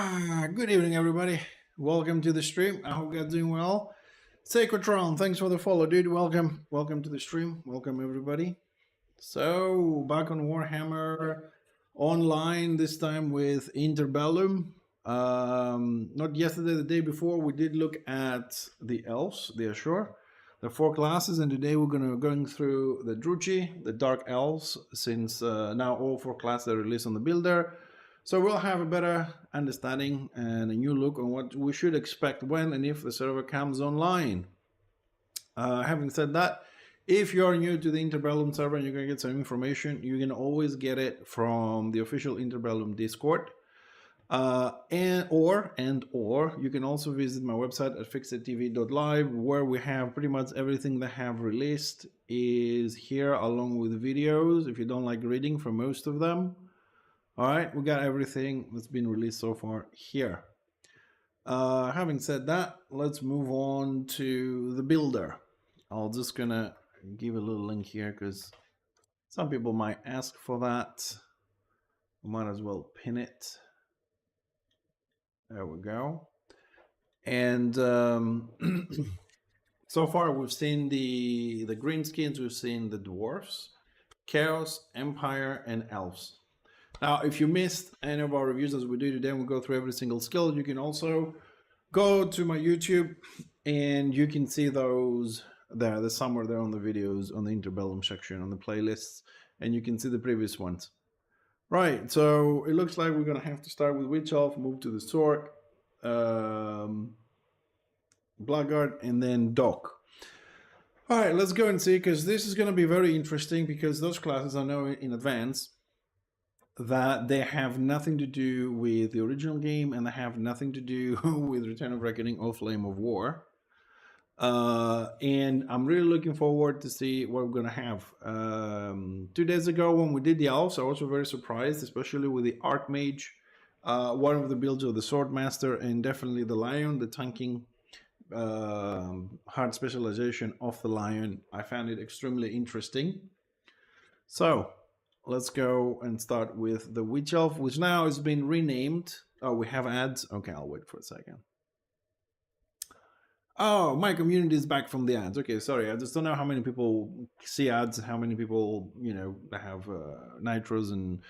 Good evening, everybody. Welcome to the stream. I hope you're doing well. Sacratron, thanks for the follow, dude. Welcome to the stream. Welcome, everybody. So, back on Warhammer Online, this time with Interbellum. Not yesterday, the day before, we did look at the elves, the Ashur, the 4 classes, and today we're going through the Druchii, the Dark Elves, since now all 4 classes are released on the builder. So we'll have a better understanding and a new look on what we should expect when and if the server comes online. Having said that, if you're new to the Interbellum server and you're going to get some information, you can always get it from the official Interbellum Discord. Or you can also visit my website at fixedtv.live, where we have pretty much everything that have released is here, along with videos if you don't like reading for most of them. All right, we got everything that's been released so far here. Having said that, let's move on to the builder. I'll just gonna give a little link here because some people might ask for that. We might as well pin it. There we go. And so far we've seen the greenskins, we've seen the dwarfs, chaos, empire, and elves. Now, if you missed any of our reviews as we do today, we go through every single skill. You can also go to my YouTube and you can see those there. They're somewhere there on the videos, on the Interbellum section, on the playlists, and you can see the previous ones. Right, so it looks like we're going to have to start with Witch Elf, move to the Sword, Blackguard, and then Doc. All right, let's go and see, because this is going to be very interesting, because those classes I know in advance that they have nothing to do with the original game, and they have nothing to do with Return of Reckoning or Flame of War. And I'm really looking forward to see what we're going to have. 2 days ago when we did the elves, I was also very surprised, especially with the Archmage, one of the builds of the Swordmaster, and definitely the Lion, the tanking hard specialization of the Lion. I found it extremely interesting. So let's go and start with the Witch Elf, which now has been renamed. Oh, we have ads. Okay, I'll wait for a second. Oh, my community is back from the ads. Okay, sorry. I just don't know how many people see ads, how many people, you know, have nitros and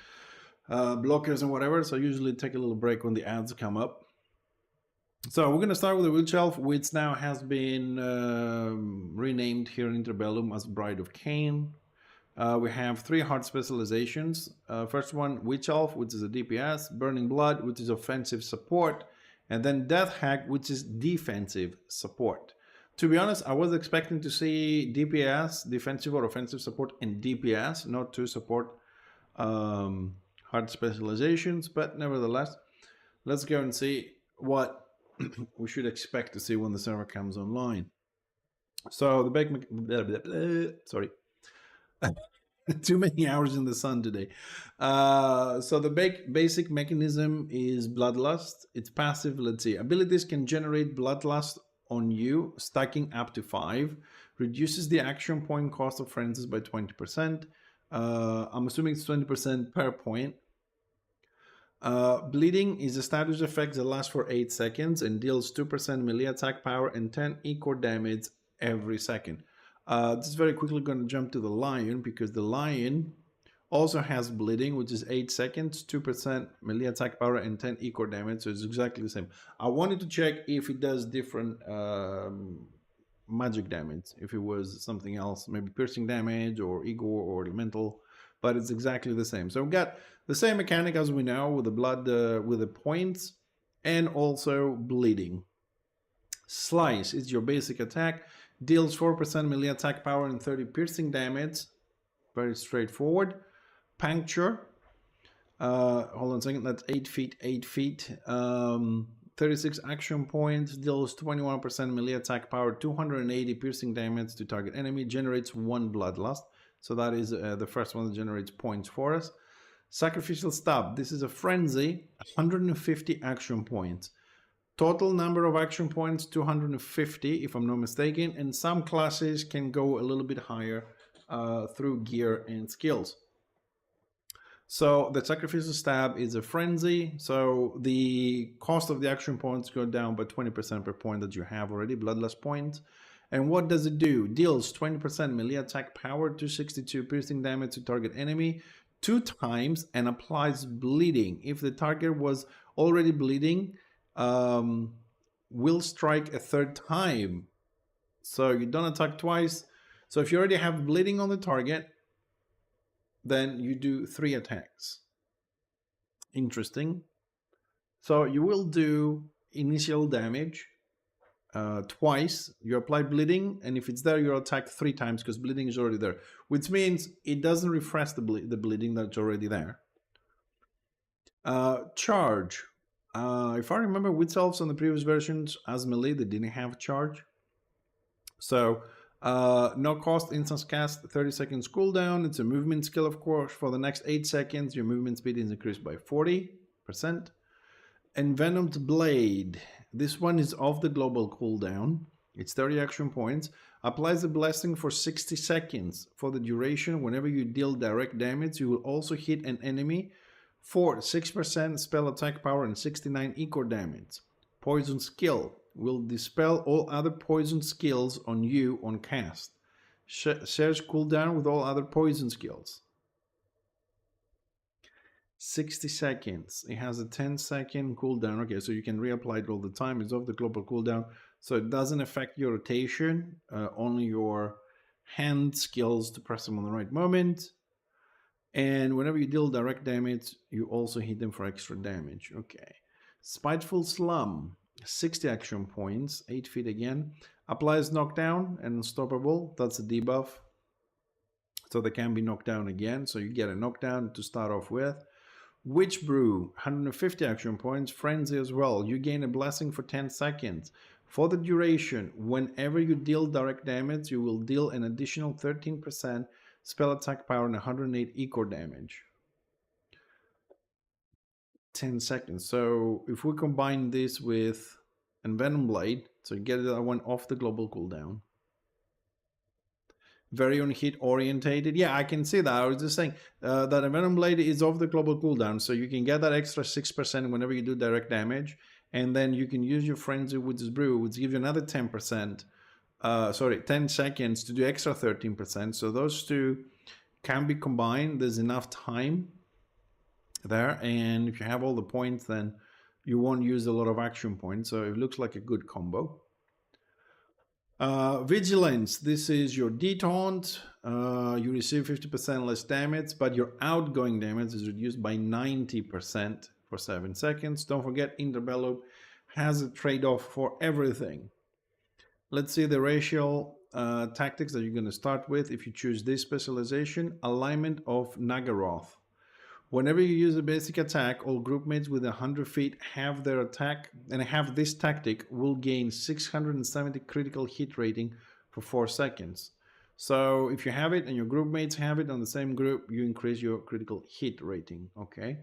blockers and whatever. So I usually take a little break when the ads come up. So we're going to start with the Witch Elf, which now has been renamed here in Interbellum as Bride of Cain. We have 3 hard specializations. First one, Witch Elf, which is a DPS, Burning Blood, which is offensive support, and then Death Hack, which is defensive support. To be honest, I was expecting to see DPS, defensive or offensive support, and DPS, not 2 support hard specializations, but nevertheless, let's go and see what we should expect to see when the server comes online. So the big, sorry. Too many hours in the sun today. So the basic mechanism is Bloodlust. It's passive. Let's see. Abilities can generate Bloodlust on you, stacking up to 5. Reduces the action point cost of frenzies by 20%. I'm assuming it's 20% per point. Bleeding is a status effect that lasts for 8 seconds and deals 2% melee attack power and 10 equal damage every second. This is very quickly going to jump to the Lion, because the Lion also has bleeding, which is 8 seconds, 2% melee attack power, and 10 equal damage. So it's exactly the same. I wanted to check if it does different magic damage, if it was something else, maybe piercing damage or ego or elemental, but it's exactly the same. So we've got the same mechanic as we know with the blood, with the points, and also bleeding. Slice is your basic attack. Deals 4% melee attack power and 30 piercing damage. Very straightforward. Puncture. Hold on a second. That's 8 feet, 8 feet. 36 action points. Deals 21% melee attack power, 280 piercing damage to target enemy. Generates 1 bloodlust. So that is the first one that generates points for us. Sacrificial Stab. This is a frenzy. 150 action points. Total number of action points, 250, if I'm not mistaken, and some classes can go a little bit higher through gear and skills. So the sacrificial stab is a frenzy. So the cost of the action points go down by 20% per point that you have already, bloodlust points. And what does it do? Deals 20% melee attack power, 262 piercing damage to target enemy 2 times, and applies bleeding. If the target was already bleeding, will strike a third time. So you don't attack twice. So if you already have bleeding on the target, then you do 3 attacks. Interesting. So you will do initial damage twice. You apply bleeding, and if it's there, you attack 3 times because bleeding is already there, which means it doesn't refresh the bleeding that's already there. Charge. If I remember, Witch Elves on the previous versions as melee, they didn't have charge. So no cost, instance cast, 30 seconds cooldown. It's a movement skill, of course. For the next 8 seconds, your movement speed is increased by 40%. Envenomed Blade. This one is off the global cooldown. It's 30 action points. Applies a blessing for 60 seconds. For the duration, whenever you deal direct damage, you will also hit an enemy for 6% spell attack power and 69 eco damage. Poison skill will dispel all other poison skills on you on cast. Shares cooldown with all other poison skills. 60 seconds. It has a 10-second cooldown. Okay, so you can reapply it all the time. It's off the global cooldown, so it doesn't affect your rotation, only your hand skills to press them on the right moment. And whenever you deal direct damage, you also hit them for extra damage. Okay. Spiteful Slum. 60 action points, 8 feet again. Applies knockdown and unstoppable. That's a debuff. So they can be knocked down again. So you get a knockdown to start off with. Witch Brew, 150 action points. Frenzy as well. You gain a blessing for 10 seconds. For the duration, whenever you deal direct damage, you will deal an additional 13% spell attack power and 108 eco damage. 10 seconds. So if we combine this with Envenom Blade, so you get that one off the global cooldown. Very on hit orientated. Yeah, I can see that. I was just saying that Envenom Blade is off the global cooldown, so you can get that extra 6% whenever you do direct damage, and then you can use your Frenzy Witch's Brew, which gives you another 10%. 10 seconds to do extra 13%. So those two can be combined. There's enough time there, and if you have all the points, then you won't use a lot of action points, so it looks like a good combo. Vigilance, this is your detaunt. You receive 50% less damage, but your outgoing damage is reduced by 90% for 7 seconds. Don't forget, Interbellum has a trade-off for everything. Let's see the racial tactics that you're going to start with if you choose this specialization. Alignment of Nagaroth. Whenever you use a basic attack, all groupmates within 100 feet have their attack and have this tactic will gain 670 critical hit rating for 4 seconds. So if you have it and your groupmates have it on the same group, you increase your critical hit rating, okay?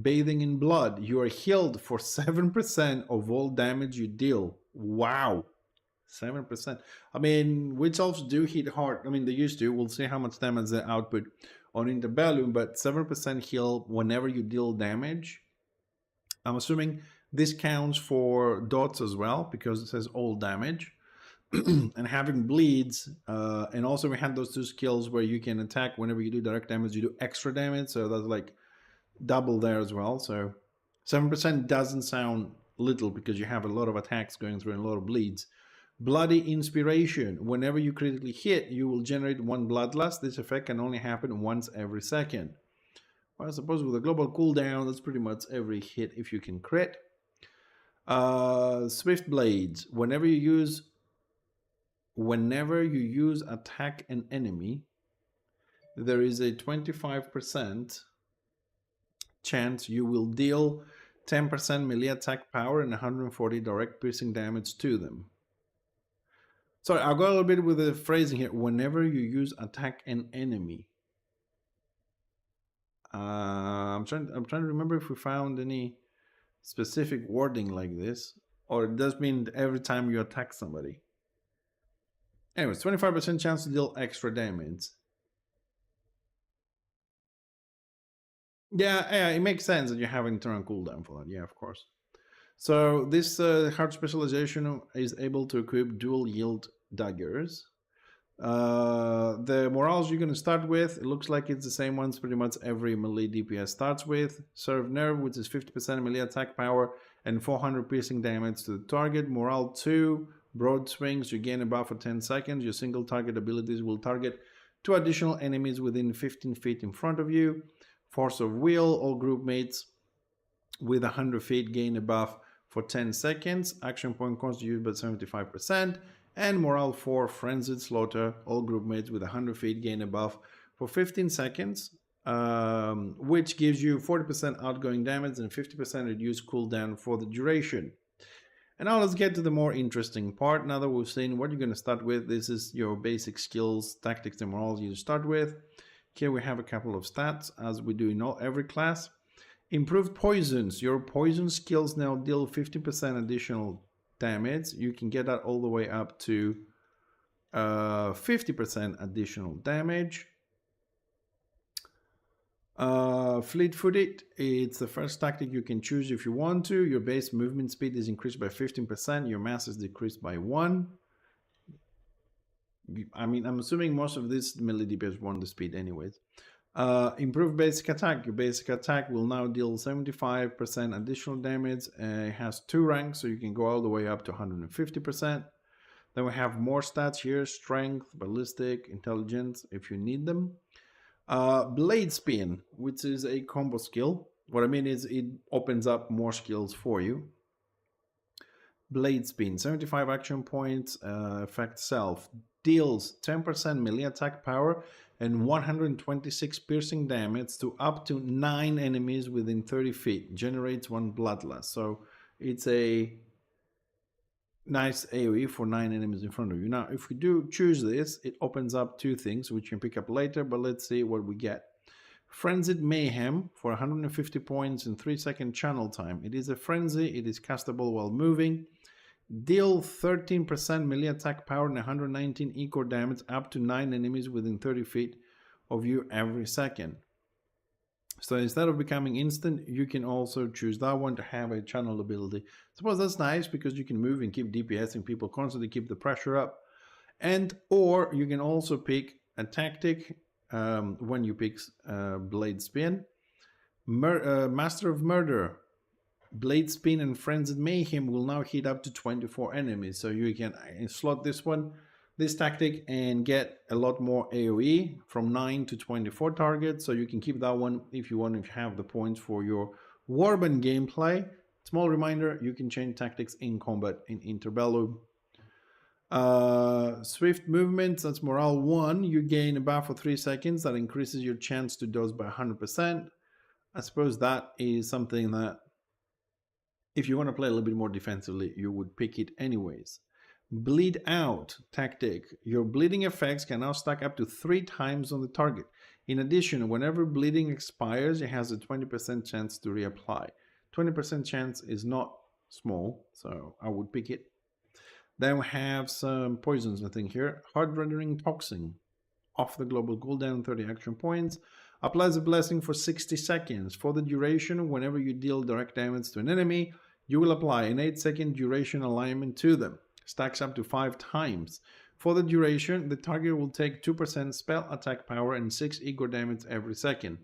Bathing in Blood, you are healed for 7% of all damage you deal. Wow. 7%. I mean, Witch Elves do hit hard. I mean, they used to. We'll see how much damage they output on Interbellum, but 7% heal whenever you deal damage. I'm assuming this counts for dots as well because it says all damage. And having bleeds, and also we had those 2 skills where you can attack whenever you do direct damage, you do extra damage, so that's like double there as well. So 7% doesn't sound little because you have a lot of attacks going through and a lot of bleeds. Bloody Inspiration. Whenever you critically hit, you will generate 1 bloodlust. This effect can only happen once every second. Well, I suppose with a global cooldown, that's pretty much every hit if you can crit. Swift Blades. Whenever you use attack an enemy, there is a 25% chance you will deal 10% melee attack power and 140 direct piercing damage to them. Sorry, I'll go a little bit with the phrasing here. Whenever you use attack an enemy. I'm trying to remember if we found any specific wording like this, or it does mean every time you attack somebody. Anyways, 25% chance to deal extra damage. Yeah, it makes sense that you have an internal cooldown for that. Yeah, of course. So this hard specialization is able to equip dual yield daggers. The morals you're going to start with, it looks like it's the same ones pretty much every melee DPS starts with. Serve Nerve, which is 50% melee attack power and 400 piercing damage to the target. Morale 2, Broad Swings, you gain a buff for 10 seconds. Your single target abilities will target 2 additional enemies within 15 feet in front of you. Force of Will, all group mates with 100 feet gain a buff for 10 seconds. Action point cost used by 75%. And Morale 4, Frenzied Slaughter, all group mates with 100 feet gain a buff for 15 seconds, which gives you 40% outgoing damage and 50% reduced cooldown for the duration. And now let's get to the more interesting part. Now that we've seen what you're going to start with, this is your basic skills, tactics, and morals you start with. Here we have a couple of stats, as we do in every class. Improved poisons. Your poison skills now deal 50% additional damage. You can get that all the way up to 50% additional damage. Fleet-footed, it's the first tactic you can choose if you want to. Your base movement speed is increased by 15%. Your mass is decreased by 1. I mean, I'm assuming most of these melee DPS want the speed anyways. Improved basic attack. Your basic attack will now deal 75% additional damage. It has 2 ranks, so you can go all the way up to 150%. Then we have more stats here: strength, ballistic, intelligence, if you need them. Blade spin, which is a combo skill. What I mean is it opens up more skills for you. Blade spin, 75 action points, effect self, deals 10% melee attack power and 126 piercing damage to up to 9 enemies within 30 feet. Generates 1 bloodlust. So it's a nice AoE for 9 enemies in front of you. Now, if we do choose this, it opens up 2 things which you can pick up later, but let's see what we get. Frenzied Mayhem for 150 points in 3-second channel time. It is a frenzy. It is castable while moving. Deal 13% melee attack power and 119 eco damage up to 9 enemies within 30 feet of you every second. So instead of becoming instant, you can also choose that one to have a channel ability. Suppose that's nice because you can move and keep DPSing people constantly, keep the pressure up. And or you can also pick a tactic when you pick Blade Spin. Master of Murder. Blade Spin and Frenzied Mayhem will now hit up to 24 enemies. So you can slot this tactic and get a lot more AoE from 9 to 24 targets. So you can keep that one if you want to have the points for your Warband gameplay. Small reminder, you can change tactics in combat in Interbellum. Swift movements, that's morale 1. You gain a buff for 3 seconds. That increases your chance to dodge by 100%. I suppose that is something that if you want to play a little bit more defensively, you would pick it anyways. Bleed out tactic. Your bleeding effects can now stack up to 3 times on the target. In addition, whenever bleeding expires, it has a 20% chance to reapply. 20% chance is not small, so I would pick it. Then we have some poisons, I think, here. Hard rendering toxin. Off the global cooldown, 30 action points. Applies a blessing for 60 seconds. For the duration, whenever you deal direct damage to an enemy, you will apply an 8-second duration alignment to them. Stacks up to 5 times. For the duration, the target will take 2% spell attack power and 6 ego damage every second.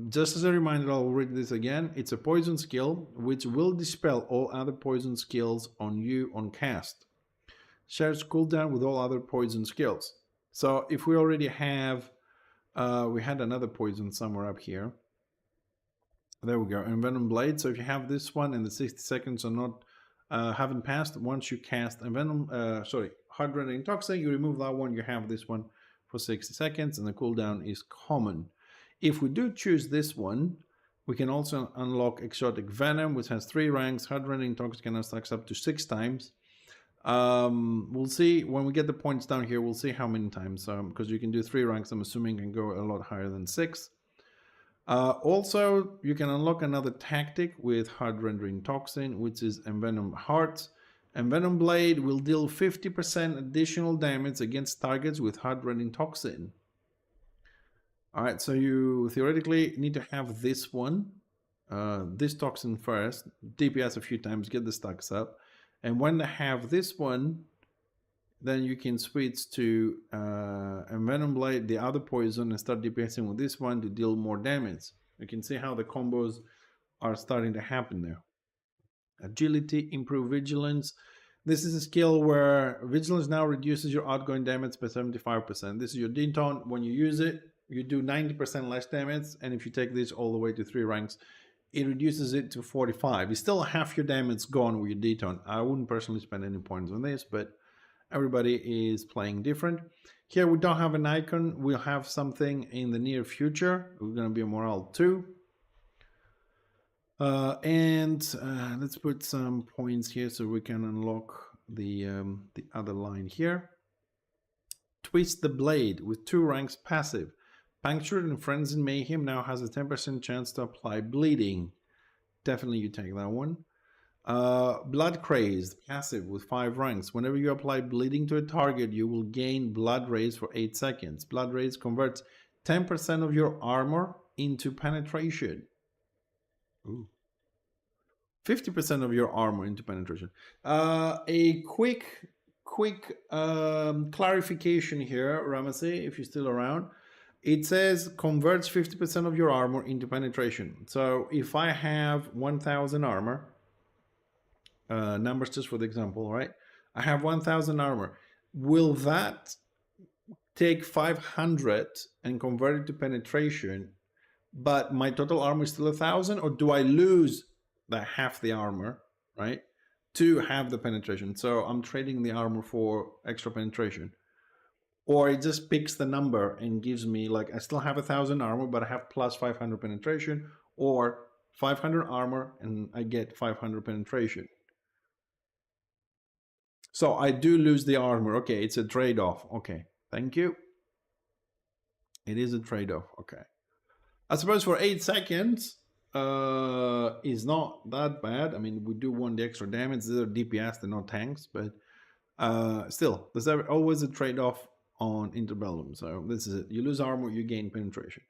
Just as a reminder, I'll read this again. It's a poison skill which will dispel all other poison skills on you on cast. Shares cooldown with all other poison skills. So if we already have, we had another poison somewhere up here. There we go, Envenom Blade. So if you have this one and the 60 seconds are not haven't passed, once you cast Hard Rendering Toxin, you remove that one, you have this one for 60 seconds, and the cooldown is common. If we do choose this one, we can also unlock Exotic Venom, which has 3 ranks. Hard Rendering Toxin can now stacks up to 6 times. We'll see when we get the points down here, we'll see how many times, because you can do 3 ranks, I'm assuming, and go a lot higher than 6. Also, you can unlock another tactic with Hard Rendering Toxin, which is Envenom Heart. Envenom Blade will deal 50% additional damage against targets with Hard Rendering Toxin. All right, so you theoretically need to have this one, this toxin first, DPS a few times, get the stacks up. And when they have this one, then you can switch to Envenom Blade, the other poison, and start DPSing with this one to deal more damage. You can see how the combos are starting to happen there. Agility, improve vigilance. This is a skill where vigilance now reduces your outgoing damage by 75%. This is your deton. When you use it, you do 90% less damage, and if you take this all the way to 3 ranks, it reduces it to 45. It's still half your damage gone with your deton. I wouldn't personally spend any points on this, but everybody is playing different. Here we don't have an icon. We'll have something in the near future. We're going to be a morale 2. Let's put some points here so we can unlock the other line here. Twist the Blade with 2 ranks passive. Punctured and Frenzied Mayhem now has a 10% chance to apply bleeding. Definitely you take that one. Blood Crazed, passive with 5 ranks. Whenever you apply bleeding to a target, you will gain Blood Raise for 8 seconds. Blood Raise converts 10% of your armor into penetration. Ooh. 50% of your armor into penetration. A quick clarification here, Ramesses, if you're still around. It says converts 50% of your armor into penetration. So if I have 1,000 armor, numbers just for the example, right? I have 1,000 armor. Will that take 500 and convert it to penetration, but my total armor is still 1,000? Or do I lose the half the armor, right, to have the penetration? So I'm trading the armor for extra penetration. Or it just picks the number and gives me, like, I still have 1,000 armor, but I have plus 500 penetration, or 500 armor and I get 500 penetration. So I do lose the armor. Okay, it's a trade-off. Okay, thank you. It is a trade-off. Okay. I suppose for 8 seconds is not that bad. I mean, we do want the extra damage. These are DPS, they're not tanks, but still, there's always a trade-off on Interbellum. So this is it. You lose armor, you gain penetration.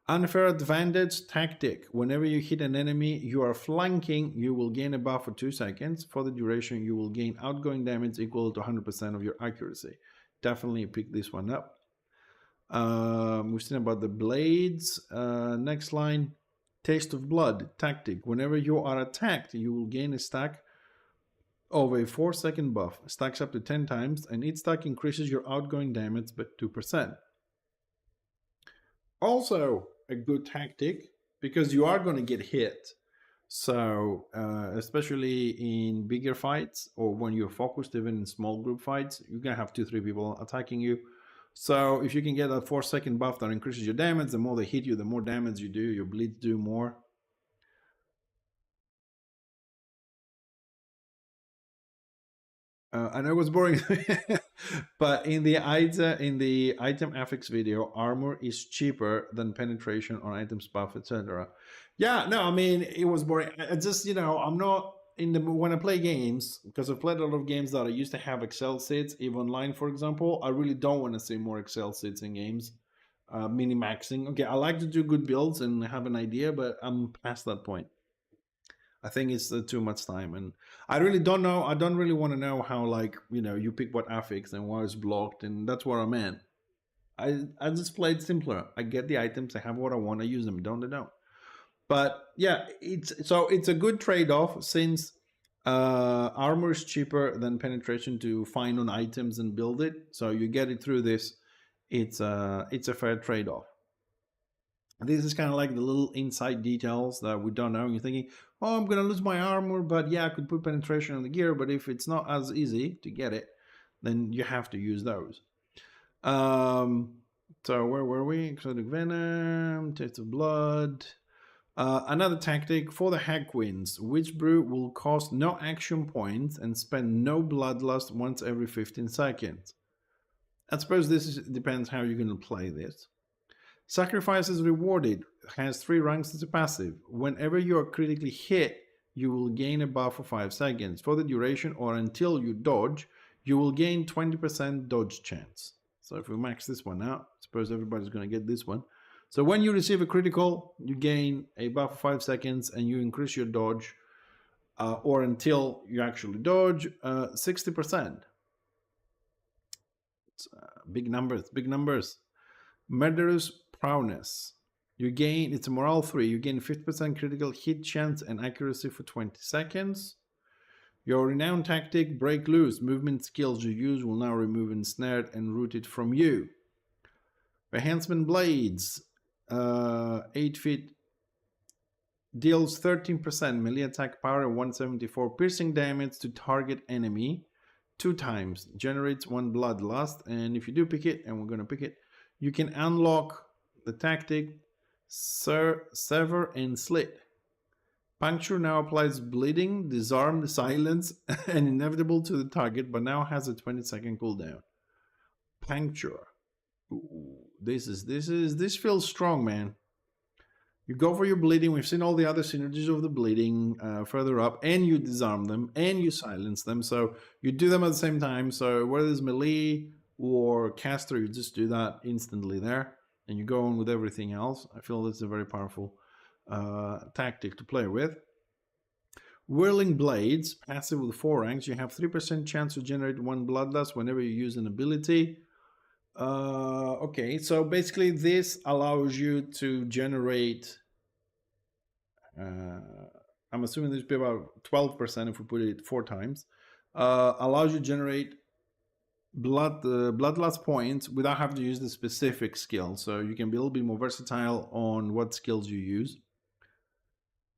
Unfair advantage tactic. Whenever you hit an enemy you are flanking, you will gain a buff for 2 seconds. For the duration, you will gain outgoing damage equal to 100% of your accuracy. Definitely pick this one up. We've seen about the blades. Next line, Taste of Blood tactic. Whenever you are attacked, you will gain a stack of a 4-second buff. Stacks up to 10 times, and each stack increases your outgoing damage by 2%. Also a good tactic, because you are going to get hit. So especially in bigger fights, or when you're focused, even in small group fights, you're going to have 2-3 people attacking you. So if you can get a 4-second buff that increases your damage, the more they hit you, the more damage you do, your bleeds do more. I know it was boring, but in the item affix video, armor is cheaper than penetration on items buff, etc. Yeah, no, I mean, it was boring. I just, I'm not in the when I play games, because I've played a lot of games that I used to have Excel sets, EVE Online, for example. I really don't want to see more Excel sets in games. Mini-maxing. Okay, I like to do good builds and have an idea, but I'm past that point. I think it's too much time, and I really don't know. I don't really want to know how, like, you pick what affix and why it's blocked, and that's what I meant. I just play it simpler. I get the items, I have what I want, I use them. Don't they don't? But yeah, it's a good trade-off, since armor is cheaper than penetration to find on items and build it. So you get it through this. It's a fair trade-off. This is kind of like the little inside details that we don't know. And you're thinking, oh, I'm going to lose my armor, but yeah, I could put penetration on the gear. But if it's not as easy to get it, then you have to use those. So where were we? Exotic Venom, Taste of Blood. Another tactic for the Hagwins. Witch Brew will cost no action points and spend no bloodlust once every 15 seconds. I suppose this depends how you're going to play this. Sacrifice is rewarded, has 3 ranks as a passive. Whenever you are critically hit, you will gain a buff for 5 seconds. For the duration or until you dodge, you will gain 20% dodge chance. So if we max this one out, suppose everybody's going to get this one. So when you receive a critical, you gain a buff of 5 seconds and you increase your dodge, or until you actually dodge, 60%. It's, big numbers, big numbers. Murderous Prowess. You gain, it's a morale 3, you gain 50% critical hit chance and accuracy for 20 seconds. Your renowned tactic, Break Loose, movement skills you use will now remove ensnared and root it from you. Enhancement Blades, 8 feet, deals 13% melee attack power and 174 piercing damage to target enemy 2 times, generates 1 bloodlust, and if you do pick it, and we're going to pick it, you can unlock the tactic Sever and Slit. Puncture now applies bleeding, disarm, silence, and inevitable to the target, but now has a 20-second cooldown. Puncture. Ooh, this feels strong, man. You go for your bleeding. We've seen all the other synergies of the bleeding further up, and you disarm them, and you silence them. So you do them at the same time. So whether it's melee or caster, you just do that instantly there, and you go on with everything else. I feel it's a very powerful tactic to play with. Whirling Blades, passive with 4 ranks. You have 3% chance to generate 1 bloodlust whenever you use an ability. Okay, so basically this allows you to generate, I'm assuming this would be about 12% if we put it 4 times, allows you to generate bloodlust points without having to use the specific skill. So you can be a little bit more versatile on what skills you use.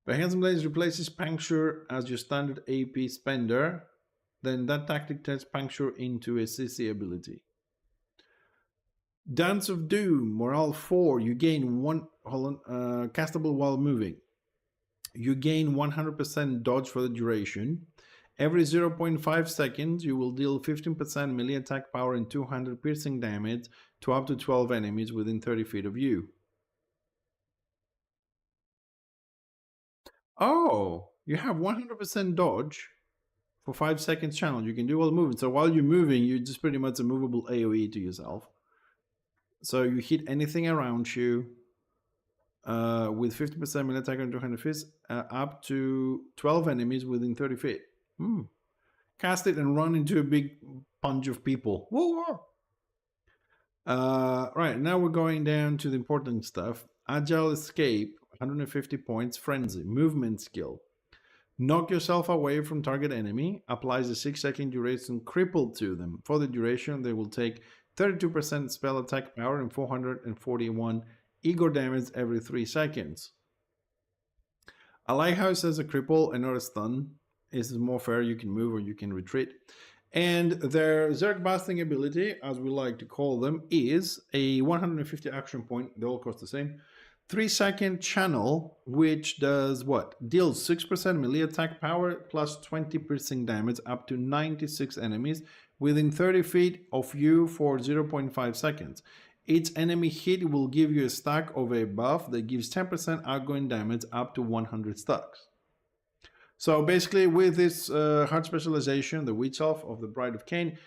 The Handsome Blades replaces Puncture as your standard AP spender. Then that tactic turns Puncture into a CC ability. Dance of Doom, morale 4. You gain 1 castable while moving. You gain 100% dodge for the duration. Every 0.5 seconds, you will deal 15% melee attack power and 200 piercing damage to up to 12 enemies within 30 feet of you. Oh, you have 100% dodge for 5 seconds channel. You can do while moving. So while you're moving, you're just pretty much a movable AoE to yourself. So you hit anything around you with 50% melee attack and 200 fists, up to 12 enemies within 30 feet. Cast it and run into a big bunch of people. Whoa! Right, now we're going down to the important stuff. Agile Escape, 150 points. Frenzy, movement skill. Knock yourself away from target enemy. Applies a 6-second duration cripple to them. For the duration, they will take 32% spell attack power and 441 ego damage every 3 seconds. I like how it says a cripple and not a stun. This is more fair. You can move or you can retreat. And their Zerg Basting ability, as we like to call them, is a 150 action point. They all cost the same. 3-second channel, which does what? Deals 6% melee attack power plus 20 piercing damage up to 96 enemies within 30 feet of you for 0.5 seconds. Each enemy hit will give you a stack of a buff that gives 10% outgoing damage up to 100 stacks. So basically with this hard specialization, the Witch Elf of the Bride of Cain,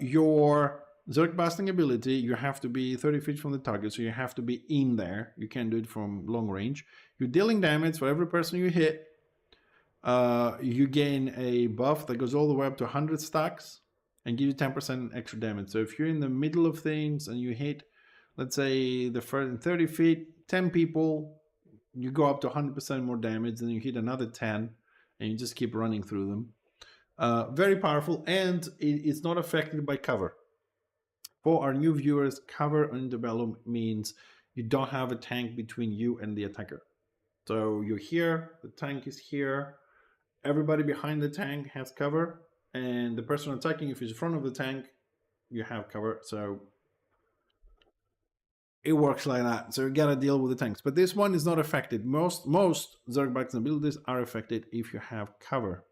your Zerg Basting ability, you have to be 30 feet from the target, so you have to be in there. You can't do it from long range. You're dealing damage for every person you hit. You gain a buff that goes all the way up to 100 stacks and gives you 10% extra damage. So if you're in the middle of things and you hit, let's say, the first 30 feet, 10 people, you go up to 100% more damage, then you hit another 10, and you just keep running through them. Very powerful, and it's not affected by cover. For our new viewers, cover on Interbellum means you don't have a tank between you and the attacker. So you're here, the tank is here, everybody behind the tank has cover, and the person attacking, if he's in front of the tank, you have cover. So it works like that. So you gotta deal with the tanks. But this one is not affected. Most Zerg Basting abilities are affected if you have cover.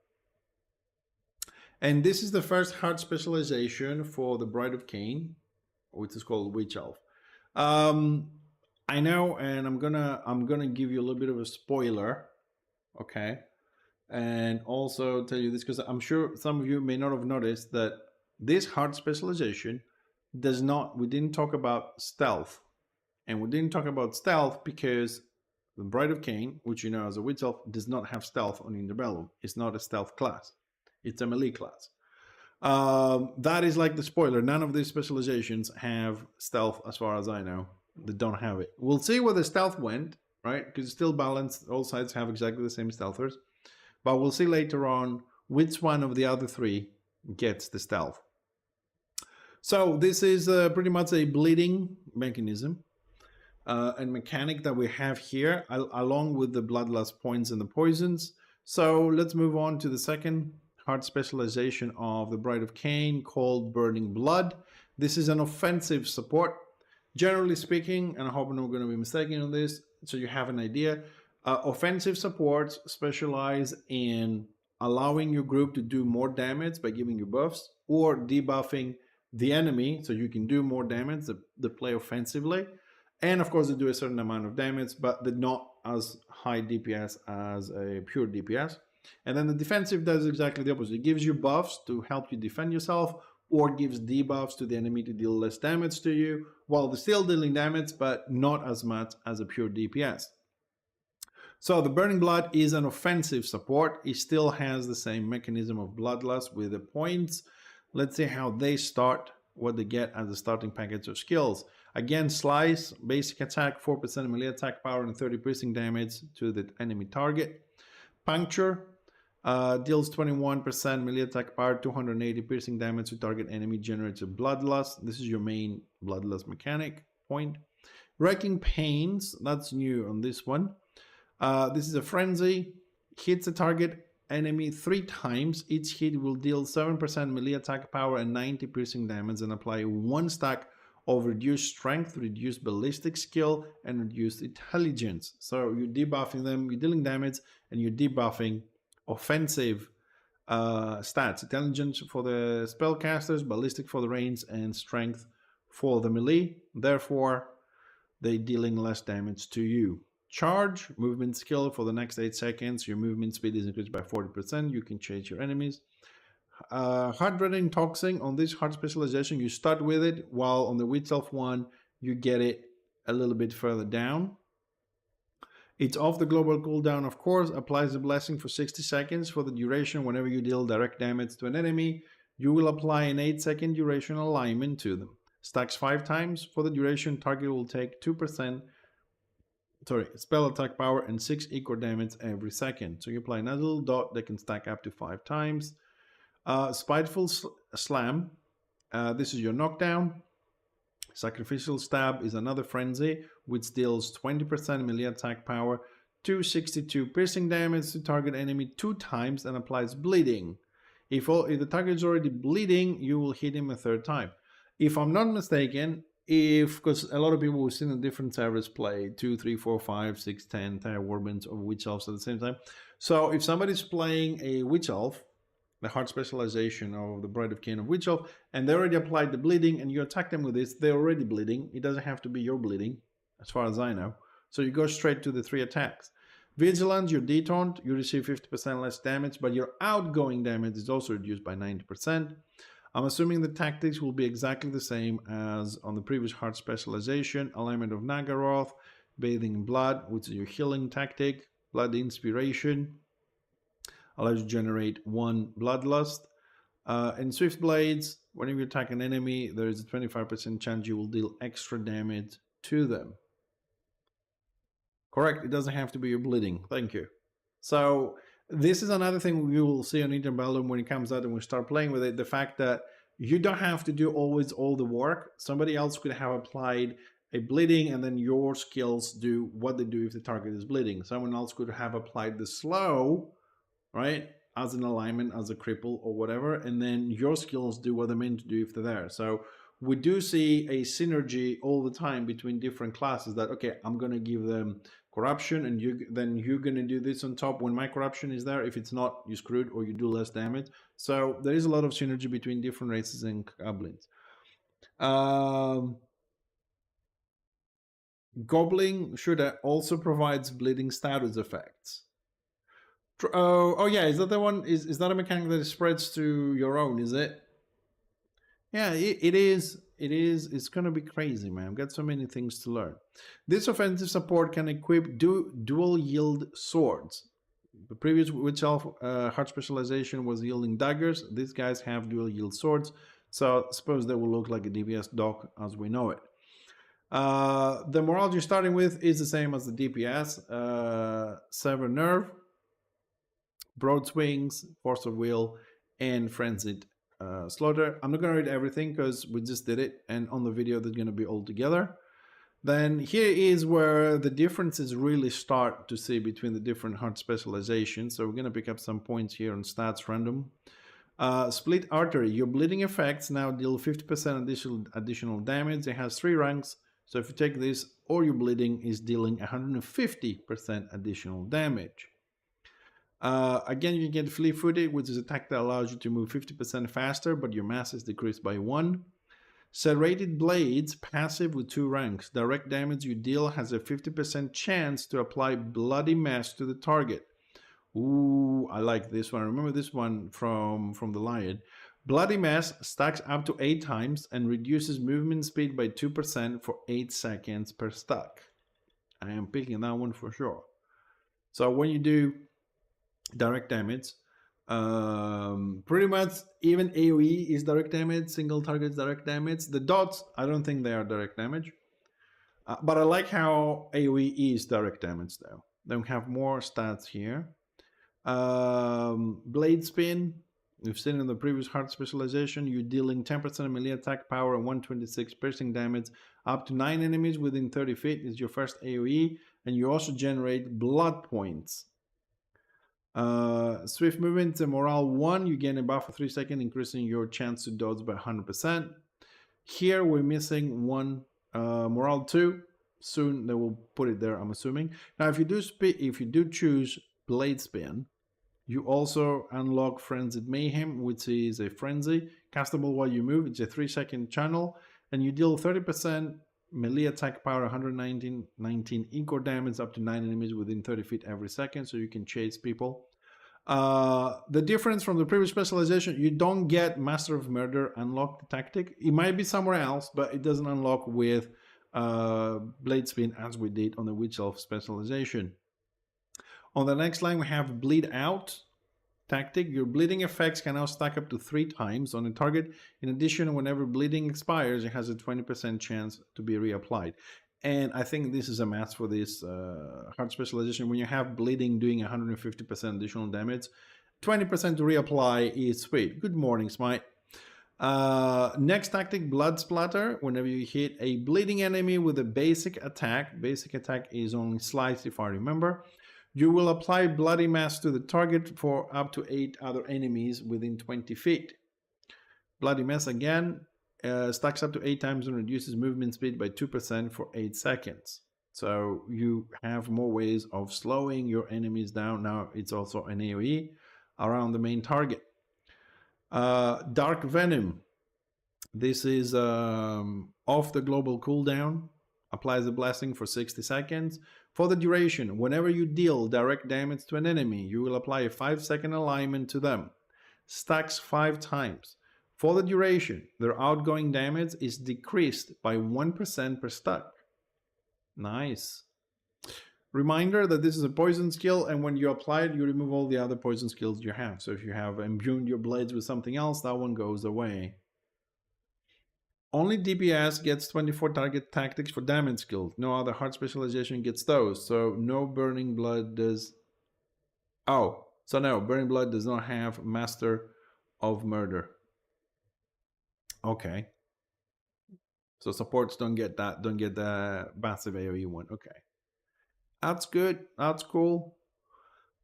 And this is the first hard specialization for the Bride of Cain, which is called Witch Elf. I know, and I'm gonna give you a little bit of a spoiler, okay? And also tell you this because I'm sure some of you may not have noticed that this hard specialization does not. We didn't talk about stealth And we didn't talk about stealth because the Bride of Cain, which you know as a witch elf, does not have stealth on Interbellum. It's not a stealth class. It's a melee class. That is like the spoiler. None of these specializations have stealth, as far as I know. They don't have it. We'll see where the stealth went, right? Because it's still balanced. All sides have exactly the same stealthers. But we'll see later on which one of the other three gets the stealth. So this is pretty much a bleeding mechanism and mechanic that we have here, along with the bloodlust points and the poisons. So let's move on to the second hard specialization of the Bride of Cain, called Burning Blood. This is an offensive support. Generally speaking, and I hope I'm not going to be mistaken on this, so you have an idea, offensive supports specialize in allowing your group to do more damage by giving you buffs, or debuffing the enemy so you can do more damage. They play offensively, and of course they do a certain amount of damage, but they're not as high DPS as a pure DPS. And then the defensive does exactly the opposite. It gives you buffs to help you defend yourself, or gives debuffs to the enemy to deal less damage to you, while they're still dealing damage, but not as much as a pure DPS. So the Burning Blood is an offensive support. It still has the same mechanism of bloodlust with the points. Let's see how they start, what they get as a starting package of skills. Again, Slice, basic attack, 4% melee attack power and 30 piercing damage to the enemy target. Puncture, deals 21% melee attack power, 280 piercing damage to target enemy, generates a bloodlust. This is your main bloodlust mechanic point. Wrecking Pains, that's new on this one. This is a frenzy, hits a target enemy 3 times. Each hit will deal 7% melee attack power and 90 piercing damage, and apply 1 stack of reduced strength, reduced ballistic skill, and reduced intelligence. So you're debuffing them, you're dealing damage, and you're debuffing offensive stats. Intelligence for the spellcasters, ballistic for the range, and strength for the melee. Therefore, they're dealing less damage to you. Charge, movement skill for the next 8 seconds. Your movement speed is increased by 40%. You can chase your enemies. Hard Dreading Toxin, on this hard specialization, you start with it, while on the Witch Elf one, you get it a little bit further down. It's off the global cooldown, of course, applies a blessing for 60 seconds for the duration. Whenever you deal direct damage to an enemy, you will apply an 8-second duration alignment to them. Stacks 5 times for the duration. Target will take 2% spell attack power and 6 equal damage every second. So you apply another little dot that can stack up to 5 times. Spiteful Slam, this is your knockdown. Sacrificial Stab is another frenzy, which deals 20% melee attack power, 262 piercing damage to target enemy 2 times, and applies bleeding. If the target is already bleeding, you will hit him a 3rd time. If I'm not mistaken, because a lot of people we've seen in different servers play 2, 3, 4, 5, 6, 10 entire warbands or witch elves at the same time. So if somebody's playing a witch elf, the hard specialization of the Bride of Cain of Witch Elf, and they already applied the bleeding, and you attack them with this, they're already bleeding. It doesn't have to be your bleeding, as far as I know. So you go straight to the 3 attacks. Vigilance, you're detaunt, you receive 50% less damage, but your outgoing damage is also reduced by 90%. I'm assuming the tactics will be exactly the same as on the previous hard specialization. Alignment of Nagaroth, Bathing in Blood, which is your healing tactic, Blood Inspiration, allows you to generate 1 bloodlust. And Swift Blades, whenever you attack an enemy, there is a 25% chance you will deal extra damage to them. Correct, it doesn't have to be your bleeding. Thank you. So this is another thing we will see on Interbellum when it comes out and we start playing with it. The fact that you don't have to do always all the work. Somebody else could have applied a bleeding, and then your skills do what they do if the target is bleeding. Someone else could have applied the slow, right, as an alignment, as a cripple or whatever, and then your skills do what they're meant to do if they're there. So we do see a synergy all the time between different classes that, okay, I'm going to give them corruption, and then you're going to do this on top when my corruption is there. If it's not, you're screwed, or you do less damage. So there is a lot of synergy between different races and goblins. Goblin Shooter also provides bleeding status effects. Oh yeah, is that the one? Is that a mechanic that spreads to your own? Is it? Yeah, it is. it's going to be crazy, man. I've got so many things to learn. This offensive support can equip dual yield swords. The previous Witch Elf heart specialization was yielding daggers. These guys have dual yield swords, so I suppose they will look like a DPS dock as we know it. The morale you're starting with is the same as the DPS. Sever Nerve, Broad Swings, Force of Will, and Frenzied Slaughter. I'm not going to read everything because we just did it, and on the video they're going to be all together. Then here is where the differences really start to see between the different heart specializations. So we're going to pick up some points here on stats random. Split Artery. Your bleeding effects now deal 50% additional damage. It has 3 ranks. So if you take this, all your bleeding is dealing 150% additional damage. Again, you get Fleet-footed, which is a attack that allows you to move 50% faster, but your mass is decreased by 1. Serrated Blades, passive with 2 ranks. Direct damage you deal has a 50% chance to apply Bloody Mess to the target. Ooh, I like this one. I remember this one from the Lion. Bloody Mess stacks up to 8 times and reduces movement speed by 2% for 8 seconds per stack. I am picking that one for sure. So when you do direct damage, pretty much even AoE is direct damage, single target direct damage. The dots, I don't think they are direct damage, but I like how AoE is direct damage though. Then we have more stats here. Blade Spin, we've seen in the previous heart specialization, you're dealing 10% melee attack power and 126 piercing damage up to 9 enemies within 30 feet is your first AoE, and you also generate blood points. Swift movement, morale 1, you gain a buff for 3 seconds, increasing your chance to dodge by 100%. Here we're missing 1, morale 2. Soon they will put it there, I'm assuming. Now if you do choose Blade Spin, you also unlock Frenzied Mayhem, which is a frenzy castable while you move. It's a 3-second channel, and you deal 30% melee attack power, 119 eco damage up to 9 enemies within 30 feet every second, so you can chase people. The difference from the previous specialization, you don't get Master of Murder unlocked tactic. It might be somewhere else, but it doesn't unlock with Blade Spin as we did on the Witch Elf specialization. On the next line we have Bleed Out tactic. Your bleeding effects can now stack up to 3 times on a target. In addition, whenever bleeding expires, it has a 20% chance to be reapplied. And I think this is a match for this heart specialization. When you have bleeding doing 150% additional damage, 20% to reapply is sweet. Good morning, Smite. Next tactic, Blood Splatter. Whenever you hit a bleeding enemy with a basic attack is only slice if I remember, you will apply Bloody Mass to the target for up to 8 other enemies within 20 feet. Bloody Mass again stacks up to 8 times and reduces movement speed by 2% for 8 seconds. So you have more ways of slowing your enemies down. Now it's also an AoE around the main target. Dark Venom. This is off the global cooldown. Applies a blessing for 60 seconds. For the duration, whenever you deal direct damage to an enemy, you will apply a 5-second alignment to them. Stacks 5 times. For the duration, their outgoing damage is decreased by 1% per stack. Nice. Reminder that this is a poison skill, and when you apply it, you remove all the other poison skills you have. So if you have imbued your blades with something else, that one goes away. Only DPS gets 24 target tactics for damage skills. No other heart specialization gets those. So no Burning Blood does... Oh, so no, Burning Blood does not have Master of Murder. Okay. So supports don't get that, don't get the massive AoE one. Okay. That's good. That's cool.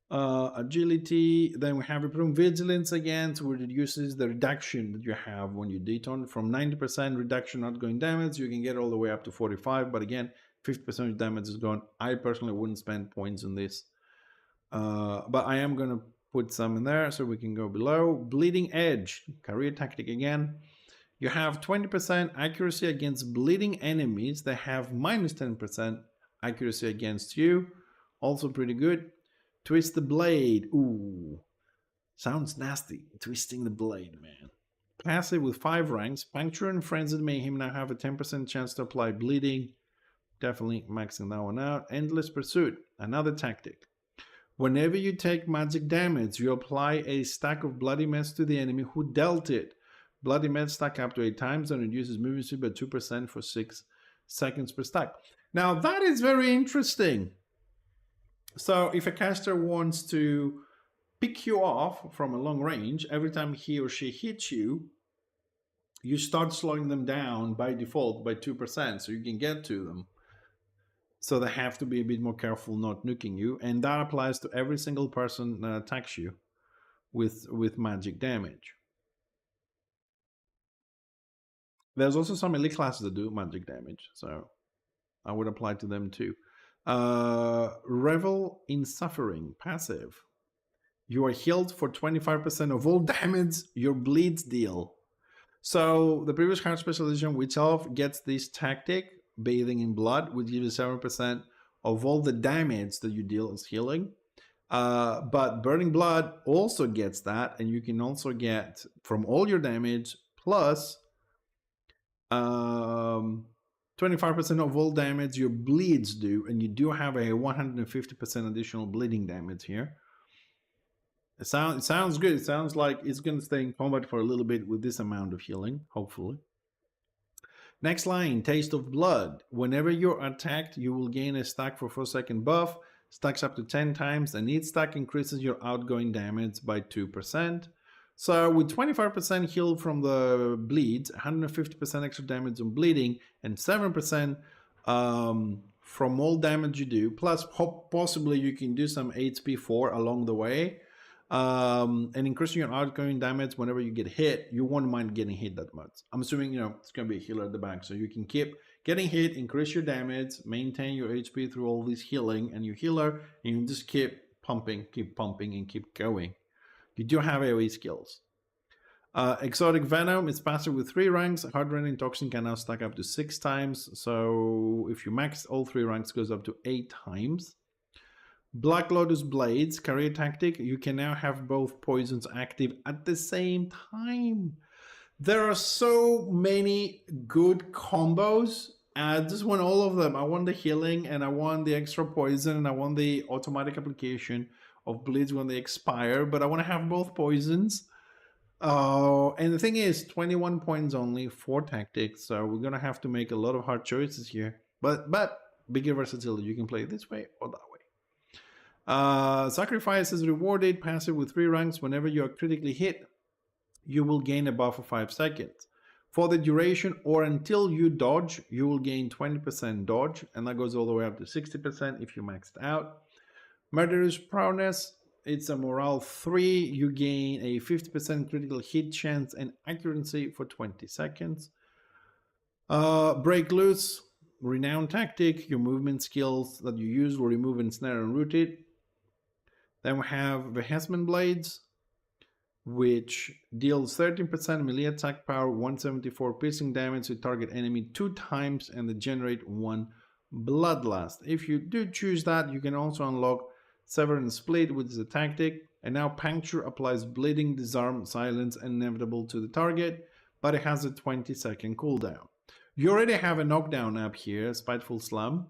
Agility, then we have improved vigilance again, so it reduces the reduction that you have when you detone from 90% reduction outgoing damage. You can get all the way up to 45, but again 50% of damage is gone. I personally wouldn't spend points on this, but I am going to put some in there so we can go below. Bleeding Edge, career tactic again. You have 20% accuracy against bleeding enemies that have minus 10% accuracy against you, also pretty good. Twist the Blade. Ooh, sounds nasty. Twisting the blade, man. Passive with 5 ranks. Puncture and Frenzied Mayhem now have a 10% chance to apply bleeding. Definitely maxing that one out. Endless Pursuit, another tactic. Whenever you take magic damage, you apply a stack of Bloody Mess to the enemy who dealt it. Bloody Mess stack up to 8 times and reduces movement speed by 2% for 6 seconds per stack. Now that is very interesting. So if a caster wants to pick you off from a long range, every time he or she hits you, you start slowing them down by default by 2% so you can get to them. So they have to be a bit more careful not nuking you, and that applies to every single person that attacks you with magic damage. There's also some elite classes that do magic damage, so I would apply to them too. Revel in Suffering, passive. You are healed for 25% of all damage your bleeds deal. So the previous card specialization itself gets this tactic, Bathing in Blood, which gives you 7% of all the damage that you deal as healing. But Burning Blood also gets that, and you can also get from all your damage plus 25% of all damage your bleeds do, and you do have a 150% additional bleeding damage here. It sounds good. It sounds like it's going to stay in combat for a little bit with this amount of healing, hopefully. Next line, Taste of Blood. Whenever you're attacked, you will gain a stack for 4-second buff. Stacks up to 10 times, and each stack increases your outgoing damage by 2%. So with 25% heal from the bleed, 150% extra damage on bleeding, and 7% from all damage you do, plus possibly you can do some HP 4 along the way, and increasing your outgoing damage whenever you get hit. You won't mind getting hit that much. I'm assuming, you know, it's going to be a healer at the back, so you can keep getting hit, increase your damage, maintain your HP through all this healing, and your healer, and you just keep pumping, and keep going. You do have AoE skills. Exotic Venom is passive with 3 ranks. Hard Rending Toxin can now stack up to 6 times. So if you max all 3 ranks, goes up to 8 times. Black Lotus Blades, career tactic. You can now have both poisons active at the same time. There are so many good combos. I just want all of them. I want the healing, and I want the extra poison, and I want the automatic application of bleeds when they expire, but I want to have both poisons. And the thing is, 21 points only, 4 tactics, so we're gonna have to make a lot of hard choices here. But bigger versatility. You can play it this way or that way. Sacrifice is rewarded, passive with 3 ranks. Whenever you are critically hit, you will gain a buff of 5 seconds. For the duration or until you dodge, you will gain 20% dodge, and that goes all the way up to 60% if you maxed out. Murderous Prowess, it's a morale 3. You gain a 50% critical hit chance and accuracy for 20 seconds. Break Loose, renowned tactic. Your movement skills that you use will remove, ensnare, and root it. Then we have Vehement Blades, which deals 13% melee attack power, 174 piercing damage to target enemy 2 times, and they generate 1 Bloodlust. If you do choose that, you can also unlock Sever and Split, which is a tactic. And now Puncture applies bleeding, disarm, silence, and inevitable to the target, but it has a 20-second cooldown. You already have a knockdown up here, Spiteful Slam.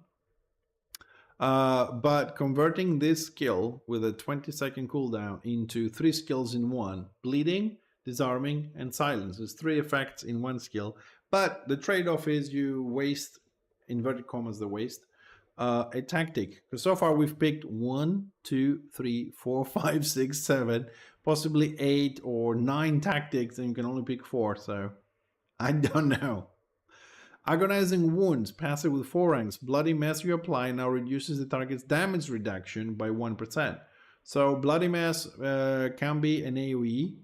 But converting this skill with a 20-second cooldown into 3 skills in one, bleeding, disarming, and silence. There's 3 effects in one skill, but the trade-off is you waste, inverted commas, the waste, a tactic. Because so far we've picked 1, 2, 3, 4, 5, 6, 7, possibly 8 or 9 tactics, and you can only pick 4, so I don't know. Agonizing Wounds, passive with 4 ranks. Bloody Mess you apply now reduces the target's damage reduction by 1%. So Bloody Mess can be an AoE.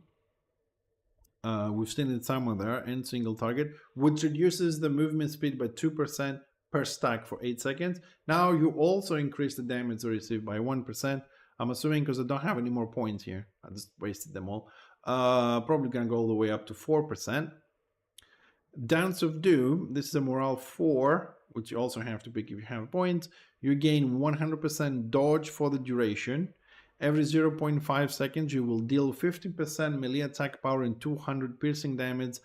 We've seen it somewhere there, and single target, which reduces the movement speed by 2% per stack for 8 seconds. Now you also increase the damage received by 1%. I'm assuming because I don't have any more points here. I just wasted them all. Probably gonna go all the way up to 4%. Dance of Doom, this is a morale 4, which you also have to pick if you have points. You gain 100% dodge for the duration, Every 0.5 seconds, you will deal 50% melee attack power and 200 piercing damage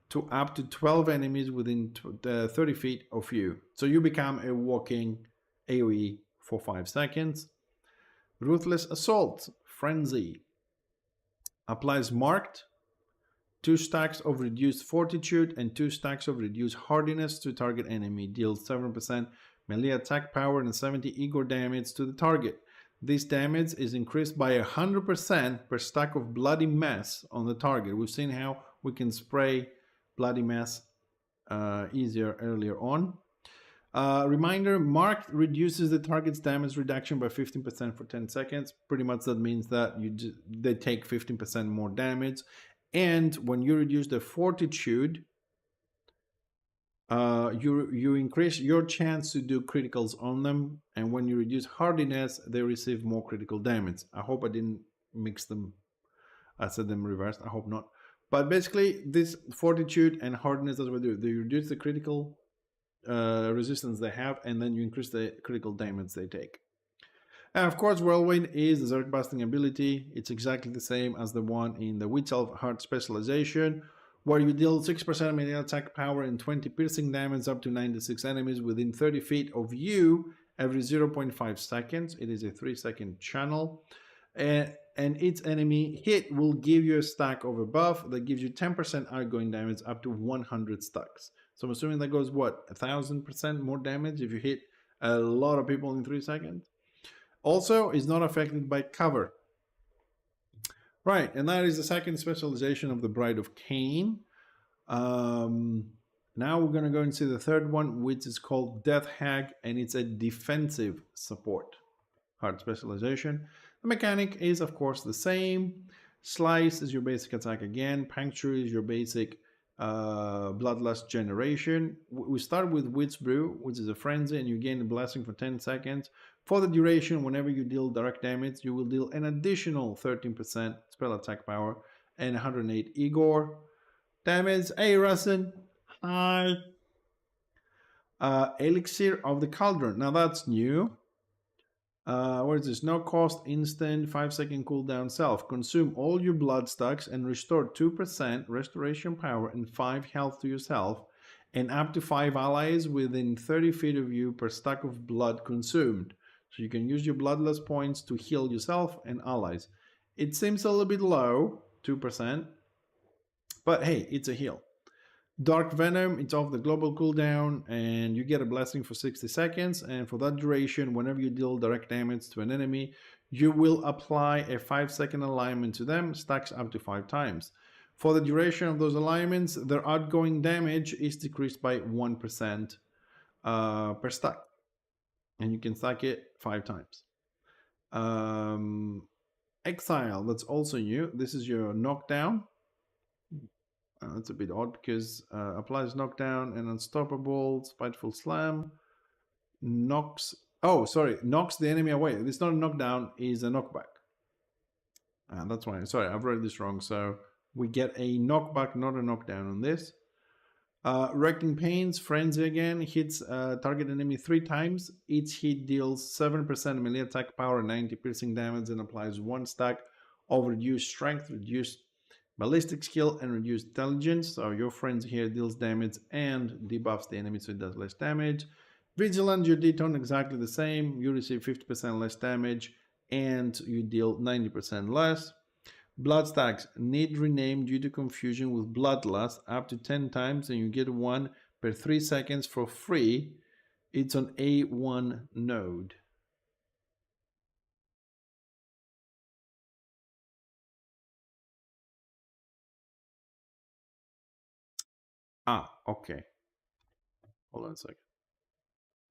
to up to 12 enemies within 30 feet of you. So you become a walking AoE for 5 seconds. Ruthless Assault, Frenzy. Applies marked 2 stacks of reduced fortitude and 2 stacks of reduced hardiness to target enemy. Deals 7% melee attack power and 70 Igor damage to the target. This damage is increased by 100% per stack of bloody mess on the target. We've seen how we can spray bloody mess easier earlier on. Reminder, marked reduces the target's damage reduction by 15% for 10 seconds. Pretty much that means that they take 15% more damage. And when you reduce the fortitude, you increase your chance to do criticals on them. And when you reduce hardiness, they receive more critical damage. I hope I didn't mix them. I said them reversed. I hope not. But basically, this fortitude and hardiness, that's what they do. They reduce the critical resistance they have, and then you increase the critical damage they take. And of course, Whirlwind is the Zerg busting ability. It's exactly the same as the one in the Witch Elf Heart specialization, where you deal 6% melee attack power and 20 piercing damage up to 96 enemies within 30 feet of you every 0.5 seconds. It is a 3-second channel. And each enemy hit will give you a stack of a buff that gives you 10% outgoing damage up to 100 stacks. So I'm assuming that goes, what, 1,000% more damage if you hit a lot of people in 3 seconds? Also, is not affected by cover. Right, and that is the second specialization of the Bride of Cain. Now we're going to go into the third one, which is called Death Hag, and it's a defensive support heart specialization. The mechanic is, of course, the same. Slice is your basic attack again. Puncture is your basic bloodlust generation. We start with Witch Brew, which is a frenzy, and you gain a blessing for 10 seconds. For the duration, whenever you deal direct damage, you will deal an additional 13% spell attack power and 108 Igor damage. Hey, Russen. Hi. Elixir of the Cauldron. Now that's new. What is this? No cost, instant, 5-second cooldown, self. Consume all your blood stacks and restore 2% restoration power and 5 health to yourself and up to 5 allies within 30 feet of you per stack of blood consumed. So you can use your bloodless points to heal yourself and allies. It seems a little bit low, 2%, but hey, it's a heal. Dark Venom, it's off the global cooldown, and you get a blessing for 60 seconds. And for that duration, whenever you deal direct damage to an enemy, you will apply a 5-second alignment to them, stacks up to 5 times. For the duration of those alignments, their outgoing damage is decreased by 1% per stack. And you can stack it 5 times. Exile, that's also new. This is your knockdown. That's a bit odd because applies knockdown and unstoppable, spiteful slam, knocks the enemy away. It's not a knockdown, is a knockback. That's why, sorry, I've read this wrong. So we get a knockback, not a knockdown on this. Wrecking Pains, Frenzy again, hits target enemy 3 times. Each hit deals 7% melee attack power, 90 piercing damage, and applies 1 stack of reduced strength, reduced ballistic skill, and reduced intelligence. So your Frenzy here deals damage and debuffs the enemy so it does less damage. Vigilant, your deton exactly the same. You receive 50% less damage and you deal 90% less. Blood stacks need renamed due to confusion with Bloodlust up to 10 times, and you get 1 per 3 seconds for free. It's on A1 node. Okay. Hold on a second.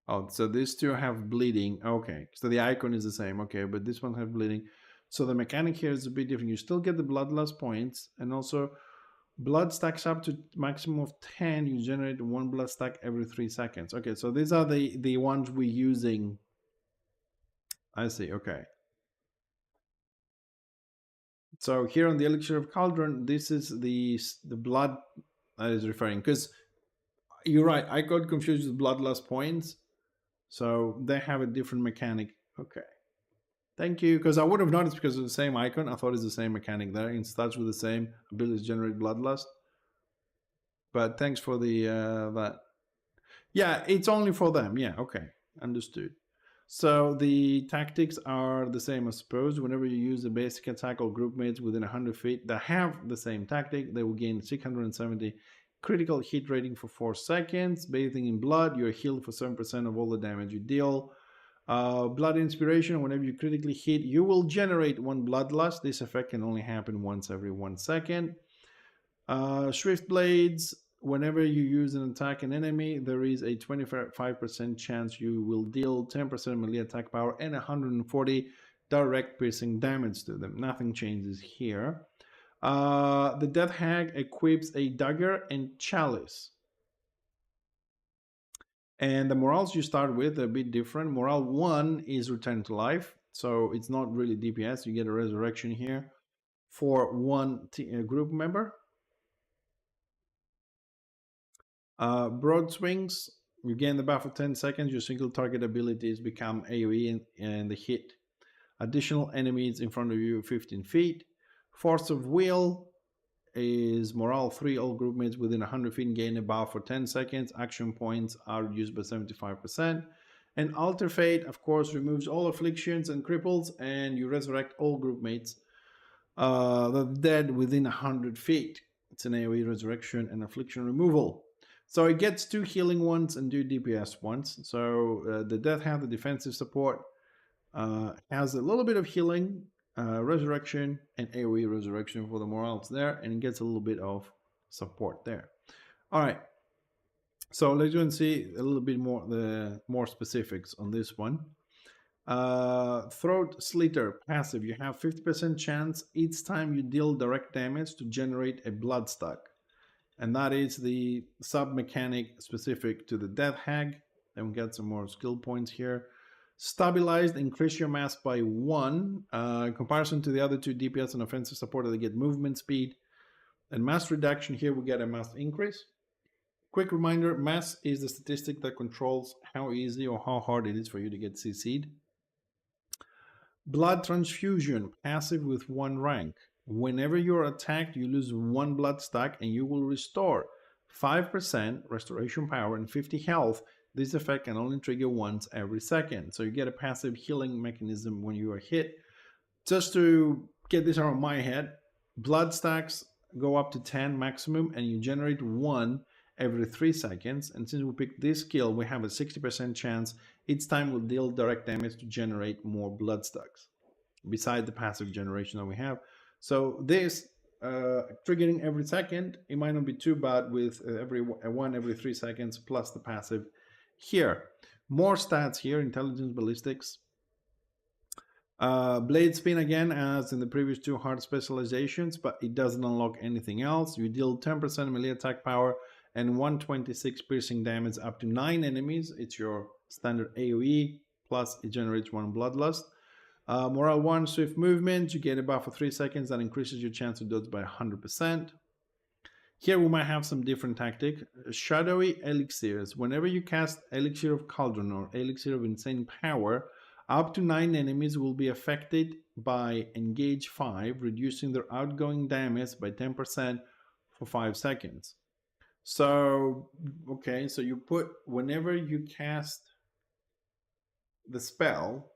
Oh, so these two have bleeding. Okay, so the icon is the same. Okay, but this one have bleeding. So the mechanic here is a bit different. You still get the bloodlust points, and also blood stacks up to maximum of 10. You generate 1 blood stack every 3 seconds. Okay, so these are the ones we're using. I see. Okay. So here on the Elixir of Cauldron, this is the blood that is referring, because you're right, I got confused with bloodlust points. So they have a different mechanic. Okay. Thank you, because I would have noticed because of the same icon. I thought it's the same mechanic there. It starts with the same ability to generate bloodlust. But thanks for the that. Yeah, it's only for them. Yeah, okay, understood. So the tactics are the same, I suppose. Whenever you use a basic attack or group mates within 100 feet that have the same tactic, they will gain 670 critical hit rating for 4 seconds. Bathing in blood, you're healed for 7% of all the damage you deal. Blood inspiration, whenever you critically hit, you will generate one bloodlust. This effect can only happen once every 1 second. Swift blades, whenever you use an attack an enemy, there is a 25% chance you will deal 10% melee attack power and 140 direct piercing damage to them. Nothing changes here. The Death Hag equips a dagger and chalice. And the morals you start with are a bit different. Morale 1 is return to life. So it's not really DPS. You get a resurrection here for one group member. Broad swings, you gain the buff for 10 seconds. Your single target abilities become AoE and the hit additional enemies in front of you 15 feet. Force of Will is morale 3. All group mates within 100 feet gain a buff for 10 seconds. Action points are reduced by 75%. And Alter Fate, of course, removes all afflictions and cripples, and you resurrect all group mates the dead within 100 feet. It's an AoE resurrection and affliction removal. So it gets 2 healing ones and 2 DPS ones. So the Death Hand, the defensive support, has a little bit of healing, resurrection, and AoE resurrection for the morals there, and it gets a little bit of support there. All right. So let's go and see a little bit more the more specifics on this one. Throat Sliter passive. You have 50% chance each time you deal direct damage to generate a blood stack. And that is the sub mechanic specific to the Death Hag. Then we get some more skill points here. Stabilized, increase your mass by 1. In comparison to the other two DPS and offensive support, they get movement speed. And mass reduction here, we get a mass increase. Quick reminder, mass is the statistic that controls how easy or how hard it is for you to get CC'd. Blood transfusion, passive with 1 rank. Whenever you're attacked, you lose 1 blood stack and you will restore 5% restoration power and 50 health. This effect can only trigger once every second. So you get a passive healing mechanism when you are hit. Just to get this out of my head, blood stacks go up to 10 maximum and you generate 1 every 3 seconds. And since we picked this skill, we have a 60% chance each time we'll deal direct damage to generate more blood stacks, beside the passive generation that we have. So this triggering every second, it might not be too bad with every 3 seconds plus the passive here. More stats here, intelligence, ballistics. Blade spin again, as in the previous 2 hard specializations, but it doesn't unlock anything else. You deal 10% melee attack power and 126 piercing damage up to 9 enemies. It's your standard AoE, plus it generates 1 bloodlust. Morale 1, swift movement. You get a buff for 3 seconds that increases your chance to dodge by 100%. Here we might have some different tactic. Shadowy elixirs. Whenever you cast Elixir of Cauldron or Elixir of Insane Power, up to 9 enemies will be affected by Engage 5, reducing their outgoing damage by 10% for 5 seconds. So, okay, so you put, whenever you cast the spell,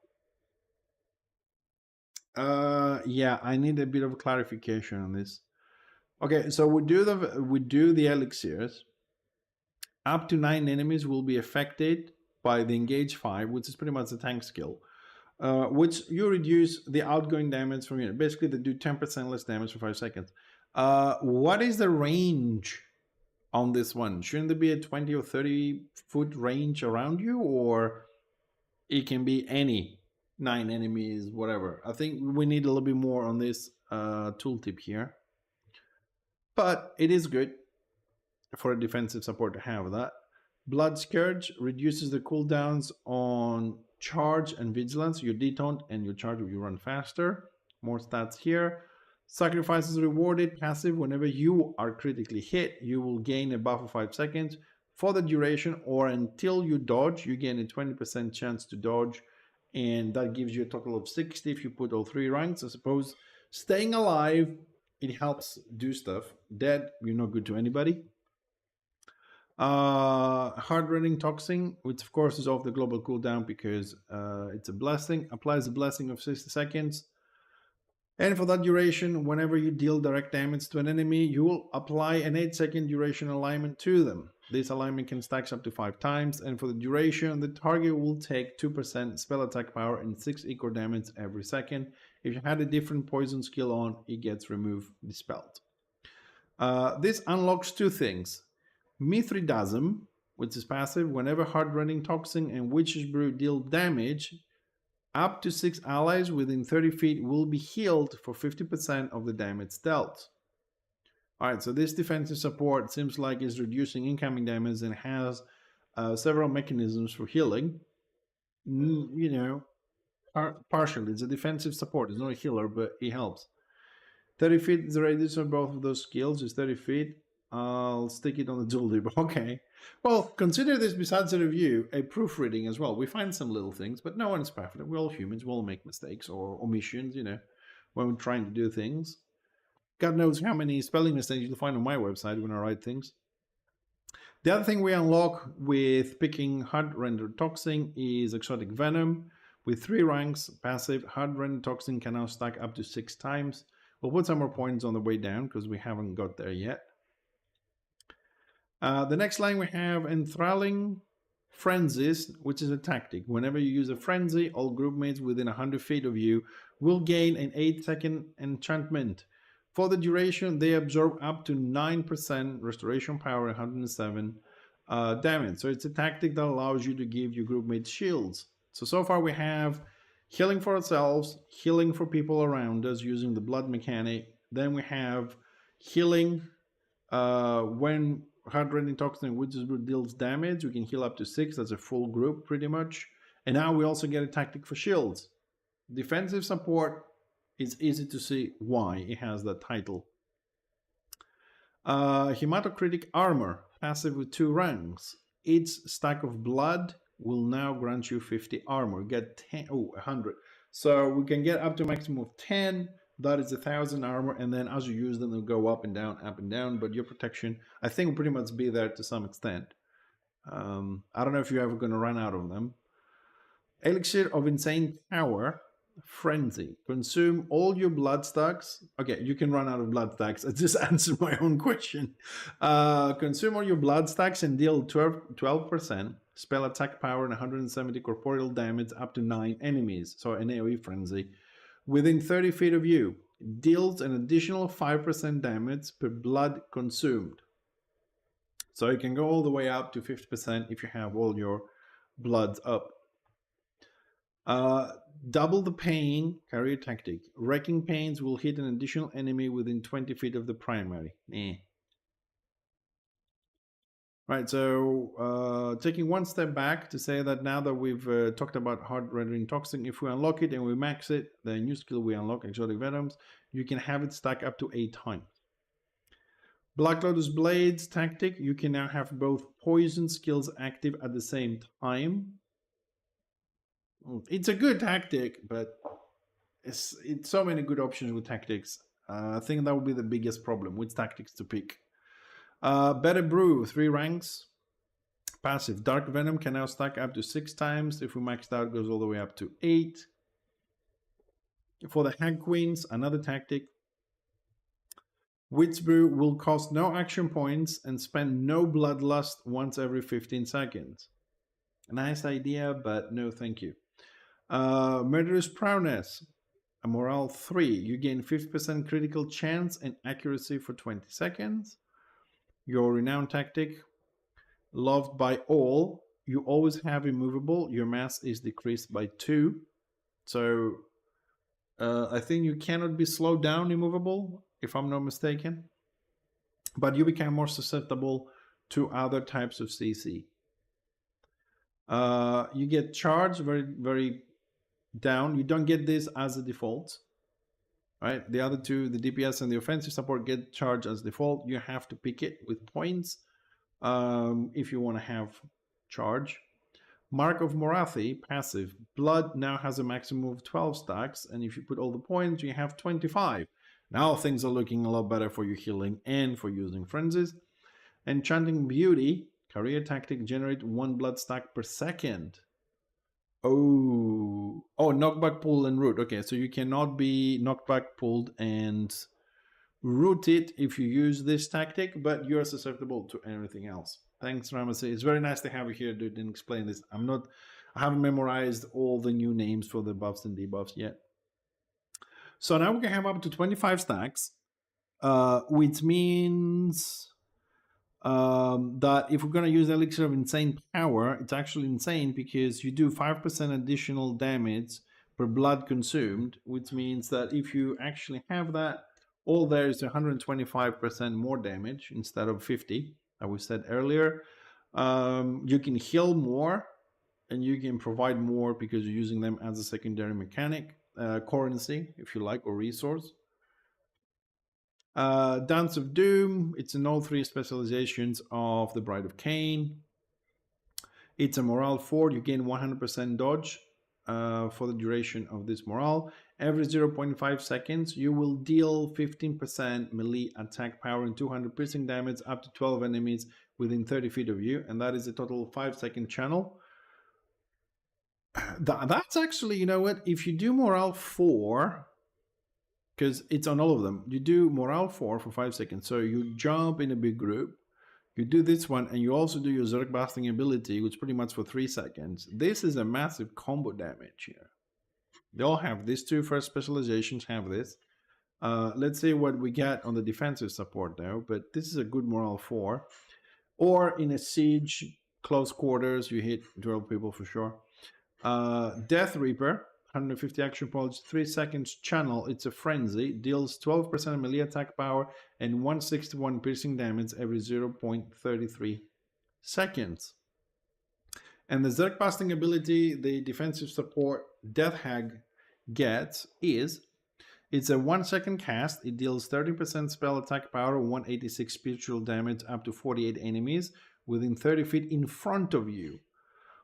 yeah, I need a bit of clarification on this. Okay, so we do the elixirs. Up to 9 enemies will be affected by the Engage 5, which is pretty much the tank skill, which you reduce the outgoing damage from unit. Basically, they do 10% less damage for 5 seconds. What is the range on this one? Shouldn't there be a 20 or 30 foot range around you, or it can be any 9 enemies, whatever? I think we need a little bit more on this tooltip here. But it is good for a defensive support to have that. Blood Scourge reduces the cooldowns on charge and vigilance. You detaunt and your charge will run faster. More stats here. Sacrifice is rewarded. Passive, whenever you are critically hit, you will gain a buff of 5 seconds. For the duration or until you dodge, you gain a 20% chance to dodge and that gives you a total of 60 if you put all 3 ranks. I suppose staying alive, it helps do stuff. Dead, you're not good to anybody. Hard running toxin, which of course is off the global cooldown because it's a blessing, applies a blessing of 60 seconds. And for that duration, whenever you deal direct damage to an enemy, you will apply an 8-second duration alignment to them. This alignment can stack up to 5 times, and for the duration, the target will take 2% spell attack power and 6 eco damage every second. If you had a different poison skill on, it gets removed, dispelled. This unlocks 2 things. Mithridism, which is passive, whenever hard running toxin and witch's brew deal damage, up to 6 allies within 30 feet will be healed for 50% of the damage dealt. Alright, so this defensive support seems like it's reducing incoming damage and has several mechanisms for healing. You know, partially. It's a defensive support. It's not a healer, but it helps. 30 feet is the radius of both of those skills. It's 30 feet. I'll stick it on the dual dip. Okay. Well, consider this, besides the review, a proofreading as well. We find some little things, but no one is perfect. We're all humans. We all make mistakes or omissions, you know, when we're trying to do things. God knows how many spelling mistakes you'll find on my website when I write things. The other thing we unlock with picking hard rendered toxin is exotic venom. With 3 ranks, passive, hard rendered toxin can now stack up to 6 times. We'll put some more points on the way down because we haven't got there yet. The next line we have enthralling frenzies, which is a tactic. Whenever you use a frenzy, all group mates within 100 feet of you will gain an 8-second enchantment. For the duration, they absorb up to 9% restoration power and 107 damage. So it's a tactic that allows you to give your group mates shields. So far we have healing for ourselves, healing for people around us using the blood mechanic. Then we have healing when hard running toxin and witch's brew deals damage. We can heal up to 6. That's a full group pretty much. And now we also get a tactic for shields. Defensive support, it's easy to see why it has that title. Hematocritic armor, passive with 2 ranks. Each stack of blood will now grant you 50 armor. Get 100. So we can get up to a maximum of 10. That is 1,000 armor, and then as you use them, they'll go up and down, but your protection, I think, will pretty much be there to some extent. I don't know if you're ever going to run out of them. Elixir of Insane Power, Frenzy. Consume all your blood stacks. Okay, you can run out of blood stacks. I just answered my own question. Consume all your blood stacks and deal 12% spell attack power and 170 corporeal damage up to 9 enemies. So an AoE Frenzy. Within 30 feet of you, deals an additional 5% damage per blood consumed. So you can go all the way up to 50% if you have all your bloods up. Double the pain, carrier tactic. Wrecking pains will hit an additional enemy within 20 feet of the primary. Right, so taking one step back to say that now that we've talked about hard rendering toxin, if we unlock it and we max it, the new skill we unlock, exotic venoms, you can have it stack up to 8 times. Black Lotus Blades tactic, you can now have both poison skills active at the same time. It's a good tactic, but it's so many good options with tactics. I think that would be the biggest problem, which tactics to pick. Better Brew, 3 ranks. Passive. Dark Venom can now stack up to 6 times. If we maxed out, goes all the way up to 8. For the Hag Queens, another tactic. Witch Brew will cost no action points and spend no bloodlust once every 15 seconds. A nice idea, but no thank you. Murderous Prowess, a morale 3. You gain 50% critical chance and accuracy for 20 seconds. Your Renown tactic, Loved by All. You always have immovable. Your mass is decreased by 2. So I think you cannot be slowed down immovable, if I'm not mistaken. But you become more susceptible to other types of CC. You get charged very, very down. You don't get this as a default. Right? The other two, the DPS and the offensive support, get charged as default. You have to pick it with points if you want to have charge. Mark of Morathi, passive. Blood now has a maximum of 12 stacks, and if you put all the points, you have 25. Now things are looking a lot better for your healing and for using frenzies. Enchanting Beauty, career tactic, generate 1 blood stack per second. Oh, knockback, pull, and root. Okay, so you cannot be knockback, pulled, and rooted if you use this tactic, but you're susceptible to everything else. Thanks, Ramsey. It's very nice to have you here, dude, and explain this. I haven't memorized all the new names for the buffs and debuffs yet. So now we can have up to 25 stacks, which means that if we're going to use Elixir of Insane Power, it's actually insane because you do 5% additional damage per blood consumed, which means that if you actually have that, all there is 125% more damage instead of 50, as we said earlier. You can heal more and you can provide more because you're using them as a secondary mechanic, currency, if you like, or resource. Dance of Doom, it's in all 3 specializations of the Bride of Cain. It's a morale 4, you gain 100% dodge for the duration of this morale. Every 0.5 seconds, you will deal 15% melee attack power and 200 piercing damage up to 12 enemies within 30 feet of you, and that is a total 5-second channel. That's actually, you know what, if you do morale 4, because it's on all of them. You do morale 4 for 5 seconds. So you jump in a big group. You do this one, and you also do your Zerg Basting ability, which pretty much for 3 seconds. This is a massive combo damage here. They all have these 2 first specializations have this. Let's see what we get on the defensive support though, but this is a good morale 4. Or in a siege, close quarters, you hit 12 people for sure. Death Reaper, 150 action points, 3 seconds channel. It's a frenzy, deals 12% melee attack power and 161 piercing damage every 0.33 seconds. And the Zerg Basting ability, the defensive support Death Hag gets is, it's a 1-second cast. It deals 30% spell attack power, 186 spiritual damage up to 48 enemies within 30 feet in front of you.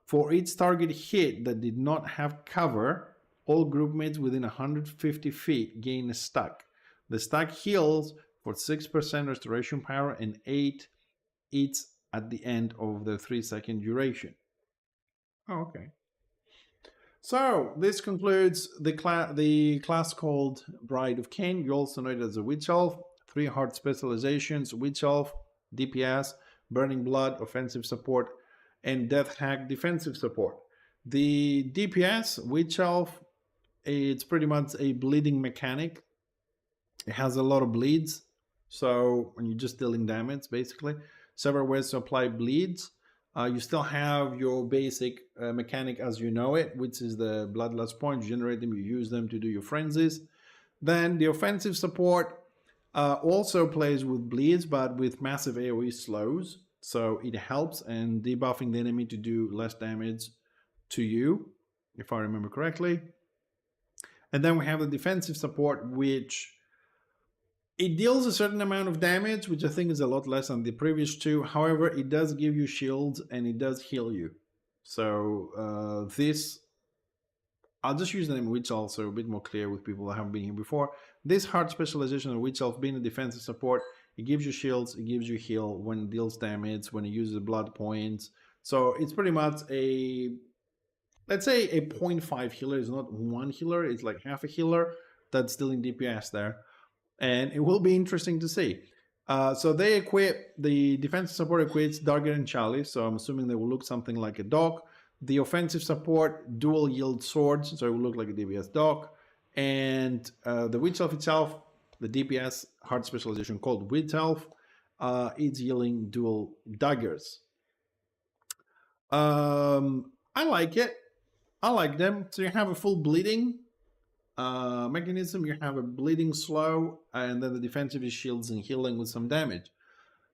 For each target hit that did not have cover, all groupmates within 150 feet gain a stack. The stack heals for 6% restoration power and 8 each at the end of the 3-second duration. Oh, okay. So this concludes the class called Bride of Cain. You also know it as a Witch Elf. 3 hard specializations: Witch Elf, DPS, Burning Blood, offensive support, and Death Hag, defensive support. The DPS, Witch Elf, it's pretty much a bleeding mechanic. It has a lot of bleeds. So when you're just dealing damage, basically. Several ways to apply bleeds. You still have your basic mechanic as you know it, which is the bloodlust points. You generate them, you use them to do your frenzies. Then the offensive support also plays with bleeds, but with massive AoE slows. So it helps in debuffing the enemy to do less damage to you, if I remember correctly. And then we have the defensive support, which it deals a certain amount of damage, which I think is a lot less than the previous 2. However, it does give you shields and it does heal you. So this, I'll just use the name Witch Elf so a bit more clear with people that haven't been here before. This hard specialization of Witch Elf being a defensive support, it gives you shields, it gives you heal when it deals damage, when it uses blood points. So it's pretty much a, let's say a 0.5 healer. It's not 1 healer, it's like half a healer that's dealing DPS there. And it will be interesting to see. So they equip, the defensive support equips Darget and Chalice, so I'm assuming they will look something like a dog. The offensive support dual yield swords, so it will look like a DPS dog. And the Witch Elf itself, the DPS hard specialization called Witch Elf, is yielding dual daggers. I like it. I like them. So you have a full bleeding mechanism, you have a bleeding slow, and then the defensive is shields and healing with some damage.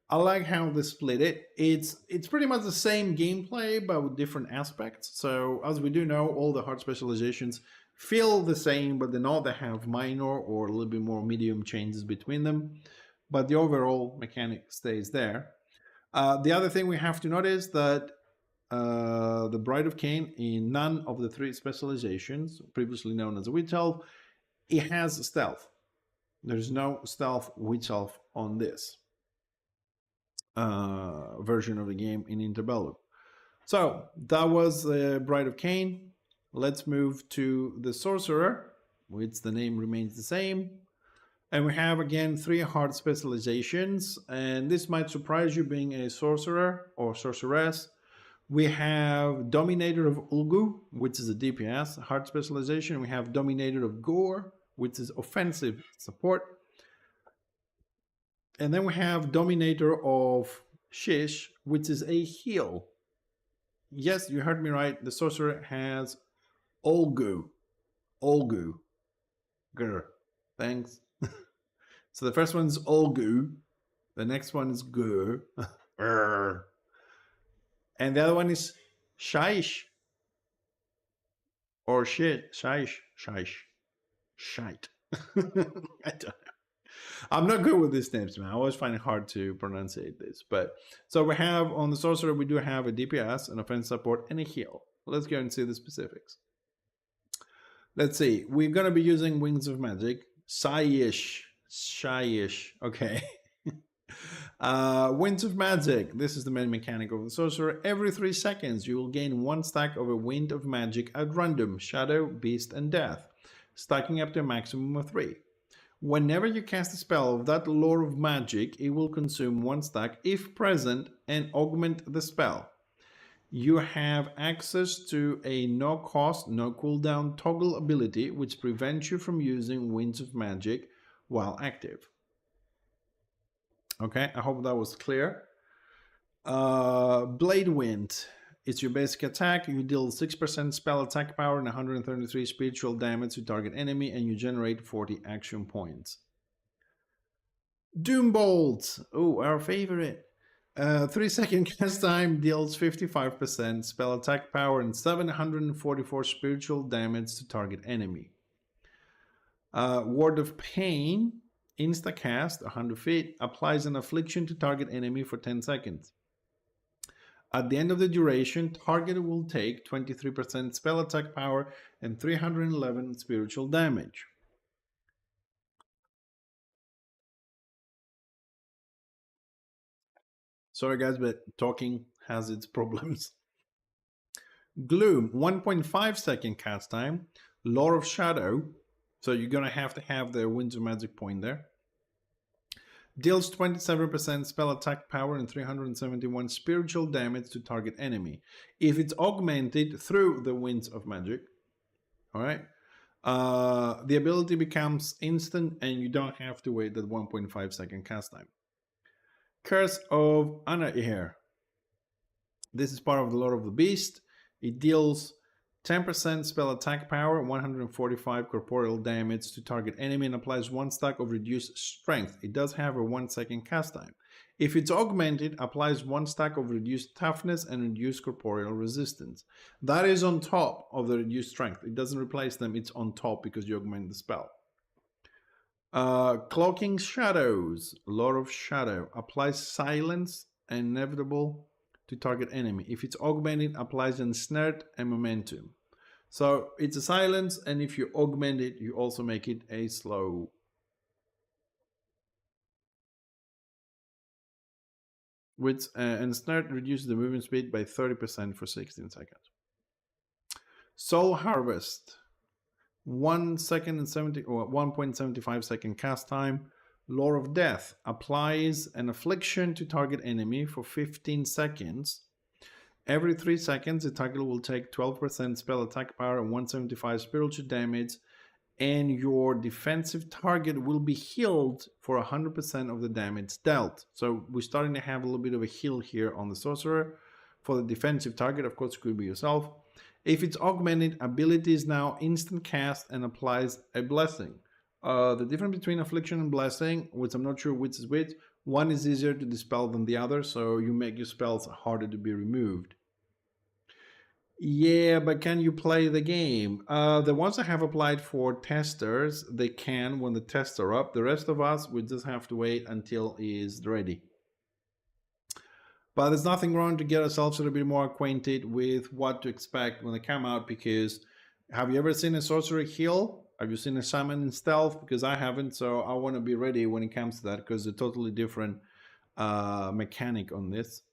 I like how they split it. It's pretty much the same gameplay, but with different aspects. So as we do know, all the hard specializations feel the same, but they know they have minor or a little bit more medium changes between them. But the overall mechanic stays there. The other thing we have to notice that the Bride of Cain in none of the 3 specializations, previously known as a Witch Elf. It has stealth. There's no stealth Witch Elf on this version of the game in Interbellum. So that was the Bride of Cain. Let's move to the Sorcerer, which the name remains the same. And we have again 3 hard specializations, and this might surprise you being a sorcerer or sorceress. We have Dominator of Ulgu, which is a DPS hard specialization. We have Dominator of Gore, which is offensive support. And then we have Dominator of Shish, which is a heal. Yes, you heard me right. The sorcerer has Ulgu. Ulgu. Grr. Thanks. So the first one is Ulgu. The next one is Gur. And the other one is Shaish. Or shit. Shaish. Shaish. Shite. I don't know. I'm not good with these names, man. I always find it hard to pronunciate this. But so we have on the sorcerer, we do have a DPS, an offense support, and a heal. Let's go and see the specifics. Let's see. We're going to be using Wings of Magic. Shaish. Okay. Winds of Magic. This is the main mechanic of the sorcerer. Every 3 seconds, you will gain 1 stack of a Wind of Magic at random: Shadow, Beast, and Death, stacking up to a maximum of 3. Whenever you cast a spell of that lore of magic, it will consume 1 stack if present and augment the spell. You have access to a no cost, no cooldown toggle ability, which prevents you from using Winds of Magic while active. Okay, I hope that was clear. Blade Wind. It's your basic attack. You deal 6% spell attack power and 133 spiritual damage to target enemy, and you generate 40 action points. Doombolt. Oh, our favorite. 3-second cast time, deals 55% spell attack power and 744 spiritual damage to target enemy. Word of Pain. Insta-cast, 100 feet, applies an affliction to target enemy for 10 seconds. At the end of the duration, target will take 23% spell attack power and 311 spiritual damage. Sorry guys, but talking has its problems. Gloom, 1.5-second cast time. Lore of Shadow, so you're going to have the Winds of Magic point there. Deals 27% spell attack power and 371 spiritual damage to target enemy. If it's augmented through the Winds of Magic, all right, the ability becomes instant and you don't have to wait that 1.5-second cast time. Curse of Anair. This is part of the Lord of the Beast. It deals 10% spell attack power, 145 corporeal damage to target enemy, and applies 1 stack of reduced strength. It does have a 1-second cast time. If it's augmented, applies 1 stack of reduced toughness and reduced corporeal resistance. That is on top of the reduced strength. It doesn't replace them, it's on top because you augment the spell. Cloaking Shadows, Lord of Shadow, applies silence and inevitable to target enemy. If it's augmented, applies ensnared and momentum. So it's a silence, and if you augment it, you also make it a slow. With ensnared reduces the movement speed by 30% for 16 seconds. Soul Harvest, 1 second and 1.75-second cast time. Lore of Death, applies an affliction to target enemy for 15 seconds. Every 3 seconds, the target will take 12% spell attack power and 175 spiritual damage, and your defensive target will be healed for 100% of the damage dealt. So we're starting to have a little bit of a heal here on the sorcerer. For the defensive target, of course, it could be yourself. If it's augmented, ability is now instant cast and applies a blessing. The difference between affliction and blessing, which I'm not sure which is which, one is easier to dispel than the other, so you make your spells harder to be removed. Yeah, but can you play the game? The ones that have applied for testers, they can when the tests are up. The rest of us, we just have to wait until it is ready. But there's nothing wrong to get ourselves a little bit more acquainted with what to expect when they come out, because have you ever seen a sorcerer heal? Have you seen a shaman in stealth? Because I haven't, so I want to be ready when it comes to that, because it's a totally different mechanic on this.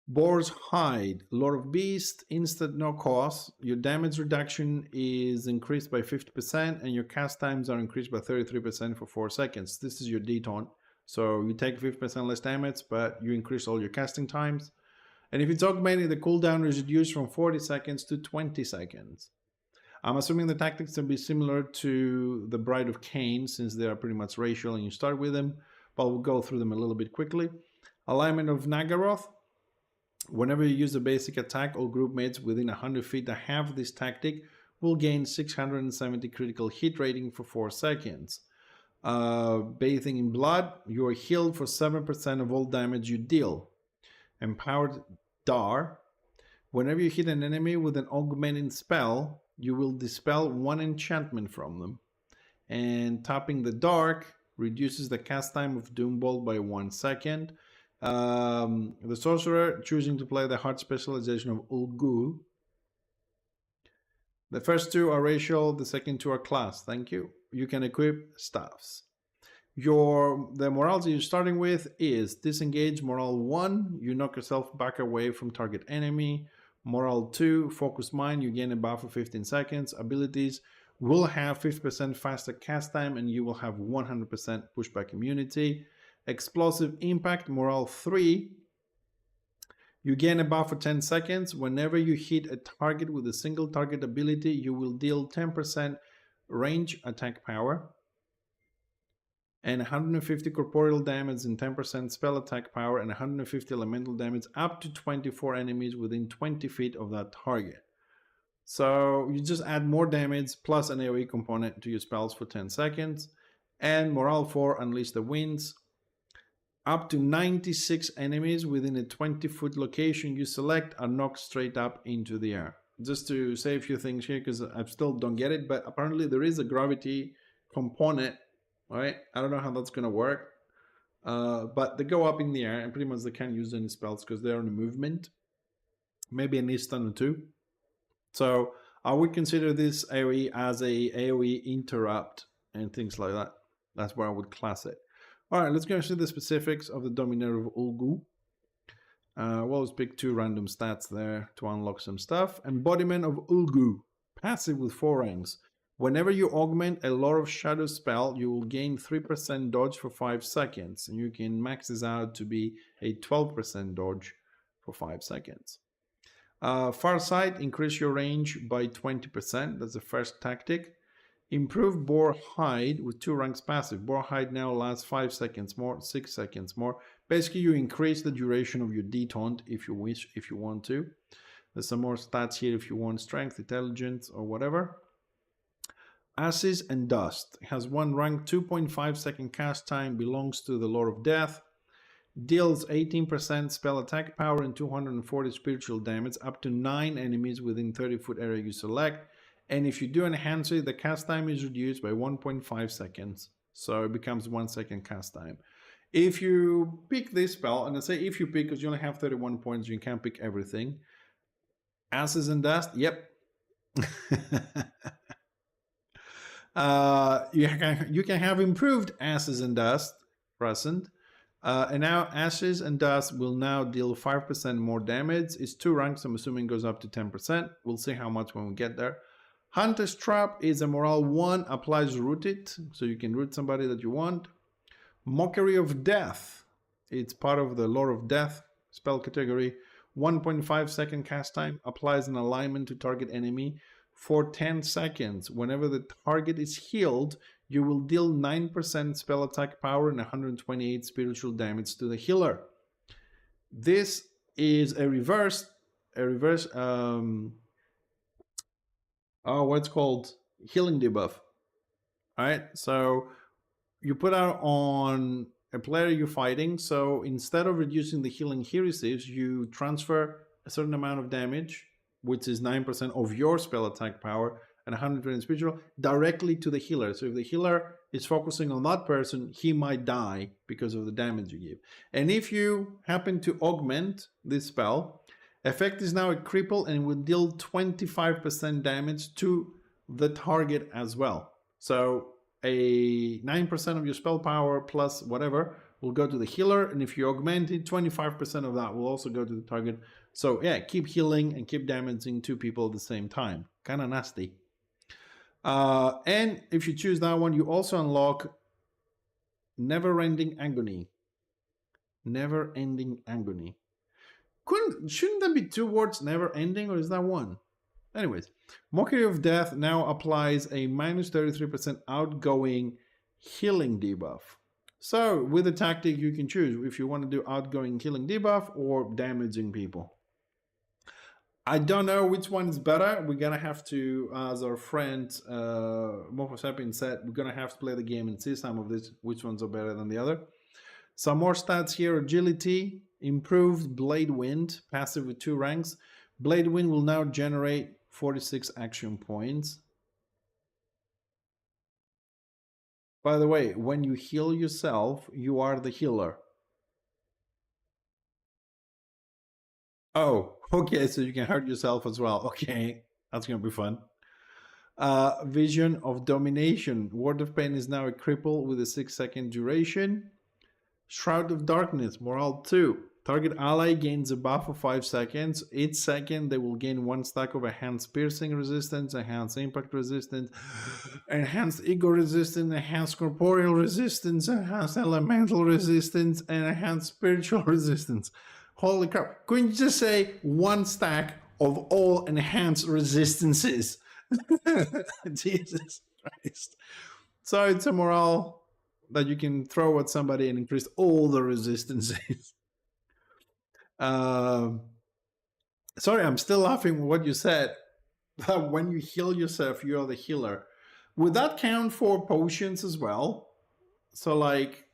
Boar's Hide, Lord of Beast, instant no cost. Your damage reduction is increased by 50% and your cast times are increased by 33% for 4 seconds. This is your detaunt. So you take 50% less damage, but you increase all your casting times. And if it's augmented, the cooldown is reduced from 40 seconds to 20 seconds. I'm assuming the tactics will be similar to the Bride of Cain, since they are pretty much racial and you start with them, but we'll go through them a little bit quickly. Alignment of Nagaroth. Whenever you use a basic attack, all group mates within 100 feet that have this tactic will gain 670 critical hit rating for 4 seconds. Bathing in Blood, you are healed for 7% of all damage you deal. Empowered Dar, whenever you hit an enemy with an augmenting spell, you will dispel 1 enchantment from them. And Tapping the Dark reduces the cast time of Doombolt by 1 second. The sorcerer choosing to play the hard specialization of Ulgu. The first 2 are racial, the second 2 are class. Thank you. You can equip staffs. The morals you're starting with is Disengage Morale 1, you knock yourself back away from target enemy. Morale 2, Focus Mind, you gain a buff for 15 seconds. Abilities will have 50% faster cast time and you will have 100% pushback immunity. Explosive Impact, Morale 3. You gain a buff for 10 seconds. Whenever you hit a target with a single target ability, you will deal 10% range attack power and 150 corporeal damage and 10% spell attack power and 150 elemental damage up to 24 enemies within 20 feet of that target. So you just add more damage plus an AoE component to your spells for 10 seconds. And Morale 4, Unleash the Winds. Up to 96 enemies within a 20-foot location you select are knocked straight up into the air. Just to say a few things here, because I still don't get it, but apparently there is a gravity component, right? I don't know how that's going to work, but they go up in the air and pretty much they can't use any spells because they're on a movement. Maybe an instant or 2. So I would consider this AoE as a AoE interrupt and things like that. That's where I would class it. All right, let's go into the specifics of the Dominator of Ulgu. We'll just pick 2 random stats there to unlock some stuff. Embodiment of Ulgu, passive with 4 ranks. Whenever you augment a Lord of Shadow spell, you will gain 3% dodge for 5 seconds. And you can max this out to be a 12% dodge for 5 seconds. Farsight, increase your range by 20%. That's the first tactic. Improve Boar Hide with 2 ranks passive. Boar Hide now lasts 5 seconds more, 6 seconds more. Basically, you increase the duration of your detaunt if you wish, if you want to. There's some more stats here if you want strength, intelligence, or whatever. Ashes and Dust has 1 rank, 2.5 second cast time, belongs to the Lord of Death. Deals 18% spell attack power and 240 spiritual damage up to 9 enemies within 30-foot area you select. And if you do enhance it, the cast time is reduced by 1.5 seconds. So it becomes 1 second cast time. If you pick this spell, and I say if you pick because you only have 31 points, you can't pick everything. Ashes and Dust, yep. You can have improved Ashes and Dust present. And now Ashes and Dust will now deal 5% more damage. It's 2 ranks, I'm assuming goes up to 10%. We'll see how much when we get there. Hunter's Trap is a Morale 1, applies Root It, so you can root somebody that you want. Mockery of Death, it's part of the Lord of Death spell category. 1.5 second cast time, applies an alignment to target enemy for 10 seconds. Whenever the target is healed, you will deal 9% spell attack power and 128 spiritual damage to the healer. This is a reverse, what's called healing debuff. All right, so you put out on a player you're fighting. So instead of reducing the healing he receives, you transfer a certain amount of damage, which is 9% of your spell attack power, and 120 spiritual directly to the healer. So if the healer is focusing on that person, he might die because of the damage you give. And if you happen to augment this spell, effect is now a cripple and will deal 25% damage to the target as well. So a 9% of your spell power plus whatever will go to the healer, and if you augment it, 25% of that will also go to the target. So yeah, keep healing and keep damaging two people at the same time. Kind of nasty. And if you choose that one, you also unlock Never-Ending Agony. Never-Ending Agony. Shouldn't there be two words, never-ending, or is that one? Anyways, Mockery of Death now applies a minus 33% outgoing healing debuff. So with the tactic, you can choose if you want to do outgoing healing debuff or damaging people. I don't know which one is better. We're gonna have to, as our friend Morphosapien said, we're gonna have to play the game and see some of this, which ones are better than the other. Some more stats here: agility, improved Blade Wind, passive with 2 ranks. Blade Wind will now generate 46 action points. By the way, when you heal yourself, you are the healer. Oh, okay, so you can hurt yourself as well. Okay, that's gonna be fun. Vision of Domination. Word of Pain is now a cripple with a 6-second duration. Shroud of Darkness, morale 2. Target ally gains a buff of 5 seconds. Each second, they will gain 1 stack of enhanced piercing resistance, enhanced impact resistance, enhanced ego resistance, enhanced corporeal resistance, enhanced elemental resistance, and enhanced spiritual resistance. Holy crap. Couldn't you just say 1 stack of all enhanced resistances? Jesus Christ. So it's a morale that you can throw at somebody and increase all the resistances. Sorry, I'm still laughing at what you said. That when you heal yourself, you're the healer. Would that count for potions as well? So like,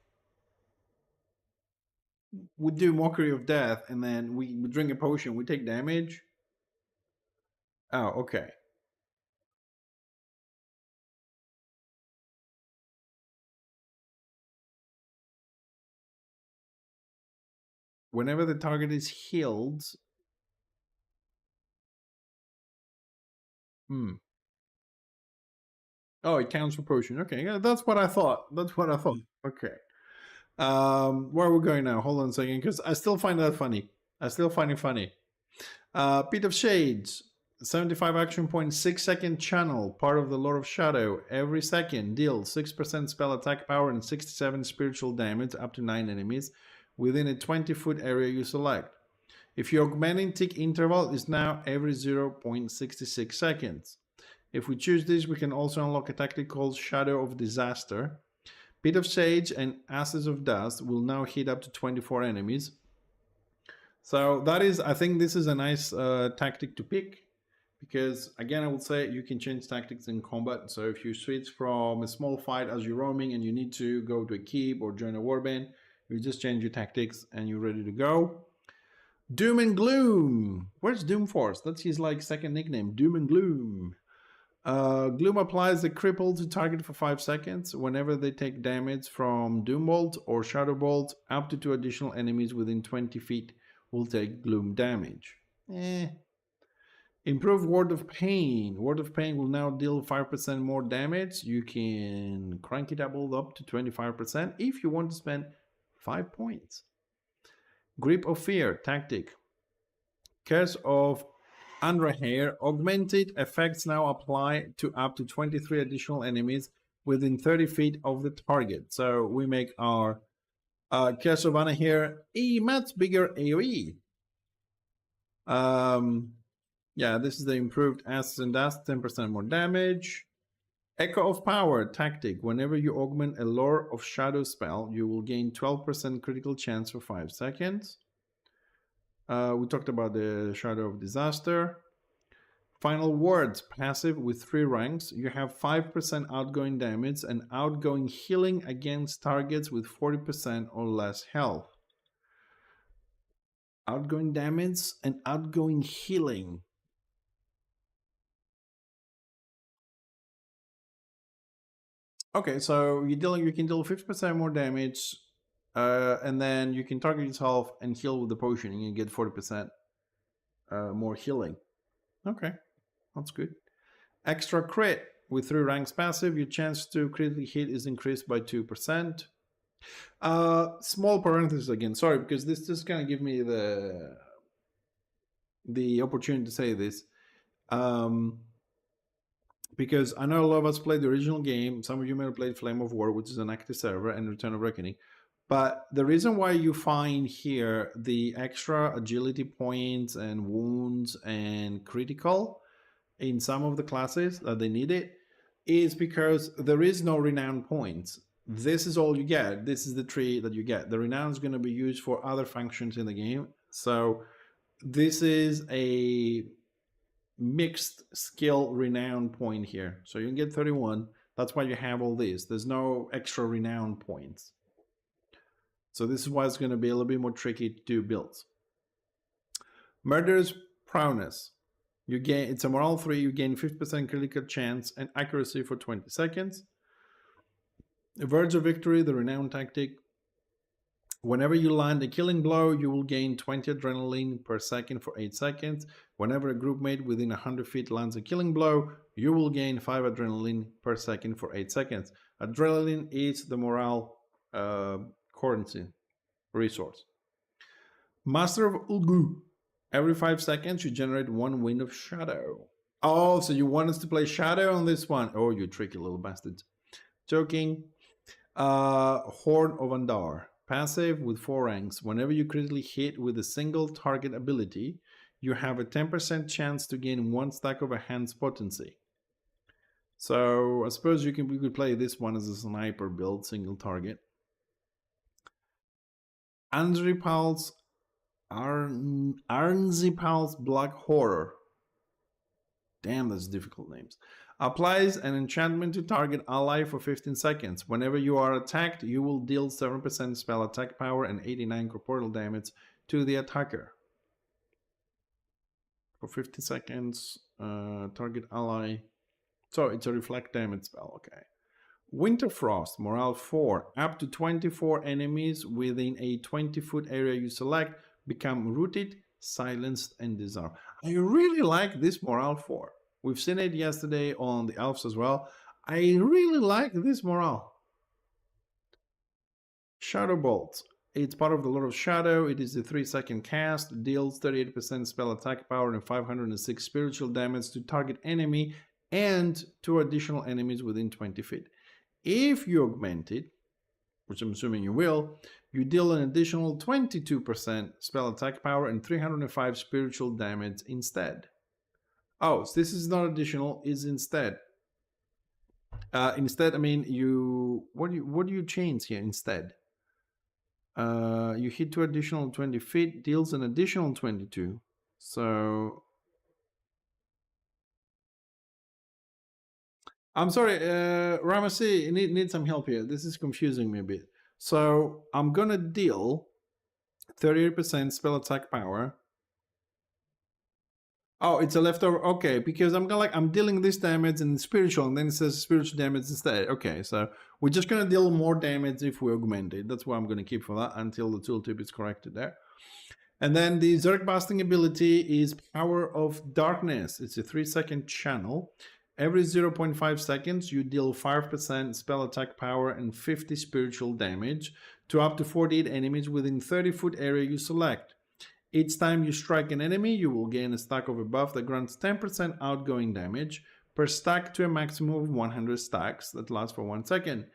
we do Mockery of Death and then we drink a potion, we take damage? Oh, okay. Whenever the target is healed... Oh, it counts for potion. Okay, yeah, that's what I thought. That's what I thought. Okay. Where are we going now? Hold on a second, because I still find that funny. I still find it funny. Pit of Shades, 75 action points, 6-second channel, part of the Lord of Shadow. Every second deals 6% spell attack power and 67 spiritual damage up to 9 enemies within a 20-foot area you select. If your augmenting tick interval is now every 0.66 seconds. If we choose this, we can also unlock a tactic called Shadow of Disaster. Pit of Sage and Ashes of Dust will now hit up to 24 enemies. So that is, I think this is a nice tactic to pick, because again, I would say you can change tactics in combat. So if you switch from a small fight as you're roaming and you need to go to a keep or join a warband, you just change your tactics and you're ready to go. Doom and Gloom. Where's Doomforce? That's his like second nickname, Doom and Gloom. Gloom applies the cripple to target for 5 seconds. Whenever they take damage from Doombolt or Shadowbolt, up to 2 additional enemies within 20 feet will take Gloom damage. Improved Word of Pain. Word of Pain will now deal 5% more damage. You can crank it up to 25% if you want to spend 5 points. Grip of Fear tactic. Curse of Andrahair. Augmented effects now apply to up to 23 additional enemies within 30 feet of the target. So we make our Curse of Andrahair a much bigger AoE. Yeah, this is the improved Ashes and Dust, 10% more damage. Echo of Power tactic. Whenever you augment a Lore of Shadow spell, you will gain 12% critical chance for 5 seconds. We talked about the Shadow of Disaster. Final Words, passive with 3 ranks. You have 5% outgoing damage and outgoing healing against targets with 40% or less health. Outgoing damage and outgoing healing. Okay, so you can deal 50% more damage, and then you can target yourself and heal with the potion, and you get 40% more healing. Okay, that's good. Extra crit with 3 ranks passive, your chance to critically hit is increased by 2%. Small parenthesis again, sorry, because this just kind of give me the opportunity to say this. Because I know a lot of us played the original game. Some of you may have played Flame of War, which is an active server, and Return of Reckoning. But the reason why you find here the extra agility points and wounds and critical in some of the classes that they need it is because there is no renown points. This is all you get. This is the tree that you get. The renown is going to be used for other functions in the game. So this is a mixed skill renown point here. So you can get 31. That's why you have all this. There's no extra renown points. So this is why it's going to be a little bit more tricky to do builds. Murderous Prowess. You gain, it's a morale 3, you gain 50% critical chance and accuracy for 20 seconds. Verge of Victory, the renown tactic. Whenever you land a killing blow, you will gain 20 adrenaline per second for 8 seconds. Whenever a group mate within 100 feet lands a killing blow, you will gain 5 adrenaline per second for 8 seconds. Adrenaline is the morale currency resource. Master of Ulgu. Every 5 seconds, you generate 1 wind of shadow. Oh, so you want us to play shadow on this one? Oh, you tricky little bastards. Joking. Horn of Andar. Passive with 4 ranks. Whenever you critically hit with a single target ability, you have a 10% chance to gain 1 stack of enhanced potency. So I suppose we could play this one as a sniper build, single target. Arnzipal's Black Horror. Damn, that's difficult names. Applies an enchantment to target ally for 15 seconds. Whenever you are attacked, you will deal 7% spell attack power and 89 corporeal damage to the attacker. For 50 seconds, target ally. So it's a reflect damage spell, okay. Winter Frost, morale 4. Up to 24 enemies within a 20-foot area you select become rooted, silenced, and disarmed. I really like this morale 4. We've seen it yesterday on the elves as well. I really like this morale. Shadow Bolt. It's part of the Lord of Shadow. It is a 3-second cast. Deals 38% spell attack power and 506 spiritual damage to target enemy and 2 additional enemies within 20 feet. If you augment it, which I'm assuming you will, you deal an additional 22% spell attack power and 305 spiritual damage instead. Oh, so this is not additional, is instead. Instead, I mean, what do you change here instead? You hit 2 additional 20 feet, deals an additional 22. So I'm sorry, Ramasi, need some help here. This is confusing me a bit. So I'm gonna deal 38% spell attack power. Oh, it's a leftover. Okay, because I'm dealing this damage and spiritual, and then it says spiritual damage instead. Okay, so we're just gonna deal more damage if we augment it. That's what I'm gonna keep for that until the tooltip is corrected there. And then the Zerg Busting ability is Power of Darkness. It's a 3-second channel. Every 0.5 seconds, you deal 5% spell attack power and 50 spiritual damage to up to 48 enemies within 30-foot area you select. Each time you strike an enemy, you will gain a stack of a buff that grants 10% outgoing damage per stack to a maximum of 100 stacks that lasts for 1 second.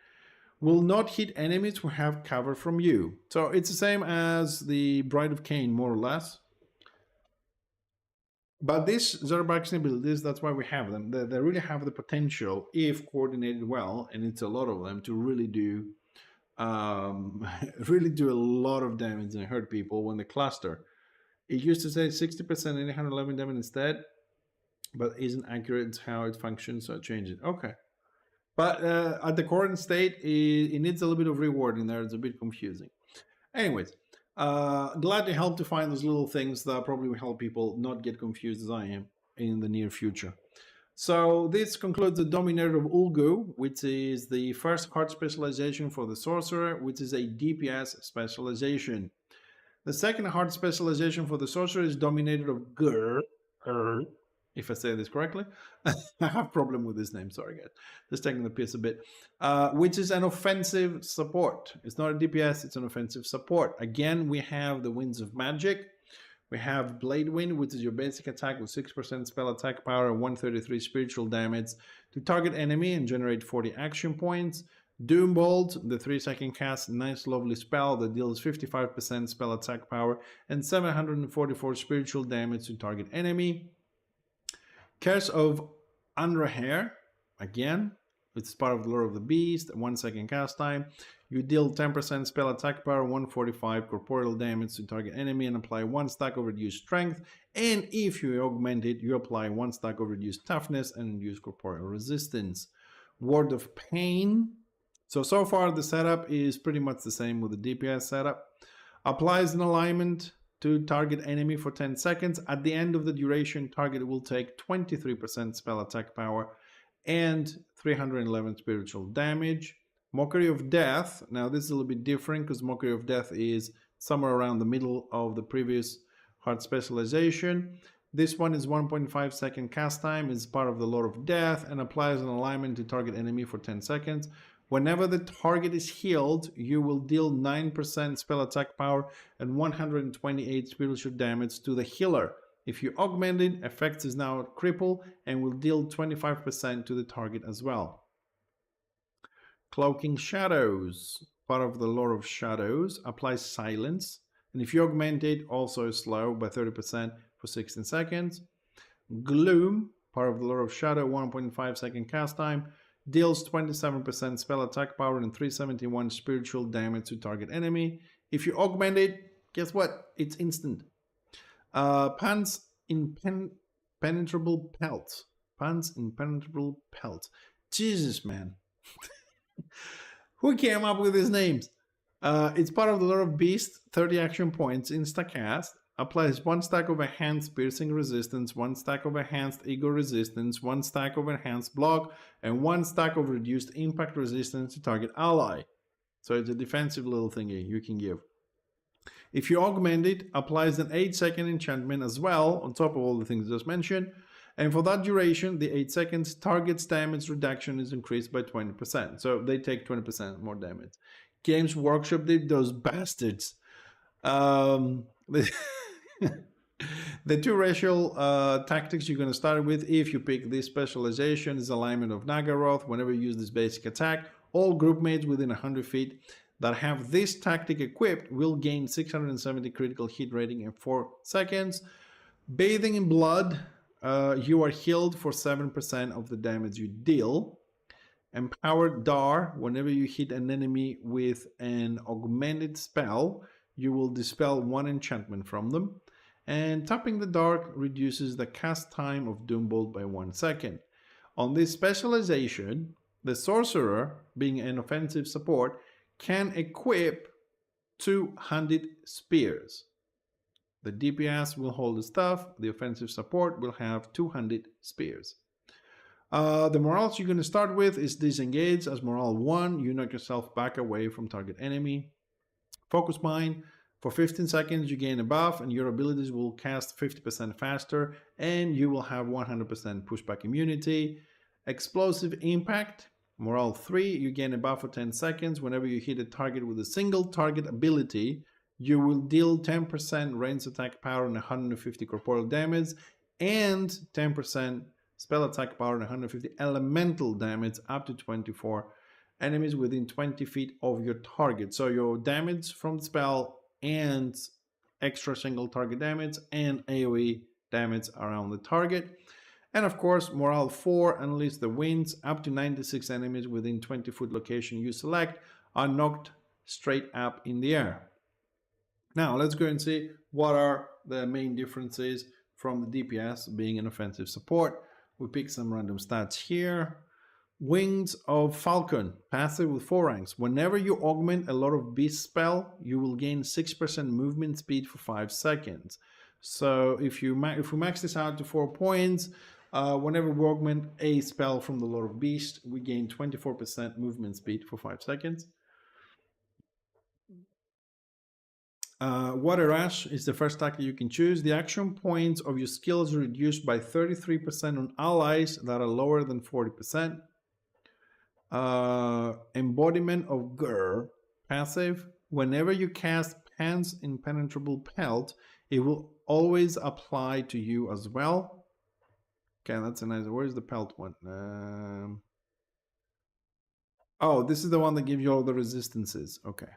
Will not hit enemies who have cover from you. So it's the same as the Bride of Cain, more or less. But these Zerg abilities, that's why we have them. They really have the potential, if coordinated well, and it's a lot of them, to really do really do a lot of damage and hurt people when they cluster. It used to say 60% and 811 damage instead, but isn't accurate. It's how it functions, so I changed it. Okay. But at the current state, it needs a little bit of rewarding there. It's a bit confusing. Anyways, glad to help to find those little things that probably will help people not get confused as I am in the near future. So this concludes the Dominator of Ulgu, which is the first card specialization for the Sorcerer, which is a DPS specialization. The second hard specialization for the Sorcerer is Dominator of Gur, if I say this correctly. I have a problem with this name, sorry guys. Just taking the piss a bit. Which is an offensive support. It's not a DPS, it's an offensive support. Again, we have the Winds of Magic. We have Blade Wind, which is your basic attack with 6% spell attack power and 133 spiritual damage to target enemy and generate 40 action points. Doombolt, the 3-second cast, nice lovely spell that deals 55% spell attack power and 744 spiritual damage to target enemy. Curse of Andrahair, again, it's part of the Lore of the Beast, 1-second cast time. You deal 10% spell attack power, 145 corporeal damage to target enemy and apply 1 stack of reduced strength. And if you augment it, you apply 1 stack of reduced toughness and reduce corporeal resistance. Word of Pain. So far the setup is pretty much the same with the DPS setup. Applies an alignment to target enemy for 10 seconds. At the end of the duration, target will take 23% spell attack power and 311 spiritual damage. Mockery of Death. Now this is a little bit different because Mockery of Death is somewhere around the middle of the previous hard specialization. This one is 1.5 second cast time, is part of the Lore of Death, and applies an alignment to target enemy for 10 seconds. Whenever the target is healed, you will deal 9% spell attack power and 128 spiritual damage to the healer. If you augment it, effects is now cripple and will deal 25% to the target as well. Cloaking Shadows, part of the Lore of Shadows, applies silence. And if you augment it, also slow by 30% for 16 seconds. Gloom, part of the Lore of Shadow, 1.5 second cast time, deals 27% spell attack power and 371 spiritual damage to target enemy. If you augment it, guess what? It's instant. Pants Impenetrable Pelt. Pants Impenetrable Pelt. Jesus, man. Who came up with these names? It's part of the Lore of Beast, 30 action points, insta-cast. Applies 1 stack of enhanced piercing resistance, 1 stack of enhanced ego resistance, 1 stack of enhanced block, and 1 stack of reduced impact resistance to target ally. So it's a defensive little thingy you can give. If you augment it, applies an 8-second enchantment as well, on top of all the things just mentioned. And for that duration, the 8 seconds, target's damage reduction is increased by 20%. So they take 20% more damage. Games Workshop did, those bastards. The 2 racial tactics you're going to start with, if you pick this specialization, is Alignment of Nagaroth. Whenever you use this basic attack, all group mates within 100 feet that have this tactic equipped will gain 670 critical hit rating in 4 seconds. Bathing in Blood, you are healed for 7% of the damage you deal. Empowered Dar, whenever you hit an enemy with an augmented spell, you will dispel 1 enchantment from them. And Tapping the Dark reduces the cast time of Doombolt by 1 second. On this specialization, the Sorcerer, being an offensive support, can equip 200 spears. The DPS will hold the stuff, the offensive support will have 200 spears. The morals you're going to start with is Disengage as morale 1. You knock yourself back away from target enemy. Focus Mind. For 15 seconds you gain a buff and your abilities will cast 50% faster and you will have 100% pushback immunity. Explosive Impact. Morale 3. You gain a buff for 10 seconds. Whenever you hit a target with a single target ability, you will deal 10% range attack power and 150 corporeal damage and 10% spell attack power and 150 elemental damage up to 24 enemies within 20 feet of your target. So your damage from the spell and extra single target damage and AoE damage around the target. And of course, Morale 4, Unleash the Winds. Up to 96 enemies within 20-foot location you select are knocked straight up in the air. Now let's go and see what are the main differences from the DPS being an offensive support. We pick some random stats here. Wings of Falcon, passive with 4 ranks. Whenever you augment a Lord of Beast spell, you will gain 6% movement speed for 5 seconds. So if we max this out to 4 points, Whenever we augment a spell from the Lord of Beast, we gain 24% movement speed for 5 seconds. Water Rush is the first tactic you can choose. The action points of your skills are reduced by 33% on allies that are lower than 40%. Embodiment of Gur, passive. Whenever you cast Pan's Impenetrable Pelt, it will always apply to you as well. Okay, that's a nice. Where's the Pelt one? Oh, this is the one that gives you all the resistances. Okay.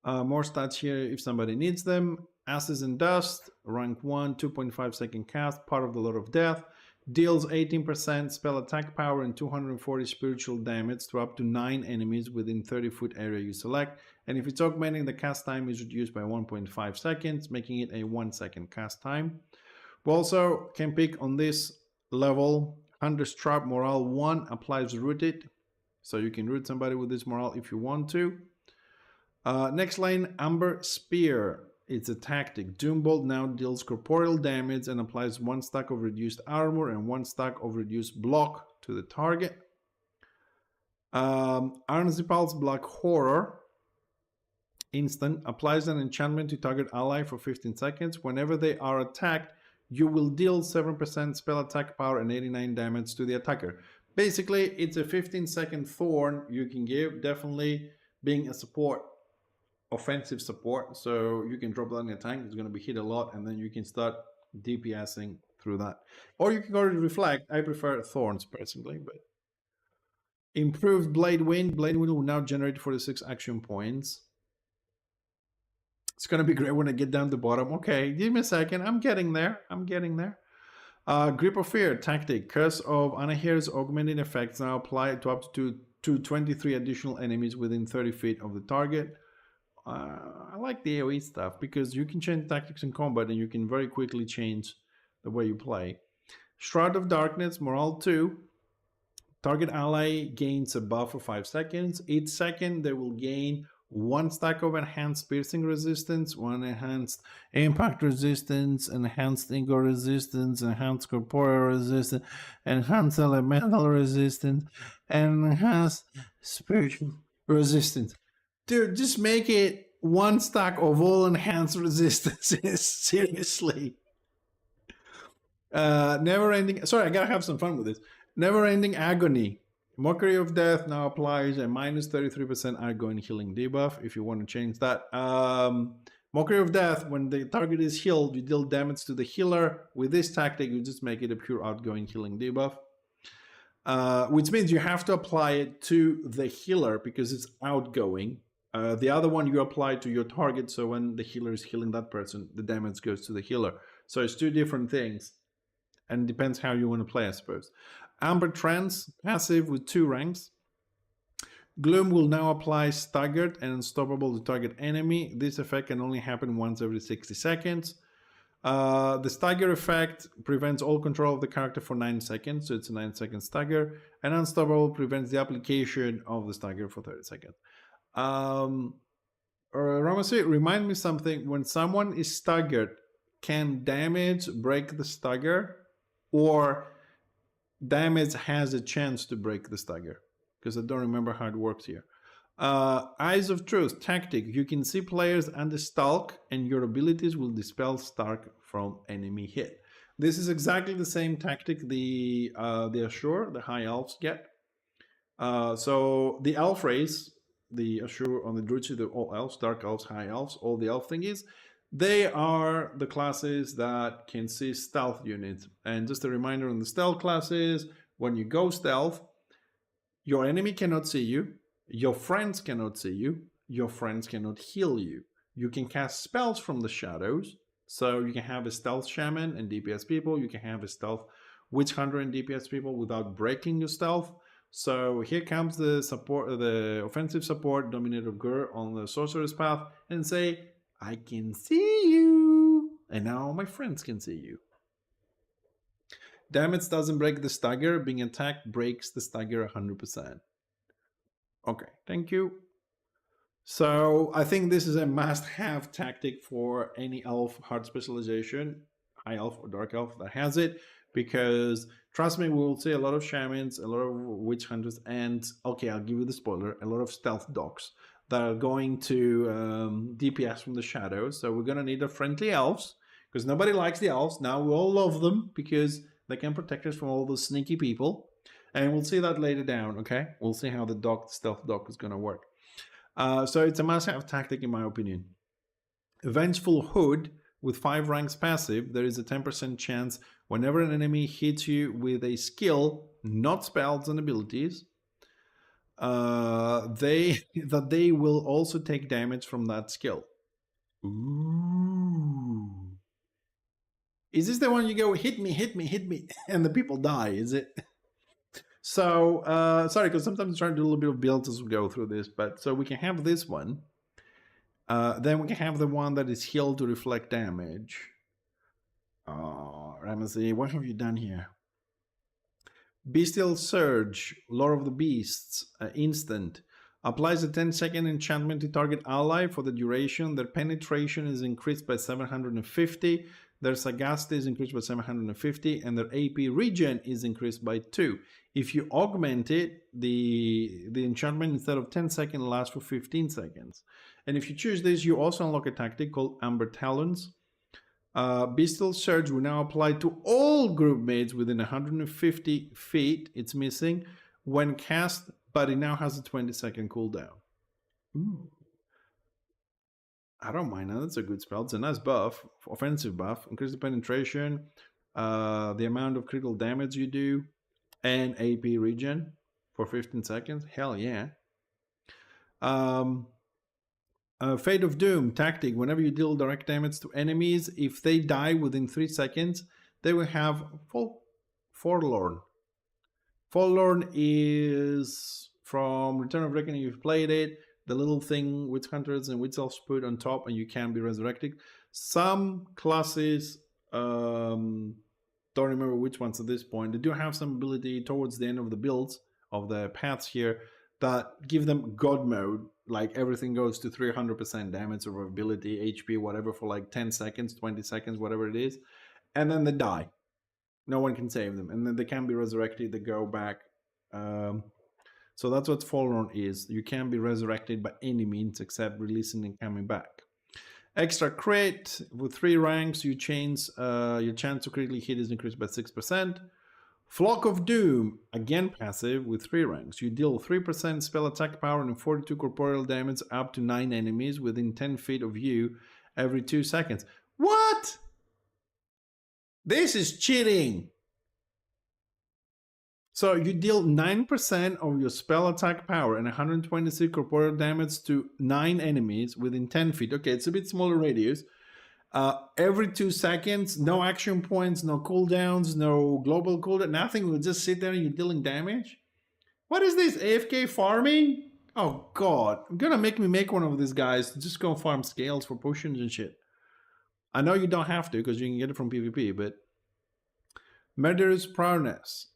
More stats here if somebody needs them. Ashes and Dust, rank 1, 2.5 second cast, part of the Lord of Death. Deals 18% spell attack power and 240 spiritual damage to up to 9 enemies within 30-foot area you select. And if it's augmenting, the cast time is reduced by 1.5 seconds, making it a 1 second cast time. We also can pick on this level, Hunter's Trap Morale 1 applies Rooted. So you can root somebody with this morale if you want to. Next line, Amber Spear. It's a tactic. Doombolt now deals corporeal damage and applies 1 stack of reduced armor and 1 stack of reduced block to the target. Arnzipal's Black Horror. Instant. Applies an enchantment to target ally for 15 seconds. Whenever they are attacked, you will deal 7% spell attack power and 89 damage to the attacker. Basically, it's a 15-second thorn you can give, definitely being a support. Offensive support, so you can drop that in your tank. It's going to be hit a lot, and then you can start DPSing through that. Or you can go to Reflect. I prefer Thorns personally, but improved Blade Wind. Blade Wind will now generate 46 action points. It's going to be great when I get down to the bottom. Okay, give me a second. I'm getting there. Grip of Fear tactic. Curse of Anahir's augmenting effects now apply to up to 23 additional enemies within 30 feet of the target. I like the AoE stuff because you can change tactics in combat and you can very quickly change the way you play. Shroud of Darkness, Morale 2. Target ally gains a buff for 5 seconds. Each second they will gain 1 stack of enhanced piercing resistance, 1 enhanced impact resistance, enhanced ego resistance, enhanced corporeal resistance, enhanced elemental resistance, and enhanced spiritual resistance. Dude, just make it 1 stack of all enhanced resistances. Seriously. Never ending. Sorry, I gotta have some fun with this. Never ending agony. Mockery of Death now applies a minus 33% Argoing healing debuff. If you want to change that. Mockery of Death, when the target is healed, you deal damage to the healer. With this tactic, you just make it a pure outgoing healing debuff. Which means you have to apply it to the healer because it's outgoing. The other one you apply to your target, so when the healer is healing that person, the damage goes to the healer. So it's 2 different things, and it depends how you want to play, I suppose. Amber Trance, passive with 2 ranks. Gloom will now apply staggered and unstoppable to target enemy. This effect can only happen once every 60 seconds. The stagger effect prevents all control of the character for 9 seconds, so it's a 9-second stagger. And unstoppable prevents the application of the stagger for 30 seconds. Ramasi, remind me something. When someone is staggered, can damage break the stagger, or damage has a chance to break the stagger? Because I don't remember how it works here. Eyes of Truth tactic. You can see players under stalk, and your abilities will dispel Stark from enemy hit. This is exactly the same tactic the Ashur, the High Elves, get. So the Elf race, the Ashur on the Druchii, the all elves, dark elves, high elves, all the elf thingies, they are the classes that can see stealth units. And just a reminder on the stealth classes, when you go stealth, your enemy cannot see you, your friends cannot see you, your friends cannot heal you. You can cast spells from the shadows, so you can have a stealth shaman and DPS people, you can have a stealth witch hunter and DPS people without breaking your stealth. So here comes the support, the offensive support, Dominator Gur on the sorcerer's path, and say, I can see you, and now my friends can see you. Damage doesn't break the stagger. Being attacked breaks the stagger 100%. Okay, thank you. So I think this is a must-have tactic for any elf hard specialization. high elf or dark elf that has it, because trust me, we will see a lot of shamans, a lot of witch hunters, and okay, I'll give you the spoiler, a lot of stealth dogs that are going to DPS from the shadows. So we're gonna need a friendly elves, because nobody likes the elves. Now we all love them because they can protect us from all those sneaky people. And we'll see that later down, okay? We'll see how the stealth dog is gonna work. So it's a must-have tactic in my opinion. Vengeful Hood with 5 ranks passive, there is a 10% chance whenever an enemy hits you with a skill, not spells and abilities, they will also take damage from that skill. Ooh. Is this the one you go, hit me, hit me, hit me, and the people die, is it? So, sorry, because sometimes I'm trying to do a little bit of builds as we go through this, but so we can have this one. Then we can have the one that is healed to reflect damage. Oh, Ramsey, what have you done here? Bestial Surge, Lore of the Beasts, instant. Applies a 10-second enchantment to target ally for the duration. Their penetration is increased by 750. Their sagacity is increased by 750. And their AP regen is increased by 2. If you augment it, the enchantment instead of 10 seconds lasts for 15 seconds. And if you choose this, you also unlock a tactic called Amber Talons. Bestial Surge will now apply to all group mates within 150 feet. It's missing when cast, but it now has a 20-second cooldown. Ooh. I don't mind that. That's a good spell. It's a nice buff, offensive buff. Increase the penetration, the amount of critical damage you do, and AP regen for 15 seconds. Hell yeah. Fate of Doom tactic. Whenever you deal direct damage to enemies, if they die within 3 seconds, they will have Forlorn. Forlorn is from Return of Reckoning. You've played it. The little thing witch hunters and witch elves put on top, and you can be resurrected. Some classes, don't remember which ones at this point. They do have some ability towards the end of the builds of the paths here that give them God mode, like everything goes to 300% damage, survivability, HP, whatever, for like 10 seconds, 20 seconds, whatever it is. And then they die. No one can save them. And then they can be resurrected, they go back. So that's what Forlorn is. You can be resurrected by any means except releasing and coming back. Extra crit, with 3 ranks, you change your chance to critically hit is increased by 6%. Flock of Doom, again passive with 3 ranks. You deal 3% spell attack power and 42 corporeal damage up to 9 enemies within 10 feet of you every 2 seconds. What? This is cheating. So you deal 9% of your spell attack power and 126 corporeal damage to 9 enemies within 10 feet. Okay, it's a bit smaller radius. Every 2 seconds, no action points, no cooldowns, no global cooldown, nothing. We'll just sit there and you're dealing damage. What is this, AFK farming? Oh god, I'm gonna make me make one of these guys to just go farm scales for potions and shit. I know you don't have to because you can get it from PvP, but Murderous Prowess.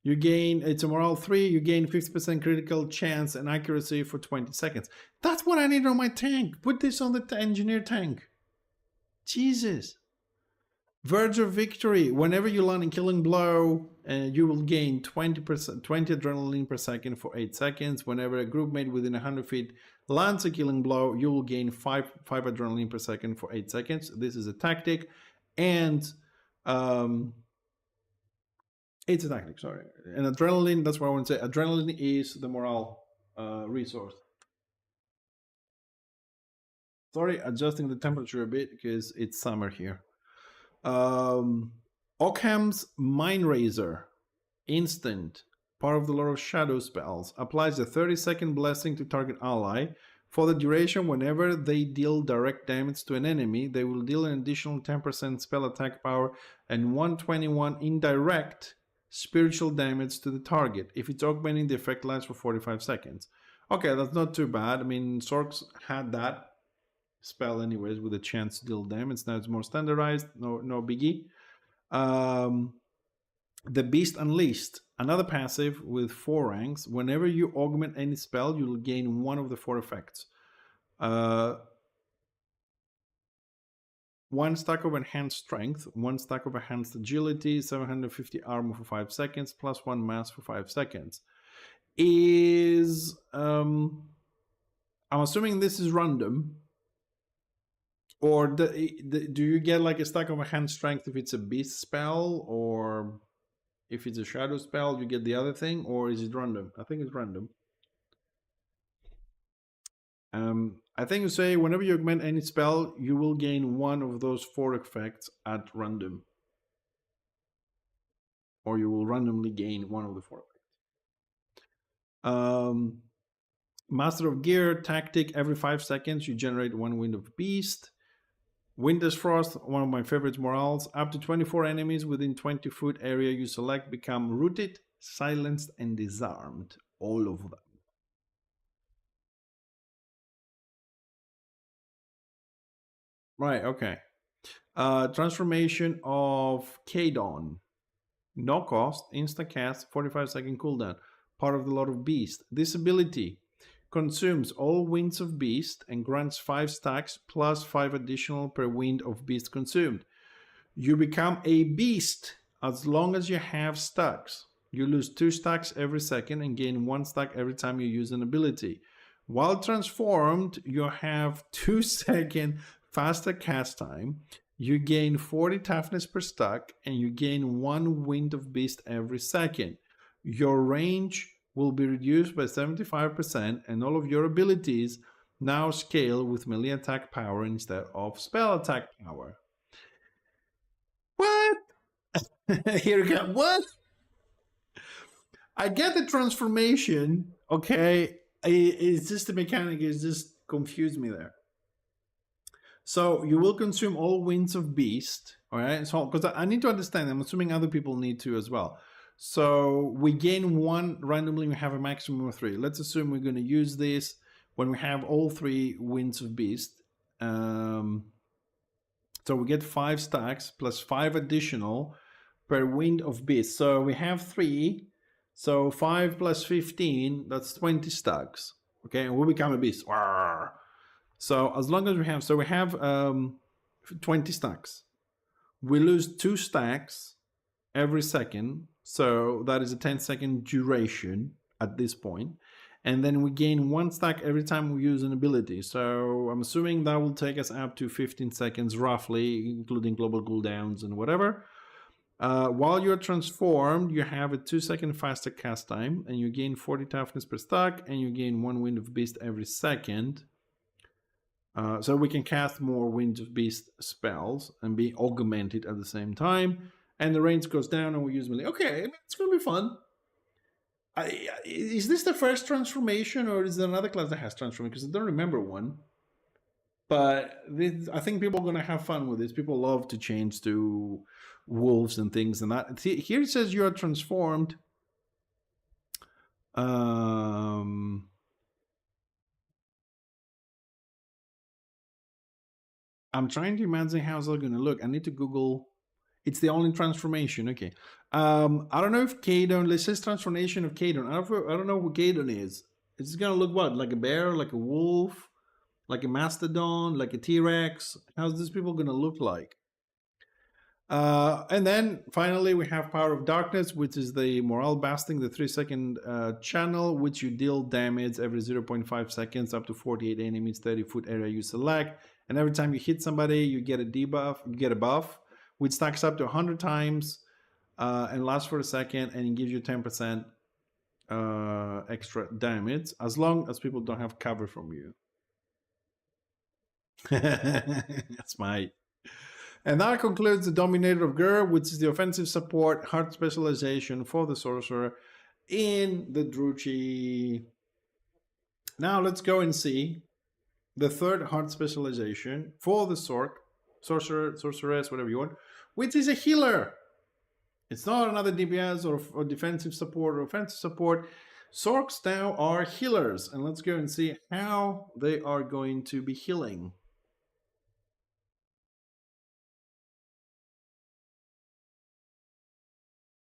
You gain, it's a morale 3, you gain 50% critical chance and accuracy for 20 seconds. That's what I need on my tank. Put this on the engineer tank. Jesus. Verge of Victory. Whenever you land in Killing Blow, you will gain 20 adrenaline per second for 8 seconds. Whenever a group mate within 100 feet lands a Killing Blow, you will gain 5 adrenaline per second for 8 seconds. This is a tactic. And it's a tactic, sorry. And adrenaline, that's what I want to say. Adrenaline is the morale resource. Sorry, adjusting the temperature a bit because it's summer here. Occam's Mind Razor, instant, part of the Lord of Shadow spells, applies a 30-second blessing to target ally. For the duration, whenever they deal direct damage to an enemy, they will deal an additional 10% spell attack power and 121 indirect spiritual damage to the target. If it's augmenting, the effect lasts for 45 seconds. Okay, that's not too bad. I mean, Sorks had that spell anyways with a chance to deal damage. Now it's more standardized, no biggie. The Beast Unleashed, another passive with 4 ranks. Whenever you augment any spell, you'll gain one of the 4 effects. 1 stack of enhanced strength, 1 stack of enhanced agility, 750 armor for 5 seconds, plus 1 mass for 5 seconds. I'm assuming this is random. Or do you get like a stack of enhanced strength if it's a beast spell, or if it's a shadow spell, you get the other thing, or is it random? I think it's random. I think you say whenever you augment any spell, you will gain one of those 4 effects at random. Or you will randomly gain one of the 4 effects. Master of Gear, tactic, every 5 seconds you generate 1 Wind of Beast. Winter's Frost, one of my favorites morals. Up to 24 enemies within 20-foot area you select become rooted, silenced, and disarmed. All of them. Right, okay. Transformation of Kadon. No cost, insta cast, 45-second cooldown. Part of the Lord of Beast. This ability consumes all winds of beast and grants 5 stacks plus 5 additional per wind of beast consumed. You become a beast as long as you have stacks. You lose 2 stacks every second and gain 1 stack every time you use an ability. While transformed, you have 2-second faster cast time. You gain 40 toughness per stack and you gain 1 wind of beast every second. Your range will be reduced by 75% and all of your abilities now scale with melee attack power instead of spell attack power. What? Here we go. What? I get the transformation. Okay. It's just the mechanic is just confused me there. So you will consume all winds of beast. All right. So because I need to understand, I'm assuming other people need to as well. So we gain 1 randomly. We have a maximum of 3. Let's assume we're going to use this when we have all 3 winds of beast. So we get 5 stacks plus 5 additional per wind of beast. So we have 3. So 5 plus 15, that's 20 stacks. Okay, and we'll become a beast. So as long as we have, 20 stacks. We lose 2 stacks every second. So that is a 10-second duration at this point. And then we gain 1 stack every time we use an ability. So I'm assuming that will take us up to 15 seconds roughly, including global cooldowns and whatever. While you're transformed, you have a 2-second faster cast time, and you gain 40 toughness per stack, and you gain 1 Wind of Beast every second. So we can cast more Wind of Beast spells and be augmented at the same time. And the range goes down, and we use melee. Okay, it's going to be fun. Is this the first transformation, or is there another class that has transformation? Because I don't remember one. But I think people are going to have fun with this. People love to change to wolves and things and that. Here it says you are transformed. I'm trying to imagine how it's going to look. I need to Google. It's the only transformation. Okay. I don't know if Kadon. It says transformation of Kadon. I don't know who Kadon is. It's going to look what? Like a bear? Like a wolf? Like a mastodon? Like a T-Rex? How's this people going to look like? And then finally we have Power of Darkness, which is the morale boosting, the 3-second channel, which you deal damage every 0.5 seconds up to 48 enemies, 30-foot area you select. And every time you hit somebody, you get a debuff, you get a buff, which stacks up to 100 times and lasts for a second, and it gives you 10% extra damage as long as people don't have cover from you. That's my... And that concludes the Dominator of Gur, which is the offensive support heart specialization for the sorcerer in the Druchii. Now let's go and see the third heart specialization for the sorcerer, sorceress, whatever you want, which is a healer. It's not another DPS or defensive support or offensive support. Sorcs now are healers, and let's go and see how they are going to be healing.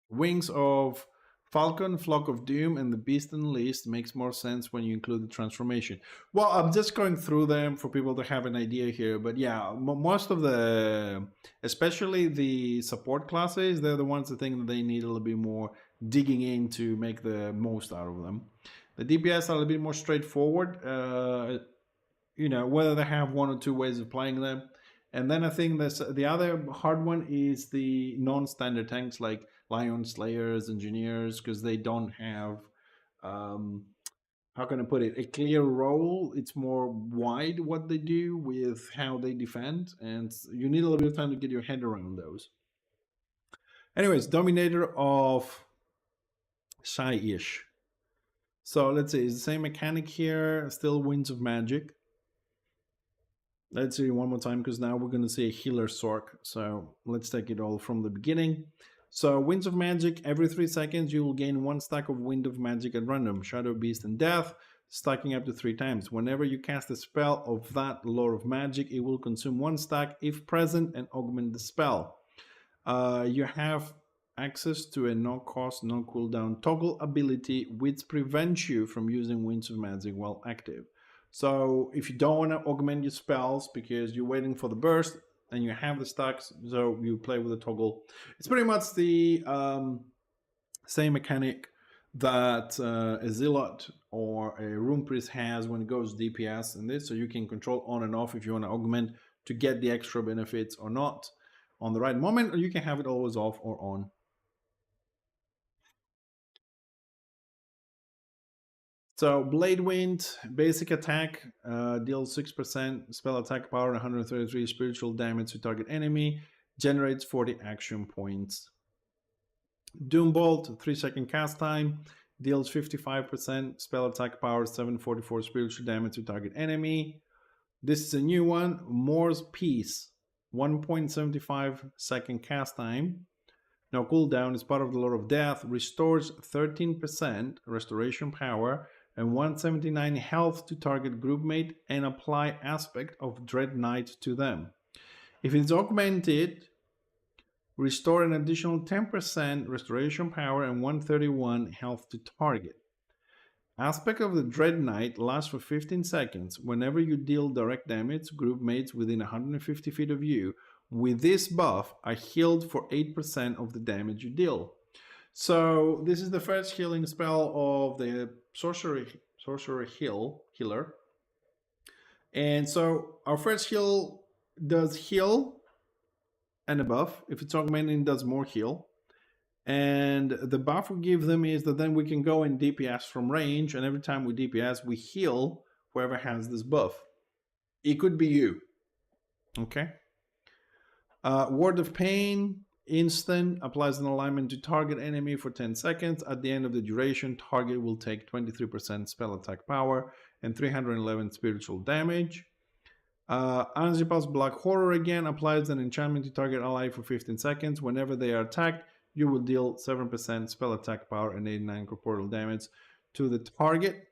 Wings of Falcon, Flock of Doom, and the Beast Unleashed makes more sense when you include the transformation. Well, I'm just going through them for people to have an idea here, but yeah, most of the, especially the support classes, they're the ones that think that they need a little bit more digging in to make the most out of them. The DPS are a little bit more straightforward, whether they have one or two ways of playing them. And then I think the other hard one is the non-standard tanks like Lion Slayers, Engineers, because they don't have, how can I put it, a clear role. It's more wide what they do with how they defend, and you need a little bit of time to get your head around those. Anyways, Dominator of Shy-ish. So let's see, it's the same mechanic here, still Winds of Magic. Let's see one more time because now we're going to see a healer Sork. So let's take it all from the beginning. So Winds of Magic, every 3 seconds you will gain 1 stack of Wind of Magic at random. Shadow, Beast, and Death, stacking up to 3 times. Whenever you cast a spell of that Lore of Magic, it will consume 1 stack if present and augment the spell. You have access to a no-cost, no-cooldown toggle ability which prevents you from using Winds of Magic while active. So if you don't want to augment your spells because you're waiting for the burst and you have the stacks, so you play with the toggle. It's pretty much the same mechanic that a Zealot or a Rune Priest has when it goes DPS and this, so you can control on and off if you want to augment to get the extra benefits or not on the right moment, or you can have it always off or on. So Blade Wind, basic attack, deals 6% spell attack power, 133 spiritual damage to target enemy, generates 40 action points. Doombolt, 3-second cast time, deals 55% spell attack power, 744 spiritual damage to target enemy. This is a new one, Moore's Peace, 1.75 second cast time. Now cooldown is part of the Lore of Death, restores 13% restoration power and 179 health to target groupmate and apply aspect of Dread Knight to them. If it's augmented, restore an additional 10% restoration power and 131 health to target. Aspect of the Dread Knight lasts for 15 seconds. Whenever you deal direct damage, groupmates within 150 feet of you with this buff are healed for 8% of the damage you deal. So this is the first healing spell of the sorcerer healer. And so our first heal does heal and a buff. If it's augmenting, it does more heal. And the buff we give them is that then we can go and DPS from range, and every time we DPS, we heal whoever has this buff. It could be you. Okay. Word of Pain, instant, applies an alignment to target enemy for 10 seconds. At the end of the duration, target will take 23% spell attack power and 311 spiritual damage. Anzipal's Black Horror again applies an enchantment to target ally for 15 seconds. Whenever they are attacked, you will deal 7% spell attack power and 89 corporeal damage to the target.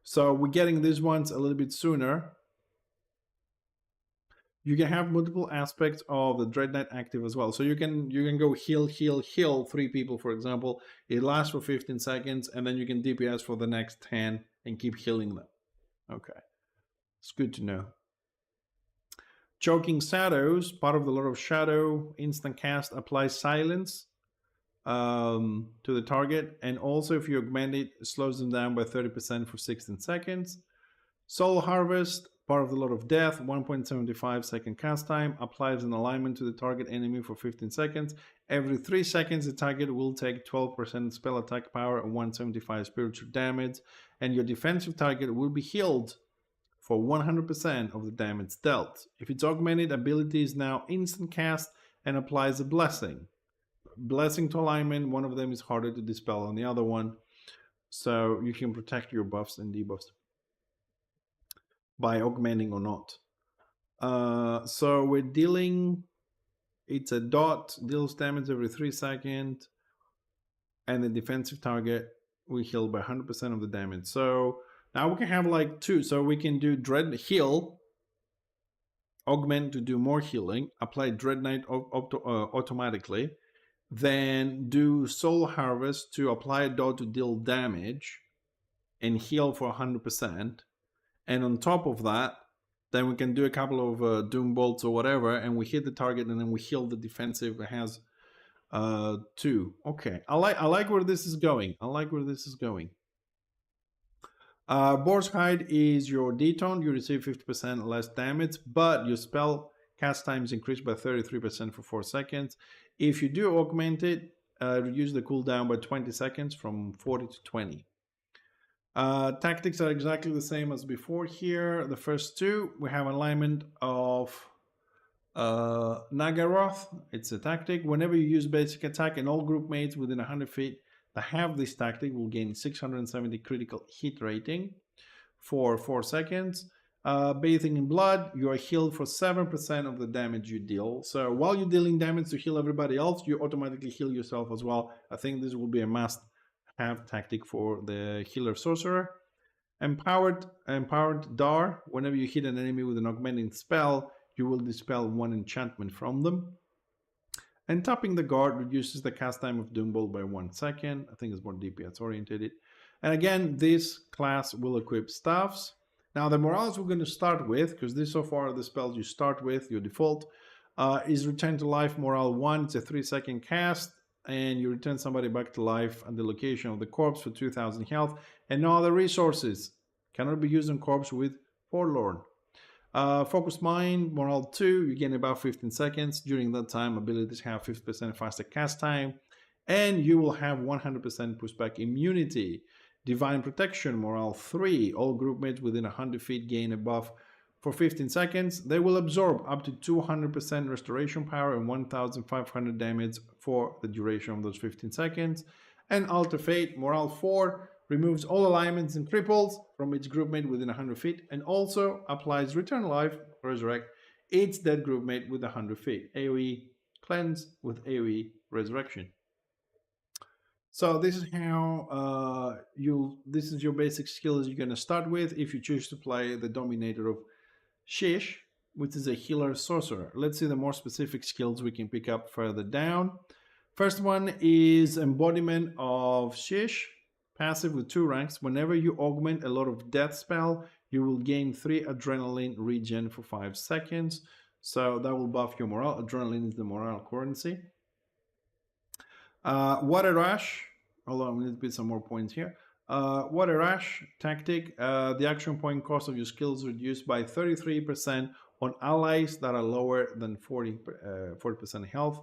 So we're getting these ones a little bit sooner. You can have multiple aspects of the Dread Knight active as well. So you can go heal 3 people, for example. It lasts for 15 seconds, and then you can DPS for the next 10 and keep healing them. Okay, it's good to know. Choking Shadows, part of the Lore of Shadow, instant cast, applies silence to the target, and also if you augment it, slows them down by 30% for 16 seconds. Soul Harvest, part of the Lore of Death, 1.75 second cast time, applies an alignment to the target enemy for 15 seconds. Every 3 seconds, the target will take 12% spell attack power and 175 spiritual damage, and your defensive target will be healed for 100% of the damage dealt. If its augmented ability is now instant cast and applies a blessing. Blessing to alignment, one of them is harder to dispel than the other one, so you can protect your buffs and debuffs by augmenting or not. So we're dealing, it's a dot, deals damage every 3 seconds, and the defensive target we heal by 100% of the damage. So now we can have like 2, so we can do Dread Heal, augment to do more healing, apply Dread Knight automatically, Then do Soul Harvest to apply a dot to deal damage and heal for 100%. And on top of that, then we can do a couple of Doom Bolts or whatever, and we hit the target, and then we heal the defensive. It has 2. Okay, I like where this is going. I like where this is going. Boar's Hide is your detone. You receive 50% less damage, but your spell cast time is increased by 33% for 4 seconds. If you do augment it, reduce the cooldown by 20 seconds from 40 to 20. Tactics are exactly the same as before here. The first two, we have alignment of Nagaroth. It's a tactic. Whenever you use basic attack, and all group mates within 100 feet that have this tactic will gain 670 critical hit rating for 4 seconds. Bathing in blood, you are healed for 7% of the damage you deal. So while you're dealing damage to heal everybody else, you automatically heal yourself as well. I think this will be a must-have tactic for the healer sorcerer. Empowered Dar, whenever you hit an enemy with an augmenting spell, you will dispel 1 enchantment from them. And tapping the guard reduces the cast time of Doombolt by 1 second. I think it's more DPS oriented. And again, this class will equip staffs. Now the morals we're going to start with, because this so far are the spells you start with, your default, is Return to Life Morale 1. It's a 3-second cast, and you return somebody back to life at the location of the corpse for 2,000 health, and no other resources. Cannot be used on corpse with Forlorn. Focus Mind, Morale 2, you gain about 15 seconds. During that time, abilities have 50% faster cast time, and you will have 100% pushback immunity. Divine Protection, Morale 3, all group mates within 100 feet gain a buff for 15 seconds. They will absorb up to 200% restoration power and 1,500 damage for the duration of those 15 seconds. And Alter Fate, Morale 4, removes all alignments and cripples from its groupmate within 100 feet, and also applies Return Life, Resurrect, its dead groupmate with 100 feet. AoE Cleanse with AoE Resurrection. So this is how this is your basic skills you're going to start with if you choose to play the Dominator of Shish, which is a healer sorcerer. Let's see the more specific skills we can pick up further down. First one is Embodiment of Shish. Passive with 2 ranks. Whenever you augment a lot of death spell, you will gain 3 adrenaline regen for 5 seconds. So that will buff your morale. Adrenaline is the morale currency. Water Rush. Hold on, we need to put some more points here. Water Rush tactic. The action point cost of your skills reduced by 33% on allies that are lower than 40% health.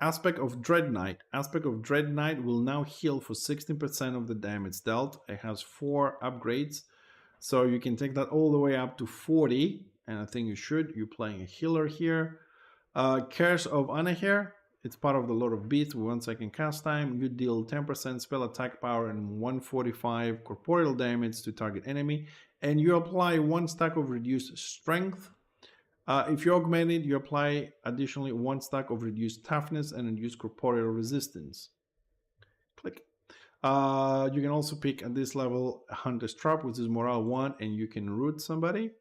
Aspect of Dread Knight. Aspect of Dread Knight will now heal for 16% of the damage dealt. It has 4 upgrades. So you can take that all the way up to 40. And I think you should. You're playing a healer here. Curse of Anahir. It's part of the Lord of Beasts with 1 second cast time. You deal 10% spell attack power and 145 corporeal damage to target enemy. And you apply 1 stack of reduced strength. If you augment it, you apply additionally 1 stack of reduced toughness and reduced corporeal resistance. Click. You can also pick at this level a Hunter's Trap, which is Morale 1, and you can root somebody.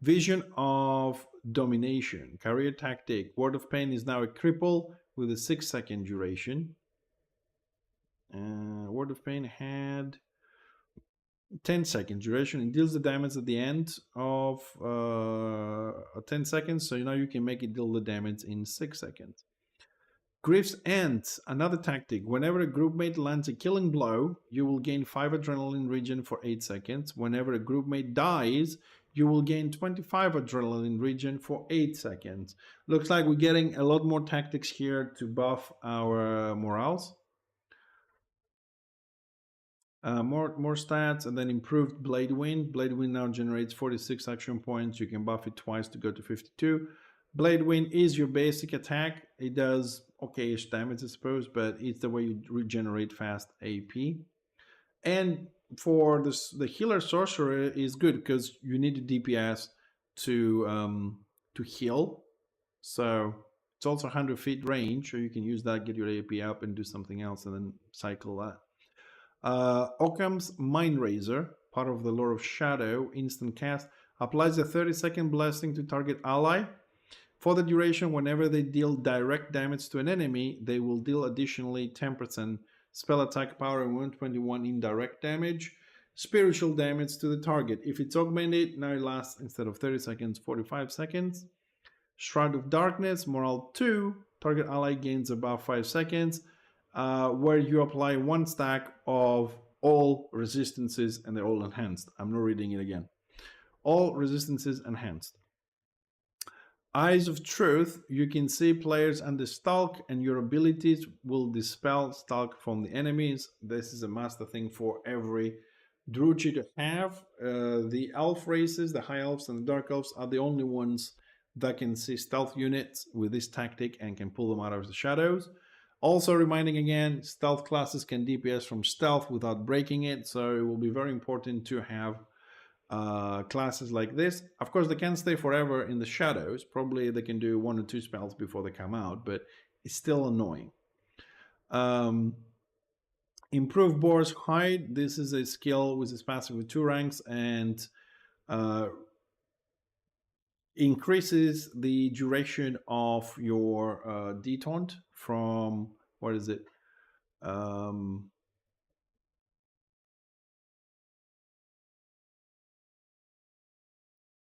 Vision of Domination. Career tactic. Word of Pain is now a cripple with a 6-second duration. Word of Pain had 10-second duration and deals the damage at the end of 10 seconds. So now you can make it deal the damage in 6 seconds. Grief's End, another tactic. Whenever a groupmate lands a killing blow, you will gain 5 adrenaline regen for 8 seconds. Whenever a groupmate dies, you will gain 25 adrenaline regen for 8 seconds. Looks like we're getting a lot more tactics here to buff our morals. More stats, and then improved Blade Wind. Blade Wind now generates 46 action points. You can buff it twice to go to 52. Blade Wind is your basic attack. It does okay-ish damage, I suppose, but it's the way you regenerate fast AP. And for this, the healer sorcerer is good because you need a DPS to heal. So it's also 100 feet range, so you can use that, get your AP up, and do something else, and then cycle that. Occam's Mind Razor, part of the Lore of Shadow, instant cast, applies a 30-second blessing to target ally. For the duration, whenever they deal direct damage to an enemy, they will deal additionally 10% spell attack power and 121 indirect damage, spiritual damage to the target. If it's augmented, now it lasts instead of 30 seconds, 45 seconds. Shroud of Darkness, Morale 2, target ally gains about 5 seconds, where you apply 1 stack of all resistances and they're all enhanced. I'm not reading it again. All resistances enhanced. Eyes of Truth, you can see players under Stalk and your abilities will dispel Stalk from the enemies. This is a master thing for every Druchii to have. The elf races, the high elves and the dark elves are the only ones that can see stealth units with this tactic and can pull them out of the shadows. Also reminding again, stealth classes can DPS from stealth without breaking it, so it will be very important to have classes like this. Of course, they can't stay forever in the shadows. Probably they can do 1 or 2 spells before they come out, but it's still annoying. Improve Boar's Hide. This is a skill with its passive with 2 ranks and increases the duration of your detaunt from, what is it?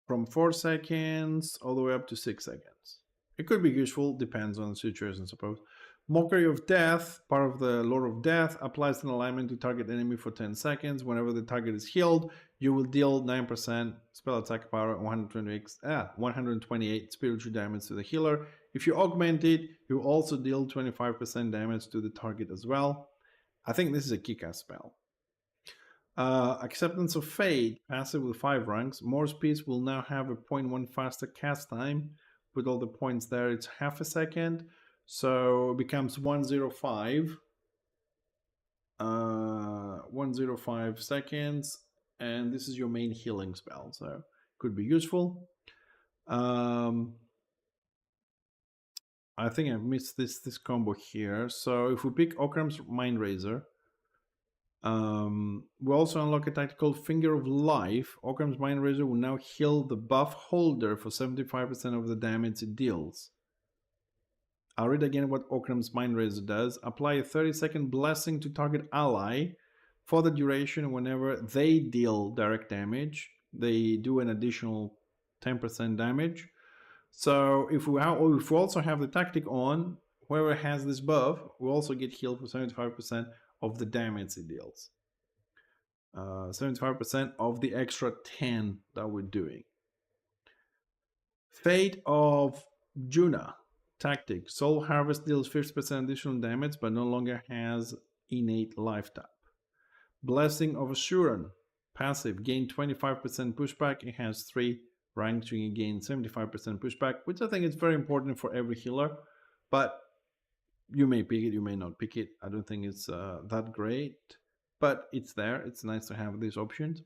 From 4 seconds all the way up to 6 seconds. It could be useful, depends on the situation, I suppose. Mockery of Death, part of the Lord of Death, applies an alignment to target enemy for 10 seconds. Whenever the target is healed, you will deal 9% spell attack power and 128 spiritual damage to the healer. If you augment it, you will also deal 25% damage to the target as well. I think this is a kick-ass spell. Acceptance of Fate, passive with 5 ranks. Morse Piece will now have a 0.1 faster cast time. Put all the points there, it's half a second. So it becomes 105. 105 seconds. And this is your main healing spell, so could be useful. I think I've missed this combo here. So if we pick Okram's Mind Razor, we also unlock a tactic called Finger of Life. Okram's Mind Razor will now heal the buff holder for 75% of the damage it deals. I'll read again what Okram's Mind Razor does. Apply a 30-second blessing to target ally for the duration. Whenever they deal direct damage, they do an additional 10% damage. So if we also have the tactic on, whoever has this buff will also get healed for 75% of the damage it deals. 75% of the extra 10 that we're doing. Fate of Juna. Tactic. Soul Harvest deals 50% additional damage but no longer has innate life tap. Blessing of Assuran. Passive. Gain 25% pushback. It has 3 ranks. You can gain 75% pushback, which I think is very important for every healer. But you may pick it, you may not pick it. I don't think it's that great, but it's there. It's nice to have these options.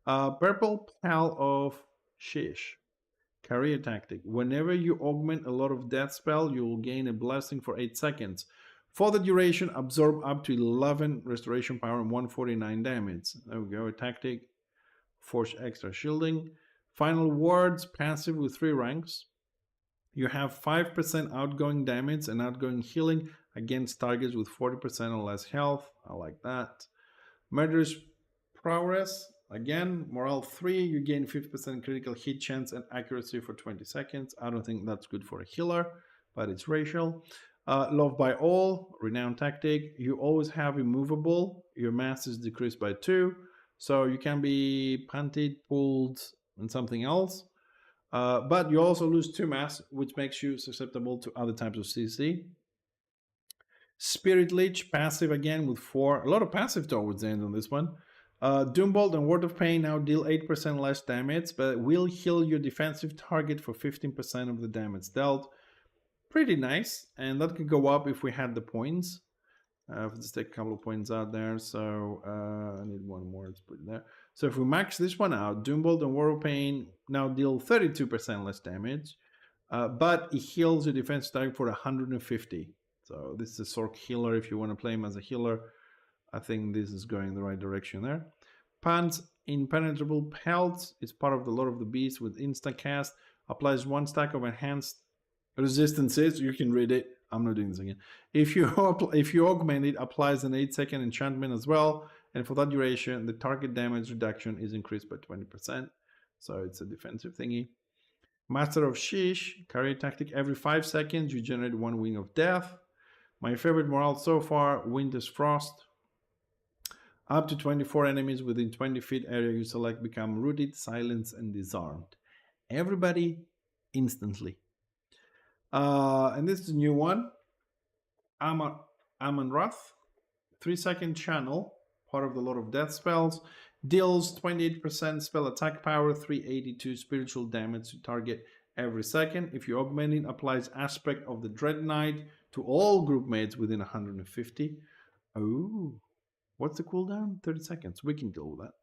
Purple Pal of Shish. Career tactic. Whenever you augment a lot of death spell, you will gain a blessing for 8 seconds. For the duration, absorb up to 11 restoration power and 149 damage. There we go. A tactic. Force extra shielding. Final words. Passive with 3 ranks. You have 5% outgoing damage and outgoing healing against targets with 40% or less health. I like that. Murderous Prowess. Again, morale 3, you gain 50% critical hit chance and accuracy for 20 seconds. I don't think that's good for a healer, but it's racial. Love by all, renowned tactic. You always have immovable. Your mass is decreased by 2. So you can be punted, pulled, and something else. But you also lose 2 mass, which makes you susceptible to other types of CC. Spirit Leech, passive again with 4. A lot of passive towards the end on this one. Doombolt and Word of Pain now deal 8% less damage, but will heal your defensive target for 15% of the damage dealt. Pretty nice, and that could go up if we had the points. Let's take a couple of points out there, so I need one more, let's put it there. So if we max this one out, Doombolt and Word of Pain now deal 32% less damage, but it heals your defensive target for 150. So this is a Sork healer if you want to play him as a healer. I think this is going in the right direction there. Pant's Impenetrable Pelt is part of the Lord of the Beast with Instacast. Applies 1 stack of enhanced Resistances, you can read it. I'm not doing this again. If you augment it, applies an 8-second enchantment as well, and for that duration, the target damage reduction is increased by 20%. So it's a defensive thingy. Master of Shish, carry tactic. Every 5 seconds, you generate 1 wing of death. My favorite morale so far, Winter's Frost. Up to 24 enemies within 20 feet area you select become rooted, silenced, and disarmed. Everybody instantly. And this is a new one. Amon Wrath, 3-second channel, part of the Lord of Death spells. Deals 28% spell attack power, 382 spiritual damage to target every second. If you augment it, applies aspect of the Dread Knight to all group mates within 150. Oh, what's the cooldown? 30 seconds. We can deal with that.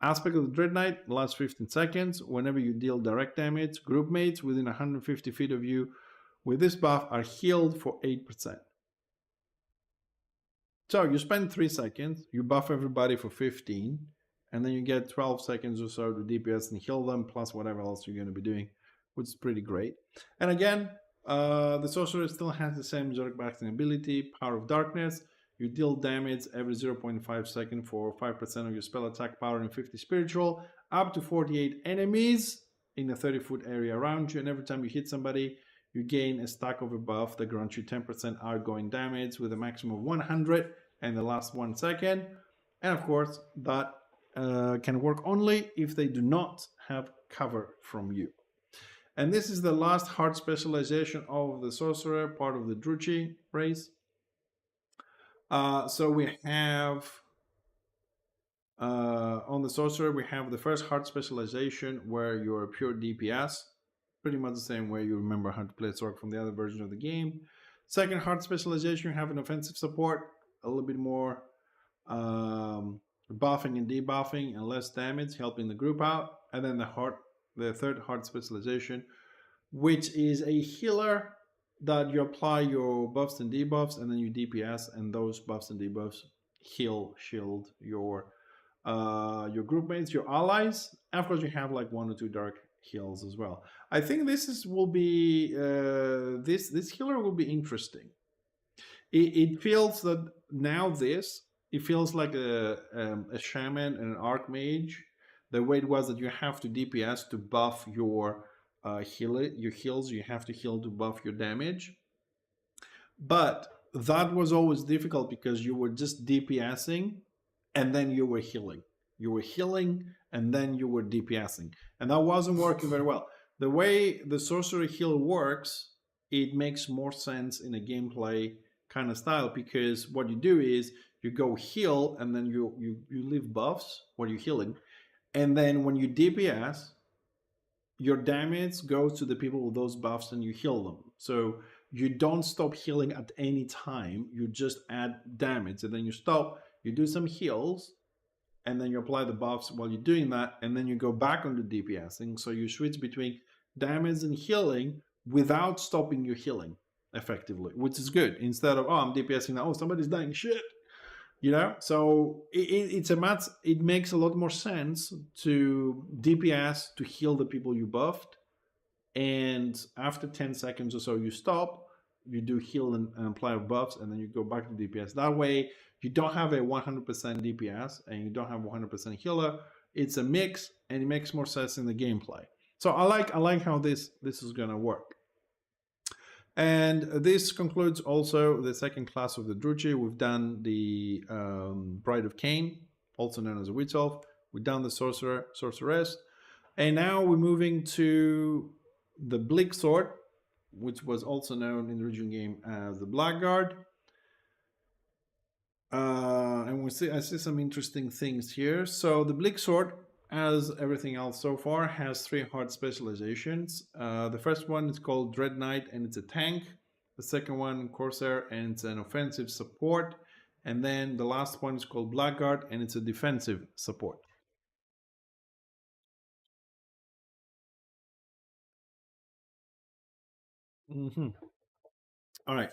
Aspect of the Dread Knight lasts 15 seconds. Whenever you deal direct damage, group mates within 150 feet of you with this buff are healed for 8%. So you spend 3 seconds, you buff everybody for 15, and then you get 12 seconds or so to DPS and heal them, plus whatever else you're going to be doing, which is pretty great. And again, the sorcerer still has the same Zerg Bastion ability, Power of Darkness. You deal damage every 0.5 second for 5% of your spell attack power and 50 spiritual, up to 48 enemies in a 30-foot area around you. And every time you hit somebody, you gain a stack of a buff that grants you 10% outgoing damage with a maximum of 100 and the last 1 second. And of course, that can work only if they do not have cover from you. And this is the last hard specialization of the sorcerer, part of the Druchii race. So we have, on the sorcerer, we have the first hard specialization where you're a pure DPS. Pretty much the same way you remember how to play Sorc from the other version of the game. Second hard specialization, you have an offensive support, a little bit more buffing and debuffing and less damage, helping the group out. And then the third hard specialization, which is a healer that you apply your buffs and debuffs, and then you DPS, and those buffs and debuffs shield your group mates, your allies, and of course you have like 1 or 2 dark heals as well. I think this will be this healer will be interesting. It feels that now it feels like a shaman and an archmage. The way it was that you have to DPS to buff your heals, you have to heal to buff your damage. But that was always difficult because you were just DPSing and then you were healing. You were healing and then you were DPSing. And that wasn't working very well. The way the sorcery heal works, it makes more sense in a gameplay kind of style, because what you do is you go heal and then you leave buffs while you're healing. And then when you DPS, your damage goes to the people with those buffs and you heal them. So you don't stop healing at any time. You just add damage and then you stop, you do some heals, and then you apply the buffs while you're doing that, and then you go back on the DPSing. So you switch between damage and healing without stopping your healing effectively, which is good. Instead of, oh, I'm DPSing now, oh, somebody's dying, shit. You know, so it makes a lot more sense to DPS to heal the people you buffed, and after 10 seconds or so you stop, you do heal and apply buffs, and then you go back to DPS. That way you don't have a 100% DPS and you don't have 100% healer. It's a mix, and it makes more sense in the gameplay. So I like how this is gonna work. And this concludes also the second class of the Druchii. We've done the Bride of Cain, also known as a Witch Elf. We've done the Sorceress. And now we're moving to the Bleak Sword, which was also known in the original game as the Blackguard. And I see some interesting things here. So the Bleak Sword, as everything else so far, has 3 hard specializations. The first one is called Dread Knight, and it's a tank. The second one, Corsair, and it's an offensive support. And then the last one is called Blackguard, and it's a defensive support. All right,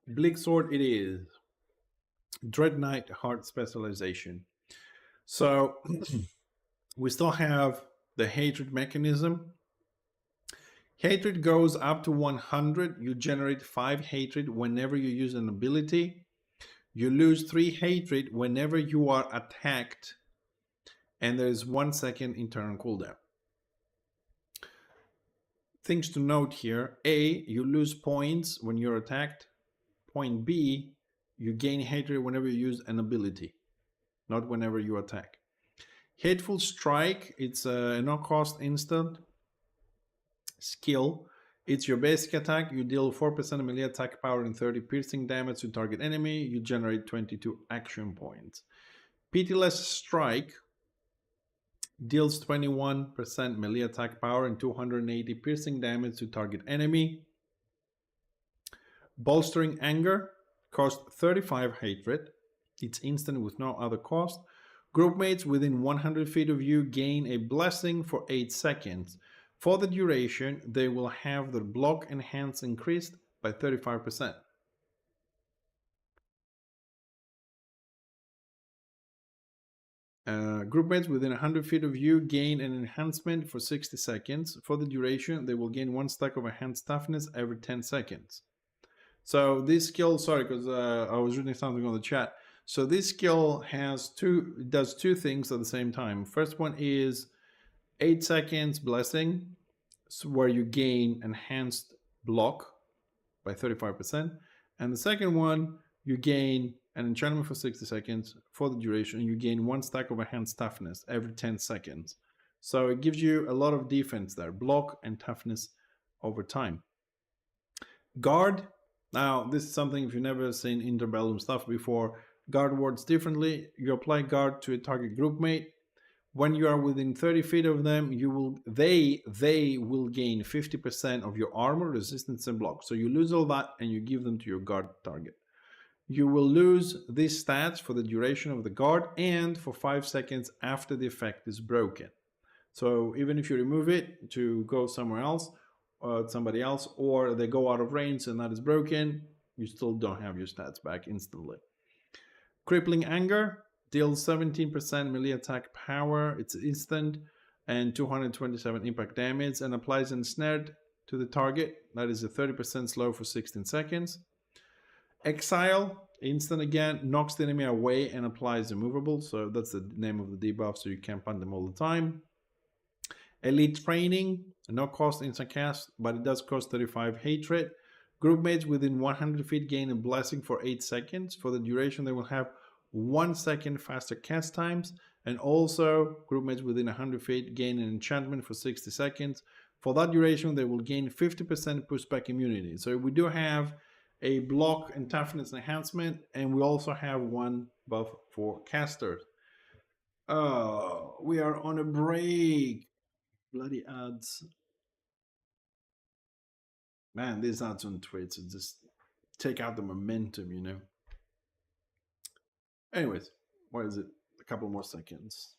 Bleak Sword it is. Dread Knight hard specialization. So we still have the hatred mechanism. Hatred goes up to 100. You generate 5 hatred whenever you use an ability. You lose 3 hatred whenever you are attacked. And there is 1 second internal cooldown. Things to note here. A, you lose points when you're attacked. Point B, you gain hatred whenever you use an ability, not whenever you attack. Hateful Strike, it's a no-cost instant skill. It's your basic attack. You deal 4% melee attack power and 30 piercing damage to target enemy. You generate 22 action points. Pitiless Strike deals 21% melee attack power and 280 piercing damage to target enemy. Bolstering Anger costs 35 hatred. It's instant with no other cost. Groupmates within 100 feet of you gain a blessing for 8 seconds. For the duration, they will have their block enhance increased by 35%. Groupmates within 100 feet of you gain an enhancement for 60 seconds. For the duration, they will gain 1 stack of enhanced toughness every 10 seconds. So this skill, sorry, because I was reading something on the chat. So this skill does two things at the same time. First one is 8 seconds blessing, where you gain enhanced block by 35%. And the second one, you gain an enchantment for 60 seconds for the duration. You gain 1 stack of enhanced toughness every 10 seconds. So it gives you a lot of defense there, block and toughness over time. Guard. Now, this is something if you've never seen Interbellum stuff before. Guard works differently. You apply guard to a target groupmate. When you are within 30 feet of them, they will gain 50% of your armor, resistance, and block. So you lose all that and you give them to your guard target. You will lose these stats for the duration of the guard and for 5 seconds after the effect is broken. So even if you remove it to go somewhere else, somebody else, or they go out of range and that is broken, you still don't have your stats back instantly. Crippling Anger deals 17% melee attack power, it's instant, and 227 impact damage, and applies ensnared to the target. That is a 30% slow for 16 seconds. Exile, instant again, knocks the enemy away and applies immovable, so that's the name of the debuff, so you can't punt them all the time. Elite Training, no cost instant cast, but it does cost 35 hatred. Groupmates within 100 feet gain a blessing for 8 seconds. For the duration, they will have 1 second faster cast times. And also, groupmates within 100 feet gain an enchantment for 60 seconds. For that duration, they will gain 50% pushback immunity. So we do have a block and toughness enhancement, and we also have one buff for casters. We are on a break. Bloody ads. Man, these ads on Twitch just take out the momentum, you know. Anyways, what is it? A couple more seconds.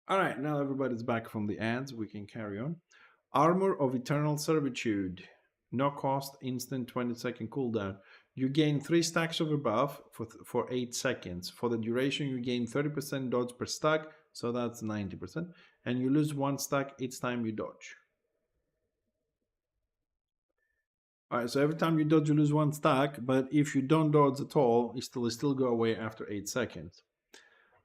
All right, now everybody's back from the ads. We can carry on. Armor of Eternal Servitude. No cost, instant 20-second cooldown. You gain 3 stacks of a buff for 8 seconds. For the duration, you gain 30% dodge per stack, so that's 90%. And you lose 1 stack each time you dodge. All right, so every time you dodge, you lose 1 stack, but if you don't dodge at all, it still go away after 8 seconds.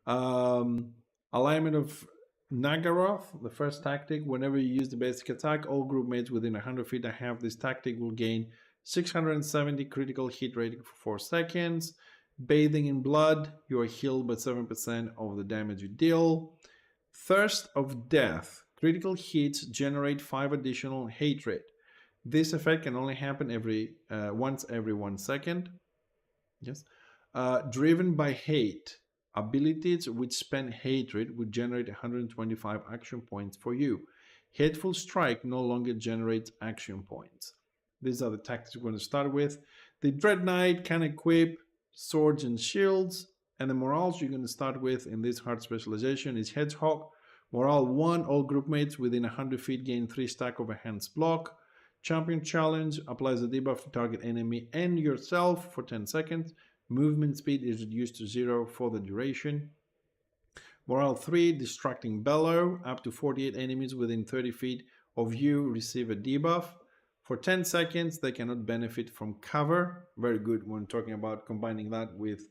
Alignment of Nagaroth, the first tactic. Whenever you use the basic attack, all group mates within 100 feet that have this tactic will gain 670 critical hit rating for 4 seconds. Bathing in blood, you are healed by 7% of the damage you deal. Thirst of Death, critical hits generate 5 additional hatred. This effect can only happen once every 1 second. Yes. Driven by Hate, abilities which spend hatred would generate 125 action points for you. Hateful Strike no longer generates action points. These are the tactics we're going to start with. The Dread Knight can equip swords and shields, and the morals you're going to start with in this hard specialization is Hedgehog. Morale 1, all group mates within 100 feet gain 3 stack of enhanced block. Champion Challenge applies a debuff to target enemy and yourself for 10 seconds. Movement speed is reduced to 0 for the duration. Morale 3, Distracting Bellow, up to 48 enemies within 30 feet of you receive a debuff. For 10 seconds, they cannot benefit from cover. Very good when talking about combining that with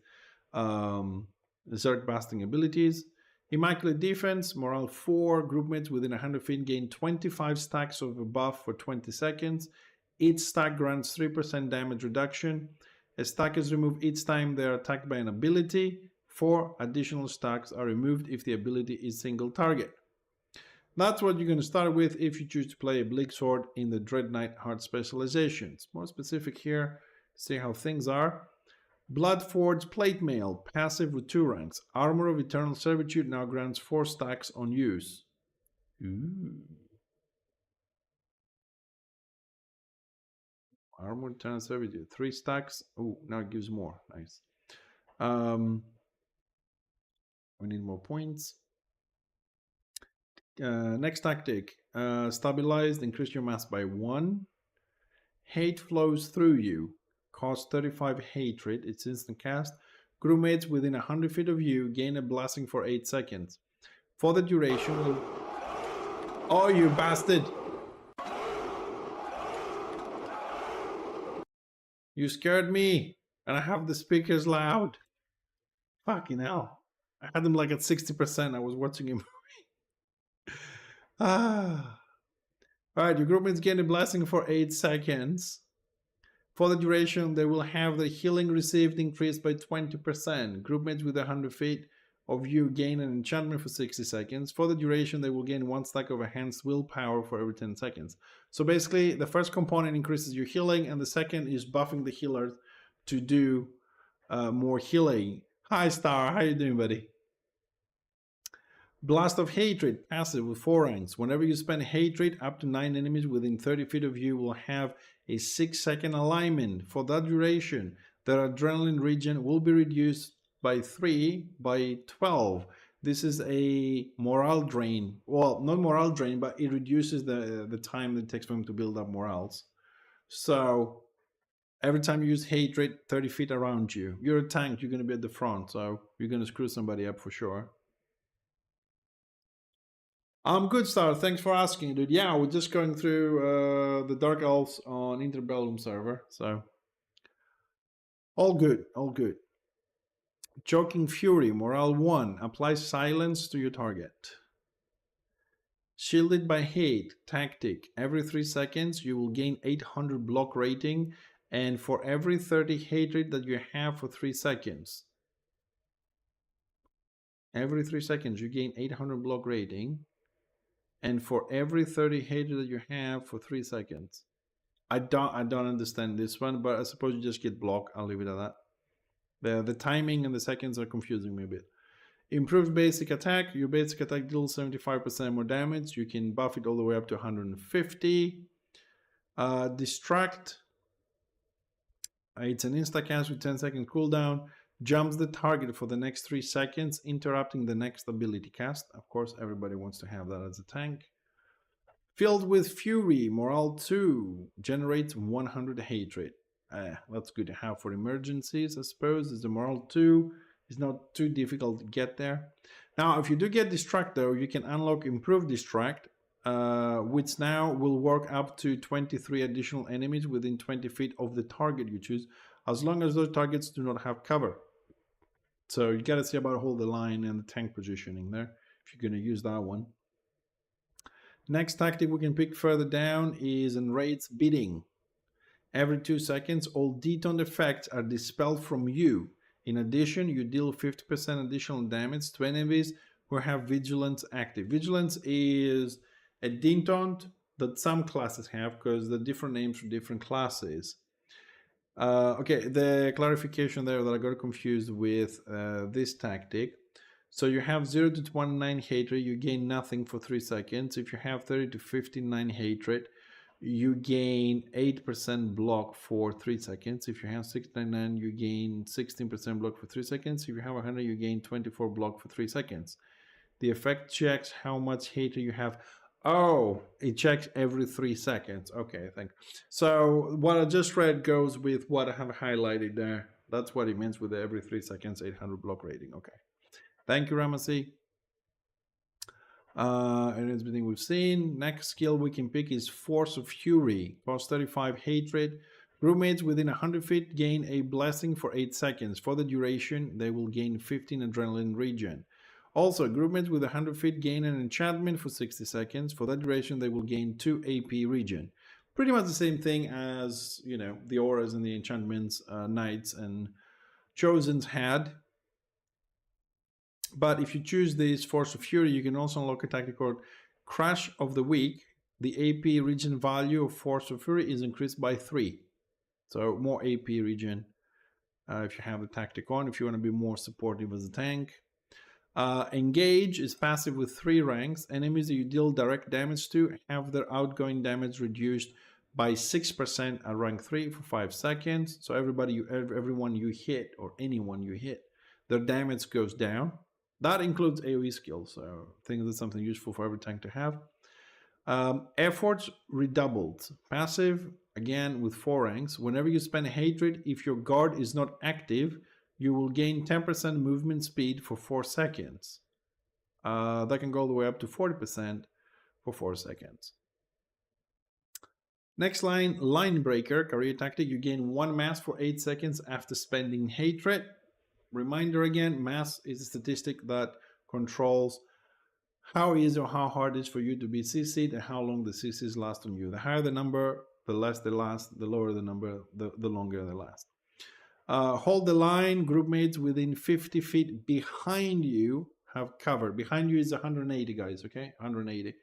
Zerg Basting abilities. Immaculate Defense, Morale 4, groupmates within 100 feet gain 25 stacks of a buff for 20 seconds. Each stack grants 3% damage reduction. A stack is removed each time they are attacked by an ability. 4 additional stacks are removed if the ability is single target. That's what you're going to start with if you choose to play a Bleak Sword in the Dread Knight Heart specializations. More specific here, see how things are. Bloodforged Plate Mail, passive with 2 ranks. Armor of Eternal Servitude now grants 4 stacks on use. Ooh. Armor of Eternal Servitude, 3 stacks. Oh, now it gives more. Nice. We need more points. Next tactic. Stabilized, increase your mass by 1. Hate flows through you. Cost 35 hatred. It's instant cast. Crewmates within 100 feet of you gain a blessing for 8 seconds. For the duration, oh, you bastard! You scared me! And I have the speakers loud. Fucking hell. I had them like at 60%. I was watching a movie. Alright, your groupmates gain a blessing for 8 seconds. For the duration, they will have the healing received increased by 20%. Groupmates with 100 feet of you gain an enchantment for 60 seconds. For the duration, they will gain 1 stack of enhanced willpower for every 10 seconds. So basically, the first component increases your healing, and the second is buffing the healer to do more healing. Hi, Star. How you doing, buddy? Blast of Hatred, passive with 4 ranks. Whenever you spend hatred, up to 9 enemies within 30 feet of you will have a 6-second alignment. For that duration, their adrenaline regen will be reduced by 3 by 12. This is a morale drain. Well, not morale drain, but it reduces the time that it takes for them to build up morales. So every time you use hatred, 30 feet around you. You're a tank, you're going to be at the front, so you're going to screw somebody up for sure. I'm good, Star. Thanks for asking, dude. Yeah, we're just going through the Dark Elves on Interbellum server, so all good, all good. Choking Fury, Morale 1. Apply silence to your target. Shielded by Hate, Tactic. Every 3 seconds, you will gain 800 block rating, and for every 30 hatred that you have for 3 seconds. Every 3 seconds, you gain 800 block rating. And for every 30 hatred that you have for 3 seconds. I don't understand this one, but I suppose you just get blocked. I'll leave it at that. The timing and the seconds are confusing me a bit. Improved basic attack. Your basic attack deals 75% more damage. You can buff it all the way up to 150. Distract. It's an insta-cast with 10-second cooldown. Jumps the target for the next 3 seconds, interrupting the next ability cast. Of course, everybody wants to have that as a tank. Filled with Fury, Morale 2, generates 100 hatred. That's good to have for emergencies, I suppose. As the Morale 2 is not too difficult to get there. Now, if you do get Distract, though, you can unlock Improved Distract, which now will work up to 23 additional enemies within 20 feet of the target you choose, as long as those targets do not have cover. So you got to see about hold the line and the tank positioning there if you're going to use that one. Next tactic we can pick further down is Enrage's Bidding. Every 2 seconds, all detoned effects are dispelled from you. In addition, you deal 50% additional damage to enemies who have Vigilance active. Vigilance is a detont that some classes have because the different names for different classes. Okay, the clarification there that I got confused with this tactic. So you have 0 to 29 hatred, you gain nothing for 3 seconds. If you have 30 to 59 hatred, you gain 8% block for 3 seconds. If you have 699, you gain 16% block for 3 seconds. If you have 100, you gain 24 block for 3 seconds. The effect checks how much hatred you have. Oh, it checks every 3 seconds. Okay, thanks. So what I just read goes with what I have highlighted there. That's what it means with the every 3 seconds, 800 block rating. Okay. Thank you, Ramasi. And it's everything we've seen. Next skill we can pick is Force of Fury. Cost 35 hatred. Groupmates within 100 feet gain a blessing for 8 seconds. For the duration, they will gain 15 adrenaline regen. Also, groupmates with 100 feet gain an enchantment for 60 seconds. For that duration, they will gain 2 AP regen. Pretty much the same thing as, you know, the auras and the enchantments Knights and Chosens had. But if you choose this Force of Fury, you can also unlock a tactic called Crash of the Week. The AP regen value of Force of Fury is increased by 3. So more AP regen if you have the tactic on, if you want to be more supportive as a tank. Engage is passive with 3 ranks. Enemies that you deal direct damage to have their outgoing damage reduced by 6% at rank 3 for 5 seconds. So everyone you hit, or anyone you hit, their damage goes down. That includes AoE skills, so I think that's something useful for every tank to have. Efforts redoubled. Passive, again with 4 ranks. Whenever you spend hatred, if your guard is not active, you will gain 10% movement speed for 4 seconds. That can go all the way up to 40% for 4 seconds. Next line, Line Breaker, career tactic. You gain 1 mass for 8 seconds after spending hatred. Reminder again, mass is a statistic that controls how easy or how hard it is for you to be CC'd and how long the CCs last on you. The higher the number, the less they last. The lower the number, the longer they last. Hold the line. Groupmates within 50 feet behind you have cover. Behind you is 180, guys, okay? 180.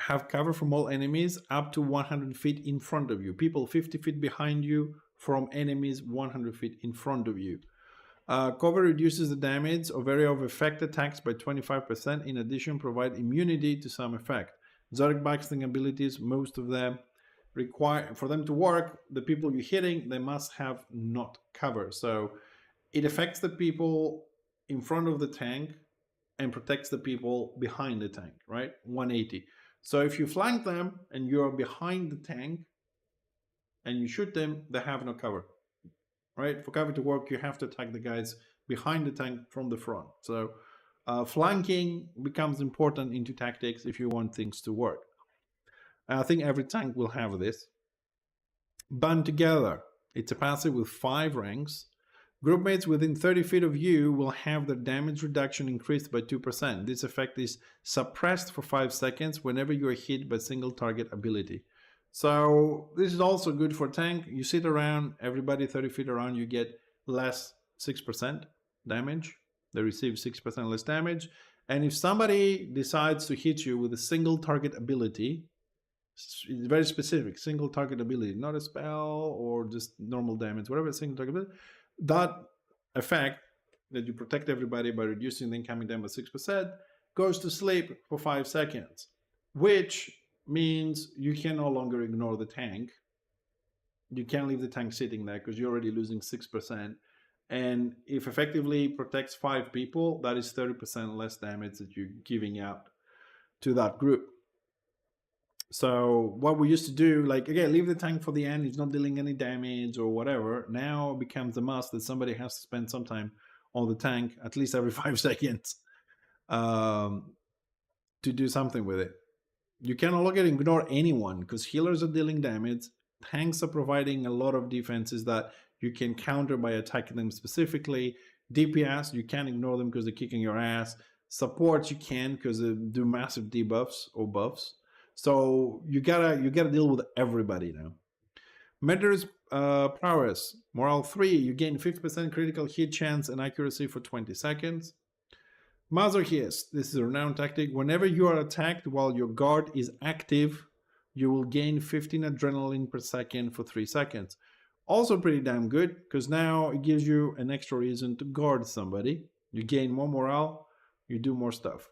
Have cover from all enemies up to 100 feet in front of you. People 50 feet behind you from enemies 100 feet in front of you. Cover reduces the damage of area of effect attacks by 25%. In addition, provide immunity to some effect. Zodiac Baxting abilities, most of them require, for them to work, the people you're hitting, they must have not cover. So it affects the people in front of the tank and protects the people behind the tank, right? 180. So if you flank them and you're behind the tank and you shoot them, they have no cover, right? For cover to work, you have to attack the guys behind the tank from the front. So flanking becomes important into tactics if you want things to work. I think every tank will have this. Band Together. It's a passive with 5 ranks. Groupmates within 30 feet of you will have their damage reduction increased by 2%. This effect is suppressed for 5 seconds whenever you are hit by single target ability. So this is also good for tank. You sit around, everybody 30 feet around, you get less 6% damage. They receive 6% less damage. And if somebody decides to hit you with a single target ability, it's very specific, single target ability, not a spell or just normal damage, whatever, single target ability, that effect that you protect everybody by reducing the incoming damage by 6% goes to sleep for 5 seconds, which means you can no longer ignore the tank. You can't leave the tank sitting there because you're already losing 6%. And if effectively protects 5 people, that is 30% less damage that you're giving out to that group. So what we used to do, like, again, leave the tank for the end. He's not dealing any damage or whatever. Now it becomes a must that somebody has to spend some time on the tank, at least every 5 seconds, to do something with it. You can no longer ignore anyone because healers are dealing damage. Tanks are providing a lot of defenses that you can counter by attacking them specifically. DPS, you can't ignore them because they're kicking your ass. Supports, you can because they do massive debuffs or buffs. So you gotta deal with everybody now. Murderous prowess, morale 3. You gain 50% critical hit chance and accuracy for 20 seconds. Masochist, this is a renowned tactic. Whenever you are attacked while your guard is active, you will gain 15 adrenaline per second for 3 seconds. Also pretty damn good because now it gives you an extra reason to guard somebody. You gain more morale, you do more stuff.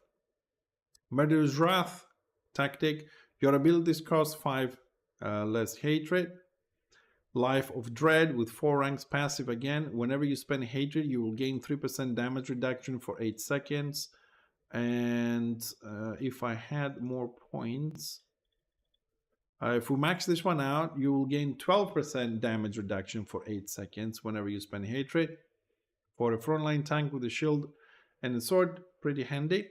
Murderous Wrath tactic. Your abilities cost 5 less hatred. Life of Dread with 4 ranks passive again. Whenever you spend hatred, you will gain 3% damage reduction for 8 seconds. And if I had more points, if we max this one out, you will gain 12% damage reduction for 8 seconds whenever you spend hatred. For a frontline tank with a shield and a sword, pretty handy.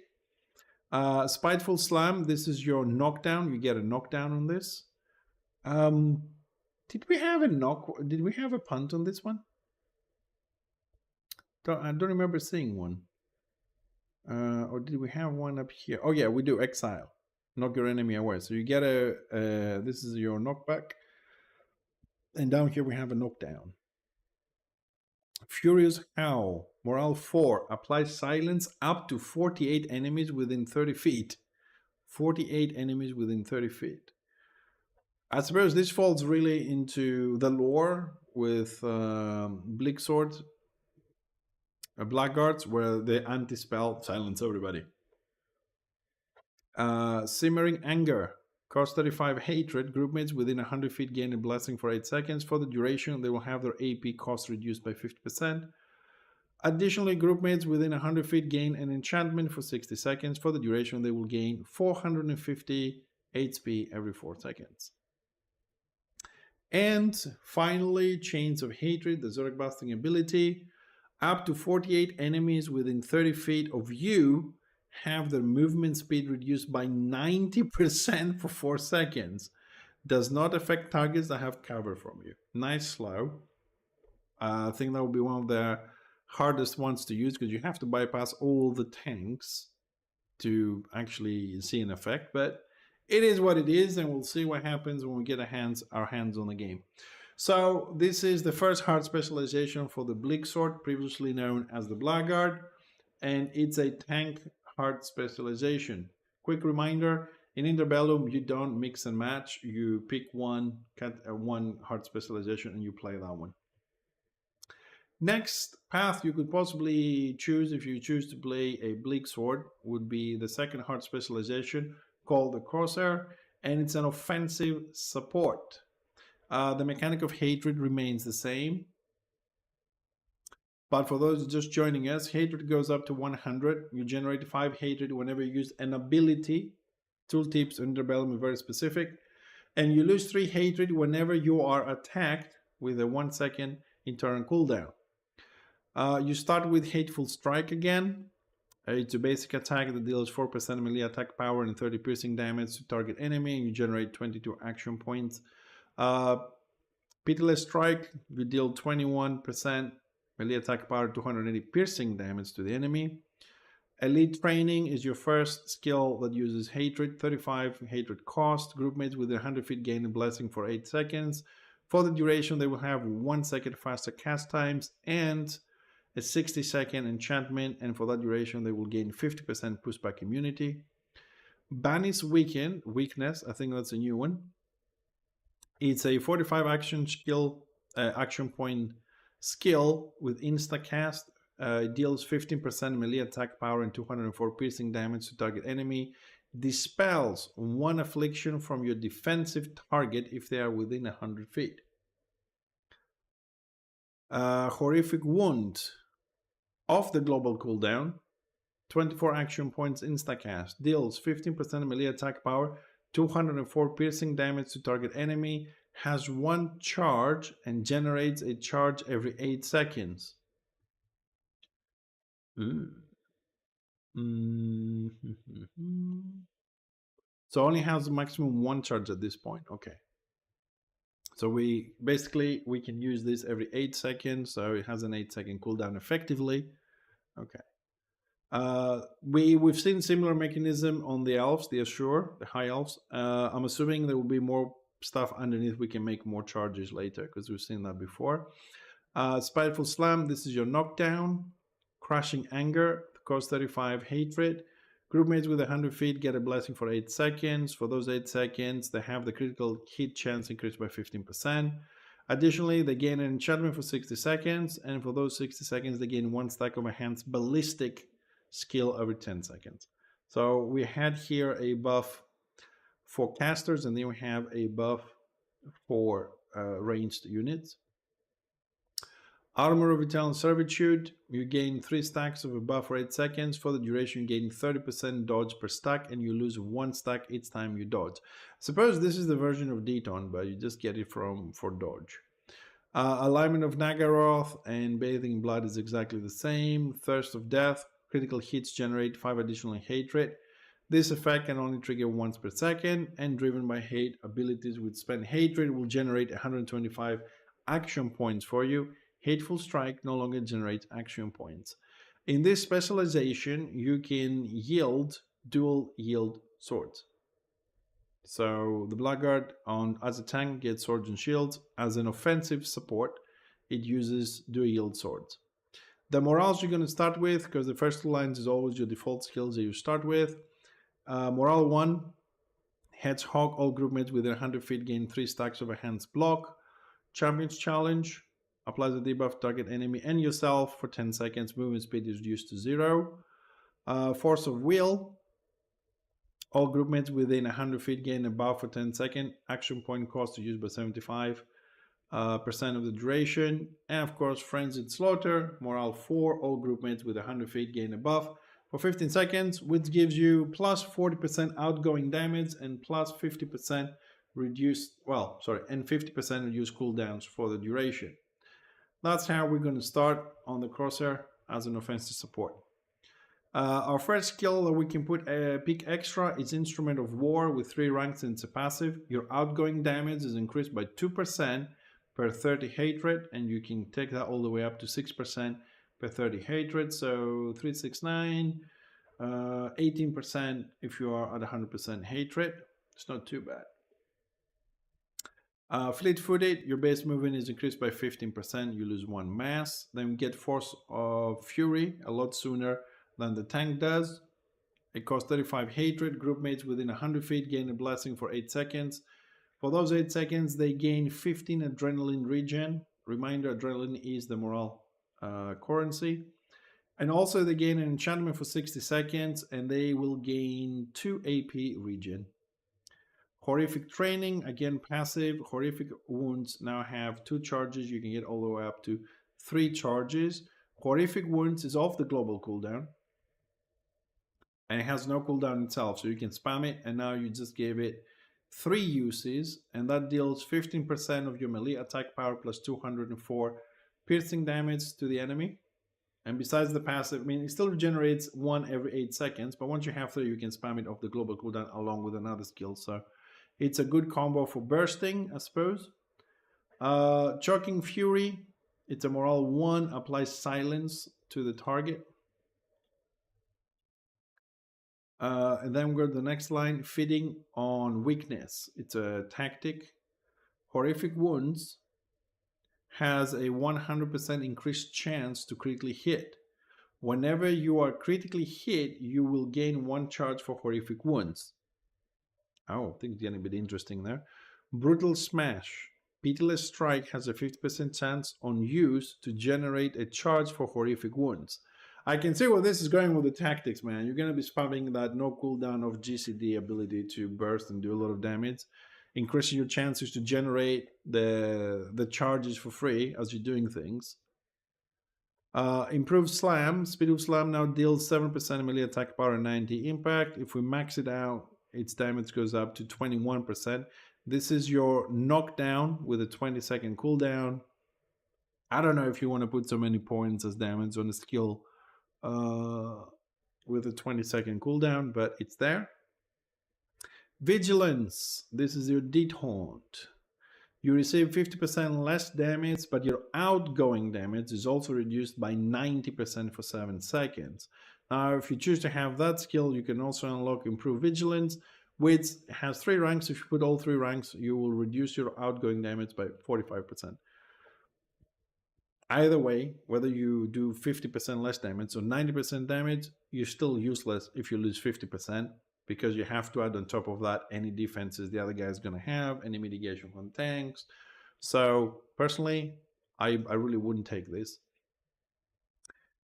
Spiteful Slam, this is your knockdown. You get a knockdown on this. Did we have a Did we have a punt on this one? I don't remember seeing one. Or did we have one up here? Oh yeah, we do. Exile. Knock your enemy away. So you get this is your knockback. And down here we have a knockdown. Furious Howl. Morale 4. Apply silence up to 48 enemies within 30 feet. 48 enemies within 30 feet. I suppose this falls really into the lore with Bleak Sword, Blackguards, where the anti-spell silence everybody. Simmering Anger. Cost 35 Hatred. Groupmates within 100 feet gain a blessing for 8 seconds. For the duration, they will have their AP cost reduced by 50%. Additionally, groupmates within 100 feet gain an enchantment for 60 seconds. For the duration, they will gain 450 HP every 4 seconds. And finally, Chains of Hatred, the Zodiac Busting ability. Up to 48 enemies within 30 feet of you have their movement speed reduced by 90% for 4 seconds. Does not affect targets that have cover from you. Nice slow. I think that will be one of the hardest ones to use because you have to bypass all the tanks to actually see an effect. But it is what it is, and we'll see what happens when we get our hands on the game. So this is the first hard specialization for the Bleak Sword, previously known as the Blackguard, and it's a tank hard specialization. Quick reminder, in Interbellum, you don't mix and match. You pick one hard specialization and you play that one. Next path you could possibly choose if you choose to play a Bleak Sword would be the second hard specialization called the Crosshair, and it's an offensive support. The mechanic of hatred remains the same. But for those just joining us, hatred goes up to 100. You generate 5 hatred whenever you use an ability. Tooltips in Interbellum are very specific. And you lose 3 hatred whenever you are attacked with a 1 second internal cooldown. You start with Hateful Strike again. It's a basic attack that deals 4% melee attack power and 30 piercing damage to target enemy, and you generate 22 action points. Pitiless Strike, you deal 21% melee attack power, 280 piercing damage to the enemy. Elite Training is your first skill that uses Hatred, 35 Hatred cost. Groupmates within 100 feet gain a blessing for 8 seconds. For the duration, they will have 1 second faster cast times and a 60-second enchantment, and for that duration, they will gain 50% pushback immunity. Banish Weakness, I think that's a new one. It's a 45 action point skill with insta-cast. It deals 15% melee attack power and 204 piercing damage to target enemy. Dispels 1 affliction from your defensive target if they are within 100 feet. Horrific Wound. Off the global cooldown, 24 action points insta-cast. Deals 15% melee attack power, 204 piercing damage to target enemy. Has 1 charge and generates a charge every 8 seconds. So only has maximum 1 charge at this point. Okay. So we can use this every 8 seconds. So it has an 8-second cooldown effectively. Okay. We've seen similar mechanism on the elves, the Azure, the high elves. I'm assuming there will be more stuff underneath. We can make more charges later because we've seen that before. Spiteful Slam, this is your knockdown. Crushing Anger, cost 35 Hatred. Groupmates with 100 feet get a blessing for 8 seconds. For those 8 seconds, they have the critical hit chance increased by 15%. Additionally, they gain an enchantment for 60 seconds, and for those 60 seconds, they gain 1 stack of enhanced ballistic skill every 10 seconds. So we had here a buff for casters, and then we have a buff for ranged units. Armor of Eternal Servitude, you gain 3 stacks of a buff for 8 seconds. For the duration, you gain 30% dodge per stack, and you lose 1 stack each time you dodge. Suppose this is the version of Deton, but you just get it for dodge. Alignment of Nagaroth and Bathing in Blood is exactly the same. Thirst of Death, Critical hits generate 5 additional hate rate. This effect can only trigger once per second, and driven by hate, abilities with spent hate rate will generate 125 action points for you. Hateful Strike no longer generates action points. In this specialization, you can yield dual yield swords. So the Blackguard as a tank gets swords and shields. As an offensive support, it uses dual yield swords. The morals you're going to start with, because the first two lines is always your default skills that you start with. Morale 1, Hedgehog, all group mates within 100 feet gain 3 stacks of a hand's block. Champion's Challenge, applies a debuff to target enemy and yourself for 10 seconds. Movement speed is reduced to 0. Force of Will, all group mates within 100 feet gain a buff for 10 seconds. Action point cost to use by 75% of the duration. And of course, Frenzied Slaughter, morale 4, all group mates with 100 feet gain a buff for 15 seconds, which gives you plus 40% outgoing damage and plus 50% reduced, and 50% reduced cooldowns for the duration. That's how we're going to start on the Crosshair as an offensive support. Our first skill that we can pick extra is Instrument of War with 3 ranks and it's a passive. Your outgoing damage is increased by 2% per 30 hate rate, and you can take that all the way up to 6% per 30 hate rate. So 369, 18% if you are at 100% hate rate. It's not too bad. Fleet-footed, your base movement is increased by 15%. You lose 1 mass. Then we get Force of Fury a lot sooner than the tank does. It costs 35 hate rate. Group mates within 100 feet gain a blessing for 8 seconds. For those 8 seconds, they gain 15 adrenaline regen. Reminder, adrenaline is the morale currency. And also they gain an enchantment for 60 seconds, and they will gain 2 AP regen. Horrific Training, again passive. Horrific Wounds now have 2 charges. You can get all the way up to 3 charges. Horrific Wounds is off the global cooldown, and it has no cooldown itself, so you can spam it, and now you just gave it 3 uses, and that deals 15% of your melee attack power plus 204 piercing damage to the enemy. And besides the passive, I mean, it still regenerates 1 every 8 seconds, but once you have 3, you can spam it off the global cooldown along with another skill. So it's a good combo for bursting, I suppose. Choking Fury, it's a morale 1, applies silence to the target. And then we go to the next line, Feeding on Weakness. It's a tactic. Horrific Wounds has a 100% increased chance to critically hit. Whenever you are critically hit, you will gain 1 charge for Horrific Wounds. Oh, I think it's gonna be interesting there. Brutal Smash. Pitiless Strike has a 50% chance on use to generate a charge for Horrific Wounds. I can see where this is going with the tactics, man. You're going to be spamming that no cooldown of GCD ability to burst and do a lot of damage, increasing your chances to generate the charges for free as you're doing things. Improved Slam. Speed of Slam now deals 7% melee attack power and 90 impact. If we max it out, its damage goes up to 21%. This is your knockdown with a 20-second cooldown. I don't know if you want to put so many points as damage on a skill with a 20-second cooldown, but it's there. Vigilance. This is your Deed Haunt. You receive 50% less damage, but your outgoing damage is also reduced by 90% for 7 seconds. Now, if you choose to have that skill, you can also unlock Improved Vigilance, which has 3 ranks. If you put all 3 ranks, you will reduce your outgoing damage by 45%. Either way, whether you do 50% less damage or 90% damage, you're still useless if you lose 50%, because you have to add on top of that any defenses the other guy is going to have, any mitigation from tanks. So personally, I really wouldn't take this.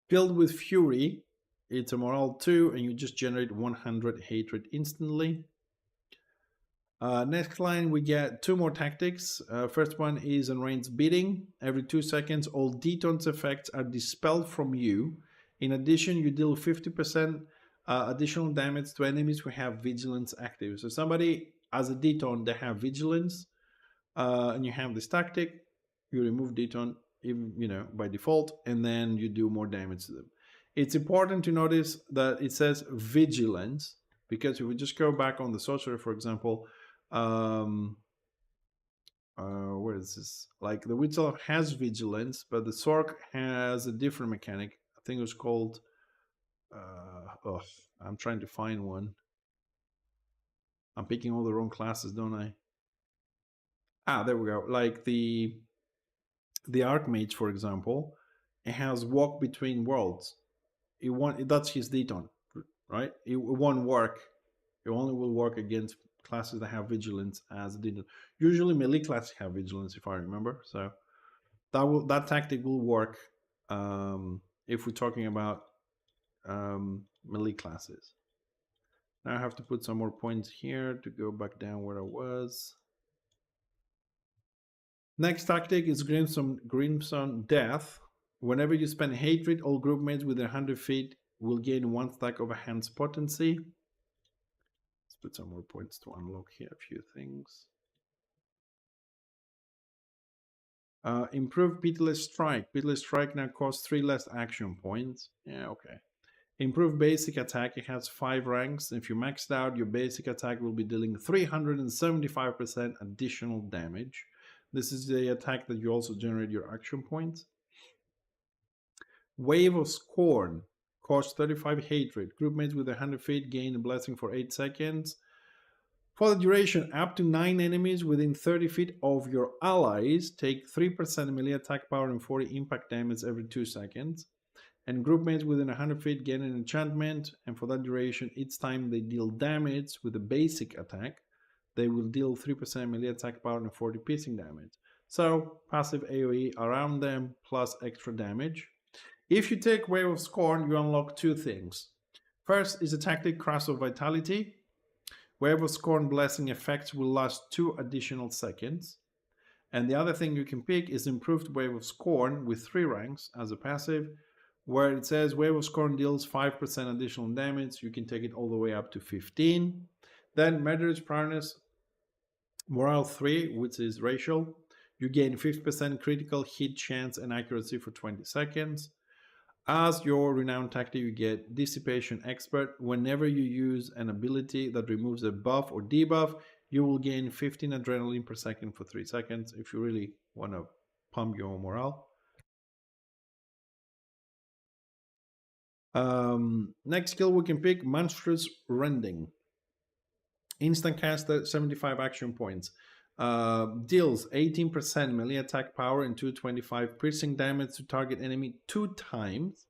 Filled with Fury, it's a morale 2, and you just generate 100 hatred instantly. Next line, we get 2 more tactics. First one is Enraged Beating. Every 2 seconds, all detons effects are dispelled from you. In addition, you deal 50% additional damage to enemies who have Vigilance active. So somebody as a deton, they have Vigilance, and you have this tactic. You remove deton, even, by default, and then you do more damage to them. It's important to notice that it says vigilance, because if we just go back on the sorcerer, for example, um, where is this? Like the Witch Elf has vigilance, but the Sork has a different mechanic. I think it was called. Oh, I'm trying to find one. I'm picking all the wrong classes, don't I? Ah, there we go. Like the Archmage, for example, it has walk between worlds. That's his deton, right? It won't work. It only will work against classes that have vigilance as a deton. Usually melee classes have vigilance, if I remember. So that tactic will work if we're talking about melee classes. Now I have to put some more points here to go back down where I was. Next tactic is Crimson Death. Whenever you spend hatred, all group mates within 100 feet will gain 1 stack of a hand's potency. Let's put some more points to unlock here a few things. Improve Pitiless Strike. Pitiless Strike now costs 3 less action points. Yeah, okay. Improve Basic Attack. It has 5 ranks. If you maxed out, your basic attack will be dealing 375% additional damage. This is the attack that you also generate your action points. Wave of Scorn costs 35 hatred. Groupmates with 100 feet gain a blessing for 8 seconds. For the duration, up to 9 enemies within 30 feet of your allies take 3% melee attack power and 40 impact damage every 2 seconds. And groupmates within 100 feet gain an enchantment, and for that duration, each time they deal damage with a basic attack, they will deal 3% melee attack power and 40 piercing damage. So, passive AoE around them plus extra damage. If you take Wave of Scorn, you unlock 2 things. First is a tactic Crash of Vitality. Wave of Scorn blessing effects will last 2 additional seconds. And the other thing you can pick is Improved Wave of Scorn with 3 ranks as a passive, where it says Wave of Scorn deals 5% additional damage. You can take it all the way up to 15. Then Murderous Prowess, Morale 3, which is racial. You gain 50% critical hit chance and accuracy for 20 seconds. As your renowned tactic, you get Dissipation Expert. Whenever you use an ability that removes a buff or debuff, you will gain 15 adrenaline per second for 3 seconds if you really want to pump your morale. Next skill we can pick, Monstrous Rending. Instant cast at 75 action points. Deals 18% melee attack power and 225 piercing damage to target enemy 2 times.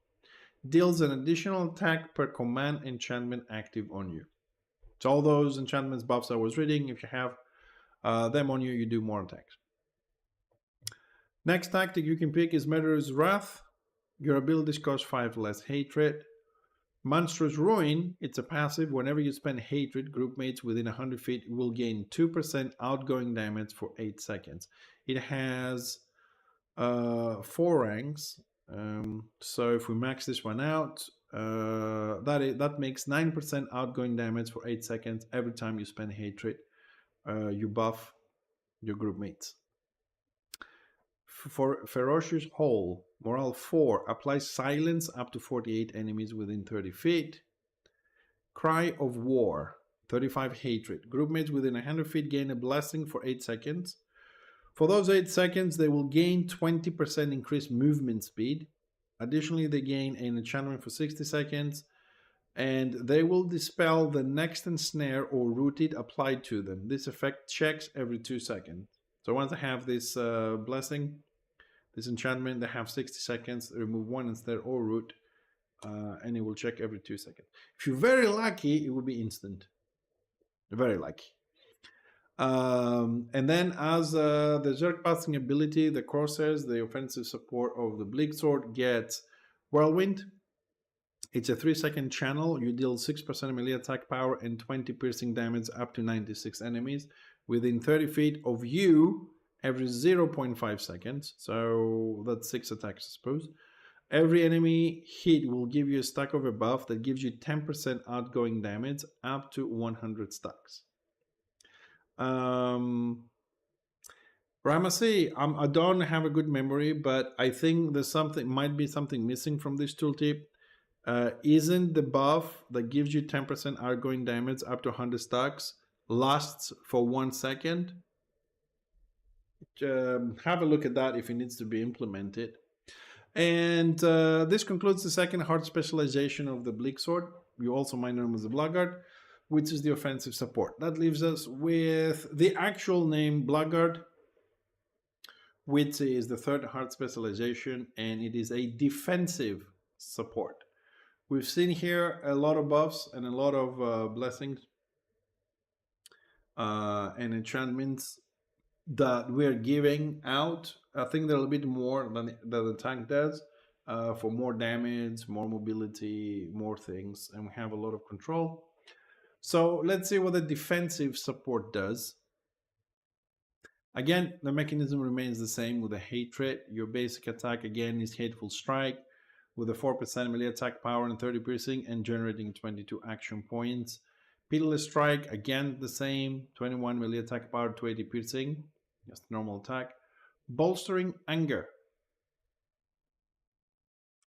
Deals an additional attack per command enchantment active on you. So all those enchantments buffs I was reading, if you have them on you, you do more attacks. Next tactic you can pick is Murderous Wrath. Your abilities cost 5 less hatred. Monstrous Ruin, it's a passive. Whenever you spend hatred, groupmates within 100 feet will gain 2% outgoing damage for 8 seconds. It has 4 ranks. So if we max this one out, that makes 9% outgoing damage for 8 seconds every time you spend hatred. You buff your groupmates. For Ferocious Hole, Morale 4, applies silence up to 48 enemies within 30 feet. Cry of War, 35 hatred. Groupmates within 100 feet gain a blessing for 8 seconds. For those 8 seconds, they will gain 20% increased movement speed. Additionally, they gain an enchantment for 60 seconds. And they will dispel the next ensnare or rooted applied to them. This effect checks every 2 seconds. So once I have this blessing, this enchantment, they have 60 seconds, remove 1 ensnare or root, and it will check every 2 seconds. If you're very lucky, it will be instant. Very lucky. And then as the Zerg passing ability, the Corsairs, the offensive support of the Bleak Sword, gets Whirlwind. It's a 3-second channel. You deal 6% melee attack power and 20 piercing damage up to 96 enemies within 30 feet of you every 0.5 seconds. So that's 6 attacks, I suppose. Every enemy hit will give you a stack of a buff that gives you 10% outgoing damage up to 100 stacks. Ramasi, I don't have a good memory, but I think there's might be something missing from this tooltip. Isn't the buff that gives you 10% outgoing damage up to 100 stacks lasts for 1 second? Have a look at that if it needs to be implemented. And this concludes the second hard specialization of the Bleak Sword. You also might know him as the Blackguard, which is the offensive support. That leaves us with the actual name Blackguard, which is the third hard specialization, and it is a defensive support. We've seen here a lot of buffs and a lot of blessings and enchantments that we're giving out. I think they're a bit more than the tank does, for more damage, more mobility, more things, and we have a lot of control. So let's see what the defensive support does. Again, the mechanism remains the same with the hatred. Your basic attack again is Hateful Strike with a 4% melee attack power and 30 piercing and generating 22 action points. Pitiless Strike, again the same, 21 melee attack power, 280 piercing, just normal attack. Bolstering Anger.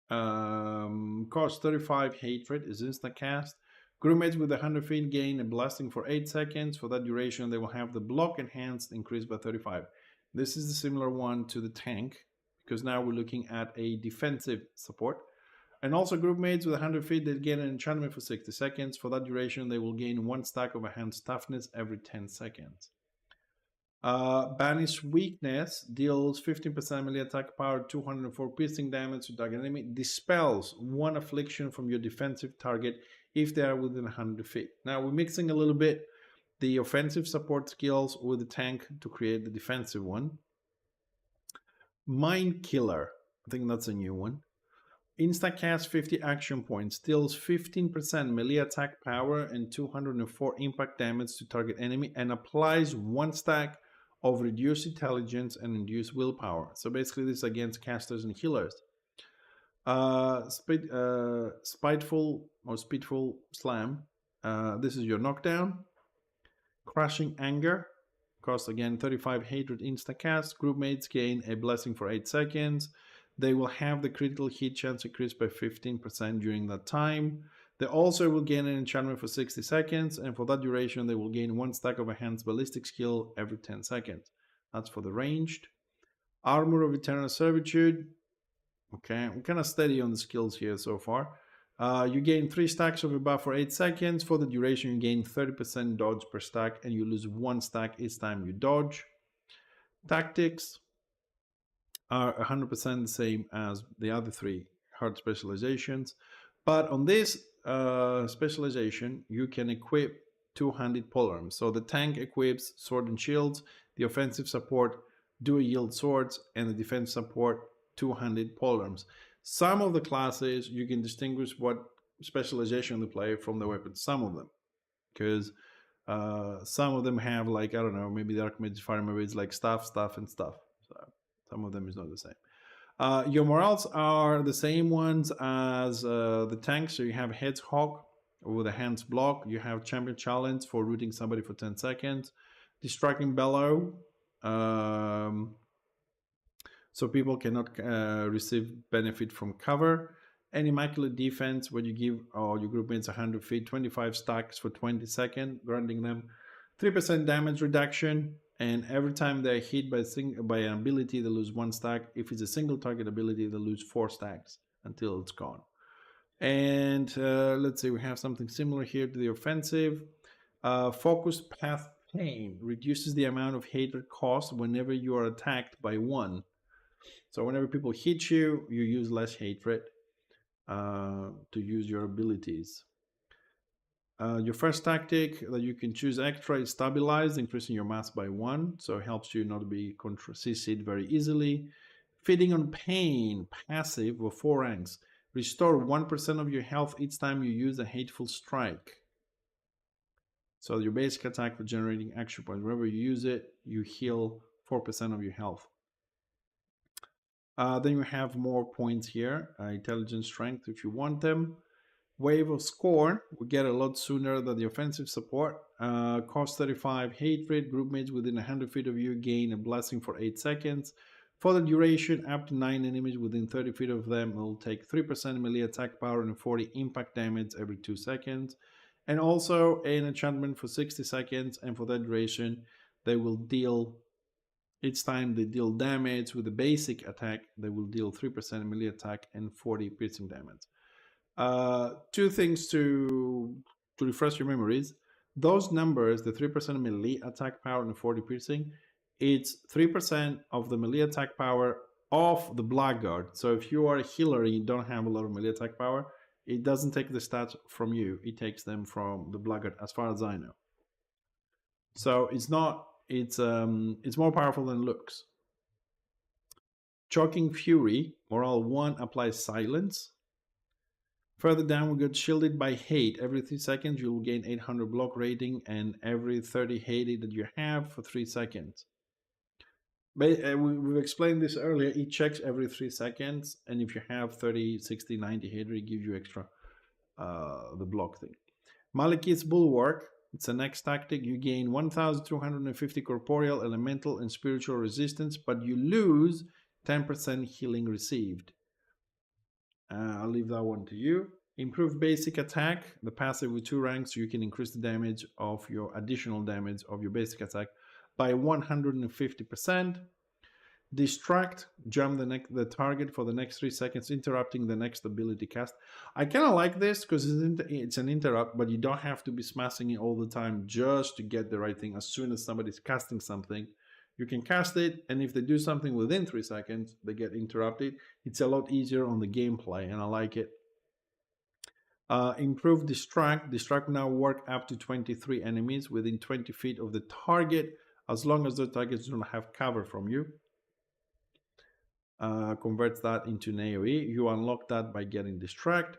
Cost 35 hatred, is instant cast. Groupmates with 100 feet gain a blasting for 8 seconds. For that duration, they will have the block enhanced increased by 35. This is the similar one to the tank, because now we're looking at a defensive support. And also groupmates with 100 feet, they gain an enchantment for 60 seconds. For that duration, they will gain 1 stack of a hand's toughness every 10 seconds. Banish Weakness deals 15% melee attack power, 204 piercing damage to target enemy. Dispels 1 affliction from your defensive target if they are within 100 feet. Now we're mixing a little bit the offensive support skills with the tank to create the defensive one. Mind Killer, I think that's a new one. Instacast 50 action points, deals 15% melee attack power and 204 impact damage to target enemy, and applies 1 stack of reduced intelligence and induced willpower. So basically this is against casters and healers. Spiteful or Speedful Slam. This is your knockdown. Crushing Anger. Cost again 35 hatred instacast. Groupmates gain a blessing for 8 seconds. They will have the critical hit chance increased by 15% during that time. They also will gain an enchantment for 60 seconds, and for that duration, they will gain 1 stack of a hand's ballistic skill every 10 seconds. That's for the ranged. Armor of Eternal Servitude. Okay, we're kind of steady on the skills here so far. You gain 3 stacks of a buff for 8 seconds. For the duration, you gain 30% dodge per stack, and you lose 1 stack each time you dodge. Tactics are 100% the same as the other 3 hard specializations. But on this specialization, you can equip 2-handed polearms. So the tank equips sword and shields, the offensive support dual yield swords, and the defense support 2-handed polearms. Some of the classes you can distinguish what specialization they play from the weapons. Some of them, because some of them have, like, I don't know, maybe the Archmage's Fire, maybe it's like stuff, and stuff. So some of them is not the same. Your morals are the same ones as the tank. So you have Hedgehog with a hands block. You have Champion Challenge for rooting somebody for 10 seconds. Distracting Bellow. So people cannot receive benefit from cover. And Immaculate Defense, where you give all your groupmates 100 feet, 25 stacks for 20 seconds, granting them 3% damage reduction. And every time they're hit by an ability, they lose 1 stack. If it's a single target ability, they lose 4 stacks until it's gone. And let's see, we have something similar here to the offensive. Focused Path Pain reduces the amount of hatred cost whenever you are attacked by 1. So whenever people hit you, you use less hatred to use your abilities. Your first tactic that you can choose extra is Stabilize, increasing your mass by 1. So it helps you not to be CC'd very easily. Feeding on Pain, passive with 4 ranks. Restore 1% of your health each time you use a Hateful Strike. So your basic attack for generating action points. Whenever you use it, you heal 4% of your health. Then you have more points here. Intelligence, Strength if you want them. Wave of Scorn, we get a lot sooner than the offensive support. Cost 35 hatred. Groupmates within 100 feet of you gain a blessing for 8 seconds. For the duration, up to 9 enemies within 30 feet of them will take 3% melee attack power and 40 impact damage every 2 seconds. And also an enchantment for 60 seconds, and for that duration, they will deal, each time they deal damage with the basic attack, they will deal 3% melee attack and 40 piercing damage. Two things to refresh your memories. Those numbers, the 3% melee attack power and 40 piercing, it's 3% of the melee attack power of the blackguard. So if you are a healer and you don't have a lot of melee attack power, it doesn't take the stats from you. It takes them from the blackguard, as far as I know. So it's not. It's more powerful than it looks. Choking Fury, morale 1 applies silence. Further down, we got Shielded by Hate. Every 3 seconds, you'll gain 800 block rating, and every 30 hate that you have for 3 seconds. But we've explained this earlier. It checks every 3 seconds, and if you have 30, 60, 90 hate, it gives you extra the block thing. Malekith's Bulwark. It's a next tactic. You gain 1,250 corporeal, elemental, and spiritual resistance, but you lose 10% healing received. I'll leave that one to you. Improve basic attack. The passive with 2 ranks, so you can increase the damage of your additional damage of your basic attack by 150%. Distract. Jump the target for the next 3 seconds, interrupting the next ability cast. I kind of like this because it's an interrupt, but you don't have to be smashing it all the time just to get the right thing. As soon as somebody's casting something, you can cast it, and if they do something within 3 seconds, they get interrupted. It's a lot easier on the gameplay, and I like it. Improve Distract. Distract will now work up to 23 enemies within 20 feet of the target, as long as the targets don't have cover from you. Converts that into an AoE. You unlock that by getting Distract.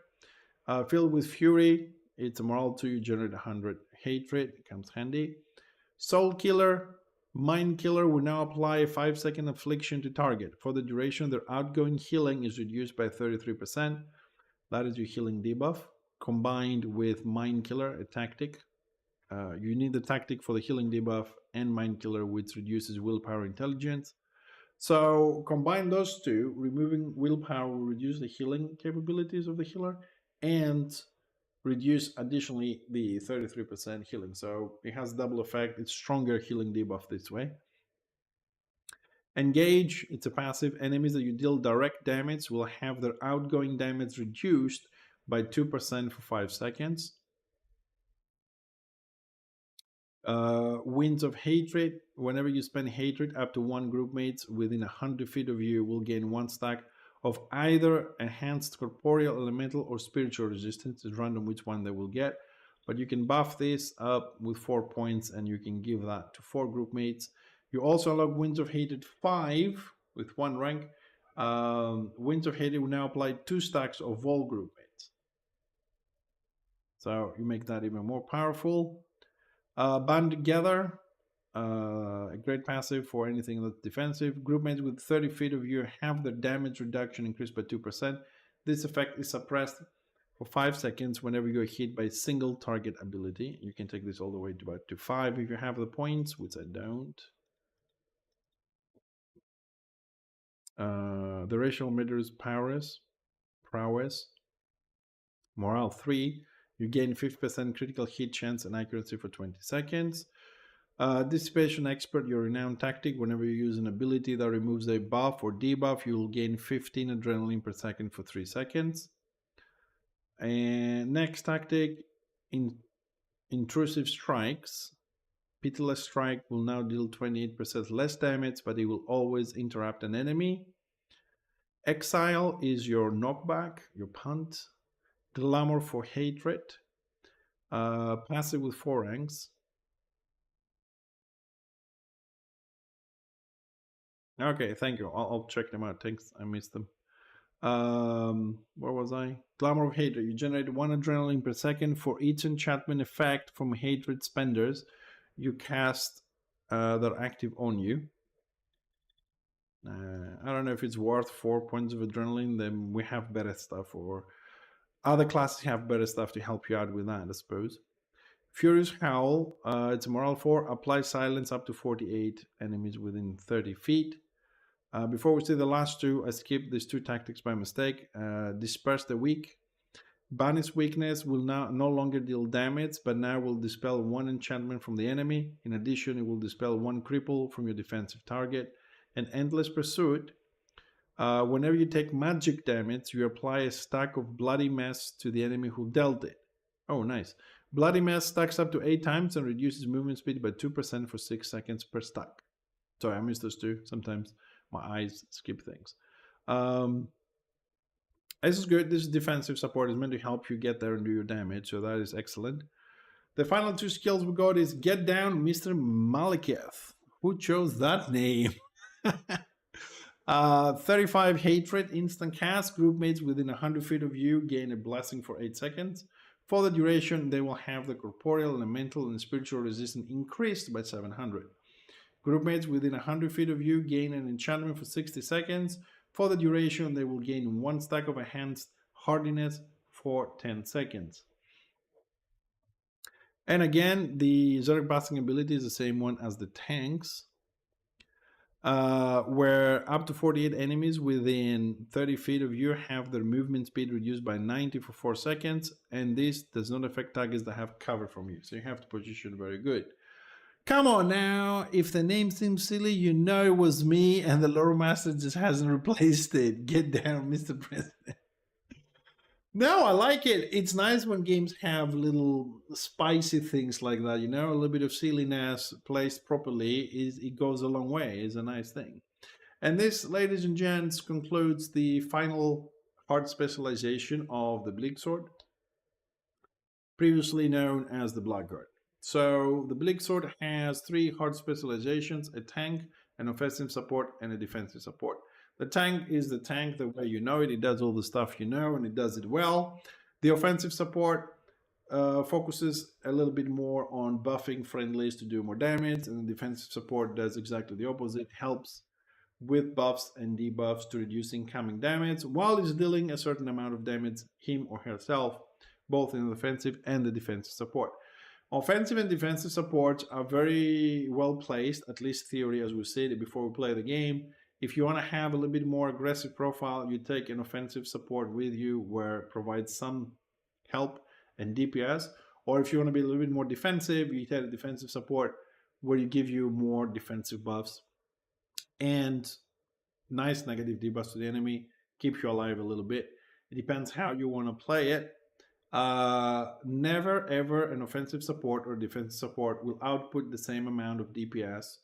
Filled with Fury. It's a morale 2. You generate 100 hatred. It comes handy. Soul Killer. Mind Killer will now apply a 5-second affliction to target. For the duration, their outgoing healing is reduced by 33%. That is your healing debuff. Combined with Mind Killer, a tactic. You need the tactic for the healing debuff and Mind Killer, which reduces willpower intelligence. So combine those two. Removing willpower will reduce the healing capabilities of the healer and reduce additionally the 33% healing. So it has double effect. It's stronger healing debuff this way. Engage. It's a passive. Enemies that you deal direct damage will have their outgoing damage reduced by 2% for 5 seconds. Winds of Hatred. Whenever you spend hatred, up to 1 group mates within 100 feet of you will gain 1 stack of either enhanced corporeal, elemental, or spiritual resistance. It's random which one they will get, but you can buff this up with 4 points, and you can give that to 4 group mates. You also unlock Winds of Hatred 5 with 1 rank. Winds of Hatred will now apply 2 stacks of all group mates. So you make that even more powerful. Band Together. A great passive for anything that's defensive. Group mates with 30 feet of you have their damage reduction increased by 2%. This effect is suppressed for 5 seconds whenever you're hit by a single target ability. You can take this all the way to about 5 if you have the points, which I don't. The racial meters prowess. Morale 3. You gain 50% critical hit chance and accuracy for 20 seconds. Dissipation Expert, your renowned tactic. Whenever you use an ability that removes a buff or debuff, you will gain 15 adrenaline per second for 3 seconds. And next tactic, Intrusive Strikes. Pitiless Strike will now deal 28% less damage, but it will always interrupt an enemy. Exile is your knockback, your punt. Glamour for Hatred. Passive with 4 ranks. Okay, thank you. I'll check them out. Thanks, I missed them. Where was I? Glamour of Hatred. You generate 1 adrenaline per second for each enchantment effect from Hatred spenders you cast that are active on you. I don't know if it's worth 4 points of adrenaline. Then we have better stuff, or other classes have better stuff to help you out with that, I suppose. Furious Howl. It's a morale 4. Apply silence up to 48 enemies within 30 feet. Before we see the last two, I skipped these two tactics by mistake. Disperse the weak. Banish weakness will now no longer deal damage, but now will dispel one enchantment from the enemy. In addition, it will dispel one cripple from your defensive target. And Endless Pursuit. Whenever you take magic damage, you apply a stack of Bloody Mess to the enemy who dealt it. Oh, nice. Bloody Mess stacks up to 8 times and reduces movement speed by 2% for 6 seconds per stack. Sorry, I missed those two. Sometimes my eyes skip things. This is good. This defensive support is meant to help you get there and do your damage, so that is excellent. The final two skills we got is Get Down, Mr. Malekith. Who chose that name? 35 Hatred, instant cast. Group mates within 100 feet of you gain a blessing for 8 seconds. For the duration, they will have the corporeal, elemental, and spiritual resistance increased by 700. Group mates within 100 feet of you gain an enchantment for 60 seconds. For the duration, they will gain 1 stack of enhanced hardiness for 10 seconds. And again, the Zodiac Basking ability is the same one as the tanks, where up to 48 enemies within 30 feet of you have their movement speed reduced by 90 for 4 seconds, and this does not affect targets that have cover from you, so you have to position very good. Come on now, if the name seems silly, you know it was me and the lore master just hasn't replaced it. Get down, Mr. President. No, I like it. It's nice when games have little spicy things like that, you know, a little bit of silliness placed properly. It goes a long way. It's a nice thing. And this, ladies and gents, concludes the final hard specialization of the Bleak Sword, previously known as the Blackguard. So the Bleak Sword has 3 hard specializations: a tank, an offensive support, and a defensive support. The tank is the tank the way you know it. It does all the stuff you know, and it does it well. The offensive support focuses a little bit more on buffing friendlies to do more damage, and the defensive support does exactly the opposite, helps with buffs and debuffs to reduce incoming damage while it's dealing a certain amount of damage him or herself, both in the offensive and the defensive support. Offensive and defensive supports are very well placed, at least theory, as we said before we play the game. If you want to have a little bit more aggressive profile, you take an offensive support with you where it provides some help and DPS. Or if you want to be a little bit more defensive, you take a defensive support where you give you more defensive buffs and nice negative debuffs to the enemy, keep you alive a little bit. It depends how you want to play it. Never ever an offensive support or defensive support will output the same amount of DPS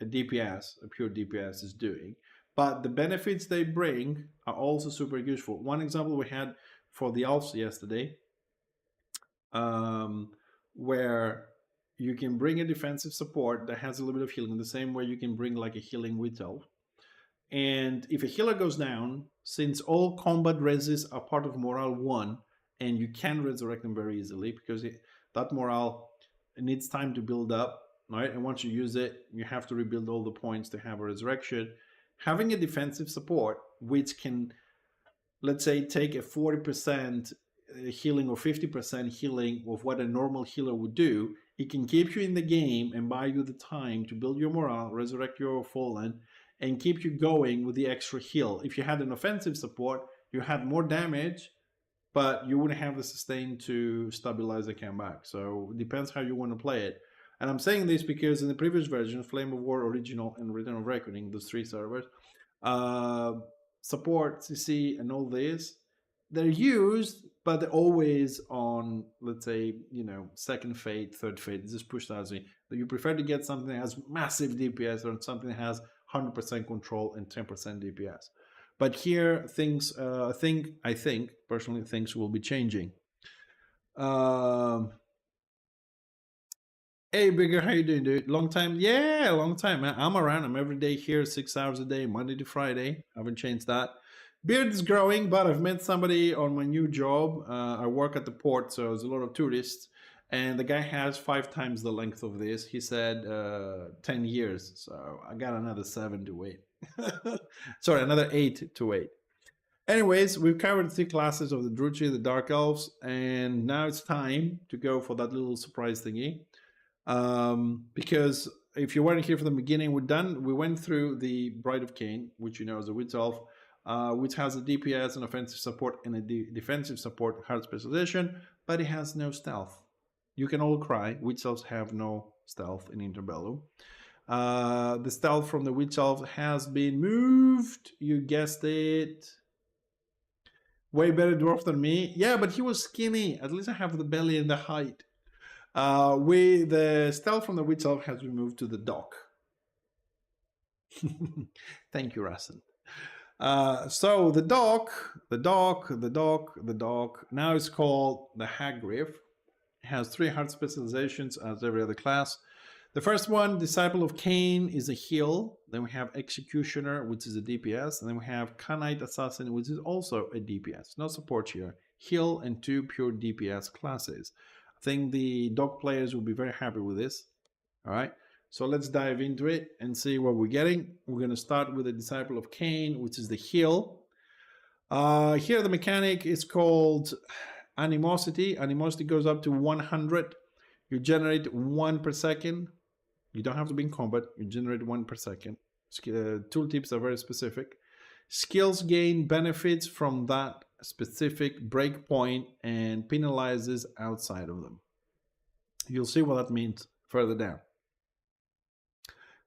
a pure DPS is doing, but the benefits they bring are also super useful. One example we had for the elves yesterday, where you can bring a defensive support that has a little bit of healing, the same way you can bring like a healing witch elf. And if a healer goes down, since all combat reses are part of morale 1, and you can resurrect them very easily because that morale needs time to build up, right? And once you use it, you have to rebuild all the points to have a resurrection. Having a defensive support, which can, let's say, take a 40% healing or 50% healing of what a normal healer would do, it can keep you in the game and buy you the time to build your morale, resurrect your fallen, and keep you going with the extra heal. If you had an offensive support, you had more damage, but you wouldn't have the sustain to stabilize the comeback. So it depends how you want to play it. And I'm saying this because in the previous version, Flame of War, Original, and Return of Reckoning, those 3 servers, support, CC, and all this, they're used, but they're always on, let's say, you know, second fate, third fate. It's just pushed out. You prefer to get something that has massive DPS or something that has 100% control and 10% DPS. But here, things, I think, personally, things will be changing. Hey, Bigger, how you doing, dude? Long time? Yeah, long time, man. I'm around. I'm every day here, 6 hours a day, Monday to Friday. I haven't changed that. Beard is growing, but I've met somebody on my new job. I work at the port, so there's a lot of tourists. And the guy has 5 times the length of this. He said 10 years. So I got another 7 to wait. Sorry, another 8 to wait. Anyways, we've covered 3 classes of the Druchii, the Dark Elves. And now it's time to go for that little surprise thingy. Because if you weren't here from the beginning, we went through the Bride of Cain, which you know is a witch elf, which has a DPS and offensive support and a defensive support hard specialization, but it has no stealth. You can all cry. Witch elves have no stealth in Interbellum. The stealth from the witch elf has been moved. You guessed it. Way better dwarf than me. Yeah, but he was skinny. At least I have the belly and the height. The stealth from the witch elf has been moved to the dock. Thank you, Rassen. So the dock. Now it's called the Hagriff. It has 3 hard specializations as every other class. The first one, Disciple of Cain, is a heal. Then we have Executioner, which is a DPS. And then we have Khanite Assassin, which is also a DPS. No support here. Heal and 2 pure DPS classes. I think the dog players will be very happy with this. All right. So let's dive into it and see what we're getting. We're going to start with the Disciple of Cain, which is the heal. Here the mechanic is called Animosity. Animosity goes up to 100. You generate 1 per second. You don't have to be in combat. You generate 1 per second. Tooltips are very specific. Skills gain benefits from that specific breakpoint and penalizes outside of them. You'll see what that means further down.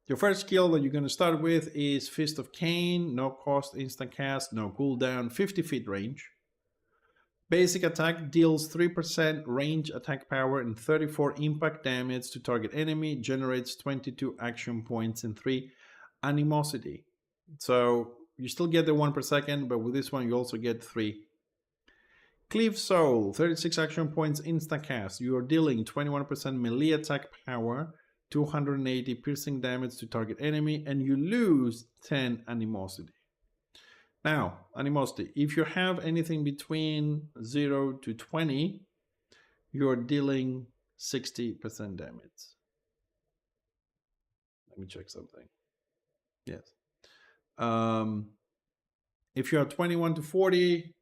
Your first skill that you're going to start with is Fist of Cain. No cost, instant cast, no cooldown, 50 feet range. Basic attack deals 3% range attack power and 34 impact damage to target enemy, generates 22 action points and 3 animosity. So you still get the 1 per second, but with this one you also get 3. Cleave Soul, 36 action points insta cast. You are dealing 21% melee attack power, 280 piercing damage to target enemy, and you lose 10 animosity. Now, animosity, if you have anything between 0 to 20, you're dealing 60% damage. Let me check something. Yes. If you are 21 to 40,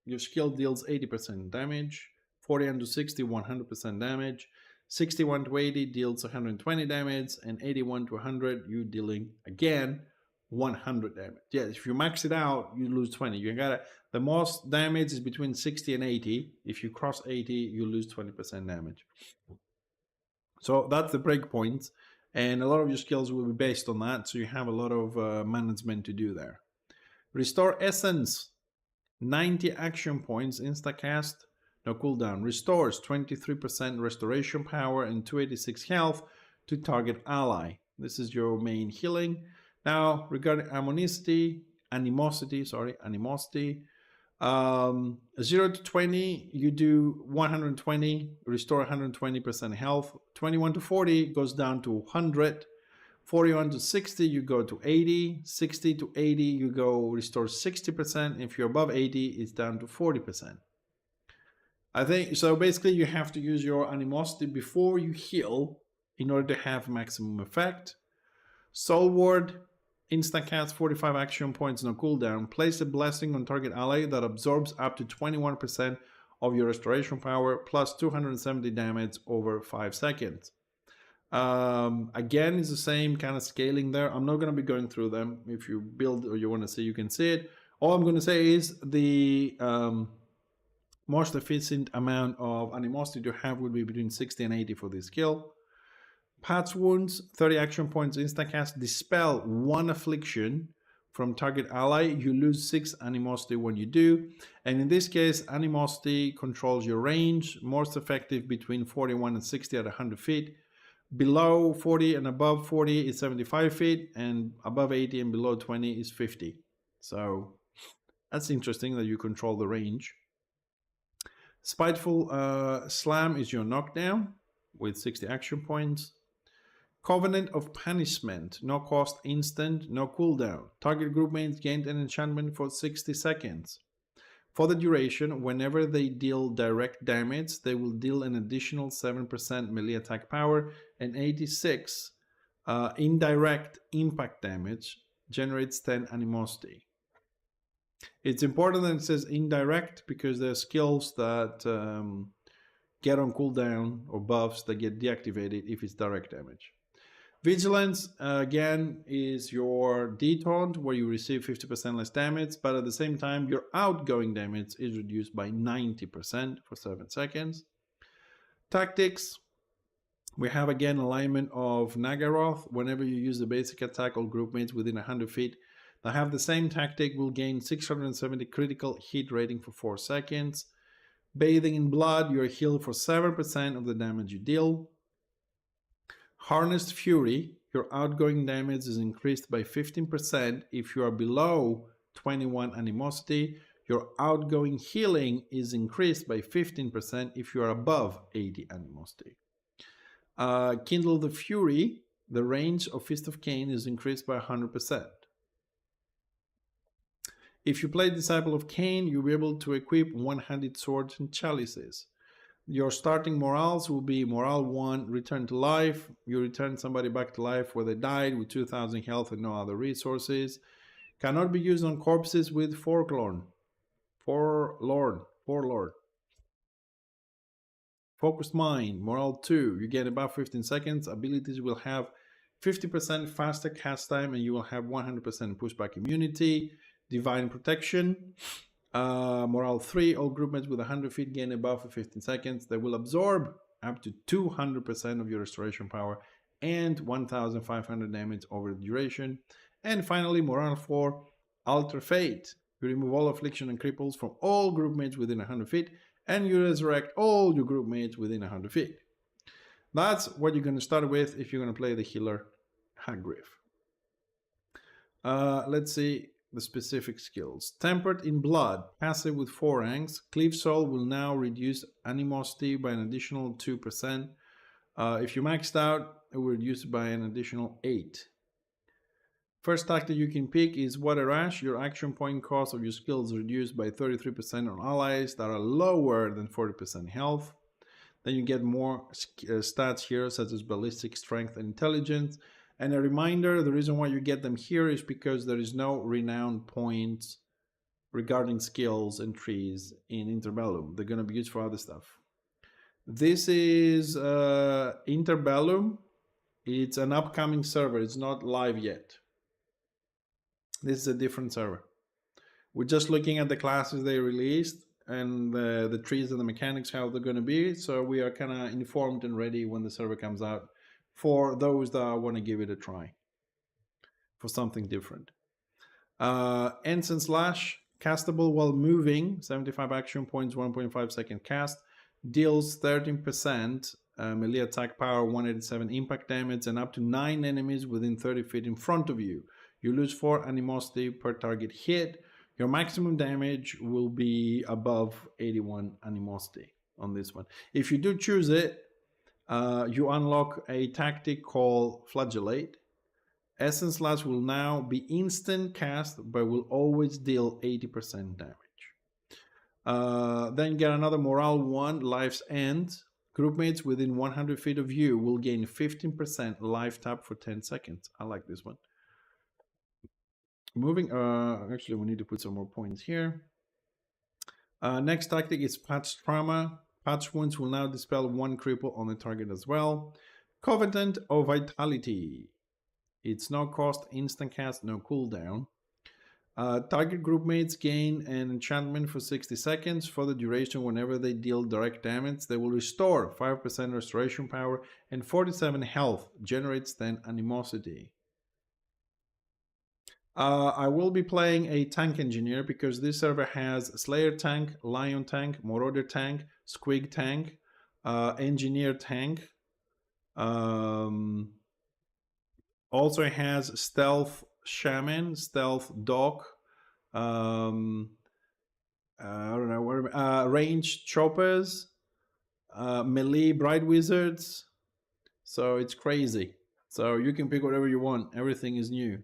your skill deals 80% damage. 40 to 60, 100% damage. 61 to 80 deals 120 damage. And 81 to 100, you're dealing, again, 100 damage. Yeah, if you max it out, you lose 20. You got the most damage is between 60 and 80. If you cross 80, you lose 20% damage. So that's the breakpoint, and a lot of your skills will be based on that. So you have a lot of management to do there. Restore Essence, 90 action points, insta cast, no cooldown. Restores 23% restoration power and 286 health to target ally. This is your main healing. Now, regarding animosity, 0 to 20, you do 120, restore 120% health. 21 to 40 goes down to 100. 41 to 60, you go to 80. 60 to 80, you go restore 60%. If you're above 80, it's down to 40%. I think, so basically you have to use your animosity before you heal in order to have maximum effect. Soul Ward, instant cast, 45 action points, no cooldown. Place a blessing on target ally that absorbs up to 21% of your restoration power plus 270 damage over 5 seconds. Again, it's the same kind of scaling there. I'm not going to be going through them. If you build or you want to see, you can see it. All I'm going to say is the most efficient amount of animosity to have would be between 60 and 80 for this skill. Pat's Wounds, 30 action points, instacast, dispel 1 affliction from target ally. You lose 6 animosity when you do. And in this case, animosity controls your range, most effective between 41 and 60 at 100 feet. Below 40 and above 40 is 75 feet, and above 80 and below 20 is 50. So that's interesting that you control the range. Spiteful Slam is your knockdown with 60 action points. Covenant of Punishment, no cost, instant, no cooldown. Target group mates gained an enchantment for 60 seconds. For the duration, whenever they deal direct damage, they will deal an additional 7% melee attack power and 86 indirect impact damage, generates 10 animosity. It's important that it says indirect because there are skills that get on cooldown or buffs that get deactivated if it's direct damage. Vigilance, again, is your detaunt, where you receive 50% less damage, but at the same time, your outgoing damage is reduced by 90% for 7 seconds. Tactics, we have again alignment of Nagaroth. Whenever you use the basic attack, all group mates within 100 feet that have the same tactic will gain 670 critical hit rating for 4 seconds. Bathing in blood, you are healed for 7% of the damage you deal. Harnessed Fury, your outgoing damage is increased by 15% if you are below 21 animosity. Your outgoing healing is increased by 15% if you are above 80 animosity. Kindle the Fury, the range of Fist of Cain is increased by 100%. If you play Disciple of Cain, you'll be able to equip one-handed swords and chalices. Your starting morals will be Morale 1, Return to Life. You return somebody back to life where they died with 2,000 health and no other resources. Cannot be used on corpses with Forlorn. Focused Mind, Morale 2. You get about 15 seconds. Abilities will have 50% faster cast time and you will have 100% pushback immunity. Divine Protection. Morale 3, all group mates with 100 feet gain a buff for 15 seconds. They will absorb up to 200% of your restoration power and 1,500 damage over the duration. And finally, Morale 4, Alter Fate. You remove all affliction and cripples from all group mates within 100 feet and you resurrect all your group mates within 100 feet. That's what you're going to start with if you're going to play the healer Hagriff. Let's see the specific skills. Tempered in Blood, passive with 4 ranks. Cleave Soul will now reduce animosity by an additional 2%. If you maxed out, it will reduce by an additional 8. First tactic you can pick is Water Ash. Your action point cost of your skills is reduced by 33% on allies that are lower than 40% health. Then you get more stats here, such as Ballistic, Strength, and Intelligence. And a reminder, the reason why you get them here is because there is no renown points regarding skills and trees in Interbellum. They're going to be used for other stuff. This is Interbellum. It's an upcoming server. It's not live yet. This is a different server. We're just looking at the classes they released and the trees and the mechanics, how they're going to be. So we are kind of informed and ready when the server comes out for those that want to give it a try for something different. Ensign Slash, castable while moving, 75 action points, 1.5 second cast, deals 13% melee attack power, 187 impact damage, and up to 9 enemies within 30 feet in front of you. You lose 4 animosity per target hit. Your maximum damage will be above 81 animosity on this one. If you do choose it, you unlock a tactic called Flagellate. Essence Slash will now be instant cast, but will always deal 80% damage. Then you get another Morale 1, Life's End. Groupmates within 100 feet of you will gain 15% life tap for 10 seconds. I like this one. Moving, actually we need to put some more points here. Next tactic is Patch Trauma. Patch wounds will now dispel 1 cripple on the target as well. Covenant of Vitality. It's no cost, instant cast, no cooldown. Target group mates gain an enchantment for 60 seconds for the duration. Whenever they deal direct damage, they will restore 5% restoration power and 47 health, generates 10 animosity. I will be playing a tank engineer because this server has Slayer tank, Lion tank, Marauder tank, Squig tank, engineer tank. Also has stealth shaman, stealth dog, I don't know, ranged choppers, melee bright wizards. So it's crazy. So you can pick whatever you want. Everything is new.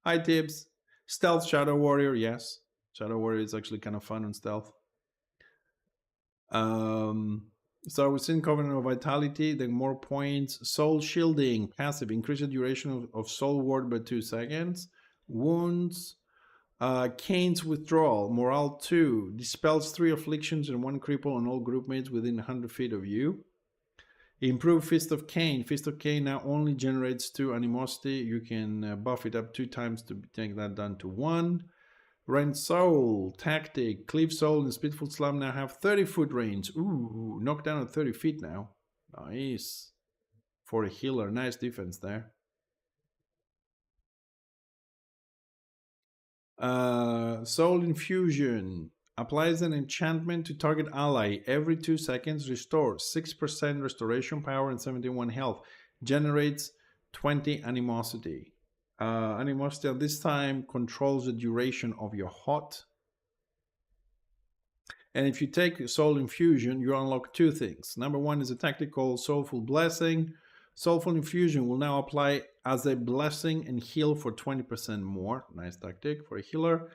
Hi tips. Stealth Shadow Warrior, yes. Shadow Warrior is actually kind of fun on stealth. So we've seen Covenant of Vitality, then more points. Soul Shielding, passive, increase the duration of Soul Ward by 2 seconds. Wounds. Cain's Withdrawal, Morale 2, dispels 3 afflictions and 1 cripple on all group mates within 100 feet of you. Improve Fist of Cain. Fist of Cain now only generates 2 animosity. You can buff it up 2 times to take that down to 1. Rend Soul, Tactic, Cleave Soul, and Spitful Slam now have 30-foot range. Ooh, knocked down at 30 feet now. Nice. For a healer, nice defense there. Soul Infusion. Applies an enchantment to target ally. Every 2 seconds, restores 6% restoration power and 71 health. Generates 20 animosity. Animosity at this time controls the duration of your hot. And if you take Soul Infusion, you unlock 2 things. Number 1 is a tactic called Soulful Blessing. Soulful Infusion will now apply as a blessing and heal for 20% more. Nice tactic for a healer.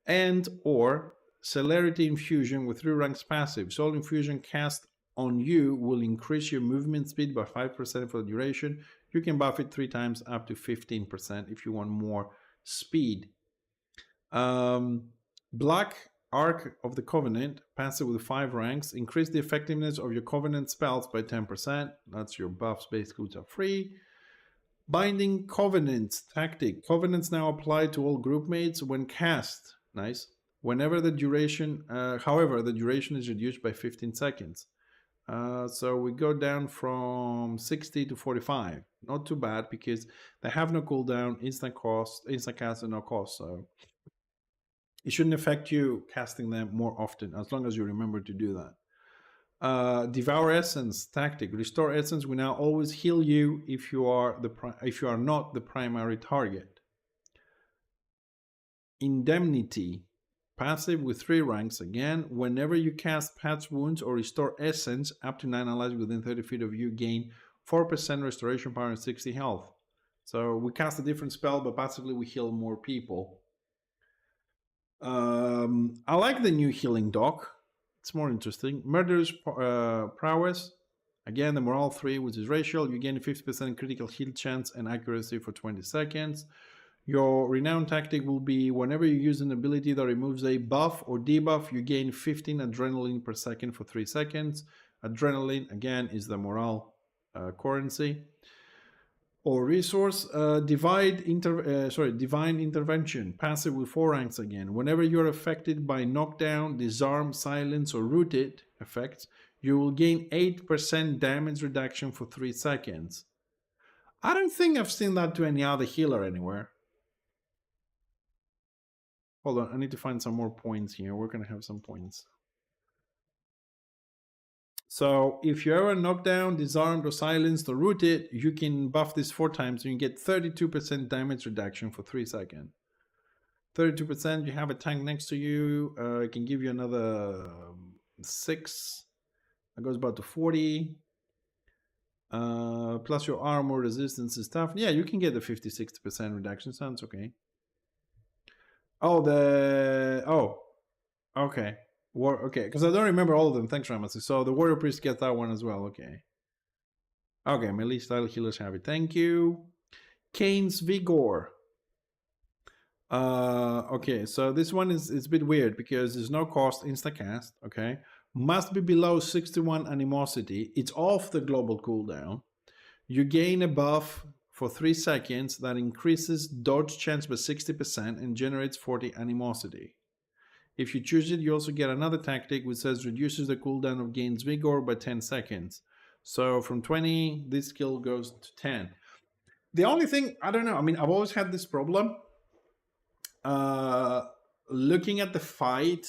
And or Celerity Infusion with 3 ranks passive. Soul Infusion cast on you will increase your movement speed by 5% for the duration. You can buff it 3 times up to 15% if you want more speed. Black Arc of the Covenant, passive with 5 ranks. Increase the effectiveness of your Covenant spells by 10%. That's your buffs basically, which are free. Binding Covenants tactic. Covenants now apply to all group mates when cast. Nice. Whenever the duration, however, the duration is reduced by 15 seconds. So we go down from 60 to 45. Not too bad because they have no cooldown, instant cast, and no cost. So it shouldn't affect you casting them more often as long as you remember to do that. Devour Essence tactic. Restore Essence will now always heal you if you are not the primary target. Indemnity. Passive with 3 ranks again. Whenever you cast Patch Wounds or Restore Essence, up to 9 allies within 30 feet of you gain 4% restoration power and 60 health. So we cast a different spell, but passively we heal more people. I like the new healing doc. It's more interesting. Murderous Prowess. Again, the Morale 3, which is racial. You gain a 50% critical hit chance and accuracy for 20 seconds. Your renowned tactic will be whenever you use an ability that removes a buff or debuff, you gain 15 adrenaline per second for 3 seconds. Adrenaline, again, is the morale currency. Or resource, Divine Intervention, passive with 4 ranks again. Whenever you're affected by knockdown, disarm, silence, or rooted effects, you will gain 8% damage reduction for 3 seconds. I don't think I've seen that to any other healer anywhere. Hold on, I need to find some more points here. We're going to have some points. So if you're ever knocked down, disarmed, or silenced, or rooted, you can buff this 4 times and you get 32% damage reduction for 3 seconds. 32%, you have a tank next to you. It can give you another 6. That goes about to 40. Plus your armor, resistance and stuff. Yeah, you can get the 50-60% reduction. Sounds okay. Oh, okay. Okay, because I don't remember all of them. Thanks, Ramsey. So the Warrior Priest gets that one as well. Okay. Okay, melee style healers have it. Thank you. Kane's Vigor. Okay, so this one is a bit weird because there's no cost, insta-cast. Okay. Must be below 61 animosity. It's off the global cooldown. You gain a buff for 3 seconds that increases dodge chance by 60% and generates 40 animosity. If you choose it, you also get another tactic which says reduces the cooldown of Gain's Vigor by 10 seconds. So from 20, this skill goes to 10. The only thing, I don't know, I mean, I've always had this problem. Looking at the fight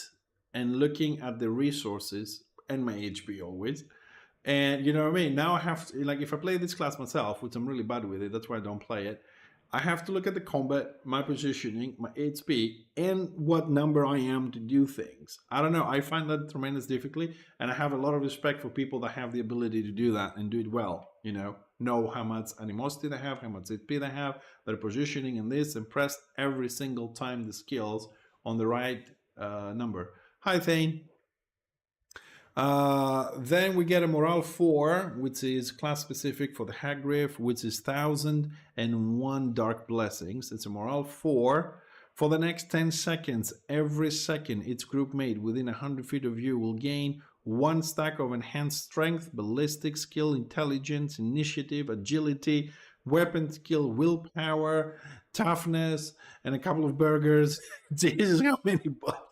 and looking at the resources and my HP always. And you know what I mean? Now I have to, like, if I play this class myself, which I'm really bad with it, that's why I don't play it. I have to look at the combat, my positioning, my HP, and what number I am to do things. I don't know. I find that tremendous difficulty, and I have a lot of respect for people that have the ability to do that and do it well. You know how much animosity they have, how much HP they have, their positioning and this, and press every single time the skills on the right number. Hi, Thane. Then we get a Morale 4, which is class specific for the Hagriff, which is 1001 Dark Blessings. It's a Morale 4. For the next 10 seconds, every second its group mate within 100 feet of you will gain 1 stack of enhanced strength, ballistic skill, intelligence, initiative, agility, weapon skill, willpower, toughness, and a couple of burgers. Jesus, how many buffs.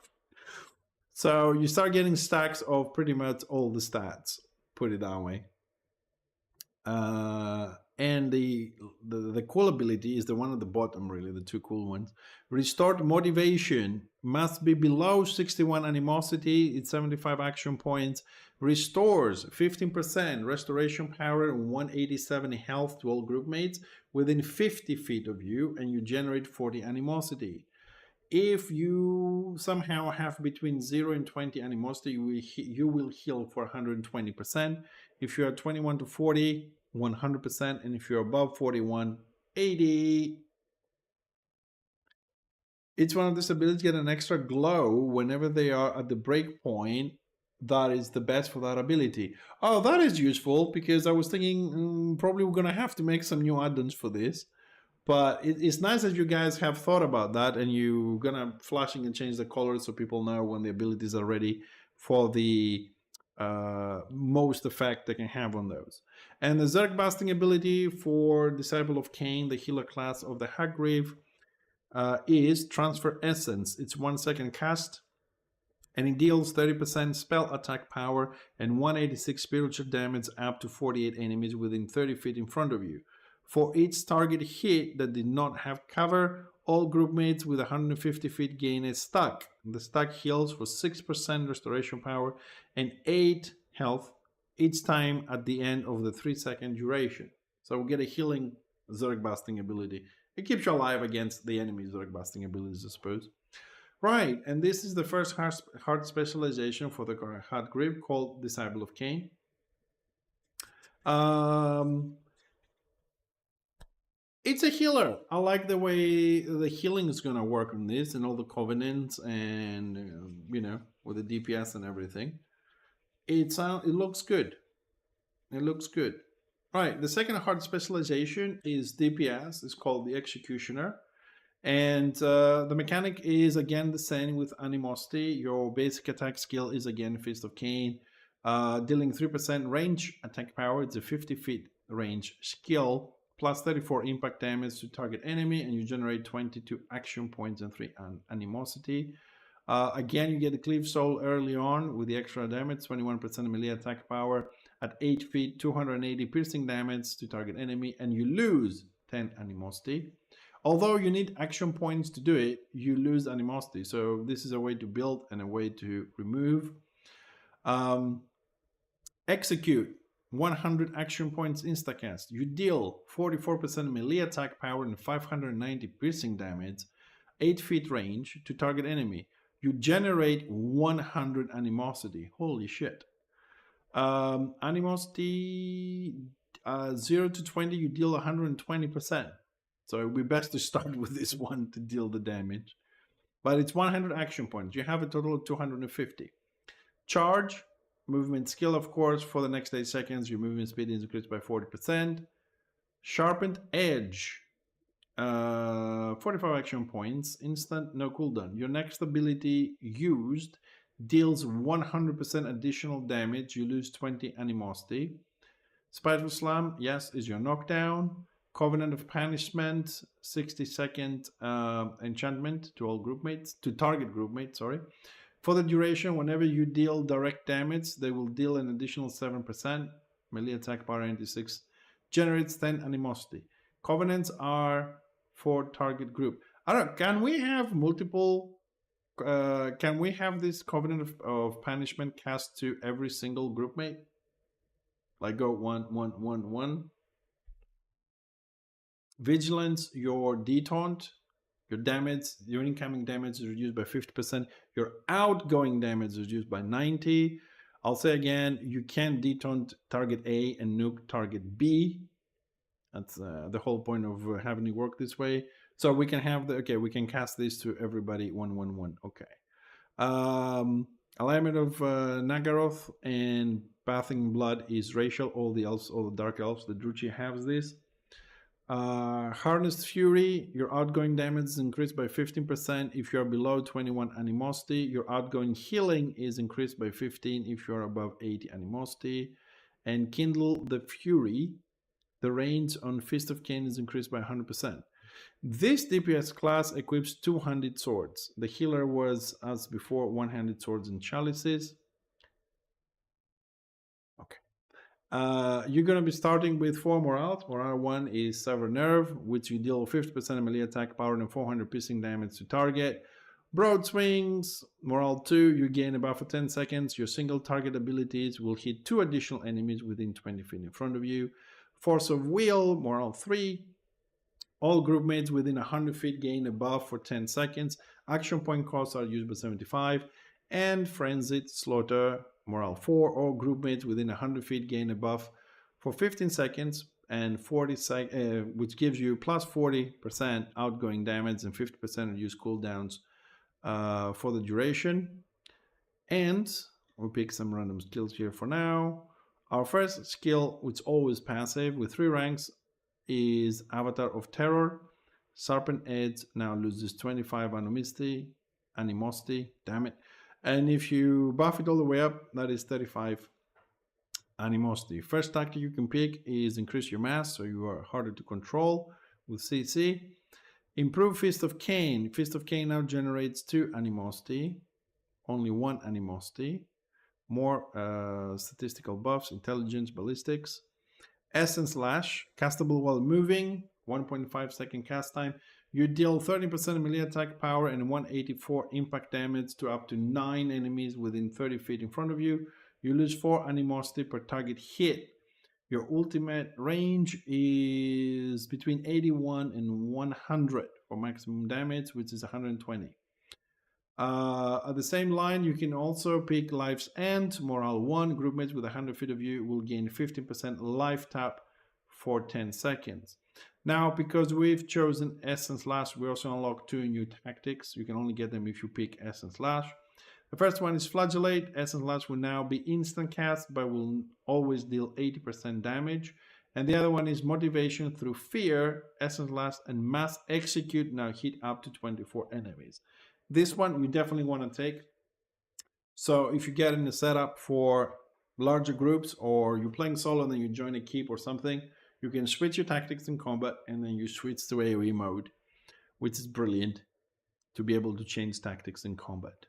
So you start getting stacks of pretty much all the stats, put it that way. And the cool ability is the one at the bottom, really, the two cool ones. Restored motivation must be below 61 animosity. It's 75 action points. Restores 15% restoration power and 187 health to all group mates within 50 feet of you, and you generate 40 animosity. If you somehow have between 0 and 20 animosity, you will heal for 120%. If you are 21 to 40, 100%, and if you're above 41, 80. Each one of these abilities get an extra glow whenever they are at the break point that is the best for that ability. Oh, that is useful, because I was thinking probably we're going to have to make some new add-ons for this. But it's nice that you guys have thought about that, and you're gonna flashing and change the colors so people know when the abilities are ready for the most effect they can have on those. And the Zerg Basting ability for Disciple of Cain, the healer class of the Hagrive, is Transfer Essence. It's 1 second cast, and it deals 30% spell attack power and 186 spiritual damage up to 48 enemies within 30 feet in front of you. For each target hit that did not have cover, all group mates with 150 feet gain a stack. The stack heals for 6% restoration power and 8 health each time at the end of the 3-second duration. So we get a healing Zerg Basting ability. It keeps you alive against the enemy Zerg Basting abilities, I suppose. Right, and this is the first hard specialization for the Hagrive, called Disciple of Cain. It's a healer. I like the way the healing is going to work on this, and all the covenants, and you know, with the DPS and everything. It looks good. It looks good. Right. The second hard specialization is DPS. It's called the Executioner, and the mechanic is again the same with animosity. Your basic attack skill is again Fist of Cain, dealing 3% range attack power. It's a 50 feet range skill, plus 34 impact damage to target enemy, and you generate 22 action points and 3 animosity. Again, you get the Cleave Soul early on with the extra damage, 21% melee attack power at 8 feet, 280 piercing damage to target enemy, and you lose 10 animosity. Although you need action points to do it, you lose animosity. So this is a way to build and a way to remove. Execute. 100 action points instacast. You deal 44% melee attack power and 590 piercing damage, 8 feet range to target enemy. You generate 100 animosity. Holy shit. Animosity 0 to 20, you deal 120%. So it would be best to start with this one to deal the damage. But it's 100 action points. You have a total of 250. Charge. Movement skill, of course, for the next 8 seconds, your movement speed is increased by 40%. Sharpened Edge, 45 action points, instant, no cooldown. Your next ability used deals 100% additional damage. You lose 20 animosity. Spiteful Slam, yes, is your knockdown. Covenant of Punishment, 60-second enchantment to all group mates, to target group mates, sorry. For the duration, whenever you deal direct damage, they will deal an additional 7%. Melee attack power 96. Generates 10 animosity. Covenants are for target group. I don't know, can we have multiple... can we have this Covenant of Punishment cast to every single group mate? Like go 1, 1, 1, 1. Vigilance, your detaunt. Your damage, your incoming damage is reduced by 50%. Your outgoing damage is reduced by 90. I'll say again, you can detaunt target A and nuke target B. That's the whole point of having it work this way. So we can have the, okay, we can cast this to everybody 1, 1, 1. Okay. Alignment of Nagaroth and Bathing Blood is racial. All the elves, all the dark elves, the Druchii has this. Harnessed Fury, your outgoing damage is increased by 15% if you are below 21 animosity. Your outgoing healing is increased by 15 if you are above 80 animosity. And Kindle the Fury, the range on Fist of Cain is increased by 100%. This DPS class equips 200 swords. The healer was, as before, 100 swords and chalices. Okay. You're going to be starting with 4 morale. Morale 1 is Sever Nerve, which you deal 50% melee attack power and 400 piercing damage to target. Broad Swings, Morale 2, you gain a buff for 10 seconds. Your single target abilities will hit 2 additional enemies within 20 feet in front of you. Force of Will, Morale 3, all group mates within 100 feet gain a buff for 10 seconds. Action point costs are used by 75. And Frenzied Slaughter, Morale 4, all group mates within 100 feet gain a buff for 15 seconds and 40 which gives you plus 40% outgoing damage and 50% reduced cooldowns for the duration. And we'll pick some random skills here for now. Our first skill, which is always passive with 3 ranks, is Avatar of Terror. Serpent Edge now loses 25 animosity, damn it. And if you buff it all the way up, that is 35 animosity. First tactic you can pick is increase your mass, so you are harder to control with CC. Improve Fist of Cain. Fist of Cain now generates 2 animosity, only 1 animosity. More statistical buffs, intelligence, ballistics. Essence Lash, castable while moving, 1.5 second cast time. You deal 30% melee attack power and 184 impact damage to up to 9 enemies within 30 feet in front of you. You lose 4 animosity per target hit. Your ultimate range is between 81 and 100 for maximum damage, which is 120. At the same line, you can also pick Life's End, Morale 1, group mates with 100 feet of you will gain 15% life tap for 10 seconds. Now, because we've chosen Essence Lash, we also unlock 2 new tactics. You can only get them if you pick Essence Lash. The first one is Flagellate. Essence Lash will now be instant cast, but will always deal 80% damage. And the other one is Motivation through Fear. Essence Lash and Mass Execute now hit up to 24 enemies. This one you definitely want to take. So if you get in the setup for larger groups, or you're playing solo and then you join a keep or something, you can switch your tactics in combat and then you switch to AoE mode, which is brilliant to be able to change tactics in combat.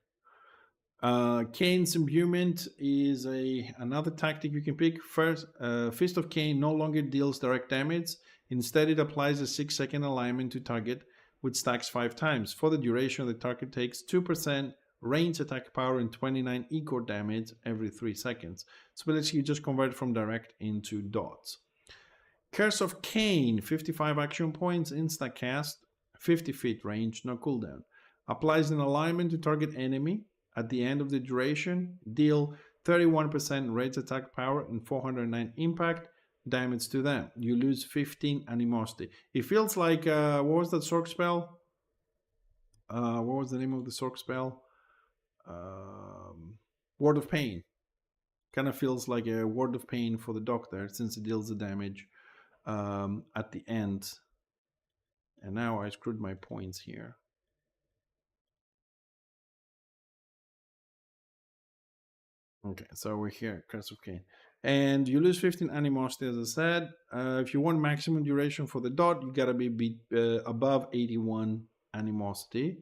Cain's Imbuement is another tactic you can pick. First, Fist of Cain no longer deals direct damage. Instead, it applies a 6-second alignment to target, which stacks 5 times. For the duration, the target takes 2% range attack power and 29 eco damage every 3 seconds. So basically, you just convert from direct into dots. Curse of Cain, 55 action points, insta cast, 50 feet range, no cooldown. Applies an alignment to target enemy. At the end of the duration, deal 31% range attack power and 409 impact damage to them. You lose 15 animosity. It feels like, what was that Sork spell? What was the name of the Sork spell? Word of Pain. Kind of feels like a Word of Pain for the Doctor, since it deals the damage at the end. And now I screwed my points here. Okay, so we're here, Curse of Cain. And you lose 15 animosity, as I said. If you want maximum duration for the dot, you gotta be above 81 animosity.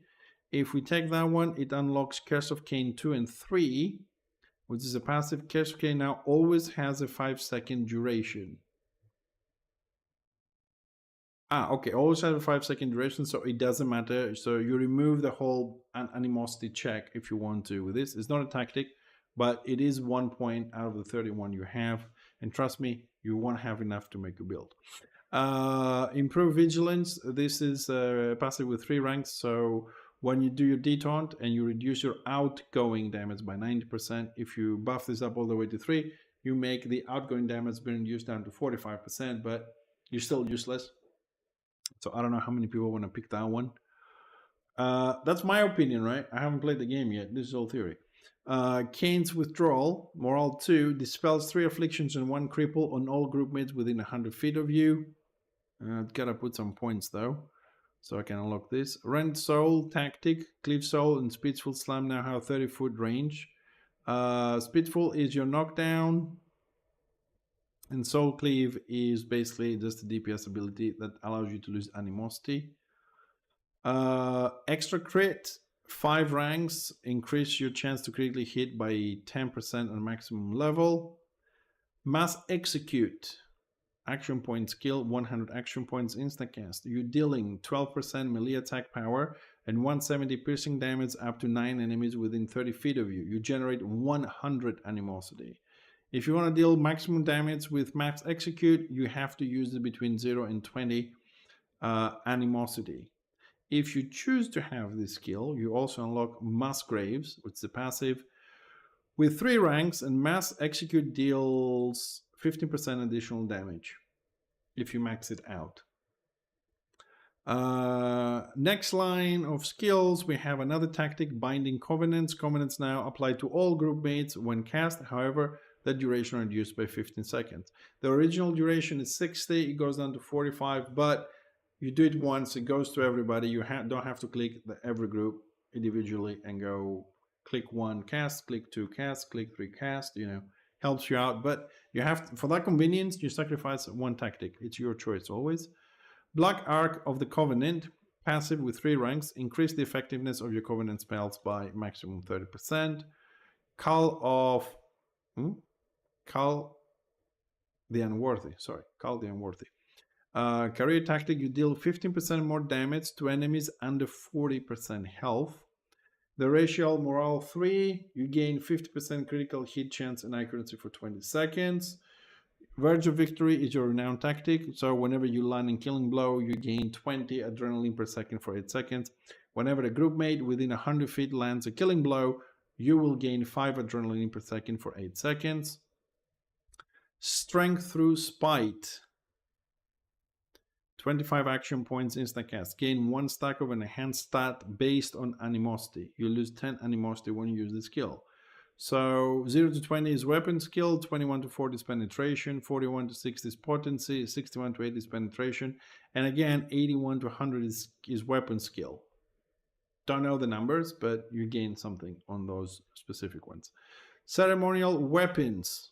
If we take that one, it unlocks Curse of Cain 2 and 3, which is a passive. Curse of Cain now always has a 5-second duration. Okay, always have a 5-second duration, so it doesn't matter. So you remove the whole animosity check if you want to with this. It's not a tactic, but it is 1 point out of the 31 you have. And trust me, you won't have enough to make a build. Improve Vigilance. This is passive with 3 ranks. So when you do your detaunt and you reduce your outgoing damage by 90%, if you buff this up all the way to 3, you make the outgoing damage being reduced down to 45%, but you're still useless. So I don't know how many people want to pick that one. That's my opinion, right? I haven't played the game yet. This is all theory. Cain's Withdrawal, Morale 2, dispels 3 afflictions and 1 cripple on all group mates within 100 feet of you. Gotta put some points though, so I can unlock this. Rend Soul, Tactic, Cleave Soul, and Speedful Slam now have 30-foot range. Speedful is your knockdown, and Soul Cleave is basically just a DPS ability that allows you to lose animosity. Extra crit, 5 ranks, increase your chance to critically hit by 10% on maximum level. Mass Execute, action point skill, 100 action points instant cast. You're dealing 12% melee attack power and 170 piercing damage up to 9 enemies within 30 feet of you. You generate 100 animosity. If you want to deal maximum damage with Mass Execute, you have to use it between 0 and 20 animosity. If you choose to have this skill, you also unlock Mass Graves, which is a passive, with 3 ranks, and Mass Execute deals 15% additional damage if you max it out. Next line of skills, we have another tactic, Binding Covenants. Covenants now apply to all group mates when cast. However, the duration reduced by 15 seconds. The original duration is 60. It goes down to 45, but you do it once, it goes to everybody. You don't have to click every group individually and go click 1 cast, click 2 cast, click 3 cast, you know, helps you out. But you have to, for that convenience, you sacrifice one tactic. It's your choice always. Black Arc of the Covenant, passive with 3 ranks, increase the effectiveness of your Covenant spells by maximum 30%. Call of Call the Unworthy. Sorry, Call the Unworthy. Career tactic, you deal 15% more damage to enemies under 40% health. The racial morale 3, you gain 50% critical hit chance and accuracy for 20 seconds. Verge of Victory is your renowned tactic, so whenever you land in killing blow, you gain 20 adrenaline per second for 8 seconds. Whenever a group mate within 100 feet lands a killing blow, you will gain 5 adrenaline per second for 8 seconds. Strength through Spite, 25 action points instant cast. Gain 1 stack of an enhanced stat based on animosity. You lose 10 animosity when you use the skill. So 0 to 20 is weapon skill, 21 to 40 is penetration, 41 to 60 is potency, 61 to 80 is penetration, and again 81 to 100 is weapon skill. Don't know the numbers, but you gain something on those specific ones. Ceremonial weapons.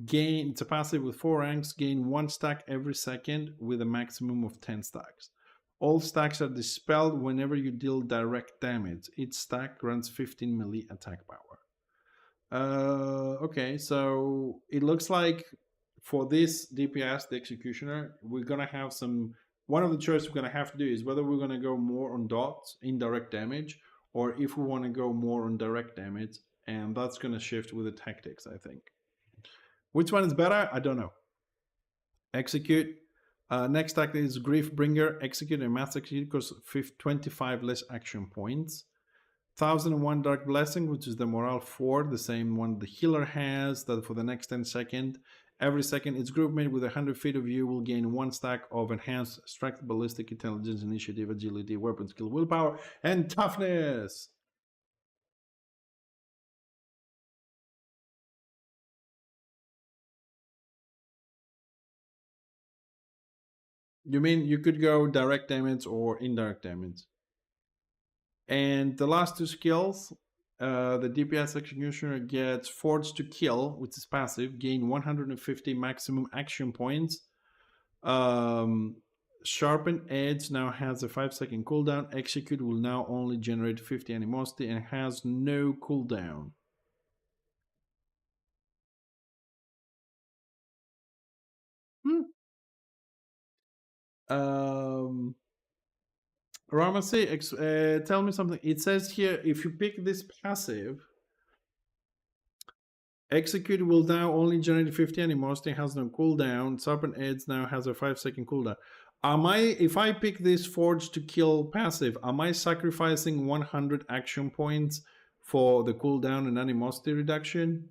Gain, it's a passive with 4 ranks, gain 1 stack every second with a maximum of 10 stacks. All stacks are dispelled whenever you deal direct damage. Each stack grants 15 melee attack power. Okay, so it looks like for this DPS, the Executioner, we're gonna have some, one of the choices we're gonna have to do is whether we're gonna go more on dots, indirect damage, or if we wanna go more on direct damage, and that's gonna shift with the tactics, I think. Which one is better? I don't know. Execute. Next tactic is Grief Bringer. Execute and Mass Execute costs 25 less action points. 1001 Dark Blessing, which is the morale 4, the same one the healer has, that for the next 10 seconds. Every second, its group mate with 100 feet of you will gain 1 stack of enhanced strength, ballistic, intelligence, initiative, agility, weapon skill, willpower, and toughness. You mean you could go direct damage or indirect damage? And the last 2 skills, the DPS Executioner gets Forged to Kill, which is passive, gain 150 maximum action points. Sharpened Edge now has a 5-second cooldown. Execute will now only generate 50 animosity and has no cooldown. Ramasi, tell me something. It says here, if you pick this passive, Execute will now only generate 50 animosity, has no cooldown. Sharpened Edge now has a 5-second cooldown. If I pick this Forge to Kill passive, am I sacrificing 100 action points for the cooldown and animosity reduction?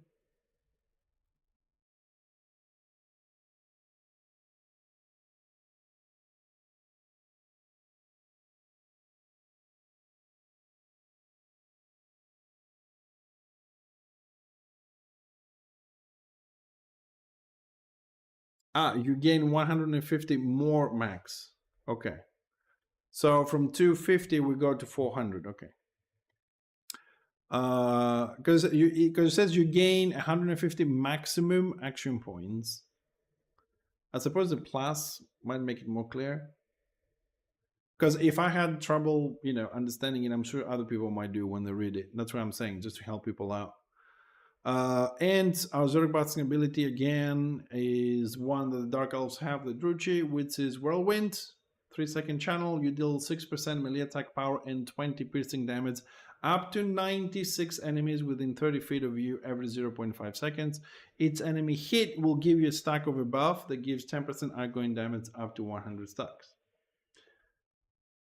Ah, you gain 150 more max. Okay. So from 250 we go to 400. Okay. Because it says you gain 150 maximum action points. I suppose the plus might make it more clear. Because if I had trouble, understanding it, I'm sure other people might do when they read it. That's what I'm saying, just to help people out. And our Zergbasting ability again is one that the Dark Elves have, the Druchii, which is Whirlwind. 3-second channel, you deal 6% melee attack power and 20 piercing damage up to 96 enemies within 30 feet of you every 0.5 seconds. Each enemy hit will give you a stack of a buff that gives 10% outgoing damage up to 100 stacks.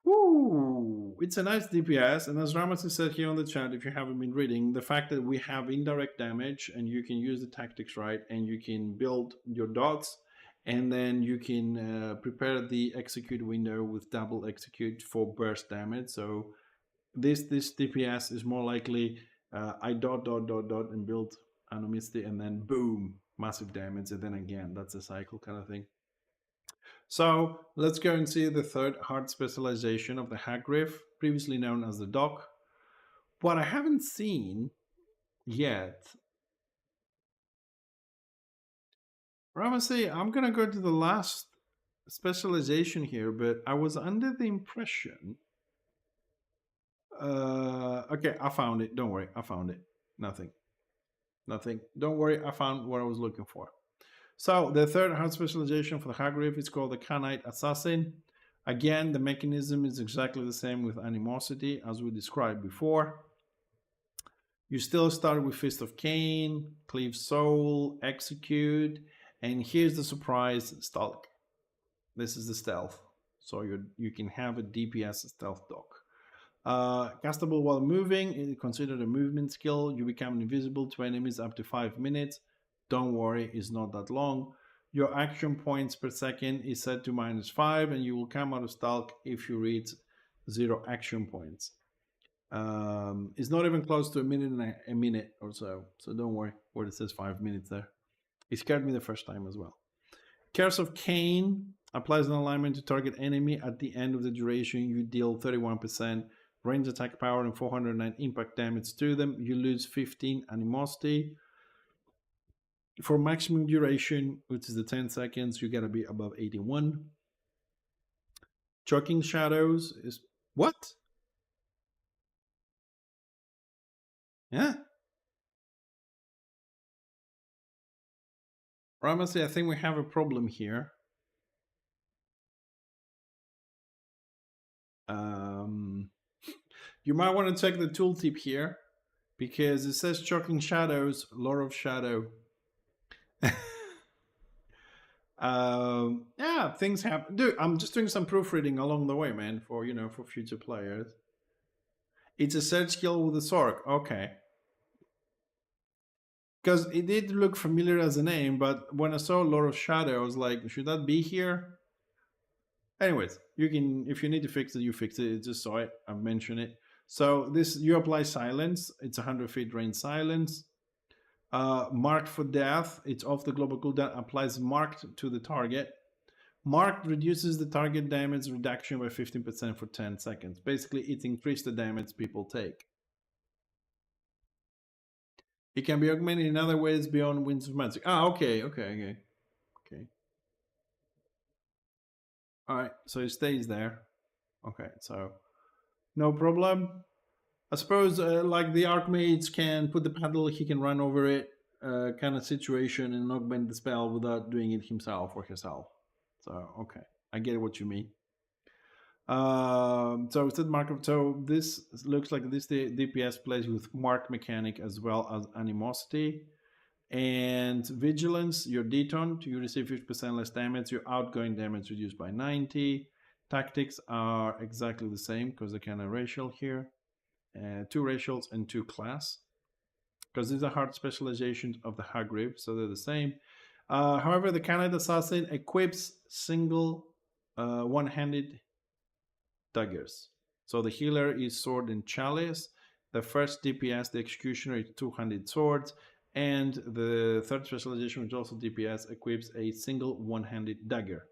Woo! It's a nice DPS, and as Ramasi said here on the chat, if you haven't been reading, the fact that we have indirect damage and you can use the tactics right, and you can build your dots, and then you can prepare the execute window with double execute for burst damage. So this DPS is more likely I dot and build Anomisti, and then boom, massive damage, and then again that's a cycle kind of thing. So let's go and see the third hard specialization of the Hagriff, previously known as the Dock. What I haven't seen yet, Ramasi, I'm gonna go to the last specialization here, but I was under the impression. Okay, I found it. Don't worry, I found it. Nothing. Don't worry, I found what I was looking for. So the third hard specialization for the Hagriff is called the Khanite Assassin. Again, the mechanism is exactly the same with Animosity as we described before. You still start with Fist of Cain, Cleave Soul, Execute, and here's the surprise, Stalk. This is the stealth. So you can have a DPS stealth dock. Castable while moving is considered a movement skill. You become invisible to enemies up to 5 minutes. Don't worry, it's not that long. Your action points per second is set to -5, and you will come out of Stalk if you reach 0 action points. It's not even close to a minute or so. So don't worry where it says 5 minutes there. It scared me the first time as well. Curse of Cain applies an alignment to target enemy. At the end of the duration, you deal 31% range attack power and 409 impact damage to them. You lose 15 animosity. For maximum duration, which is the 10 seconds, you gotta be above 81. Choking Shadows is what? Yeah. Ramasi, I think we have a problem here. You might want to check the tooltip here because it says Choking Shadows, Lore of Shadow. Yeah, things happen. Dude, I'm just doing some proofreading along the way, man, for for future players. It's a search skill with a sword. Okay. Because it did look familiar as a name, but when I saw Lore of Shadow, I was like, should that be here? Anyways, you can, if you need to fix it, you fix it. Just saw it, I mentioned it. So this, you apply silence. It's 100 feet range silence. Marked for death. It's off the global cooldown. Applies marked to the target. Marked reduces the target damage reduction by 15% for 10 seconds. Basically, it increases the damage people take. It can be augmented in other ways beyond Winds of Magic. Ah, okay. All right, so it stays there. Okay, so no problem. I suppose like the Archmage can put the paddle, he can run over it, kind of situation, and augment the spell without doing it himself or herself. So okay, I get what you mean. So it's mark. So this looks like this DPS plays with mark mechanic as well as animosity and vigilance. Your deton, you receive 50% less damage. Your outgoing damage reduced by 90. Tactics are exactly the same because they're kind of racial here. 2 racials and 2 class, because these are hard specializations of the Hagriff, so they're the same. However, the Khanite Assassin equips single one-handed daggers. So the healer is sword and chalice. The first DPS, the executioner, is 2-handed swords, And the third specialization, which is also DPS, equips a single one-handed dagger.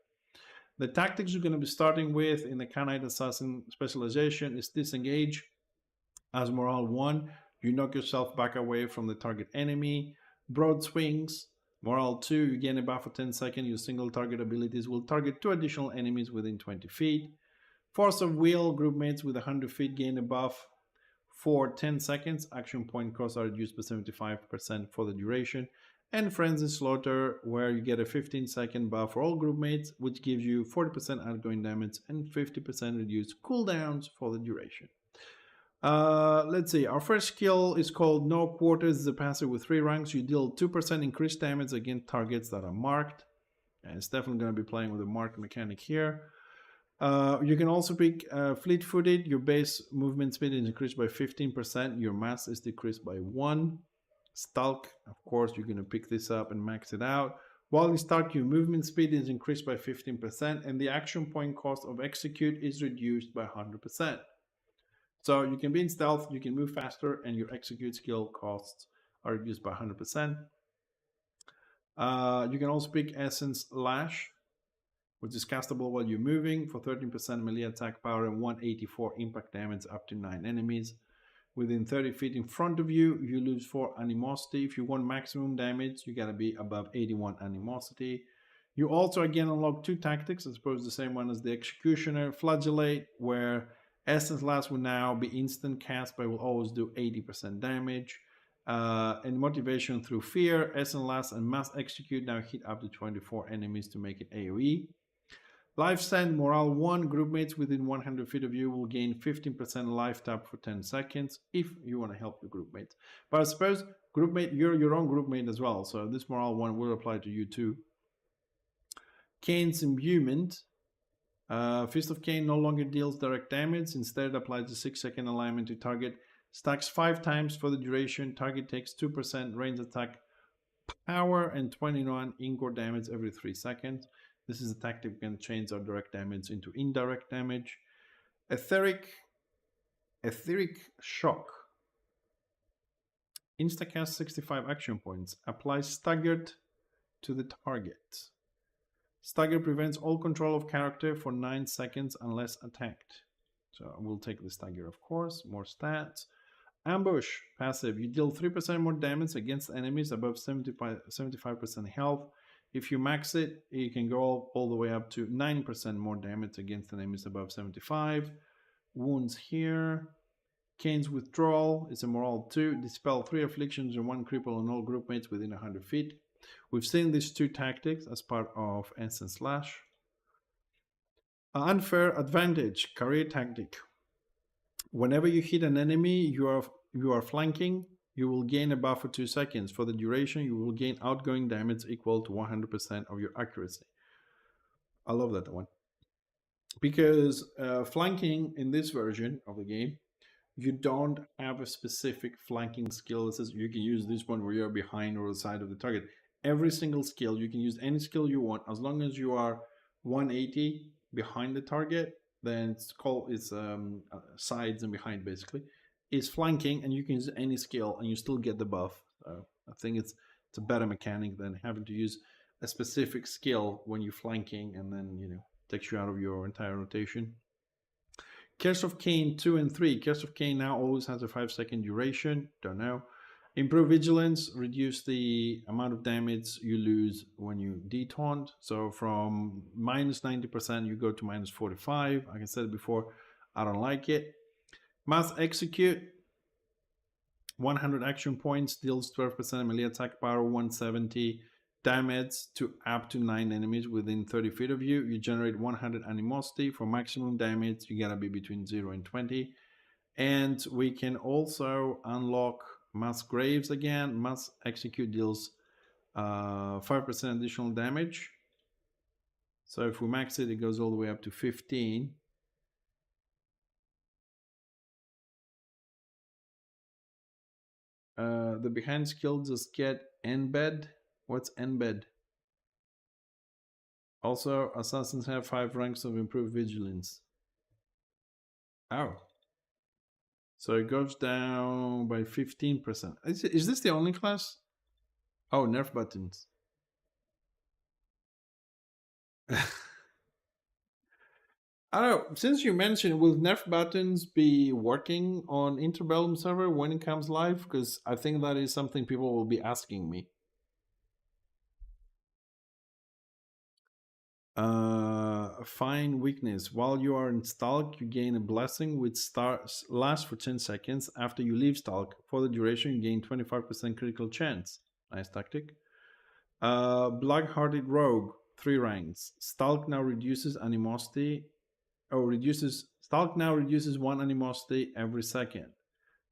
The tactics you're going to be starting with in the Khanate Assassin specialization is disengage. As morale 1, you knock yourself back away from the target enemy. Broad swings. Morale 2, you gain a buff for 10 seconds. Your single target abilities will target 2 additional enemies within 20 feet. Force of Will, group mates with 100 feet gain a buff for 10 seconds. Action point costs are reduced by 75% for the duration. And Frenzy Slaughter, where you get a 15-second buff for all group mates, which gives you 40% outgoing damage and 50% reduced cooldowns for the duration. Let's see. Our first skill is called No Quarters. It's a passive with 3 ranks. You deal 2% increased damage against targets that are marked. And it's definitely going to be playing with a mark mechanic here. You can also pick Fleet-footed. Your base movement speed is increased by 15%. Your mass is decreased by 1. Stalk, of course, you're going to pick this up and max it out. While you start, your movement speed is increased by 15%, and the action point cost of Execute is reduced by 100%. So you can be in stealth, you can move faster, and your Execute skill costs are reduced by 100%. You can also pick Essence Lash, which is castable while you're moving for 13% melee attack power and 184 impact damage up to 9 enemies. Within 30 feet in front of you, you lose 4 animosity. If you want maximum damage, you gotta be above 81 animosity. You also again unlock 2 tactics, I suppose the same one as the Executioner. Flagellate, where Essence Lash will now be instant cast, but will always do 80% damage. And Motivation through Fear, Essence Lash and Mass Execute now hit up to 24 enemies to make it AoE. Life Send, Morale 1, group mates within 100 feet of you will gain 15% life tap for 10 seconds if you want to help your group mates. But I suppose group mate, you're your own group mate as well, so this Morale 1 will apply to you too. Kane's Imbuement. Fist of Kane no longer deals direct damage, instead applies a 6-second alignment to target. Stacks 5 times for the duration, target takes 2% range attack power and 21 in-core damage every 3 seconds. This is a tactic that can change our direct damage into indirect damage. Etheric Shock. Instacast 65 action points. Applies staggered to the target. Stagger prevents all control of character for 9 seconds unless attacked. So we'll take the stagger, of course. More stats. Ambush passive. You deal 3% more damage against enemies above 75% health. If you max it, you can go all the way up to 9% more damage against enemies above 75. Wounds here. Kane's Withdrawal is a morale 2. Dispel 3 afflictions and 1 cripple on all group mates within 100 feet. We've seen these 2 tactics as part of Essence Lash. Unfair Advantage, career tactic. Whenever you hit an enemy you are flanking, you will gain a buff for 2 seconds. For the duration, you will gain outgoing damage equal to 100% of your accuracy. I love that one. Because flanking in this version of the game, you don't have a specific flanking skill that says you can use this one where you're behind or the side of the target. Every single skill, you can use any skill you want as long as you are 180 behind the target. Then it's called sides and behind basically. Is flanking, and you can use any skill and you still get the buff. So I think it's a better mechanic than having to use a specific skill when you're flanking and then takes you out of your entire rotation. Curse of Kane 2 and 3. Curse of Kane now always has a 5-second duration. Don't know. Improve vigilance, reduce the amount of damage you lose when you detaunt. So from minus 90% you go to minus 45. Like I said before, I don't like it. Mass Execute, 100 action points, deals 12% melee attack power, 170 damage to up to 9 enemies within 30 feet of you. You generate 100 animosity. For maximum damage, you gotta be between 0 and 20. And we can also unlock Mass Graves again. Mass Execute deals 5% additional damage. So if we max it, it goes all the way up to 15. The behind skill just get embed. What's embed? Also, assassins have 5 ranks of improved vigilance. Oh. So it goes down by 15%. Is this the only class? Oh, nerf buttons. I don't know. Since you mentioned, will nerf buttons be working on Interbellum server when it comes live? Because I think that is something people will be asking me. Fine weakness. While you are in Stalk, you gain a blessing which lasts for 10 seconds. After you leave Stalk, for the duration, you gain 25% critical chance. Nice tactic. Black-hearted rogue, 3 ranks. Stalk now reduces animosity. Stalk now reduces 1 animosity every second.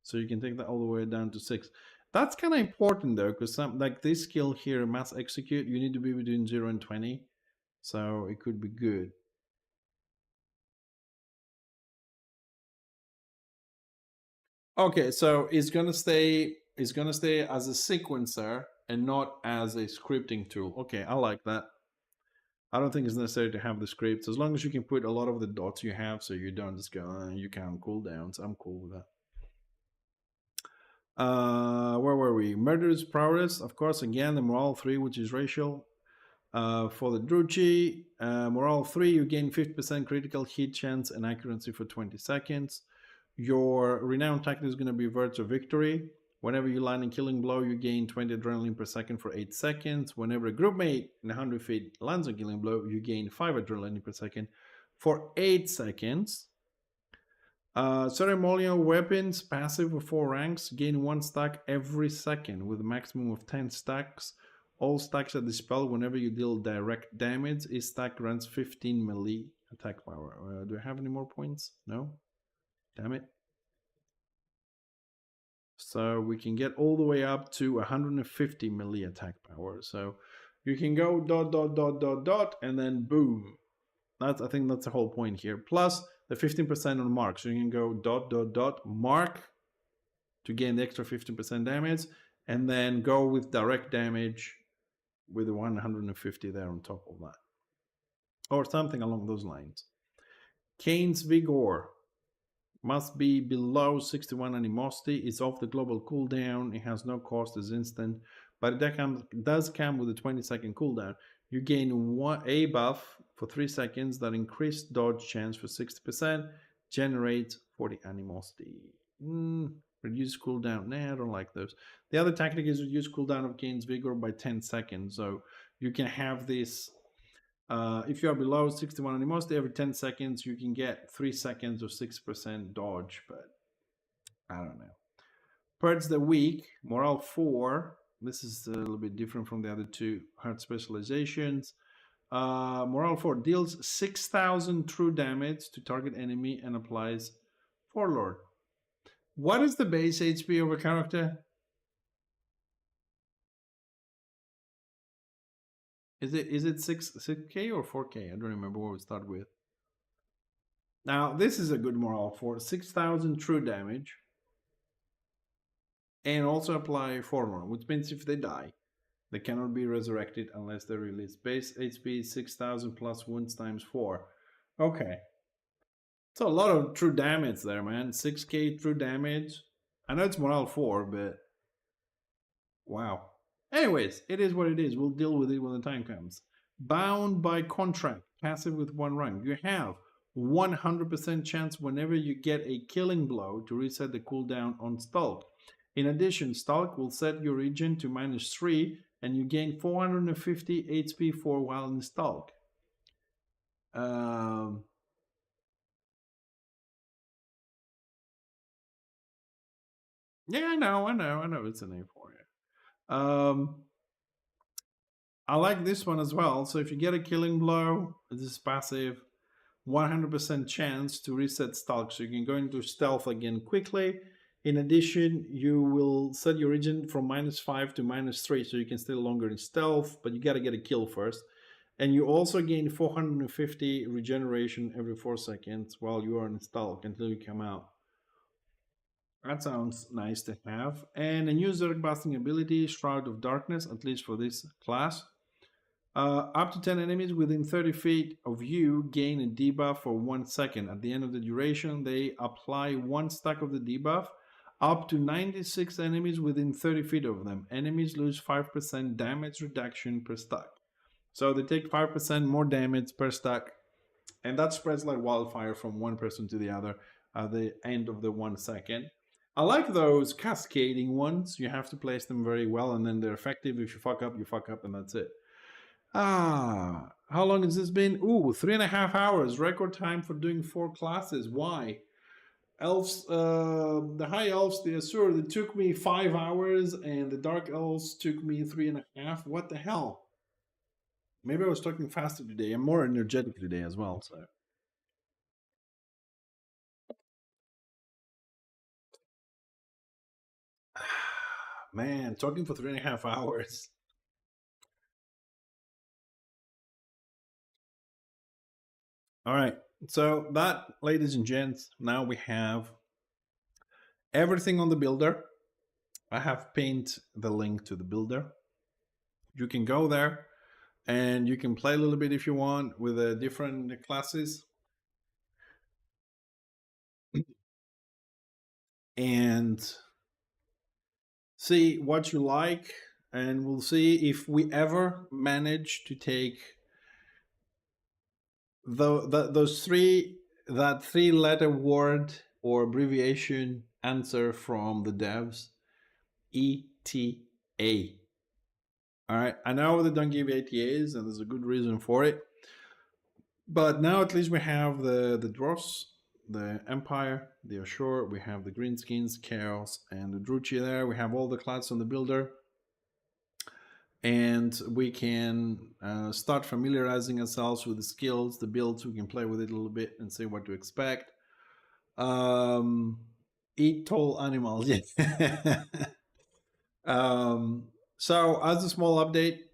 So you can take that all the way down to 6. That's kind of important though, because some like this skill here, mass execute, you need to be between 0 and 20. So it could be good. Okay, so it's gonna stay as a sequencer and not as a scripting tool. Okay, I like that. I don't think it's necessary to have the scripts as long as you can put a lot of the dots you have, so you don't just go. You count cooldowns. I'm cool with that. Where were we? Murderous prowess, of course. Again, the morale 3, which is racial. For the Druchii, morale 3, you gain 50% critical hit chance and accuracy for 20 seconds. Your renowned tactic is going to be Words of Victory. Whenever you land a killing blow, you gain 20 adrenaline per second for 8 seconds. Whenever a group mate in 100 feet lands a killing blow, you gain 5 adrenaline per second for 8 seconds. Ceremonial weapons, passive for 4 ranks, gain 1 stack every second with a maximum of 10 stacks. All stacks are dispelled whenever you deal direct damage. Each stack runs 15 melee attack power. Do I have any more points? No? Damn it. So we can get all the way up to 150 melee attack power. So you can go dot, dot, dot, dot, dot, and then boom. I think that's the whole point here. Plus the 15% on mark. So you can go dot, dot, dot, mark to gain the extra 15% damage, and then go with direct damage with the 150 there on top of that. Or something along those lines. Kane's Vigor must be below 61 animosity. It's off the global cooldown. It has no cost, is instant, but it does come with a 20-second cooldown. You gain a buff for 3 seconds that increased dodge chance for 60%, generates 40 animosity. Reduce cooldown. Nah, I don't like those. The other tactic is reduce cooldown of Kane's Vigor by 10 seconds. So you can have this. If you are below 61 animosity, every 10 seconds you can get 3 seconds of 6% dodge, but I don't know. Parts the weak, morale 4. This is a little bit different from the other two hard specializations. Morale 4 deals 6,000 true damage to target enemy and applies Forlord. What is the base HP of a character? Is it 6k or 4k? I don't remember what we start with. Now, this is a good morale for 6,000 true damage. And also apply Forlorn, which means if they die, they cannot be resurrected unless they release base HP 6,000 plus wounds times 4. Okay. It's a lot of true damage there, man. 6k true damage. I know it's morale 4, but wow. Anyways, it is what it is. We'll deal with it when the time comes. Bound by contract, passive with 1 rank. You have 100% chance whenever you get a killing blow to reset the cooldown on Stalk. In addition, Stalk will set your regen to -3 and you gain 450 HP for while in Stalk. Yeah, I know it's an A4. I like this one as well. So if you get a killing blow, this is passive, 100% chance to reset Stalk. So you can go into stealth again quickly. In addition, you will set your regen from -5 to -3, so you can stay longer in stealth, but you gotta get a kill first. And you also gain 450 regeneration every 4 seconds while you are in stealth until you come out. That sounds nice to have. And a new Zerg busting ability, Shroud of Darkness, at least for this class. Up to 10 enemies within 30 feet of you gain a debuff for 1 second. At the end of the duration, they apply 1 stack of the debuff. Up to 96 enemies within 30 feet of them. Enemies lose 5% damage reduction per stack. So they take 5% more damage per stack, and that spreads like wildfire from one person to the other at the end of the 1 second. I like those cascading ones. You have to place them very well, and then they're effective. If you fuck up, and that's it. How long has this been? Ooh, 3.5 hours. Record time for doing 4 classes. Why? Elves, the high elves, the Asur, they took me 5 hours, and the dark elves took me 3.5. What the hell? Maybe I was talking faster today. I'm more energetic today as well. So, man, talking for 3.5 hours. All right. So that, ladies and gents, now we have everything on the builder. I have pinned the link to the builder. You can go there and you can play a little bit if you want with the different classes. And see what you like, and we'll see if we ever manage to take those that 3-letter word or abbreviation answer from the devs, ETA. All right, I know they don't give ATAs, and there's a good reason for it, but now at least we have the Dross, the Empire, the Ashore, we have the Greenskins, Chaos, and the Druchii there. We have all the classes on the builder, and we can start familiarizing ourselves with the skills, the builds. We can play with it a little bit and see what to expect. Eat tall animals. Yeah. So as a small update,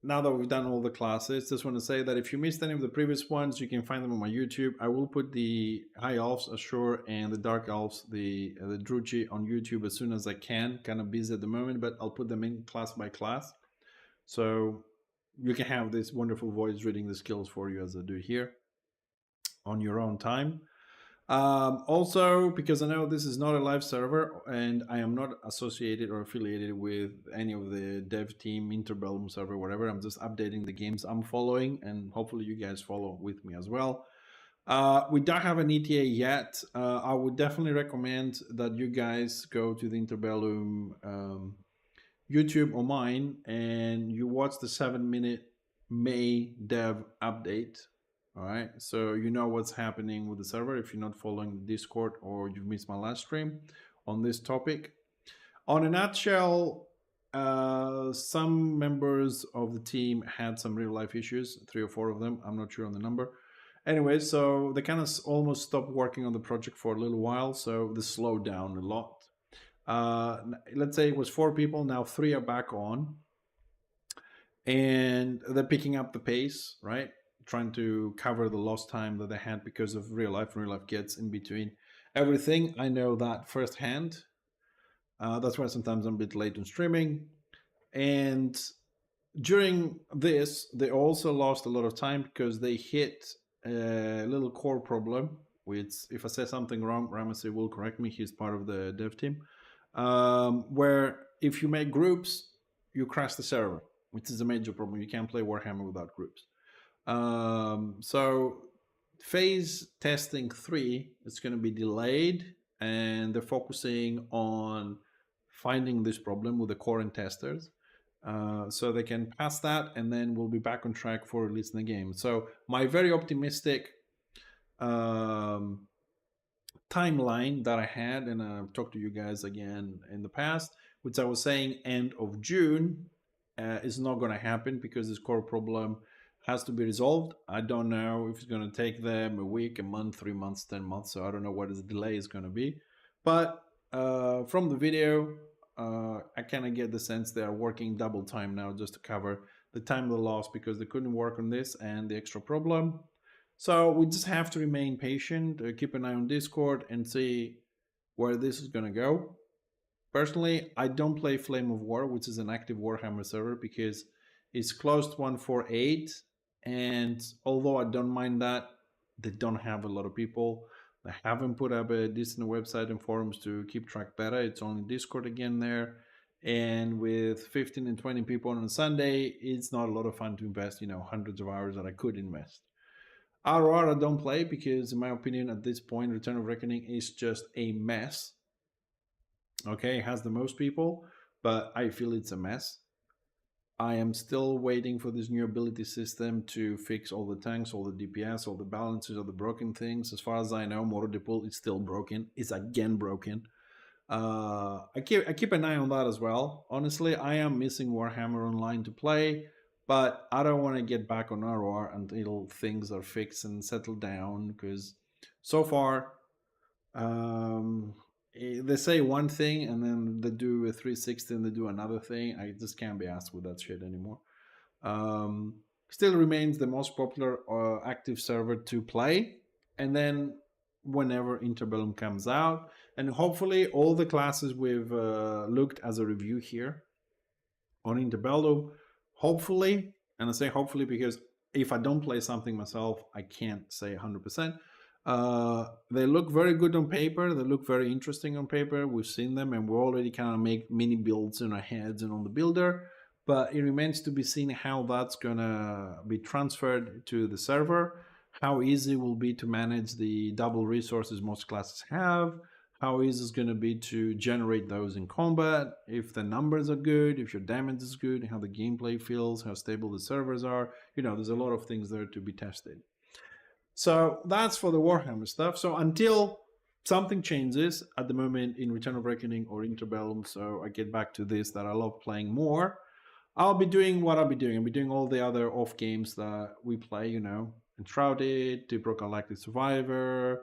now that we've done all the classes, just want to say that if you missed any of the previous ones, you can find them on my YouTube. I will put the High Elves, Ashore, and the Dark Elves, the Druchii on YouTube as soon as I can. Kind of busy at the moment, but I'll put them in class by class. So you can have this wonderful voice reading the skills for you as I do here on your own time. Also, because I know this is not a live server and I am not associated or affiliated with any of the dev team, Interbellum server, whatever, I'm just updating the games I'm following, and hopefully you guys follow with me as well. We don't have an ETA yet. I would definitely recommend that you guys go to the Interbellum YouTube or mine and you watch the 7-minute May dev update. All right, so you know what's happening with the server if you're not following the Discord or you've missed my last stream on this topic. On a nutshell, some members of the team had some real life issues, 3 or 4 of them, I'm not sure on the number. Anyway, so they kind of almost stopped working on the project for a little while, so they slowed down a lot. Let's say it was 4 people, now 3 are back on, and they're picking up the pace, right? Trying to cover the lost time that they had because of real life, and real life gets in between everything. I know that firsthand. That's why sometimes I'm a bit late on streaming. And during this, they also lost a lot of time because they hit a little core problem, which, if I say something wrong, Ramsey will correct me. He's part of the dev team. Where if you make groups, you crash the server, which is a major problem. You can't play Warhammer without groups. So phase testing 3 is going to be delayed, and they're focusing on finding this problem with the core and testers. So they can pass that, and then we'll be back on track for releasing the game. So my very optimistic timeline that I had, and I've talked to you guys again in the past, which I was saying end of June, is not going to happen because this core problem has to be resolved. I don't know if it's going to take them a week, a month, 3 months, 10 months. So I don't know what the delay is going to be. But from the video, I kind of get the sense they are working double time now just to cover the time they lost because they couldn't work on this and the extra problem. So we just have to remain patient, keep an eye on Discord and see where this is going to go. Personally, I don't play Flame of War, which is an active Warhammer server, because it's closed 148. And although I don't mind that, they don't have a lot of people. They haven't put up a decent website and forums to keep track better. It's only Discord again there. And with 15 and 20 people on a Sunday, it's not a lot of fun to invest, hundreds of hours that I could invest. ROR I don't play because, in my opinion, at this point, Return of Reckoning is just a mess. Okay, it has the most people, but I feel it's a mess. I am still waiting for this new ability system to fix all the tanks, all the DPS, all the balances, all the broken things. As far as I know, Motor Depot is still broken. It's again broken. I keep an eye on that as well. Honestly, I am missing Warhammer Online to play, but I don't want to get back on ROR until things are fixed and settled down. Because so far, they say one thing and then they do a 360 and they do another thing. I just can't be asked with that shit anymore. Still remains the most popular active server to play. And then whenever Interbellum comes out, and hopefully all the classes we've looked as a review here on Interbellum, hopefully, and I say hopefully because if I don't play something myself, I can't say 100%. They look very good on paper. They look very interesting on paper. We've seen them and we already kind of make mini builds in our heads and on the builder. But it remains to be seen how that's going to be transferred to the server, how easy it will be to manage the double resources most classes have, how easy it's going to be to generate those in combat, if the numbers are good, if your damage is good, how the gameplay feels, how stable the servers are. There's a lot of things there to be tested. So that's for the Warhammer stuff. So until something changes at the moment in Return of Reckoning or Interbellum, so I get back to this, that I love playing more, I'll be doing what I'll be doing. I'll be doing all the other off games that we play, Enshrouded, Deep Rock Galactic Survivor,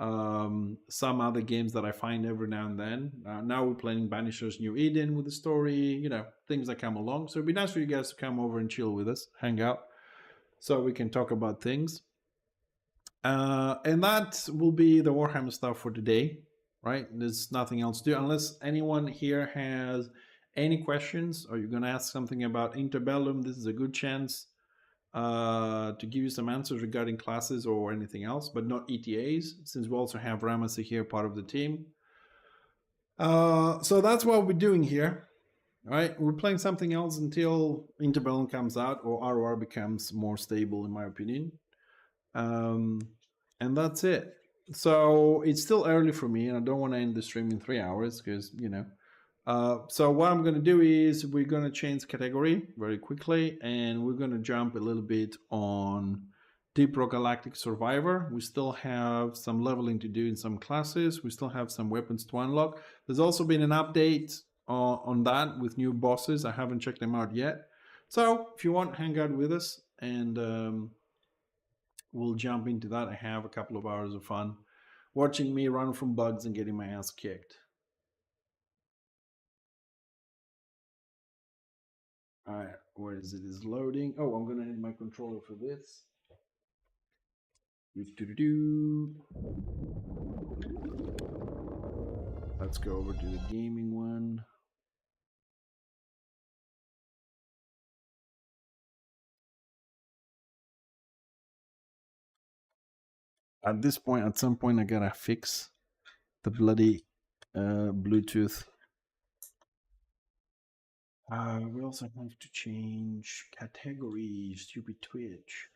some other games that I find every now and then. Now we're playing Banisher's New Eden with the story, things that come along. So it'd be nice for you guys to come over and chill with us, hang out, so we can talk about things. And that will be the Warhammer stuff for today, right? There's nothing else to do unless anyone here has any questions or you're going to ask something about Interbellum. This is a good chance to give you some answers regarding classes or anything else, but not ETAs, since we also have Ramasi here, part of the team. So that's what we're doing here. All right, we're playing something else until Interbellum comes out or ROR becomes more stable, in my opinion. And that's it. So it's still early for me, and I don't want to end the stream in 3 hours because, so what I'm going to do is we're going to change category very quickly, and we're going to jump a little bit on Deep Rock Galactic Survivor. We still have some leveling to do in some classes. We still have some weapons to unlock. There's also been an update on that with new bosses. I haven't checked them out yet. So if you want, hang out with us, and we'll jump into that. I have a couple of hours of fun watching me run from bugs and getting my ass kicked. All right, where is it? Is loading. Oh, I'm gonna need my controller for this. Let's go over to the gaming one. At this point, at some point, I gotta fix the bloody Bluetooth. We also have to change category, stupid Twitch.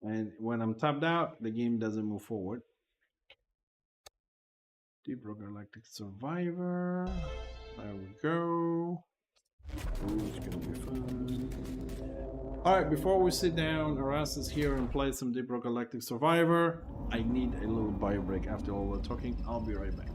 And when I'm tapped out, the game doesn't move forward. Deep Rock Galactic Survivor. There we go. Ooh, it's gonna be fun. Alright, before we sit down, our asses here and play some Deep Rock Galactic Survivor, I need a little bio break after all the talking. I'll be right back.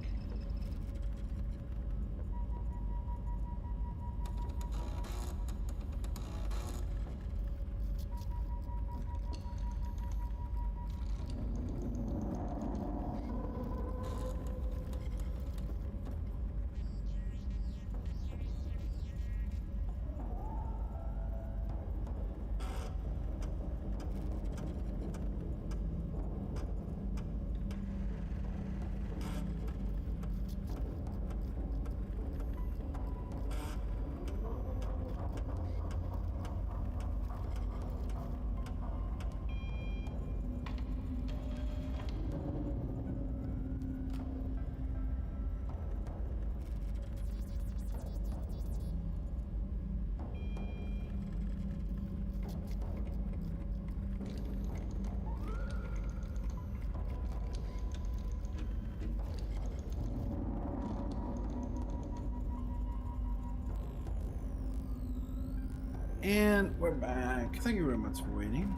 And we're back. Thank you very much for waiting.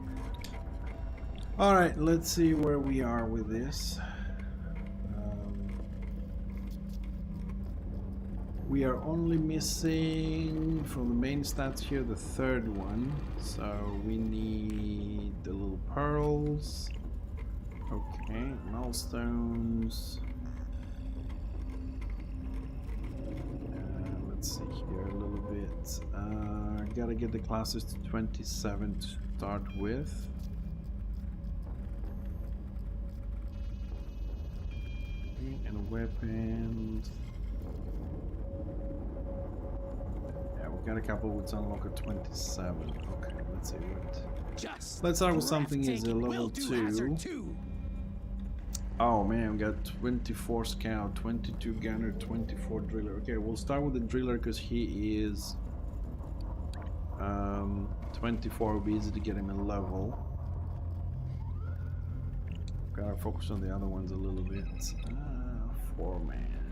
Alright, let's see where we are with this. We are only missing from the main stats here the third one. So we need the little pearls. Okay, milestones. Let's see here a little bit. Gotta get the classes to 27 to start with. And weapons. Yeah, we got a couple which unlock at 27. Okay, let's see what. Let's start with something easy, level 2. Oh man, we got 24 scout, 22 gunner, 24 driller. Okay, we'll start with the driller because he is 24. Will be easy to get him a level. Gotta focus on the other ones a little bit. 4-man.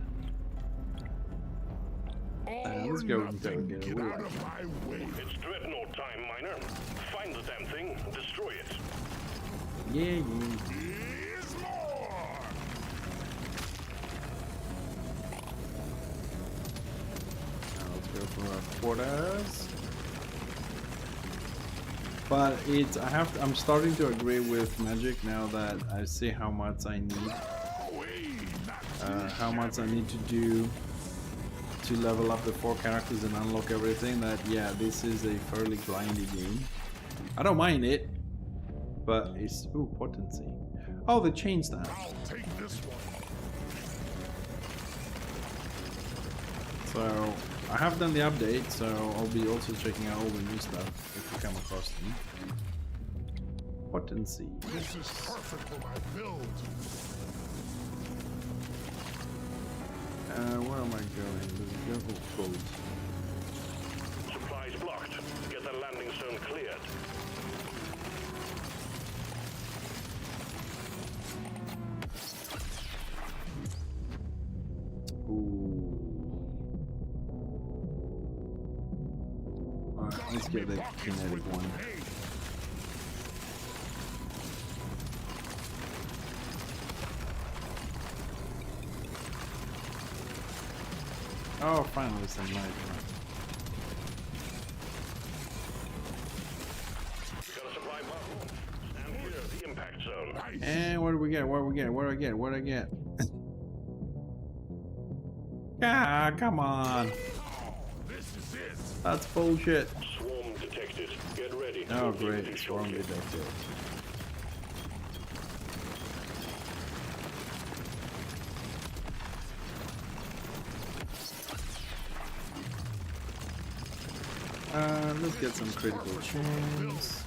Let's go with interrogator. Get out of my way. It's dreadnought time, miner. Find the damn thing, destroy it. Yeah. Now let's go for our quarters. But it's I'm starting to agree with Magic now that I see how much I need. How much I need to do to level up the 4 characters and unlock everything. That yeah, this is a fairly grindy game. I don't mind it, but it's potency. Oh, they changed that. I'll take this one. So I have done the update, so I'll be also checking out all the new stuff if we come across them. Potency. This is perfect for my build. Where am I going? There's a go code. Supplies blocked. Get the landing zone cleared. Alright, let's get the kinetic one. Oh, finally some light. Got a supply bubble. Stand here, the impact zone. Nice. And what do we get? What do we get? What do I get? What do I get? Ah, come on. This is it. That's bullshit. Swarm detected. Get ready. Oh, great. Swarm detected. Let's get some critical chance.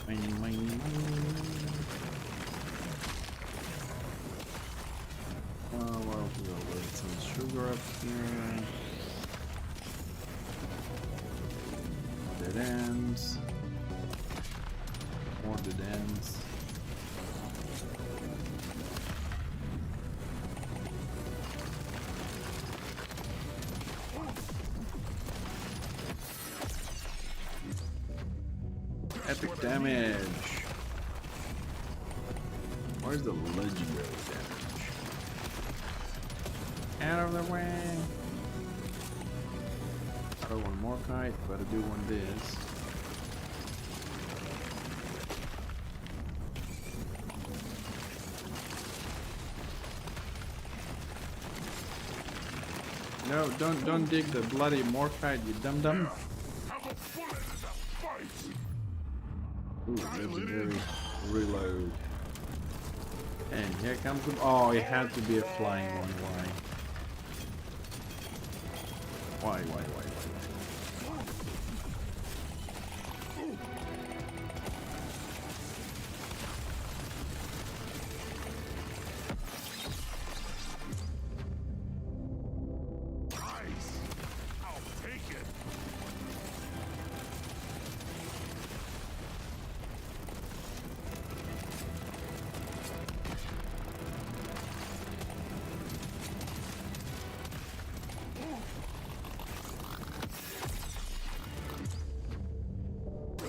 Mine. Well, we'll let some sugar up here. Dead ends. More dead ends. Epic damage. Where's the legendary damage? Out of the way. I don't want more kite, but I do want this. No, don't dig the bloody Morkite, you dum-dum. Ooh, legendary reload. And here comes the... Oh, it had to be a flying one. Why? Nice. I'll take it.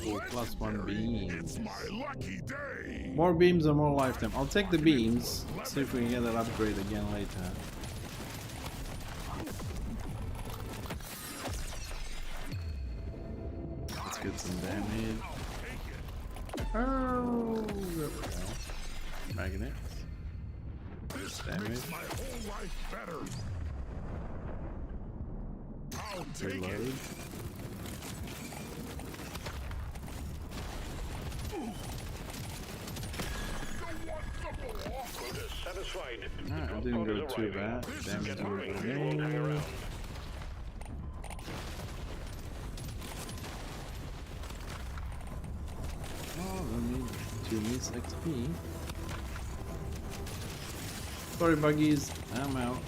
Ooh, +1 beams. It's my lucky day. More beams and more lifetime. I'll take the beams. See if we can get that upgrade again later. Let's get some damage. Oh, there we go. Magnets. This Damage. makes my whole life better. I'll take Reload. it. Quota satisfied. Alright, it didn't go too bad. Damage Get on moving. the You won't hang grenade. around. Oh, I need to miss XP. Sorry, buggies. I'm out.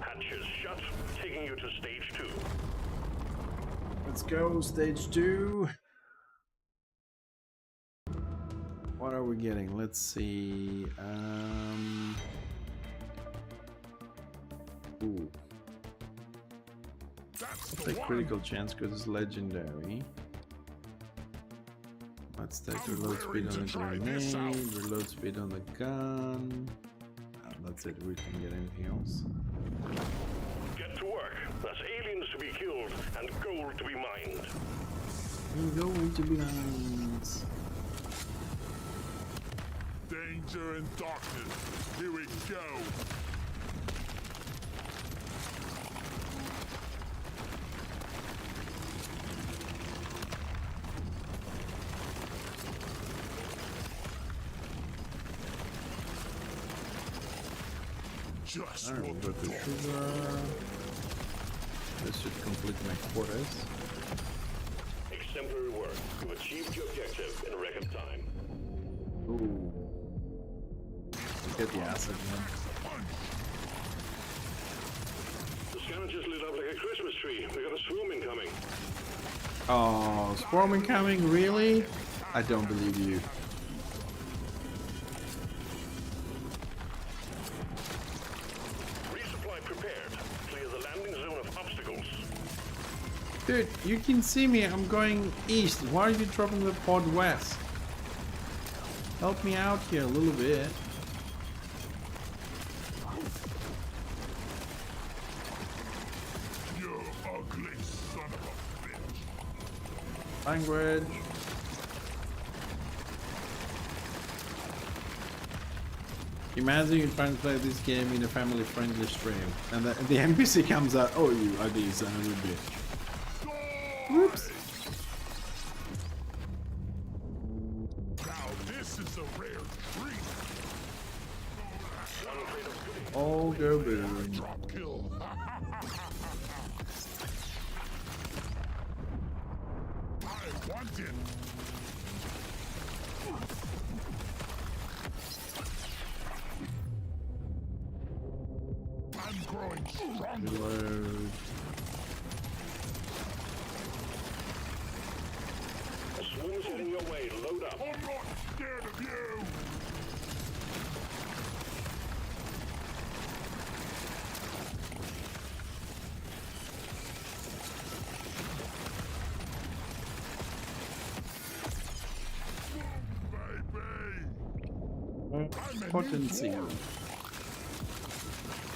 Hatches shut. Taking you to stage 2. Let's go, stage 2. What are we getting? Let's see. Ooh. That's Take the one. critical chance because it's legendary. Let's take reload speed on the grenade, reload speed on the gun. That's it, we can get anything else. Get to work. There's aliens to be killed and gold to be mined. We go into behinds. Danger and darkness. Here we go. Just Alright, we'll what go the to sugar. This should complete my quarters. Exemplary work. You've achieved your objective in record time. Ooh. Get the acid man. The scanner just lit up like a Christmas tree. We got a swarm incoming. Oh, swarm incoming, really? I don't believe you. Resupply prepared. Clear the landing zone of obstacles. Dude, you can see me. I'm going east. Why are you dropping the pod west? Help me out here a little bit. You ugly son of a bitch. Language. Imagine you're trying to play this game in a family-friendly stream, and the NPC comes out, oh, you ugly son of a bitch. Whoops. Now this is a rare treat. All go boom. Drop kill. I want it. I'm growing stronger. Reload. A swarm is heading your way. Load up. I'm not scared of you. Baby. Potency.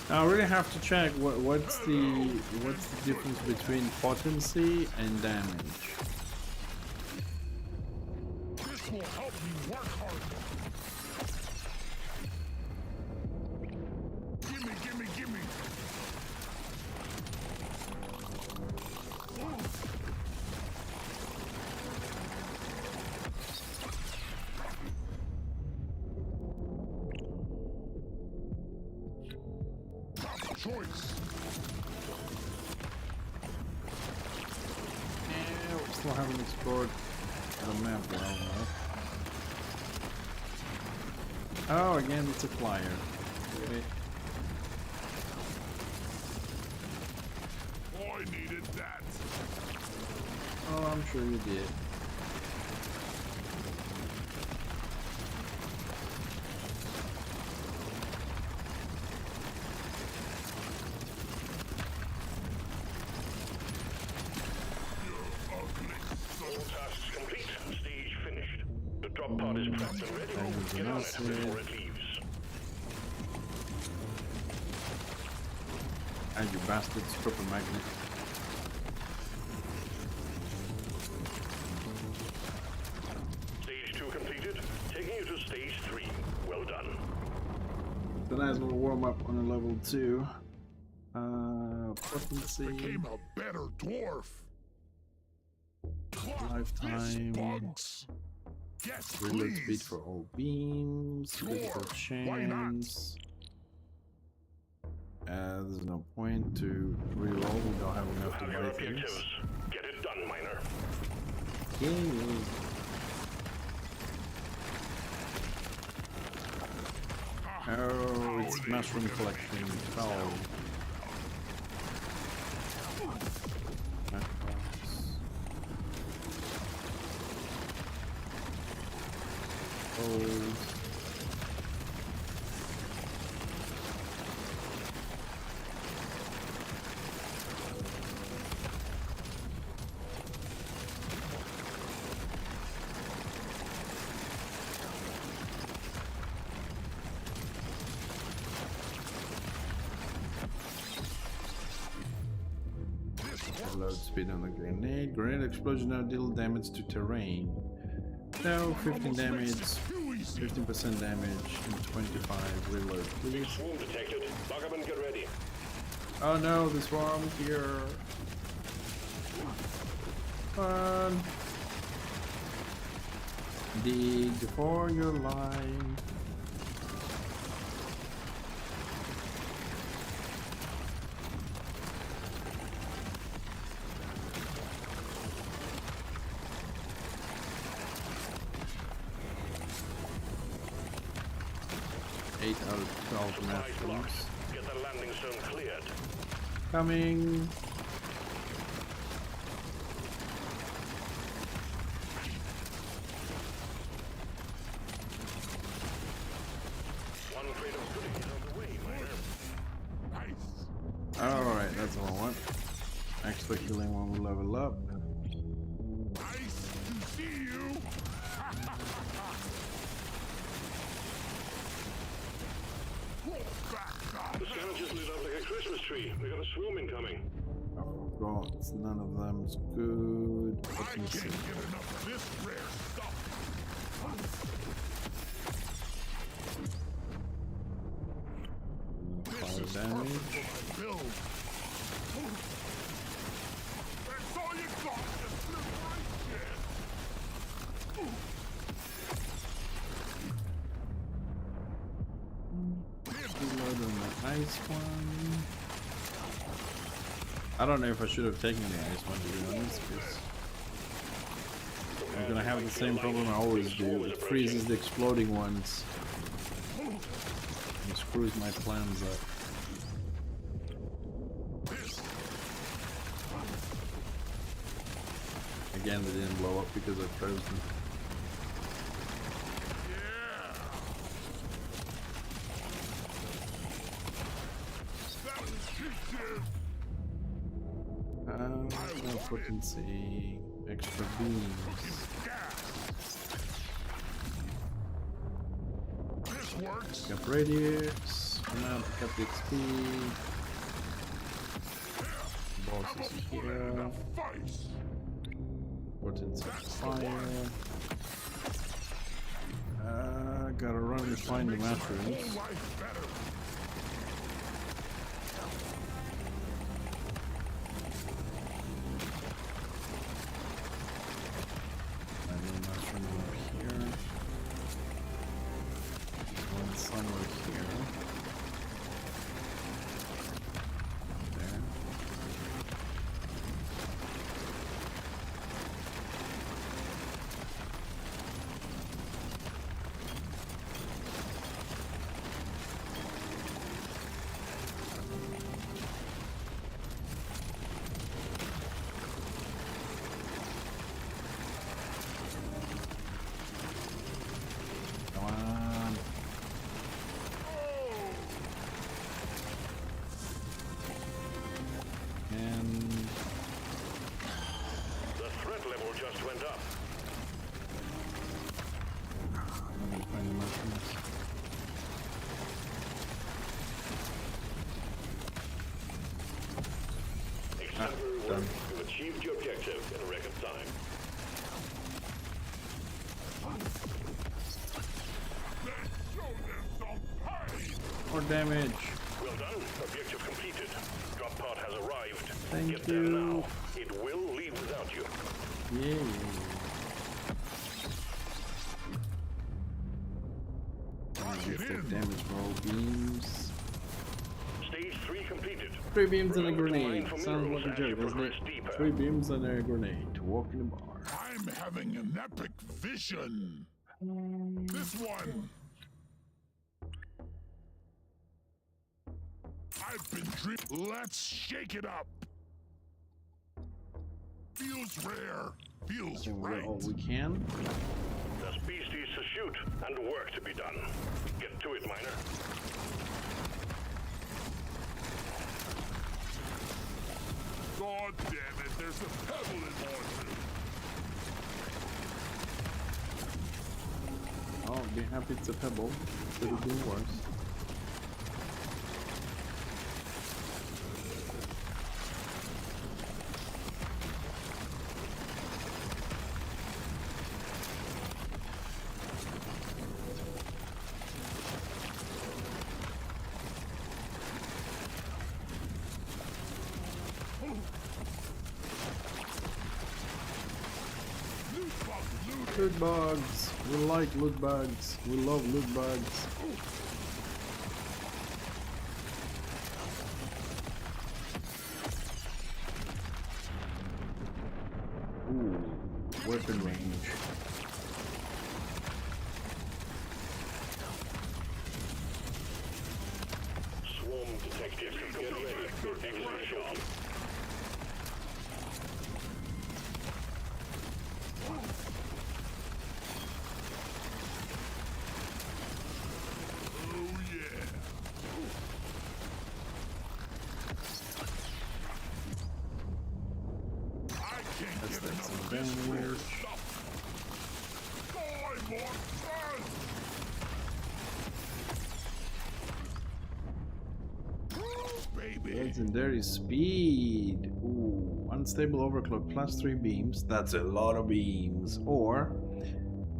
Now I really have to check what's the difference between potency and damage. This will help me work harder. Gimme, gimme, gimme. Tough choice. Yeah, we still haven't explored the map well enough. Oh, again, it's a flyer. Really? I needed that. Oh, I'm sure you did. You ugly pod is prepped and ready. There's Get an on it acid. before it leaves. And you bastards, drop a magnet. Stage 2 completed. Taking you to stage 3. Well done. The nice little warm up on a level 2. Potency, Became a better dwarf. lifetime, Bugs. Yes, reload speed please. for all beams, critical Why not? chance. There's no point to reroll, we don't have enough to Have your buy things. objectives. Get it done, miner. Oh, it's mushroom collection. Oh. Gold. Load speed on the grenade. Grenade explosion now deal damage to terrain. No, 15 damage, 15% damage, and 25 reload. Please. Swarm detected. Buggerman, get ready. Oh no, the swarm here. Run. Dig for your life. Eight out of 12 Supplies mushrooms. blocked. Get the landing zone cleared. Coming. One crate of goodies on the way, miner. Nice. Alright, that's all I want. Extra healing when we level up. Nice to see you. The scout just lit up like a Christmas tree. We got a swarm incoming. Oh god, none of them's good. I Let me can't see. get enough of this rare stuff. This is Fire damage. perfect for my build. That's all you got. Just liberation. Reload on the ice one. I don't know if I should have taken the ice one, to be honest, because I'm gonna have the same problem I always do. It freezes the exploding ones and screws my plans up. Again, they didn't blow up because I froze them. No potency, extra beams. This works. Pick up radius, now pick up the XP. Boss is here. Fight. Potency fire. Gotta run to find the mushrooms. Life better. And then mushroom over here. One somewhere here. There. Come on. And The threat level just went up. Let me find the mushrooms. Exemplary work. Done. You've achieved your objective in a record time. Let's show them some pain! More damage. Well done. Objective completed. Drop pod has arrived. Thank Get there you. now. It will leave without you. Yeah. Take damage roll beams. Stage 3 completed. 3 beams and a Remember to mine grenade. for Sounds minerals like a as you joke, doesn't it? progress deeper. 3 beams and a grenade to walk in the bar. I'm having an epic vision. This one. I've been dreaming. Let's shake it up. Feels rare. Feels So we're right. all we can. There's beasties to shoot and work to be done. Get to it, miner. God damn it, there's a pebble in water. Oh, be happy it's a pebble. Could have been worse. Loot bugs. We like loot bugs. We love loot bugs. Ooh, weapon range. Swarm detected. Get ready for exit shot. Oh yeah. I can't Let's get take enough some of this rare damage. stuff. Boy, more fun! Baby. Legendary speed. Ooh, unstable overclock plus 3 beams. That's a lot of beams. Or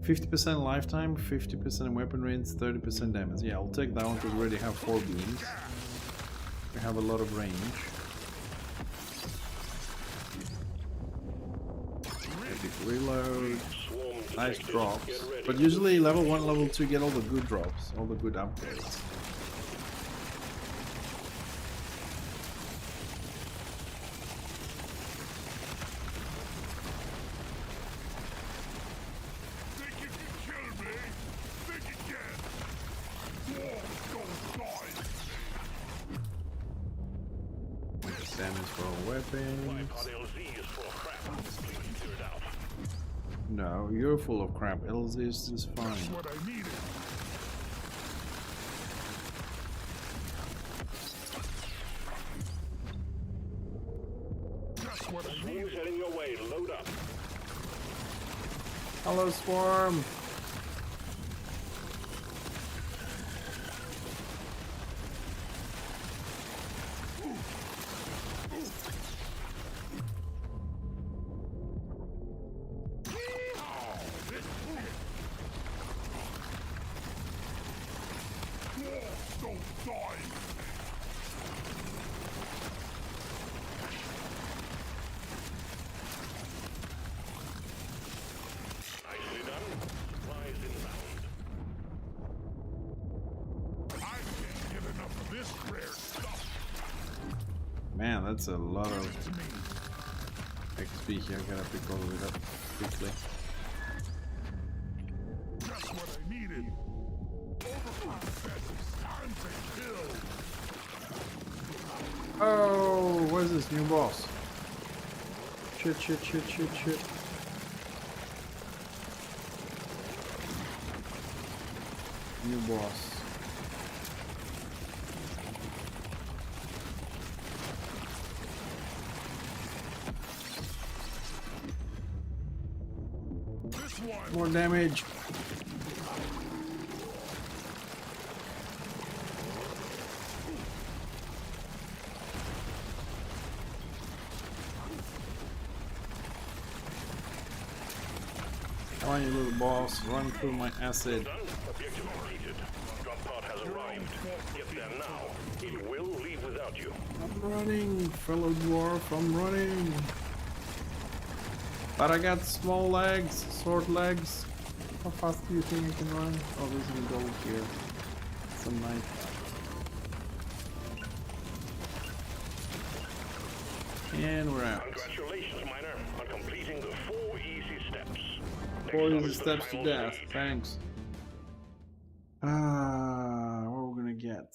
50% lifetime, 50% weapon range, 30% damage. Yeah, I'll take that one because we already have 4 beams. We have a lot of range. Epic reload. Swarm Nice detected. drops. Get ready. But usually level 1, level 2 get all the good drops, all the good upgrades. Think you can kill me? Think again. Dwarves don't die. Damage for all Pod weapons. LZ is full of crap. Please clear it out. No, you're full of crap. LZ is just That's fine. what I needed. That's what I Swarm's needed. heading your way. Load up. Hello, Swarm. Dwarves don't die. Nicely done. Supplies inbound. I can't get enough of this rare stuff. Man, that's a lot Give of it to me. XP here. I gotta pick all of it up quickly. Just what I needed. Overprocessed. Time to kill. Oh, where's this new boss? Shit, shit, shit, shit, shit. New boss. This one. More damage. on, you little boss. Run through my acid. Done. Objective completed. Drop pod has arrived. Get there now. It will leave without you. I'm running, fellow dwarf. I'm running. But I got small legs, short legs. How fast do you think I can run? Oh, there's some gold here. Some knife. And we're out. Congratulations, miner, on completing the 4 easy steps. Next 4 up easy is the steps to final death. stage. Thanks. What we're gonna get?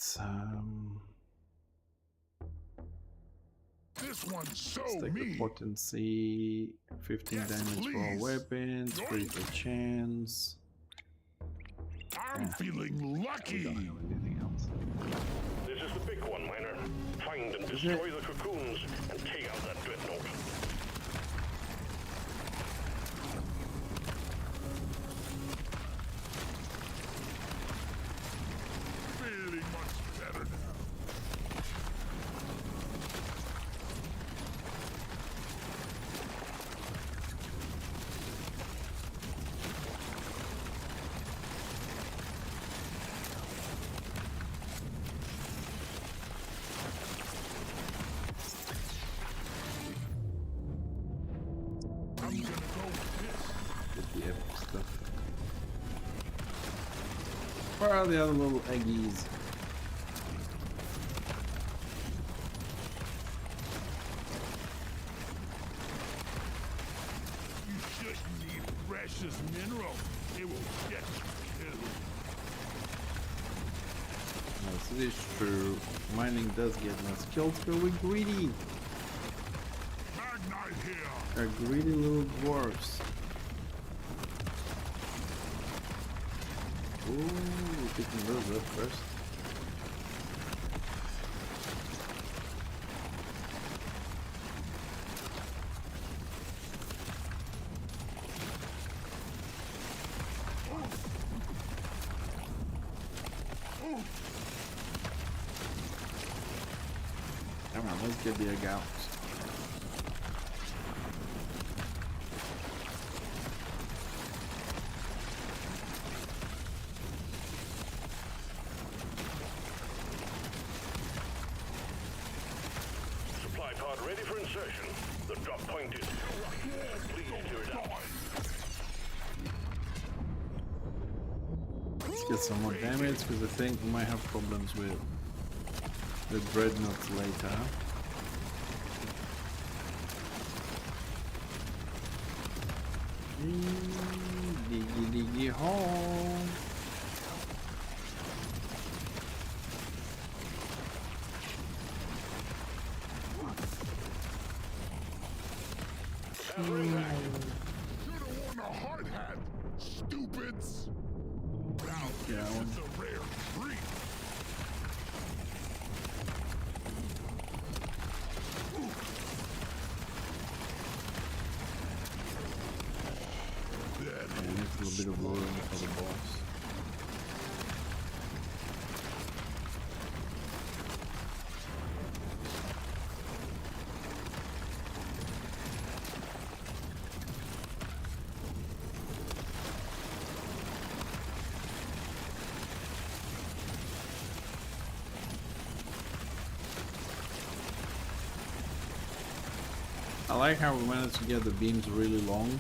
This one's so Let's take the mean. potency. 15 Yes, damage for all please. weapons. Critical chance. I'm feeling We lucky. don't have anything else. This is the big one, miner. Find and Is destroy it? the cocoons and take out that dreadnought. Feeling much better now. I'm gonna go with Get the epic stuff. Where are the other little eggies? this. You shouldn't need precious mineral. It will get you killed. Yes, it is true. Mining does get less kills, but we're greedy. Magnite here. They're greedy little dwarfs. Ooh, we're picking those up first. Come on, let's get the egg out. Supply pod ready for insertion. The drop point is... Please clear it out. Let's get some more damage because I think we might have problems with the dreadnoughts later. Diggy diggy hole. Pass ring back. Should've worn a hard hat, stupids. Now Yeah, this I is a rare treat. And it's a little bit of room for the boss. I like how we managed to get the beams really long,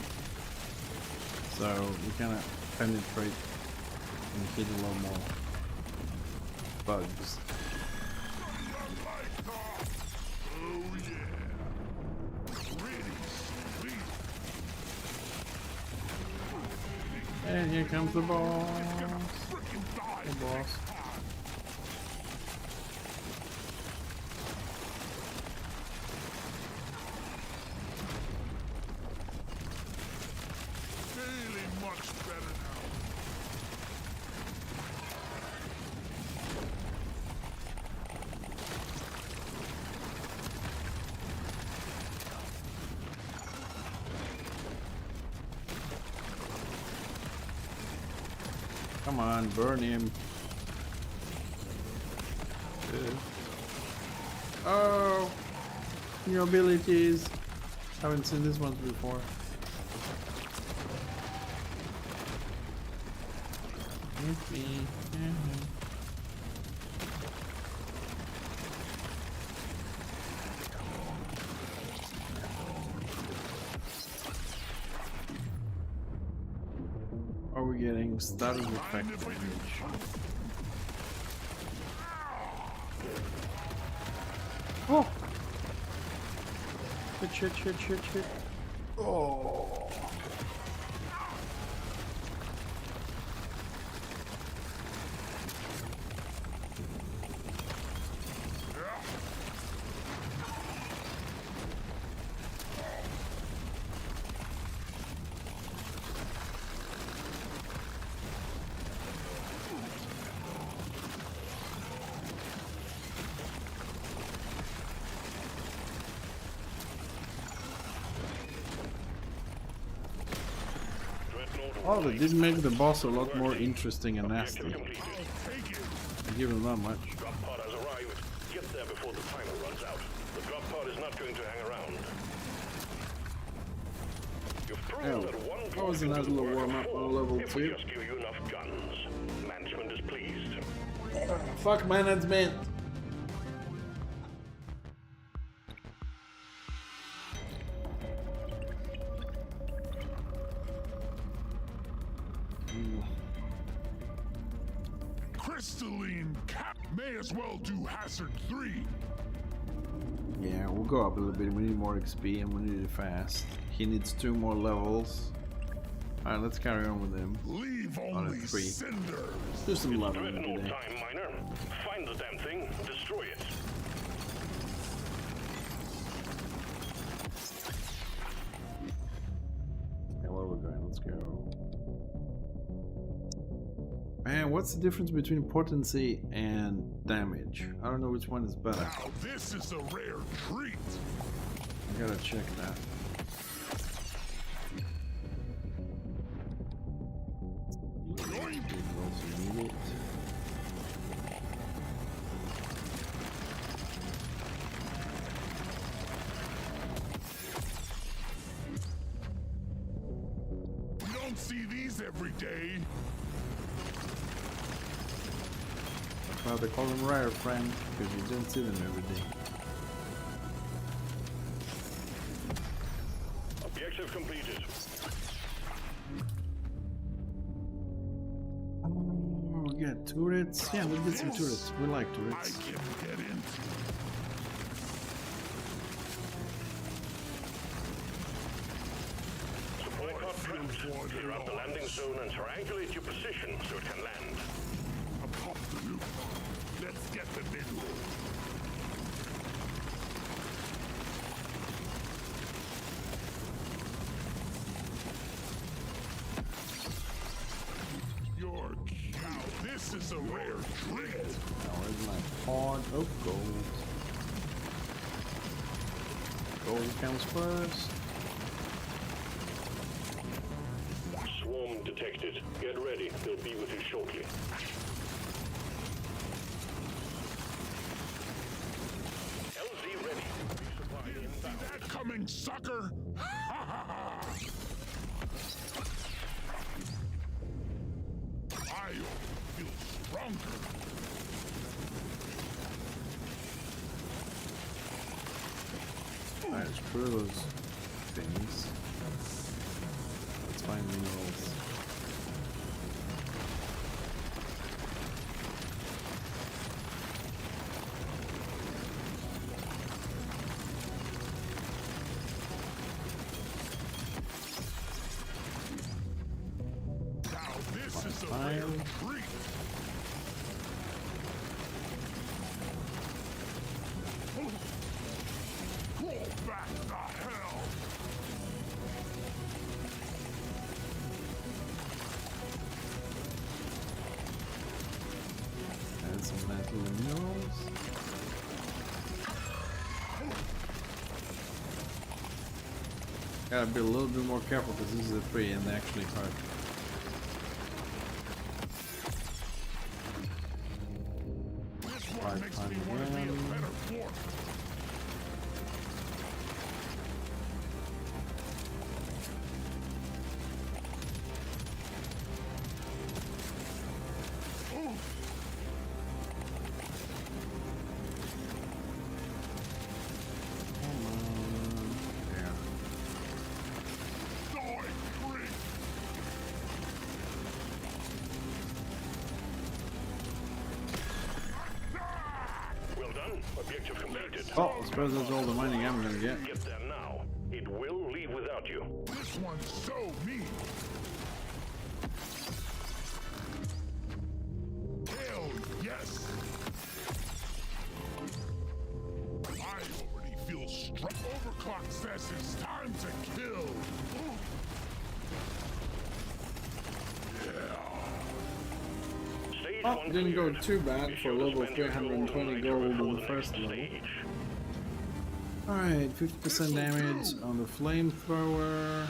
so we kind of penetrate and hit a lot more bugs. Oh yeah. Pretty sweet. And here comes the boss. Frickin' die. The boss. Feeling much better now. Come on, burn him. Good. Oh, new abilities. Haven't seen this ones before. It's me. Are we getting started with back damage? Oh! Shit. Oh! Oh, they did make the boss a lot more interesting and nasty. I give him that much. Drop pod has arrived. Get there before the timer runs out. The drop pod is not going to hang around. You've proven that one that was a nice little warm-up on level 2. we just give you enough guns. Management is pleased. Fuck management! Crystalline cap may as well do hazard 3. Yeah, we'll go up a little bit. We need more XP and we need it fast. He needs 2 more levels. Alright, let's carry on with him. Leave On only a 3. cinders. Do some leveling Dreadnought today. time, miner. Find the damn thing, destroy it. Yeah, where we're going, let's go. Man, what's the difference between potency and damage? I don't know which one is better. Now this is a rare treat. I gotta check that. Also need it. You don't see these every day. Well, they call them rare, friend, because you don't see them every day. Objective completed. Oh, we got turrets. Yeah, let's get some turrets. We like I turrets. can get into. Support pod troops. Clear out the landing zone and triangulate your position so it can land. Pop the loop. Let's get the middle. Your cow. This is a rare treat. Now, where's my pod? Oh, gold. Gold comes first. Swarm detected. Get ready. They'll be with you shortly. LZ ready. Resupply inbound. That coming, sucker! I'll feel stronger. Alright, screw those things. Let's find minerals. Now this is a Fire. rare treat. Roll back the hell. Add some nice little minerals. Gotta be a little bit more careful because this is a 3 and they actually hurt. This one makes me want to be a better dwarf. Objective completed. Oh, I suppose that's all the mining I'm gonna get. Get there now. It will leave without you. This one's so mean. Hell yes. I already feel strong. Overclock says it's time to kill. Stage Oh, one didn't go cleared. too bad Be for sure a to level spend your 320 gold gold before on the the first next level. stage. Alright, 50% damage on the flamethrower,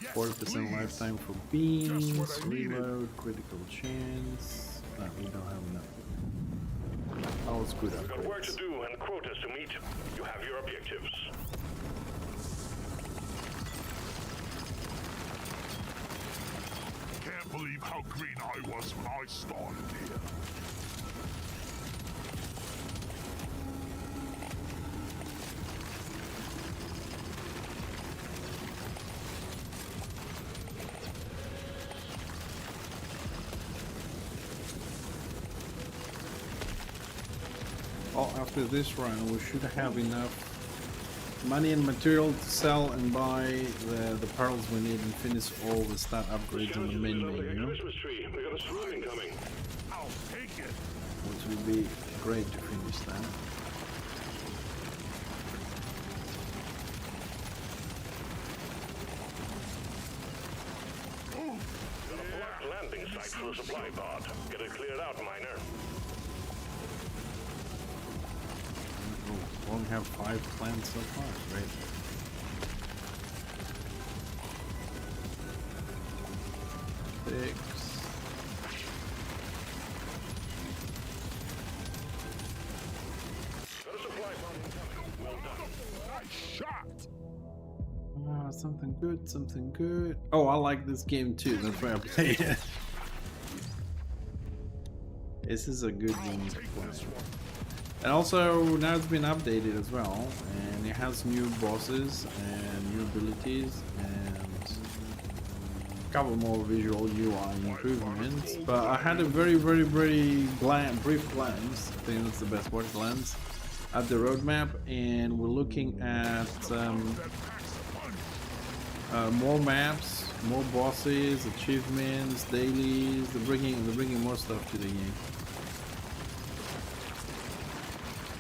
Yes, 40% please. lifetime for Just beams, what I needed. reload, critical chance. No, we don't have enough. Oh, it's good We've got work to upgrades. do and quotas to meet. You have your objectives. Can't believe how green I was when I started here. Oh, after this run, we should have enough money and material to sell and buy the pearls we need and finish all the stat upgrades on the main Lit up like a menu, Christmas tree. We got a storm incoming. I'll take it. which would be great to finish that. Got a blocked landing site for the supply pod. Get it cleared out, miner. Oh, we only have 5 plants so far, great. Six. Got a supply pod incoming. Well done. Nice shot. Ah, something good, something good. Oh, I like this game too, that's why I play it. This is a good game to play. And also, now it's been updated as well, and it has new bosses and new abilities and a couple more visual UI improvements. But I had a very brief glance, I think that's the best word, glance, at the roadmap, and we're looking at more maps, more bosses, achievements, dailies. They're bringing more stuff to the game.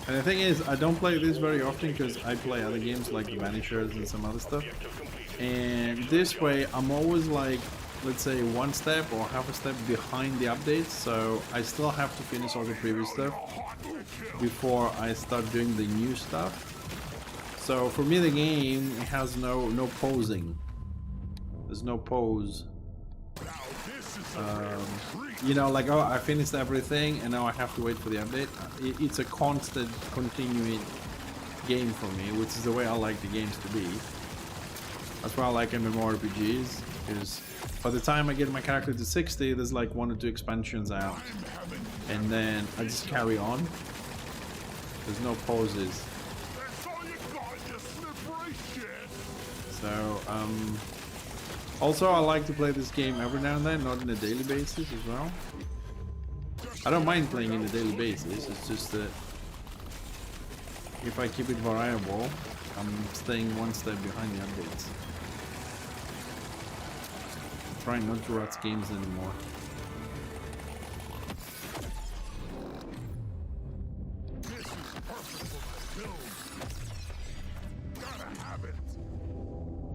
And the thing is, I don't play this very often because I play other games like the Vanishers and some other stuff. And this way, I'm always like, let's say, one step or half a step behind the updates. So I still have to finish all the previous stuff before I start doing the new stuff. So for me, the game has no posing. There's no pose. You know, like, oh, I finished everything and now I have to wait for the update. It's a constant, continuing game for me, which is the way I like the games to be. That's why I like MMORPGs, because by the time I get my character to 60, there's like 1 or 2 expansions out, and then I just carry on. There's no pauses. That's all you got, you slippery shit. So, also I like to play this game every now and then, not on a daily basis as well. I don't mind playing on a daily basis, it's just that if I keep it variable, I'm staying one step behind the updates. Trying not to rush games anymore. This is perfect for my build. Gotta have it.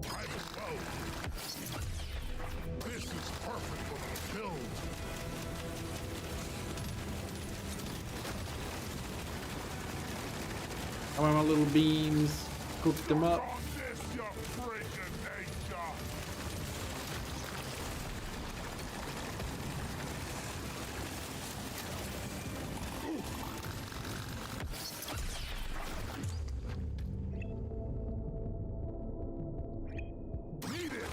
I will. This is perfect for my build. Come on, my little beans. Cook them up. On this, you freaking nature. Need it.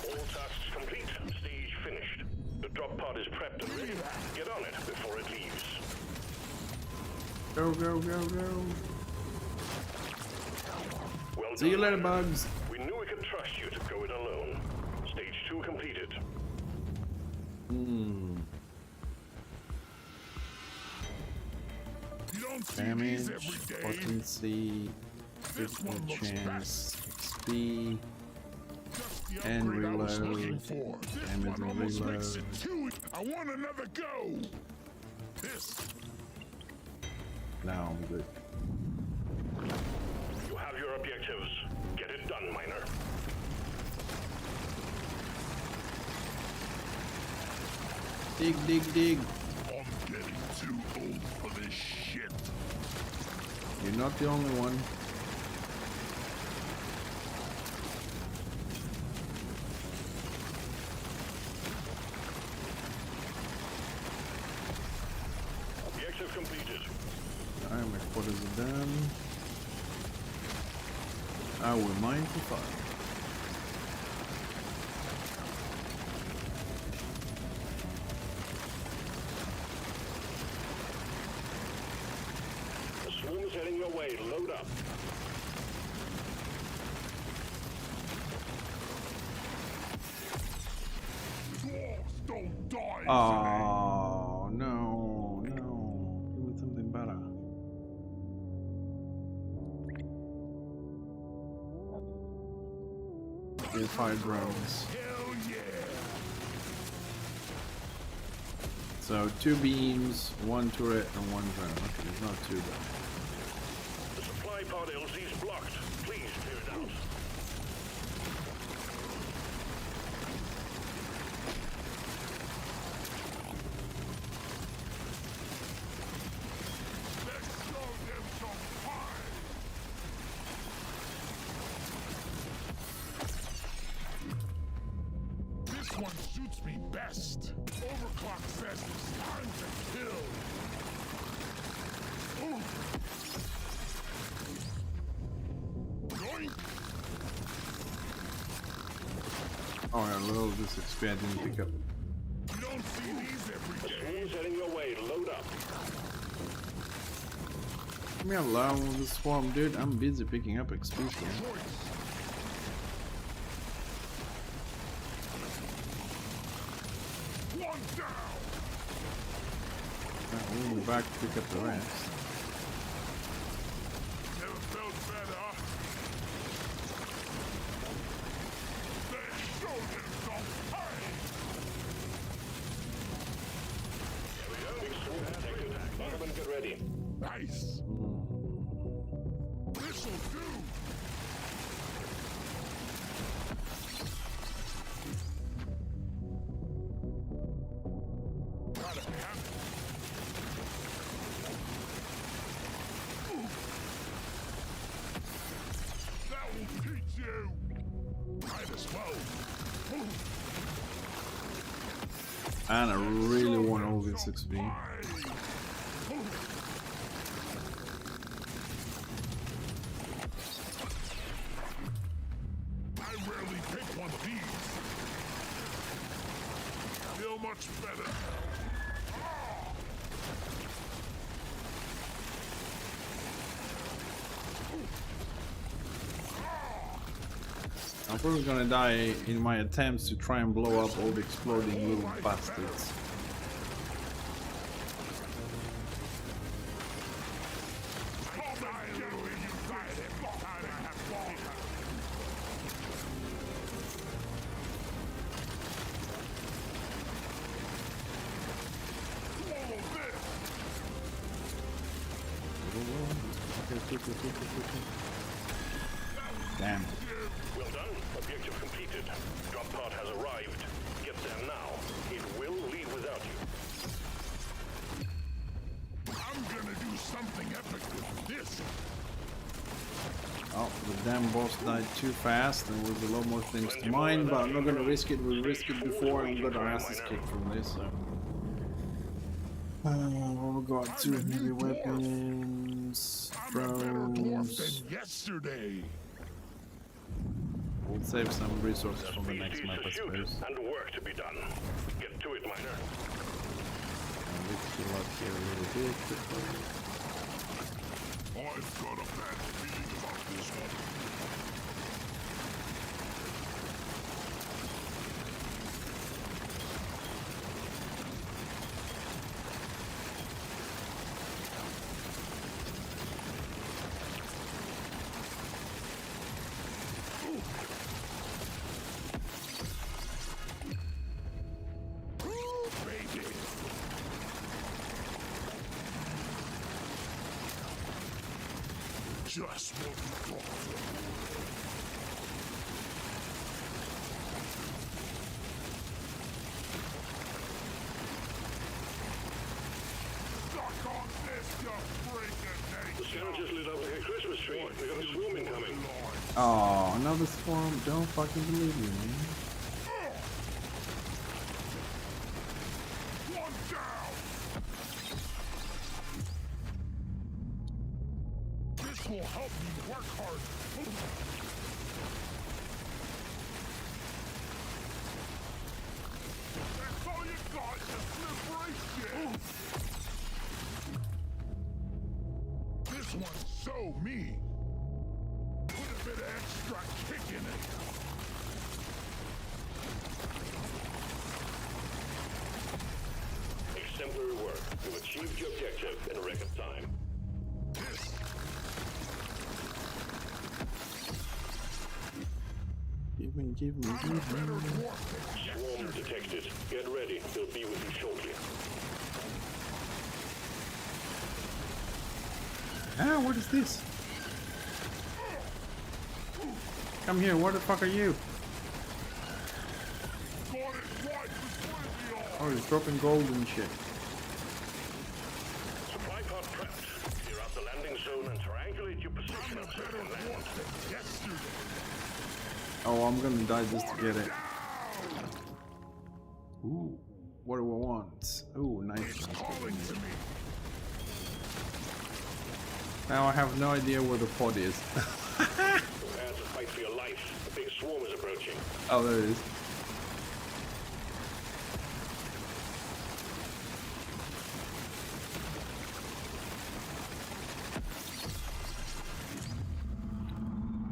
All tasks complete. Stage finished. The drop pod is prepped and ready. Get on it before it leaves. Go, go, go, go. Well See you done, later, miner. bugs. We knew we could 2 completed. You don't see these Damage, every day. potency, This critical one looks chance, best. XP, Just the and upgrade I was looking reload. for. This Damage one and almost makes reload. it 2. I want another go. This. Now I'm good. You have your objectives. Get it done, miner. Dig, dig, dig. I'm getting too old for this shit. You're not the only one. Objective completed. Alright, my quarters are done. I will mine for fire. The swarm is heading your way. Load up. Dwarves don't die. Oh no, no. Give me something better. Fire drones. Hell yeah. So 2 beams, 1 turret, and 1 drone. Okay, it's not too bad. The supply pod LZ is blocked. Please clear it out. Let's show them some fire. This one suits me best. Overclock says it's time to kill. Ooh. Yoink. Oh yeah, little this XP I didn't pick up. You don't see these every The day. swarm is heading your way. Load up. Leave me alone with the swarm, dude. I'm busy picking up XP. Man. Choice. One down. We'll be back to pick up the rest. Never felt better. Let's show them some pain. There we go. Big swarm has taken attack. Bottom get ready. Nice. This'll do. Gotta be happy. That will teach you. Might as well. And I really want all this XP. I rarely pick one of these. Feel much better. I'm probably gonna die in my attempts to try and blow up all the exploding little bastards. Damn. Well done. Objective completed. Drop pod has arrived. Get there now. It will leave without you. I'm gonna do something epic with this. Oh, the damn boss died too fast. There was a lot more things to mine, but I'm not gonna risk it. We risked it before and got our asses kicked from this. So. Oh, we got 2 heavy weapons, I'm a better dwarf drones. than yesterday. We'll save some resources for the Species next map, I to shoot suppose. and work to be done. Get to it, miner. And let's heal up here a little bit. I've got a bad feeling about this one. Just what we thought. Suck on this, you freaking The sun just lit up like a Christmas tree. We got a swarm incoming. Oh, another swarm. Don't fucking believe you, man. One down. This will help me work hard. That's all you got, just liberation. This one's so me. Put a bit of extra kick in it. Exemplary work. You've achieved your objective in a record time. This Give me. better warfare. Swarm detected. Get ready. They'll be with you shortly. Ah, what is this? Come here, what the fuck are you? Got it right between you all. Oh, he's dropping gold and shit. Supply pod prepped. Clear out the landing zone and triangulate your position outside Better the land. warfare. Yesterday. Oh, I'm gonna die just to get it. Ooh, what do I want? Ooh, nice. It's calling to me. Now I have no idea where the pod is. Prepare to fight for your life. A big swarm is approaching. Oh, there it is.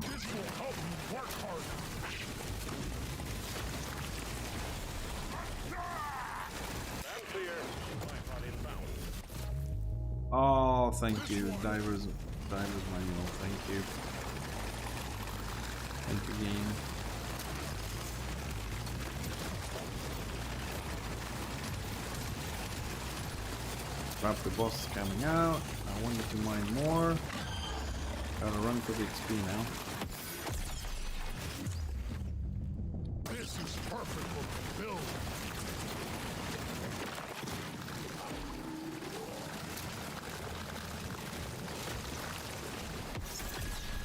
This will help me work harder. And clear. Supply pod inbound. Oh, thank you. Divers manual. Thank you. Thank you, game. Grab the boss coming out. I wanted to mine more. Gotta run for the XP now. This is perfect for the build.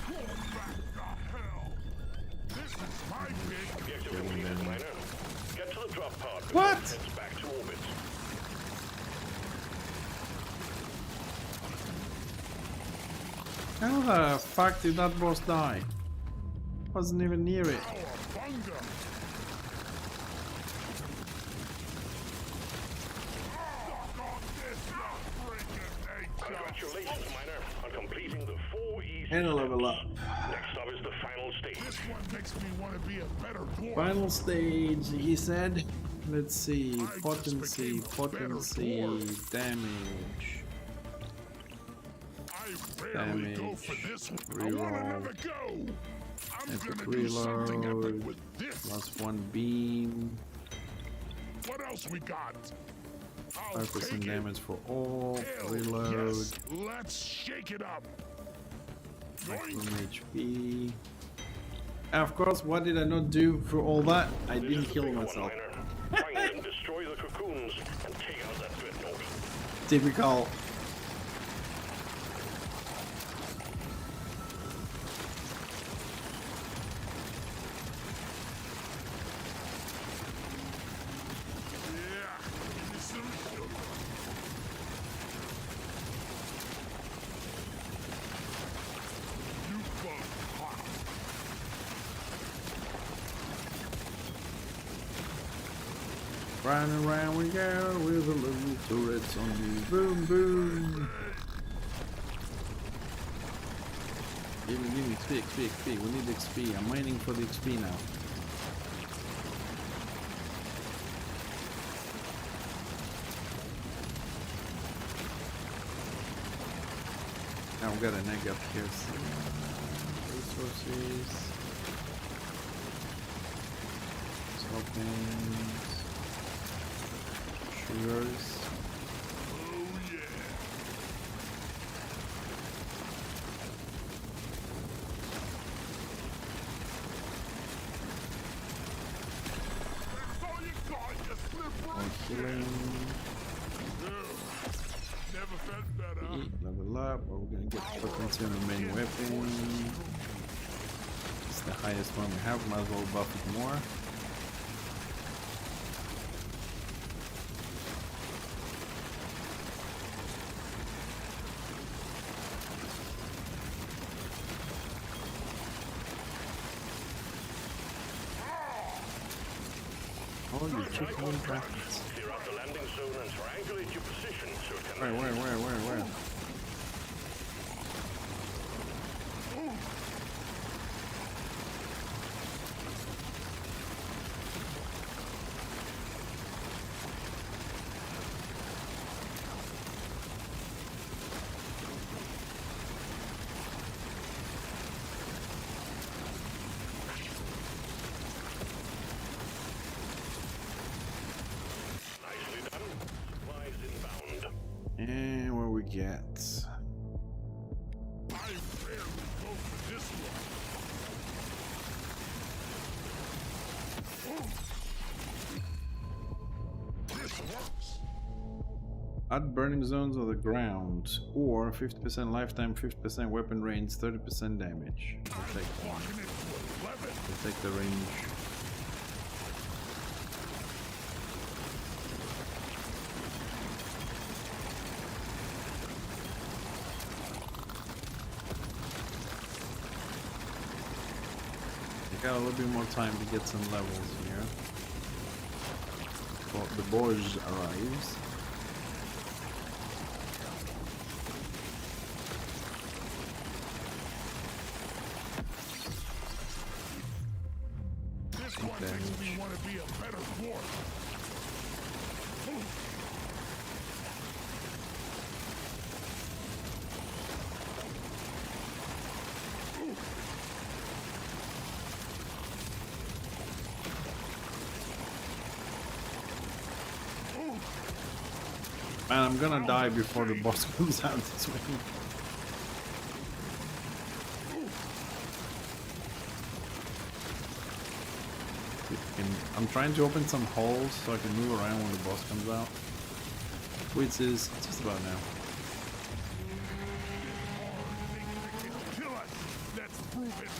Going back to hell. This is my big. Objective completed, miner. Get to the drop pod. before What? it heads back to orbit. How the fuck did that boss die? Wasn't even near it. Cowabunga. Suck on this, you freaking nature. Congratulations, miner, on completing the 4 easy And a level up. steps. Next up is the final stage. This one makes me want to be a better dwarf. Final stage, he said. Let's see. Potency, damage. I rarely go Damage, for this one. I reroll, want another go. I'm epic gonna do something epic reload, with this. +1 beam, What else we got? I'll 5% take it. damage for all, Hell reload, yes. Let's shake it up. maximum HP. And of course, what did I not do for all that? I This didn't is the kill big one, myself. miner. Find them, destroy the cocoons, and take out that dreadnought. Typical. Yeah, give me some sugar. You bug hot. Round and round we go with the little turrets on you. Boom, boom. Give me XP. We need XP. I'm mining for the XP now. Now we've got an egg up here. So, resources. Tokens. Sugars. Oh yeah. up, or we're gonna get potency on the main weapon. It's the highest one we have, might as well buff it more. Oh, you chicken brackets. Clear out the landing zone and triangulate your position so it can... Where? Nicely done. Supplies inbound. And where we get? I rarely go for this one. This works. Add burning zones on the ground, or 50% lifetime, 50% weapon range, 30% damage. We'll take one. Walking into 11. We'll take the range. Got a little bit more time to get some levels here. Well, the Borge arrives. This one makes me want to be a better dwarf. Man, I'm gonna die before the boss comes out this way. I'm trying to open some holes so I can move around when the boss comes out. Which is just about now. Kill us. Let's prove it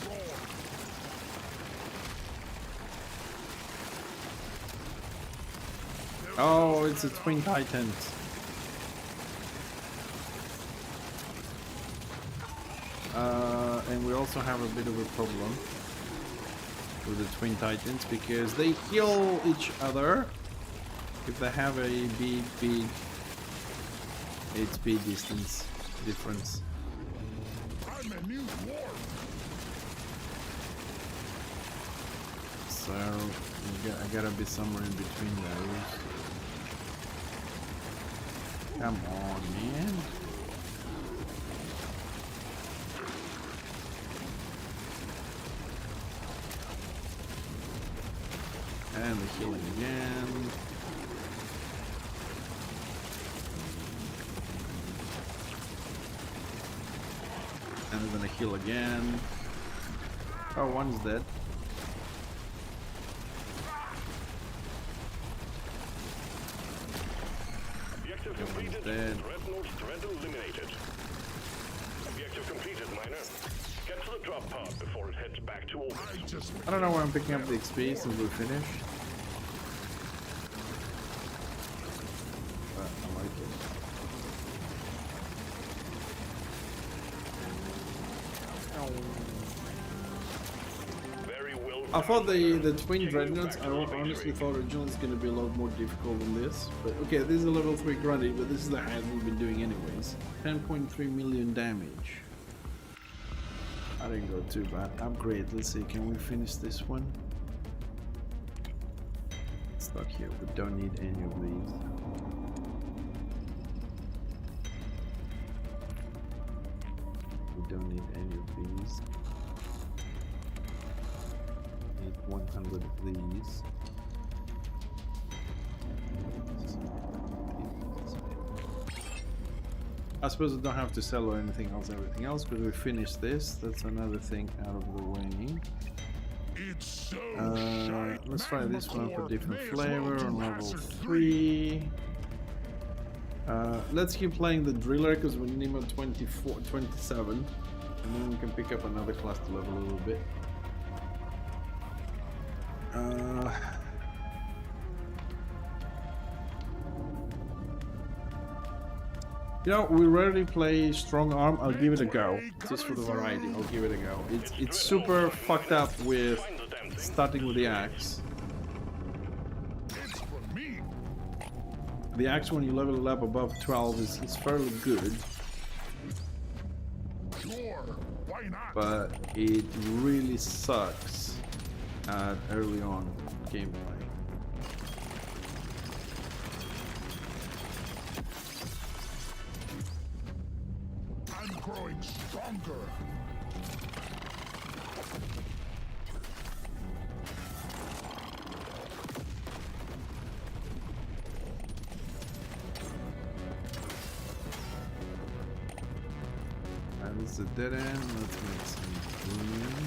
wrong. Oh, it's a Twin Titans. And we also have a bit of a problem with the Twin Titans because they kill each other if they have a big HP distance difference. I'm a new dwarf. So I gotta be somewhere in between those. Come on, man. And the healing again. And we're gonna heal again. Oh, one's dead. Objective One's completed. dead. Dreadnought threat eliminated. Objective completed, miner. Get to the drop pod before it heads back to orbit. I don't know where I'm picking up the XP since we're finished. But I like it. Very well. I thought the twin dreadnoughts, I honestly thought originally it's going to be a lot more difficult than this. But okay, this is a level 3 Grundy, but this is the highest we've been doing anyways. 10.3 million damage. I didn't go too bad. Upgrade, let's see, can we finish this one? Stuck here, we don't need any of these. We don't need any of these. Need 100 of these. I suppose I don't have to sell or anything else, everything else, because we finished this. That's another thing out of the way. It's so Let's try this one for different flavor on level 3. Let's keep playing the driller because we need 24, 27, and then we can pick up another class to level a little bit. You know, we rarely play strong arm. I'll give it a go, just for the variety. I'll give it a go. It's super fucked up with starting with the axe. It's for me. The axe, when you level it up above 12, is fairly good, Sure. Why not? but it really sucks at early on gameplay. I'm growing stronger. This is a dead end. Let's make some green.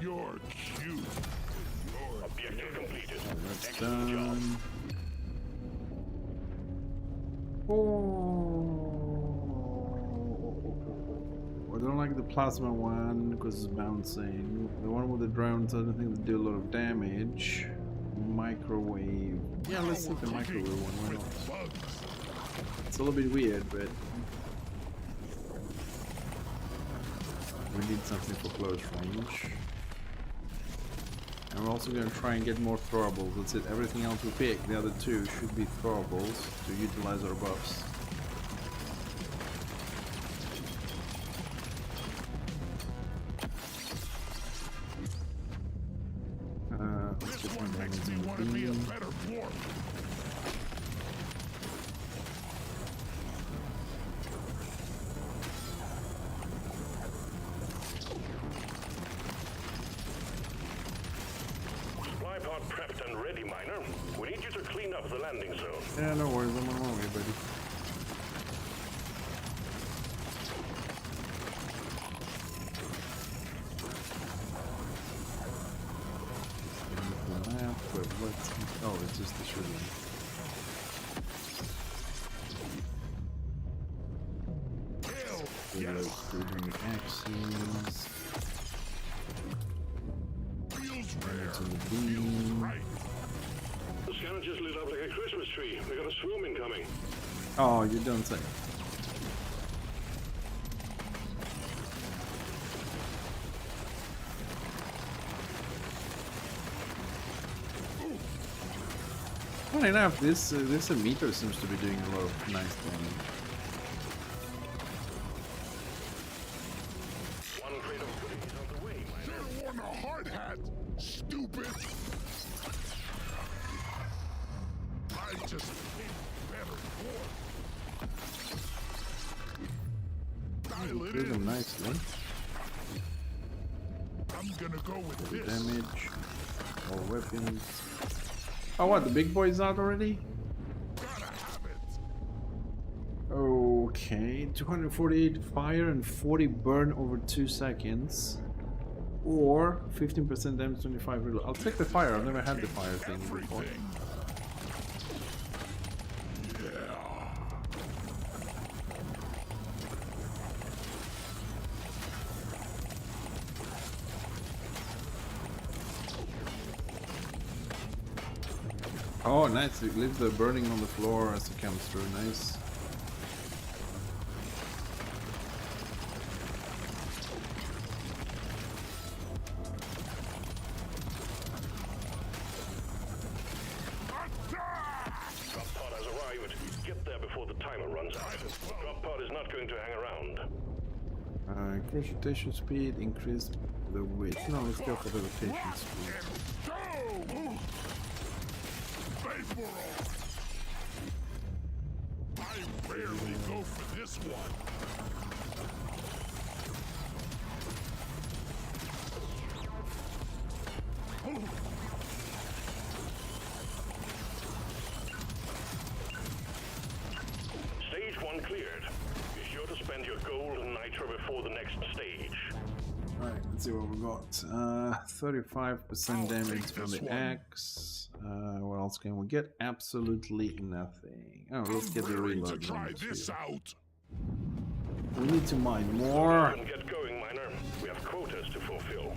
You're cute. You're Objective completed. That's Excellent job. done. Oh, I don't like the plasma one because it's bouncing. The one with the drones, I don't think they do a lot of damage. Microwave. Yeah, let's take the microwave one. Why not? bugs. It's a little bit weird, but we need something for close range. And we're also going to try and get more throwables. That's it. Everything else we pick, the other two should be throwables to utilize our buffs. Let's This get one one makes me want to be a better dwarf. Supply pod prepped and ready, Miner. We need you to clean up the landing zone. Yeah, no worries. I'm on my way, buddy. But let's... Oh, it's just the shooting. Kill. Reloading axes. Feels rare. To the beam. Right. The scanner just lit up like a Christmas tree. We got a swarm incoming. Oh, you don't say. Funny enough, this emitter seems to be doing a lot of nice damage. One crate of goodies on the way, Miner. Should've worn a hard hat. Stupid. I just think better dwarf. Dial it Do them in. nicely. I'm gonna go with this. Damage. All weapons. Oh, what? The big boy's out already? Gotta have it. Okay. 248 fire and 40 burn over 2 seconds. Or 15% damage, 25 reload. I'll take the fire. I've never had the fire thing before. Everything. Yeah. Oh, nice. It leaves the burning on the floor as it comes through. Nice. Drop pod has arrived. Get there before the timer runs out. Drop pod is not going to hang around. Increase rotation speed, increase the width. No, let's go for the rotation speed. Go! Vapor. I rarely go for this one. Stage 1 cleared. Be sure to spend your gold and nitro before the next stage. Alright, let's see what we got. 35% damage from the axe. What else can we get? Absolutely nothing. Oh, let's get the I'm raring to reload. try numbers this here. out. We need to mine more. Get going, miner. We have quotas to fulfill.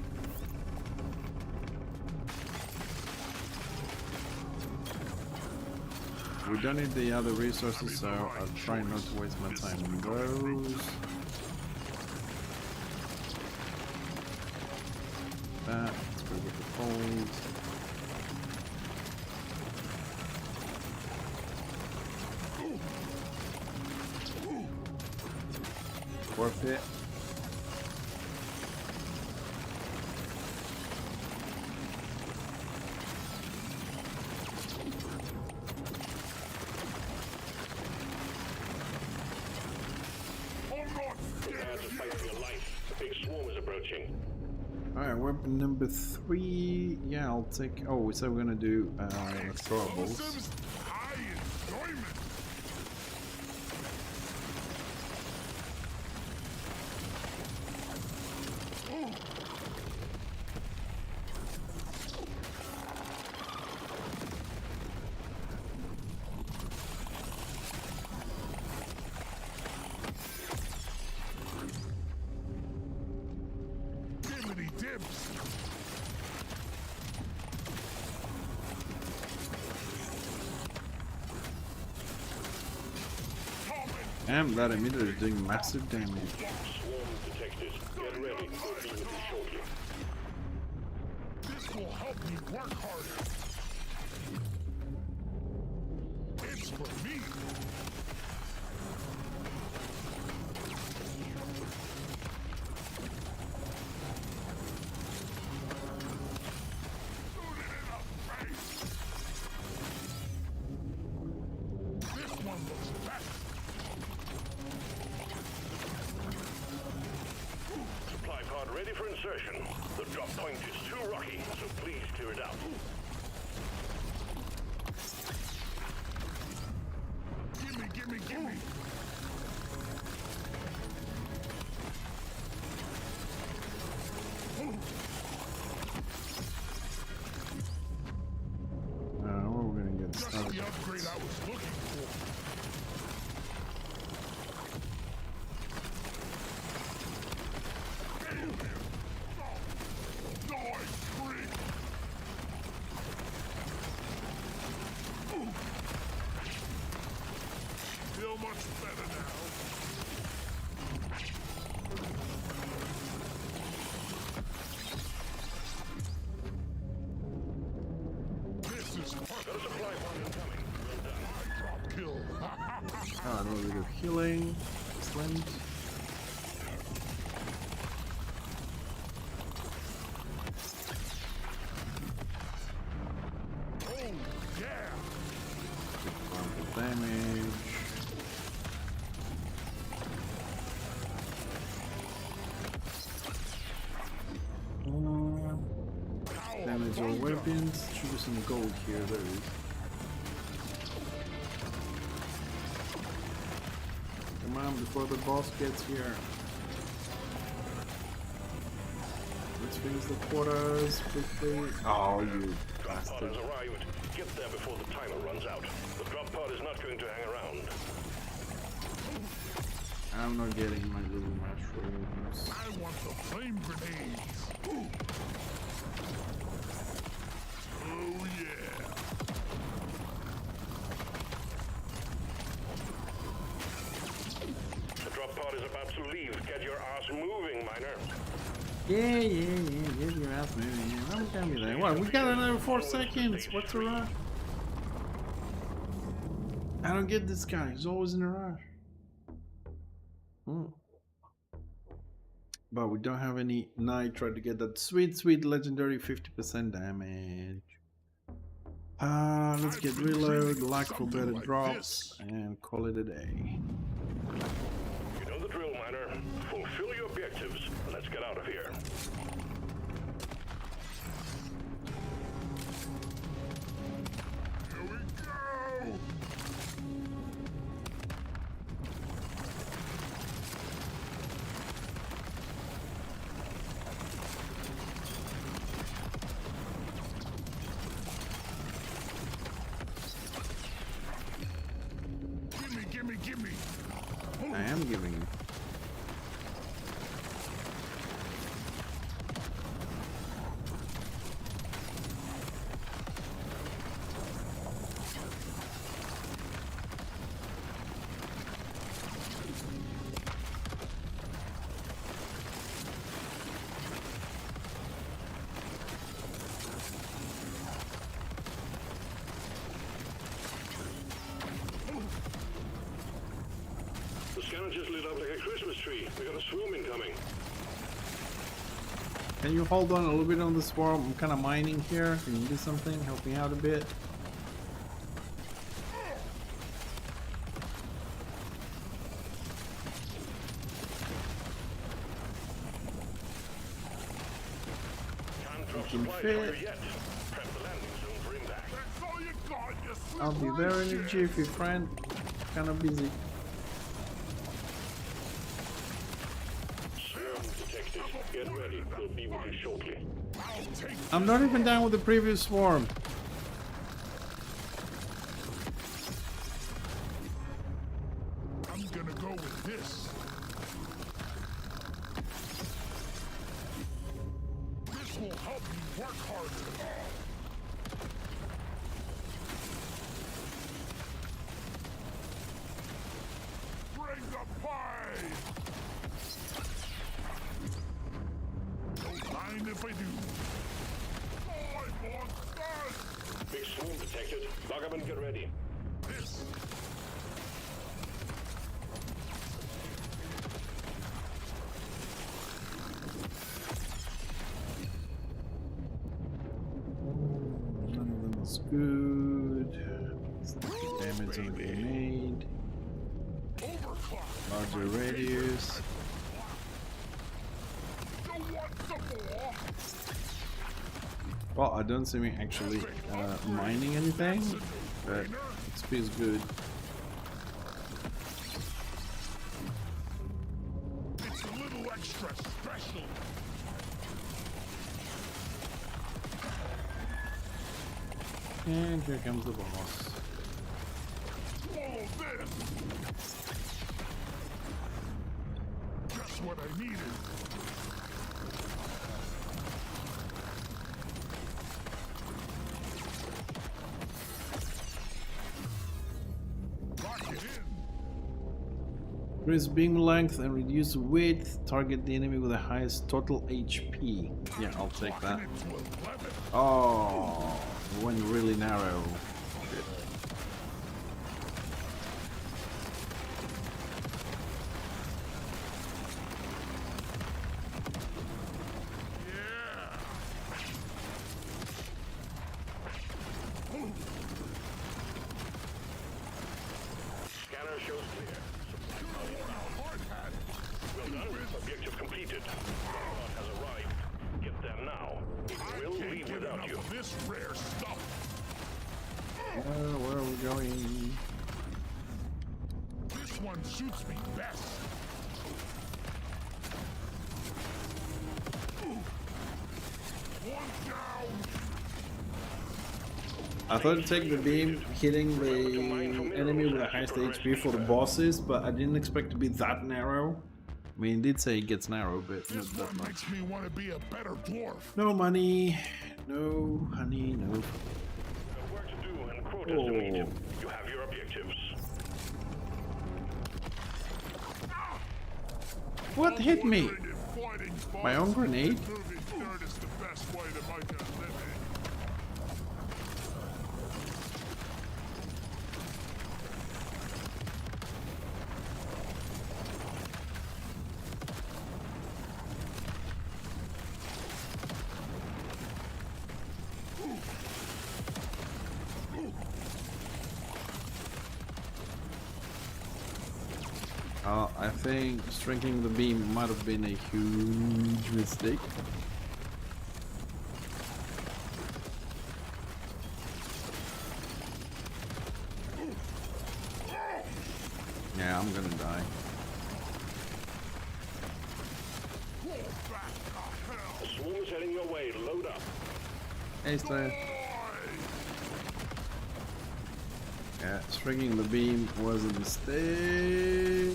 We don't need the other resources, so I'll try not to waste my time on those. Let's go with the fold. Worth it. Prepare to fight for your life. A big swarm is approaching. Alright, weapon number 3. Yeah, I'll take. Oh, we said we're gonna do throwables. Explosives, high enjoyment. Dimmity dips. Damn, that emitter is doing massive damage. Swarm detected. Get ready. We'll be with you shortly. This will help me work harder. It's for me. Shoot it in the face. This one looks better. Supply pod ready for insertion. The drop point is too rocky, so please clear it out. Gimme, gimme, gimme. What we're gonna get Just started. the upgrade I was looking for. Noise freak. Feel much better now. This is perfect. Supply pod incoming. Drop kill. Ah, a little bit of healing. Excellent. Oh, yeah. Harmful damage. Damage all weapons. Should be some gold here, there is. Come on, before the boss gets here. Let's finish the quarters quickly. Oh, you Drop pod bastard. has arrived. Get there before the timer runs out. The drop pod is not going to hang around. I'm not getting my little mushrooms. I want the flame grenades. Ooh. Oh, yeah. The drop pod is about to leave. Get your ass moving, miner. Yeah, get your ass moving. Yeah, I'm gonna be there. What? We got another 4 seconds. What's the rush? I don't get this guy. He's always in a rush. But we don't have any nitro to get that sweet legendary 50% damage. Let's get reload, like for better drops, and call it a day. You know the drill, miner. Fulfill your objectives. Let's get out of here. Here we go. Gimme, gimme. I am giving you. The scanner just lit up like a Christmas tree. We got a swarm incoming. Can you hold on a little bit on the swarm? I'm kind of mining here. Can you do something? Help me out a bit. Can't drop can supplies fit. over yet. Prep the landing zone for impact. That's all you got, you sweet I'll be there in a shit. jiffy, friend. Kind of busy. Swarm detected. Get ready. We'll be with you shortly. I'll take I'm not even down with the previous swarm. I'm gonna go with this. This will help me work harder. Bring the pie! Don't mind if I do. I want that! Big swarm detected. Lock up and get ready. This. None of them is good. Damage on grenade. Overclock. Larger radius. You want some more? Well, I don't see me actually mining anything, but XP is good. It's a little extra special. And here comes the boss. Swallow this. Just what I needed. Lock it in. Increase beam length and reduce width. Target the enemy with the highest total HP. Yeah, I'll take that. Locking it to 11. Oh, it went really narrow. Shit. Yeah. Scanner shows clear. Hard hat. Well done. Objective completed. Robot has arrived. Get there now. It will Can't leave get without enough you. of this rare stuff. Where are we going? This one suits me best. One down. I thought it'd take the beam hitting the enemy with the highest HP for the bosses, but I didn't expect it to be that narrow. I mean, it did say it gets narrow, but not This that one much. makes me want to be a better dwarf. No money, no honey, no. Got work to do and quotas to meet. You have your objectives. What hit me? Operated fighting My own bots. grenade? Moving dirt is the best way to make a living. I think shrinking the beam might have been a huge mistake. Yeah, I'm gonna die. Roll back to hell. The swarm is heading your way. Load up. Hey, Stone. Boy! Yeah, stringing the beam was a mistake.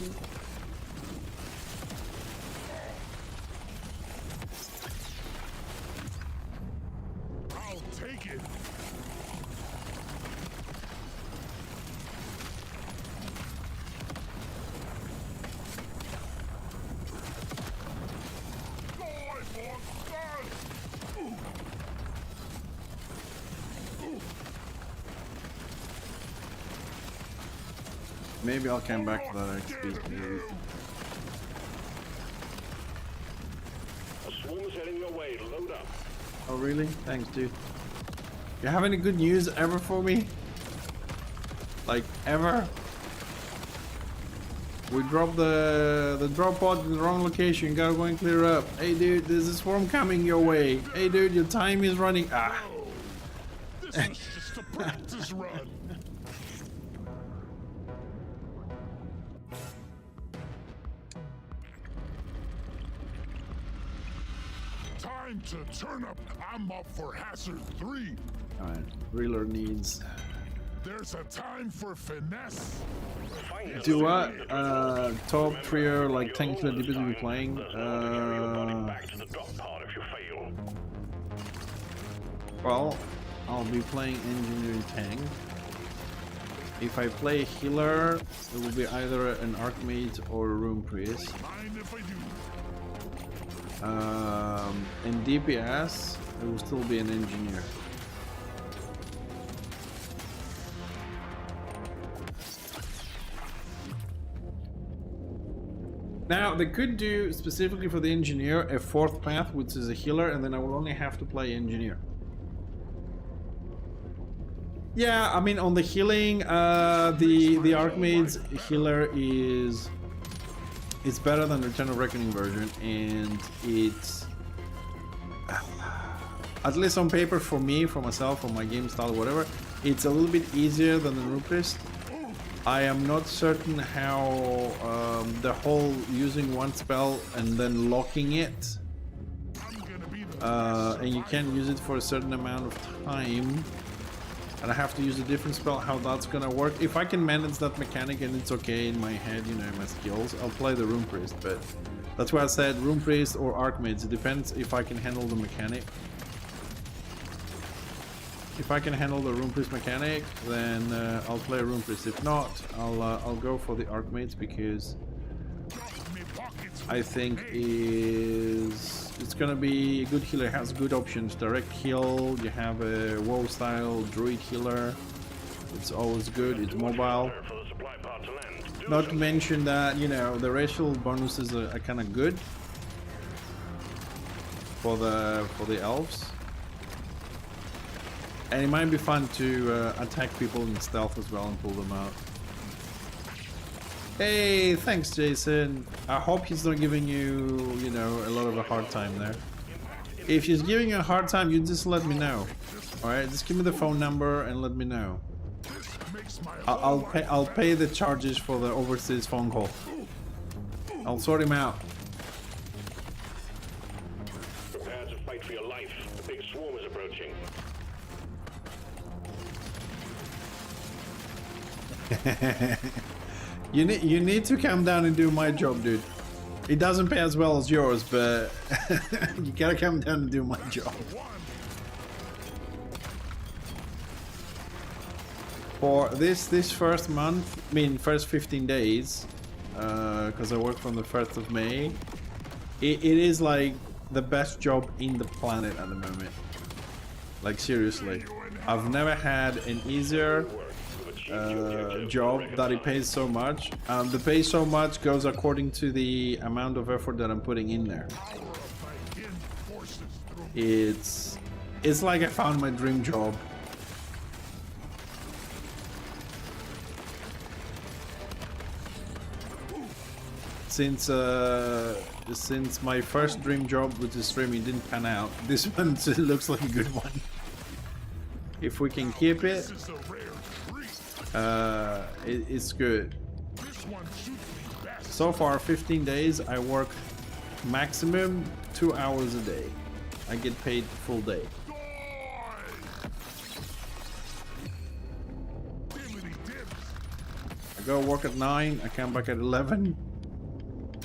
I'll take it. Maybe I'll come back to that XP. Maybe. A swarm's heading your way. Load up. Oh really? Thanks, dude. You have any good news ever for me? Like ever? We dropped the drop pod in the wrong location. Gotta go and clear up. Hey dude, there's a swarm coming your way. Hey dude, your time is running. Ah. This is just a practice run. Time to turn up. I'm up for hazard 3. Alright, reeler needs. There's a time for finesse. Do what? Top trio like 10 kilo DPS will be playing. Back to the drop pod if you fail. Well, I'll be playing engineering tank. If I play healer, it will be either an archmage or a rune priest. Mind if I do? In DPS, it will still be an engineer. Now, they could do, specifically for the engineer, a fourth path, which is a healer, and then I will only have to play engineer. Yeah, I mean, on the healing, the Archmage's healer is... It's better than the Return of Reckoning version, and it's... At least on paper, for me, for myself, for my game style, whatever, it's a little bit easier than the Rune Priest. I am not certain how the whole using one spell and then locking it, and you can't use it for a certain amount of time, and I have to use a different spell, how that's gonna work. If I can manage that mechanic and it's okay in my head, you know, my skills, I'll play the Rune Priest, but that's why I said Rune Priest or Archmage. It depends if I can handle the mechanic. If I can handle the Rune Priest mechanic, then I'll play Rune Priest. If not, I'll go for the Archmage, because I think it's gonna be a good healer. It has good options: direct heal. You have a WoW style Druid healer. It's always good. It's mobile. Not to mention that, you know, the racial bonuses are kind of good for the elves. And it might be fun to attack people in stealth as well and pull them out. Hey, thanks, Jason. I hope he's not giving you, you know, a lot of a hard time there. If he's giving you a hard time, you just let me know. All right, just give me the phone number and let me know. I'll pay the charges for the overseas phone call. I'll sort him out. Prepare to fight for your life. The big swarm is approaching. You need to come down and do my job, dude. It doesn't pay as well as yours, but you gotta come down and do my job. For this first month, I mean first 15 days, because I work from the 1st of May, it is like the best job in the planet at the moment. Like seriously, I've never had an easier job that it pays so much. The pay so much goes according to the amount of effort that I'm putting in there. It's like I found my dream job. Since my first dream job, which is streaming, didn't pan out, this one looks like a good one. If we can keep it, it's good. So far, 15 days, I work maximum 2 hours a day. I get paid full day. go work at 9, I come back at 11.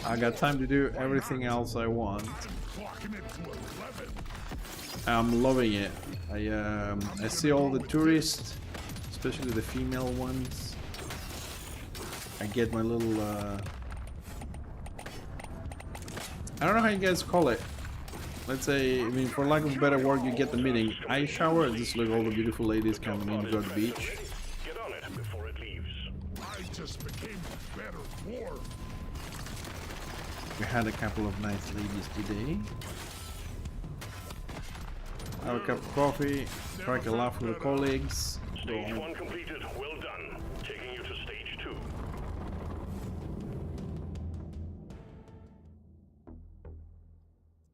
I got time to do everything else I want. Clocking it to 11. I'm loving it. I see all the tourists, especially the female ones. I get my little I don't know how you guys call it. Let's say, I mean, for lack of a better word, you get the meaning. I shower and just look all the beautiful ladies coming in to go to the beach. Get on it before it leaves. I just became a better war. We had a couple of nice ladies today. Have a cup of coffee, crack a laugh with the colleagues. Stage 1 completed. Well done. Taking you to stage 2.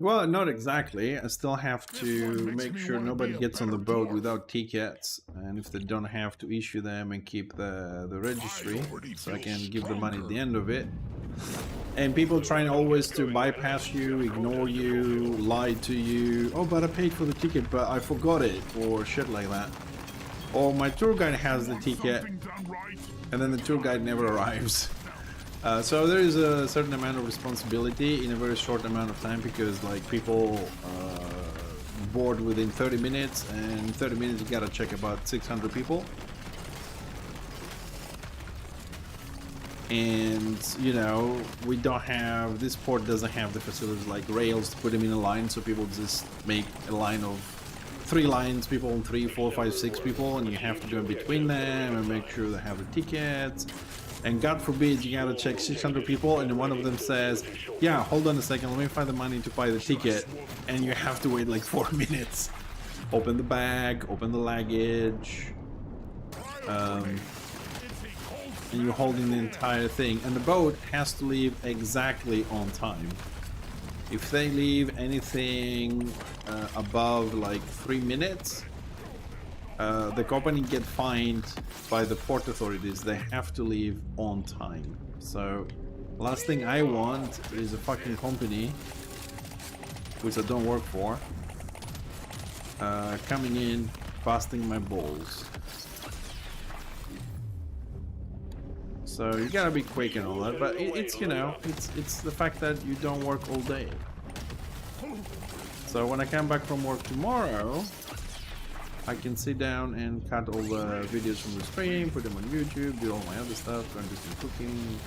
Well, not exactly. I still have to make sure nobody gets on the boat without tickets, and if they don't have to issue them and keep the registry, so I can give the money at the end of it. And people trying always to bypass you, ignore you, lie to you. Oh, but I paid for the ticket, but I forgot it, or shit like that. Or my tour guide has the ticket, Something done right. and then the tour guide never arrives. So there is a certain amount of responsibility in a very short amount of time, because like people board within 30 minutes, and in 30 minutes you gotta check about 600 people. And you know, we don't have, this port doesn't have the facilities like rails to put them in a line, so people just make a line of 3 lines, people on 3, 4, 5, 6 people, and you have to go in between them and make sure they have the tickets. And God forbid you gotta check 600 people and one of them says, yeah, hold on a second, let me find the money to buy the ticket, and you have to wait like 4 minutes. Open the bag, open the luggage, and you're holding the entire thing, and the boat has to leave exactly on time. If they leave anything above like 3 minutes, the company get fined by the port authorities. They have to leave on time. So last thing I want is a fucking company, which I don't work for, coming in busting my balls. So you gotta be quick and all that, but it's, you know, it's the fact that you don't work all day. So when I come back from work tomorrow, I can sit down and cut all the videos from the stream, put them on YouTube, do all my other stuff, go and do some cooking.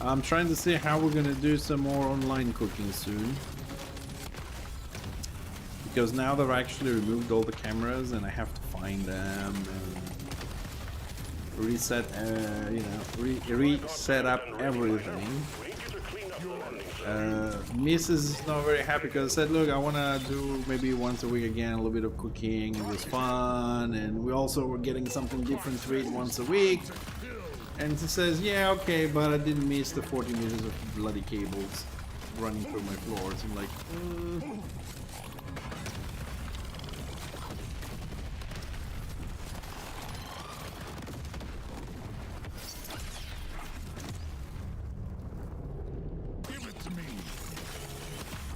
I'm trying to see how we're gonna do some more online cooking soon. Because now they've actually removed all the cameras and I have to find them and reset, you know, reset up everything. Mrs. is not very happy because I said, look, I want to do maybe once a week again a little bit of cooking. It was fun, and we also were getting something different to eat once a week. And she says, yeah, okay, but I didn't miss the 40 meters of bloody cables running through my floors. I'm like,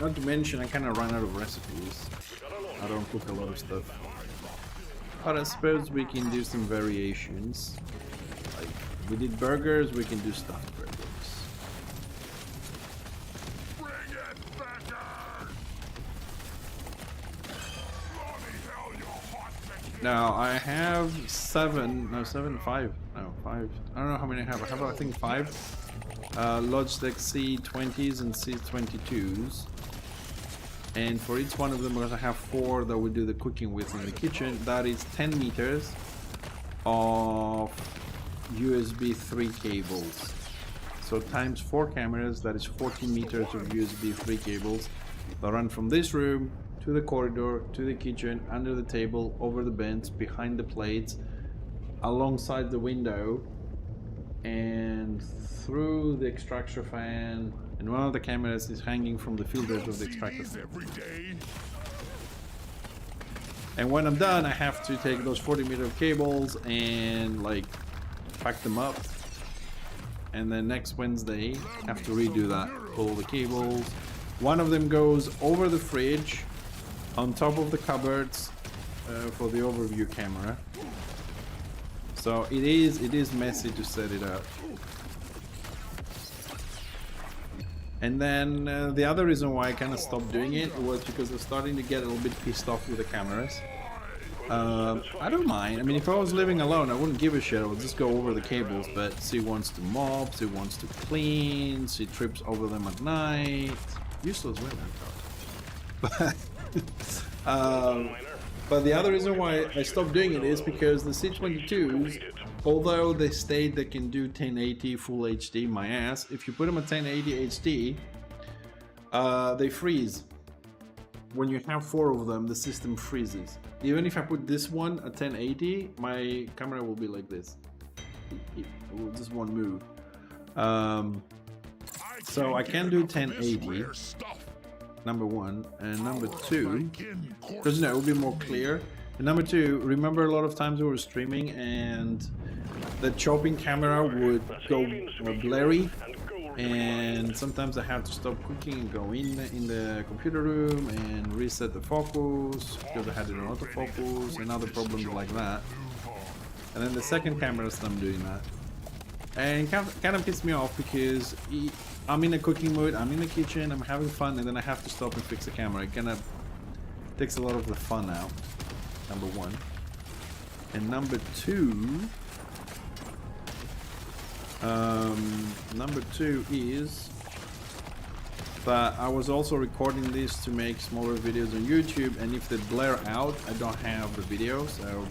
Not to mention, I kind of run out of recipes. I don't cook a lot of stuff. But I suppose we can do some variations. Like, we did burgers, we can do stuffed burgers. Bring it, Becker! Bloody hell, you're hot, Becky! Now, I have 5. No, 5. I don't know how many I have. I have, I think, 5. Logitech C20s and C22s. And for each one of them, we're going to have 4 that we do the cooking with in the kitchen. That is 10 meters of USB 3 cables. So times 4 cameras, that is 14 meters of USB 3 cables that run from this room to the corridor, to the kitchen, under the table, over the bench, behind the plates, alongside the window, and through the extractor fan. And one of the cameras is hanging from the filters of the extractor fan. And when I'm done, I have to take those 40-meter cables and like pack them up. And then next Wednesday, I have to redo that. Pull the cables. One of them goes over the fridge, on top of the cupboards for the overview camera. So it is messy to set it up. And then the other reason why I kind of stopped doing it was because I was starting to get a little bit pissed off with the cameras. I don't mind. I mean, if I was living alone, I wouldn't give a shit. I would just go over the cables. But she wants to mop, she wants to clean, she trips over them at night. Useless women, but the other reason why I stopped doing it is because the C22s, although they state they can do 1080 full HD, my ass, if you put them at 1080 HD, they freeze. When you have 4 of them, the system freezes. Even if I put this one at 1080, my camera will be like this. It will just won't move. So I can do 1080. Number one, and number two, because you know it will be more clear. And number two, remember a lot of times we were streaming and the chopping camera would go blurry, and sometimes I have to stop cooking and go in the computer room and reset the focus because I had it on autofocus and other problems like that. And then the second camera stopped doing that, and kind of pissed me off because I'm in a cooking mood, I'm in the kitchen, I'm having fun, and then I have to stop and fix the camera. It kind of takes a lot of the fun out, number one. And number two is that I was also recording this to make smaller videos on YouTube, and if they blur out, I don't have the video, so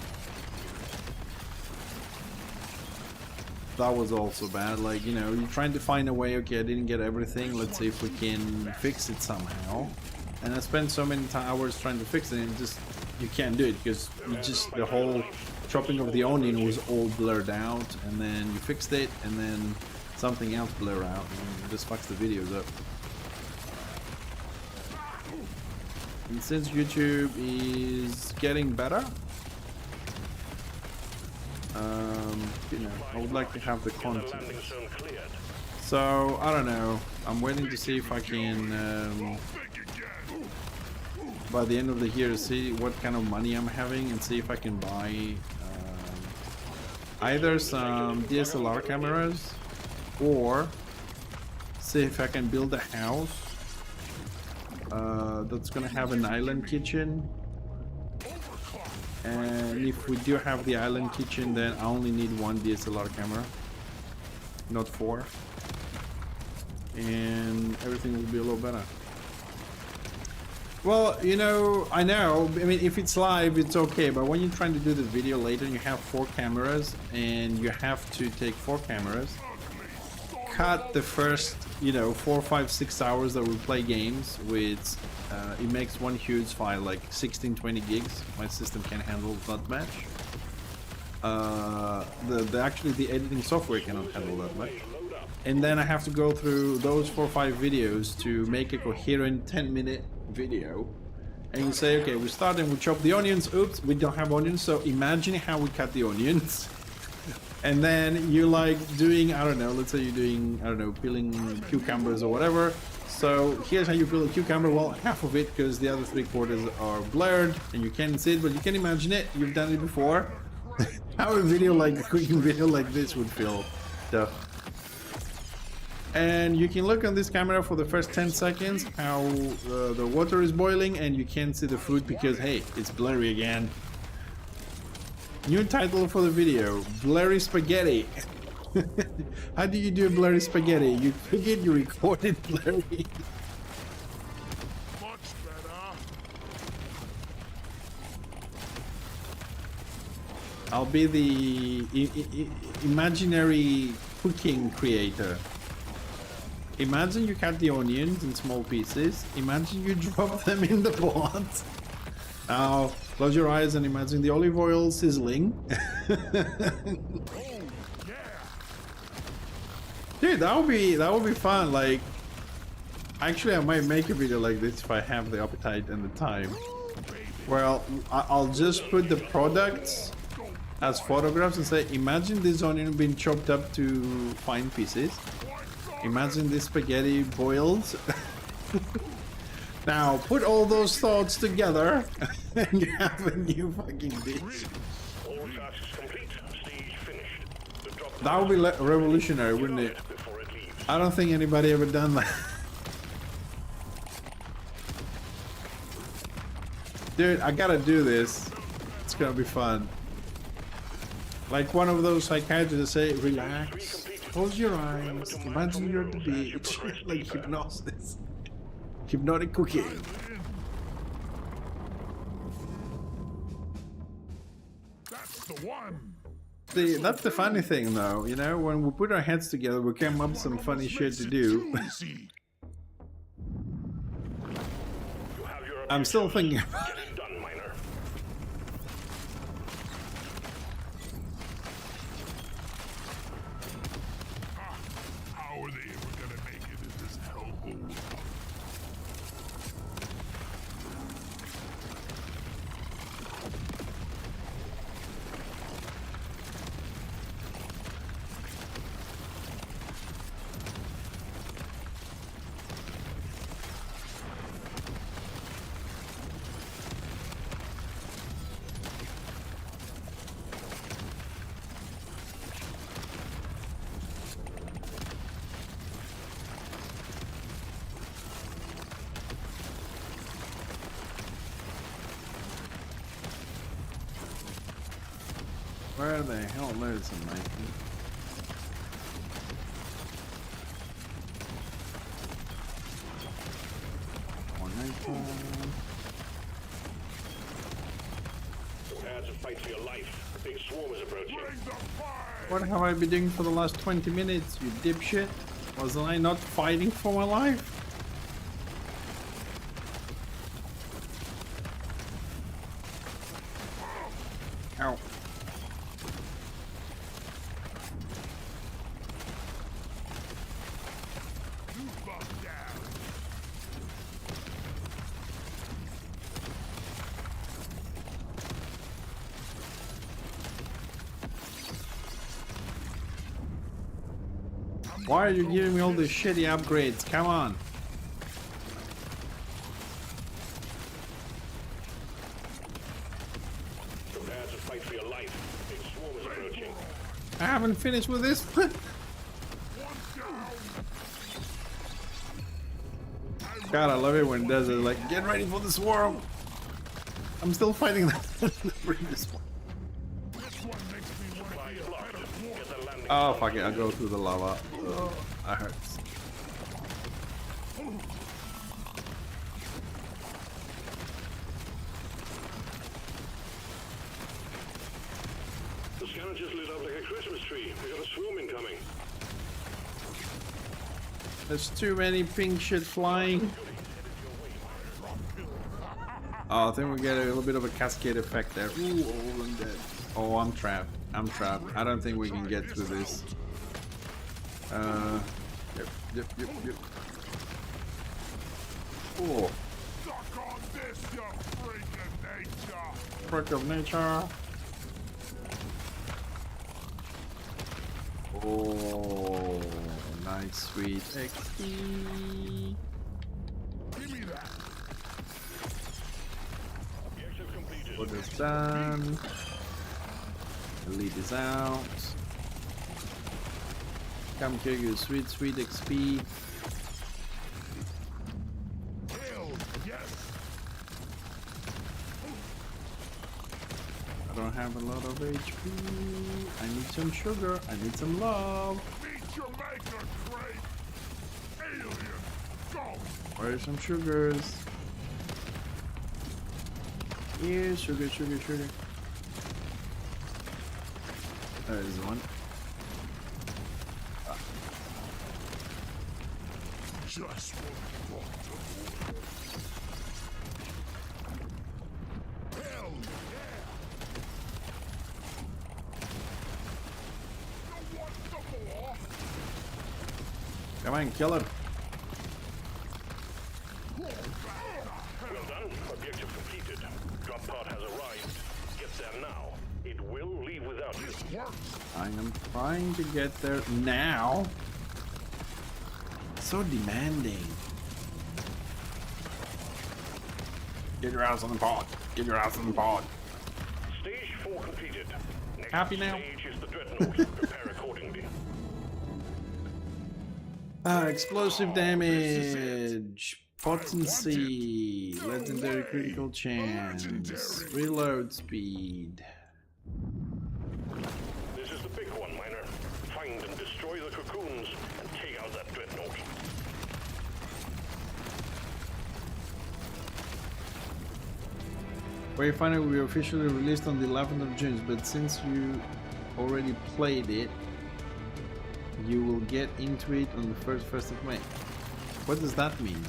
that was also bad. Like, you know, you're trying to find a way, okay, I didn't get everything, let's see if we can fix it somehow. And I spent so many hours trying to fix it, and just you can't do it because you just, the whole chopping of the onion was all blurred out, and then you fixed it, and then something else blur out, and it just fucks the videos up. And since YouTube is getting better, you know, I would like to have the content. So I don't know. I'm waiting to see if I can, by the end of the year, see what kind of money I'm having and see if I can buy either some DSLR cameras or see if I can build a house that's gonna have an island kitchen. And if we do have the island kitchen, then I only need 1 DSLR camera, not 4, and everything will be a little better. Well, you know, I know, I mean, if it's live, it's okay, but when you're trying to do the video later and you have 4 cameras and you have to take 4 cameras, cut the first, you know, 4, 5, 6 hours that we play games with, it makes one huge file, like 16-20 gigs. My system can handle that much. Actually the editing software cannot handle that much. And then I have to go through those 4 or 5 videos to make a coherent 10-minute video. And you say, okay, we start and we chop the onions. Oops, we don't have onions, so imagine how we cut the onions. And then you're like doing, I don't know, let's say you're doing, I don't know, peeling cucumbers or whatever. So here's how you peel a cucumber. Well, half of it, because the other 3/4 are blurred and you can't see it, but you can imagine it. You've done it before. How a video like a cooking video like this would feel. And you can look on this camera for the first 10 seconds how the water is boiling, and you can't see the food because, hey, it's blurry again. New title for the video: Blurry Spaghetti. How do you do blurry spaghetti? You cook it, you record it blurry. Much better. I'll be the imaginary cooking creator. Imagine you cut the onions in small pieces. Imagine you drop them in the pot. Now, close your eyes and imagine the olive oil sizzling. Dude, that would be fun. Like, actually, I might make a video like this if I have the appetite and the time. Well, I'll just put the products as photographs and say, imagine this onion being chopped up to fine pieces. Imagine this spaghetti boiled. Now, put all those thoughts together and you have a new fucking dish. All tasks complete. Stage That would be revolutionary, wouldn't it? Before it leaves. I don't think anybody ever done that. Dude, I gotta do this. It's gonna be fun. Like one of those psychiatrists say, relax, close your eyes, imagine you're the beach. Like hypnosis. Hypnotic cooking. That's the one. See, that's the funny thing though, you know, when we put our heads together, we come up with some funny shit to do. Easy. You have your I'm still thinking Get it done, miner. How are they ever gonna make it in this hellhole? where the hell is it, mate? Prepare to fight for your life. A big swarm is approaching. Bring the fire. What have I been doing for the last 20 minutes, you dipshit? Wasn't I not fighting for my life? Ow. You buck down. Why are you giving me all these shitty upgrades? Come on. Prepare to fight for your life. A big swarm is approaching. I haven't finished with this. One down. God, I love it when it does it. Like, get ready for the swarm. I'm still fighting that the previous one. This one makes me want to Fly be is a locked. better warrior. Get the landing. Oh, fuck it. I'll go through the lava. Oh, that hurts. The scanner just lit up like a Christmas tree. We got a swarm incoming. There's too many pink shit flying. Oh, I think we get a little bit of a cascade effect there. Ooh, all I'm dead. Oh, I'm trapped. I'm trapped. I don't think we can get through this. Yep. Oh, Suck on this, you freak of nature. freak of nature. Oh, nice, sweet XP. Give me that. Objective completed. What is done? The lead is out. Come here, you sweet XP. Hell yes. I don't have a lot of HP. I need some sugar. I need some love. Meet your maker, Crate. Alien. Go. Where are some sugars? Here, sugar. There is one. Just what I Hell yeah. You want some more? Come on, kill him. Well done. Objective completed. Drop pod has arrived. Get there now. It will leave without you. This works. I am trying to get there now. So demanding. Get your ass on the pod. Get your ass on the pod. Stage 4 completed. Next Happy now? stage is the dreadnought. Prepare accordingly. Explosive damage, potency, legendary critical chance, reload speed. This is the big one, Miner. Find and destroy the cocoons and take out that dreadnought. Wayfinder will be officially released on the 11th of June, but since you already played it, you will get into it on the 1st of May. What does that mean?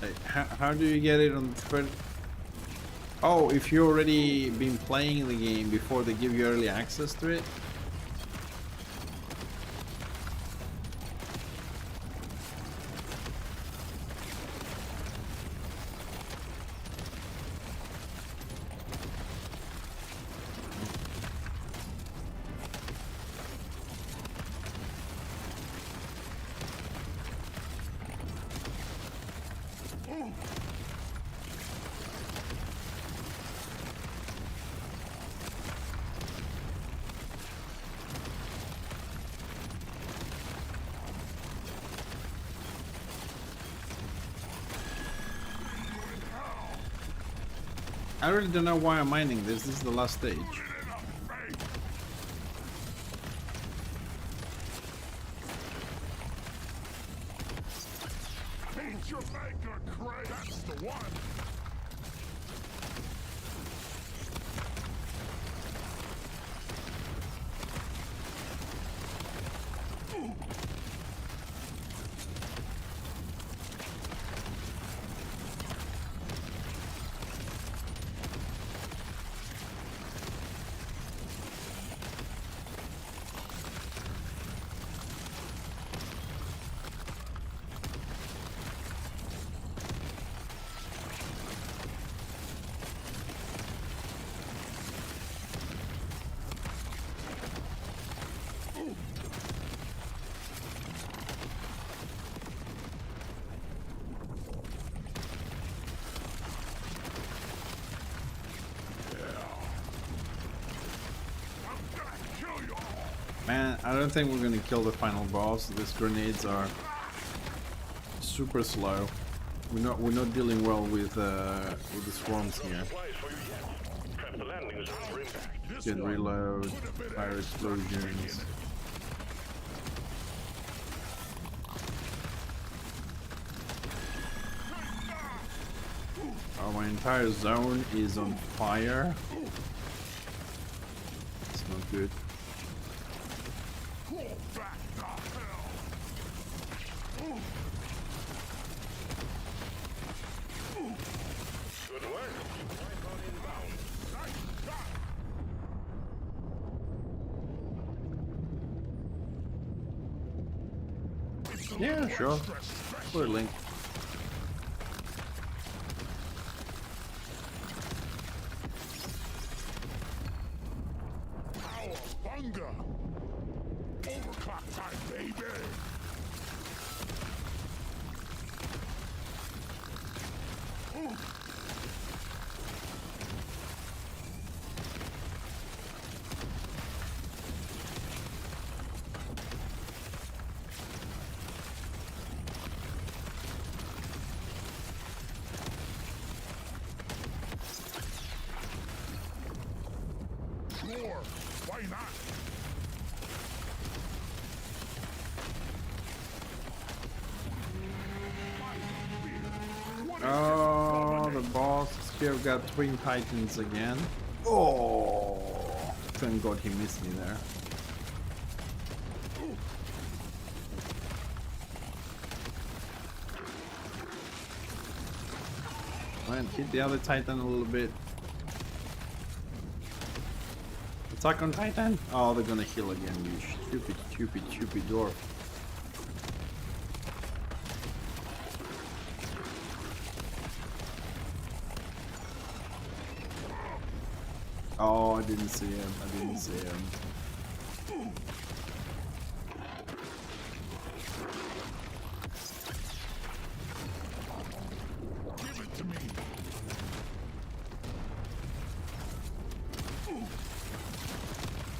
Like, how do you get it on the first? Oh, if you already been playing the game before they give you early access to it? I really don't know why I'm mining this. This is the last stage. Ain't your banker, Craig? That's the one. Man, I don't think we're gonna kill the final boss. These grenades are super slow. We're not dealing well with the swarms here. Supplies for you yet. Prep the landing zone for impact. Good reload, fire explosions. Oh, my entire zone is on fire. It's not good. Crawl back to hell. Good work. Tripod inbound. Nice shot. It's a Yeah, little sure. extra special. Put a link. Cowabunga! Overclock time, baby! Sure, why not? Oh, the boss here got twin titans again. Oh, thank God he missed me there. Man, hit the other titan a little bit. Attack on titan. Oh, they're gonna heal again. You stupid dwarf. Oh, I didn't see him. I didn't see him. Give it to me!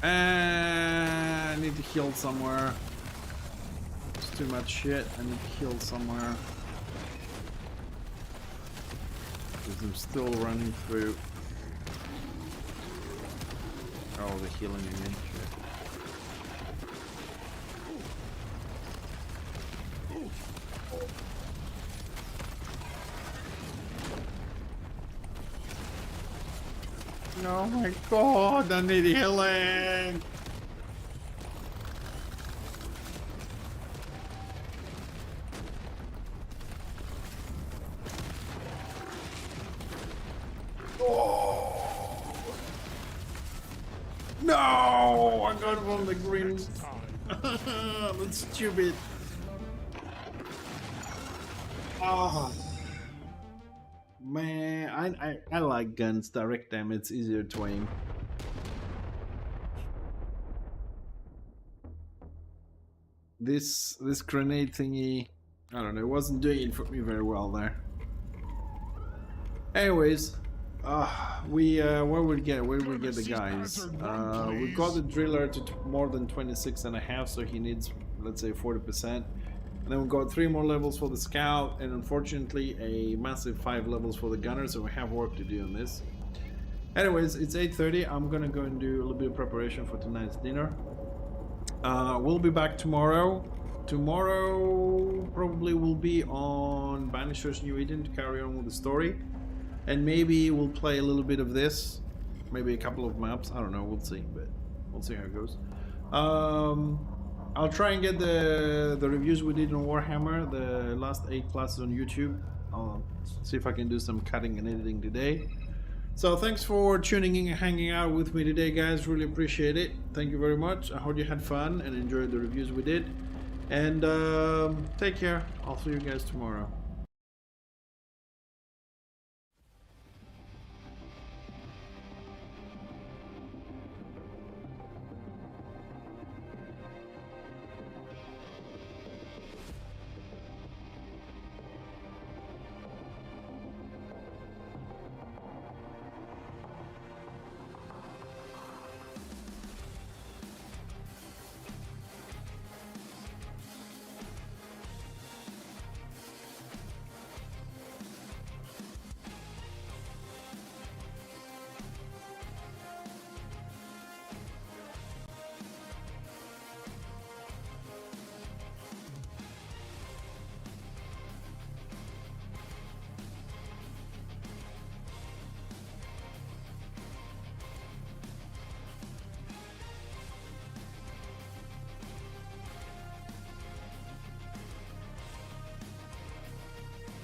And need to heal somewhere. It's too much shit. I need to heal somewhere. Because I'm still running through. Oh, the healing again. Shit. Oh my god, I need healing! Oh. No! I got one of the green. That's stupid. Ah. Man, I like guns, direct them, it's easier to aim. This grenade thingy, I don't know, it wasn't doing it for me very well there. Anyways, where we get the guys? We got the driller to more than 26.5, so he needs, let's say, 40%. And then we got 3 more levels for the scout, and unfortunately a massive 5 levels for the gunner, so we have work to do on this. Anyways, it's 8:30. I'm gonna go and do a little bit of preparation for tonight's dinner. We'll be back tomorrow. Tomorrow probably will be on Banisher's New Eden to carry on with the story. And maybe we'll play a little bit of this. Maybe a couple of maps. I don't know, we'll see, but we'll see how it goes. I'll try and get the reviews we did on Warhammer, the last 8 classes on YouTube. I'll see if I can do some cutting and editing today. So thanks for tuning in and hanging out with me today, guys. Really appreciate it. Thank you very much. I hope you had fun and enjoyed the reviews we did. And take care. I'll see you guys tomorrow.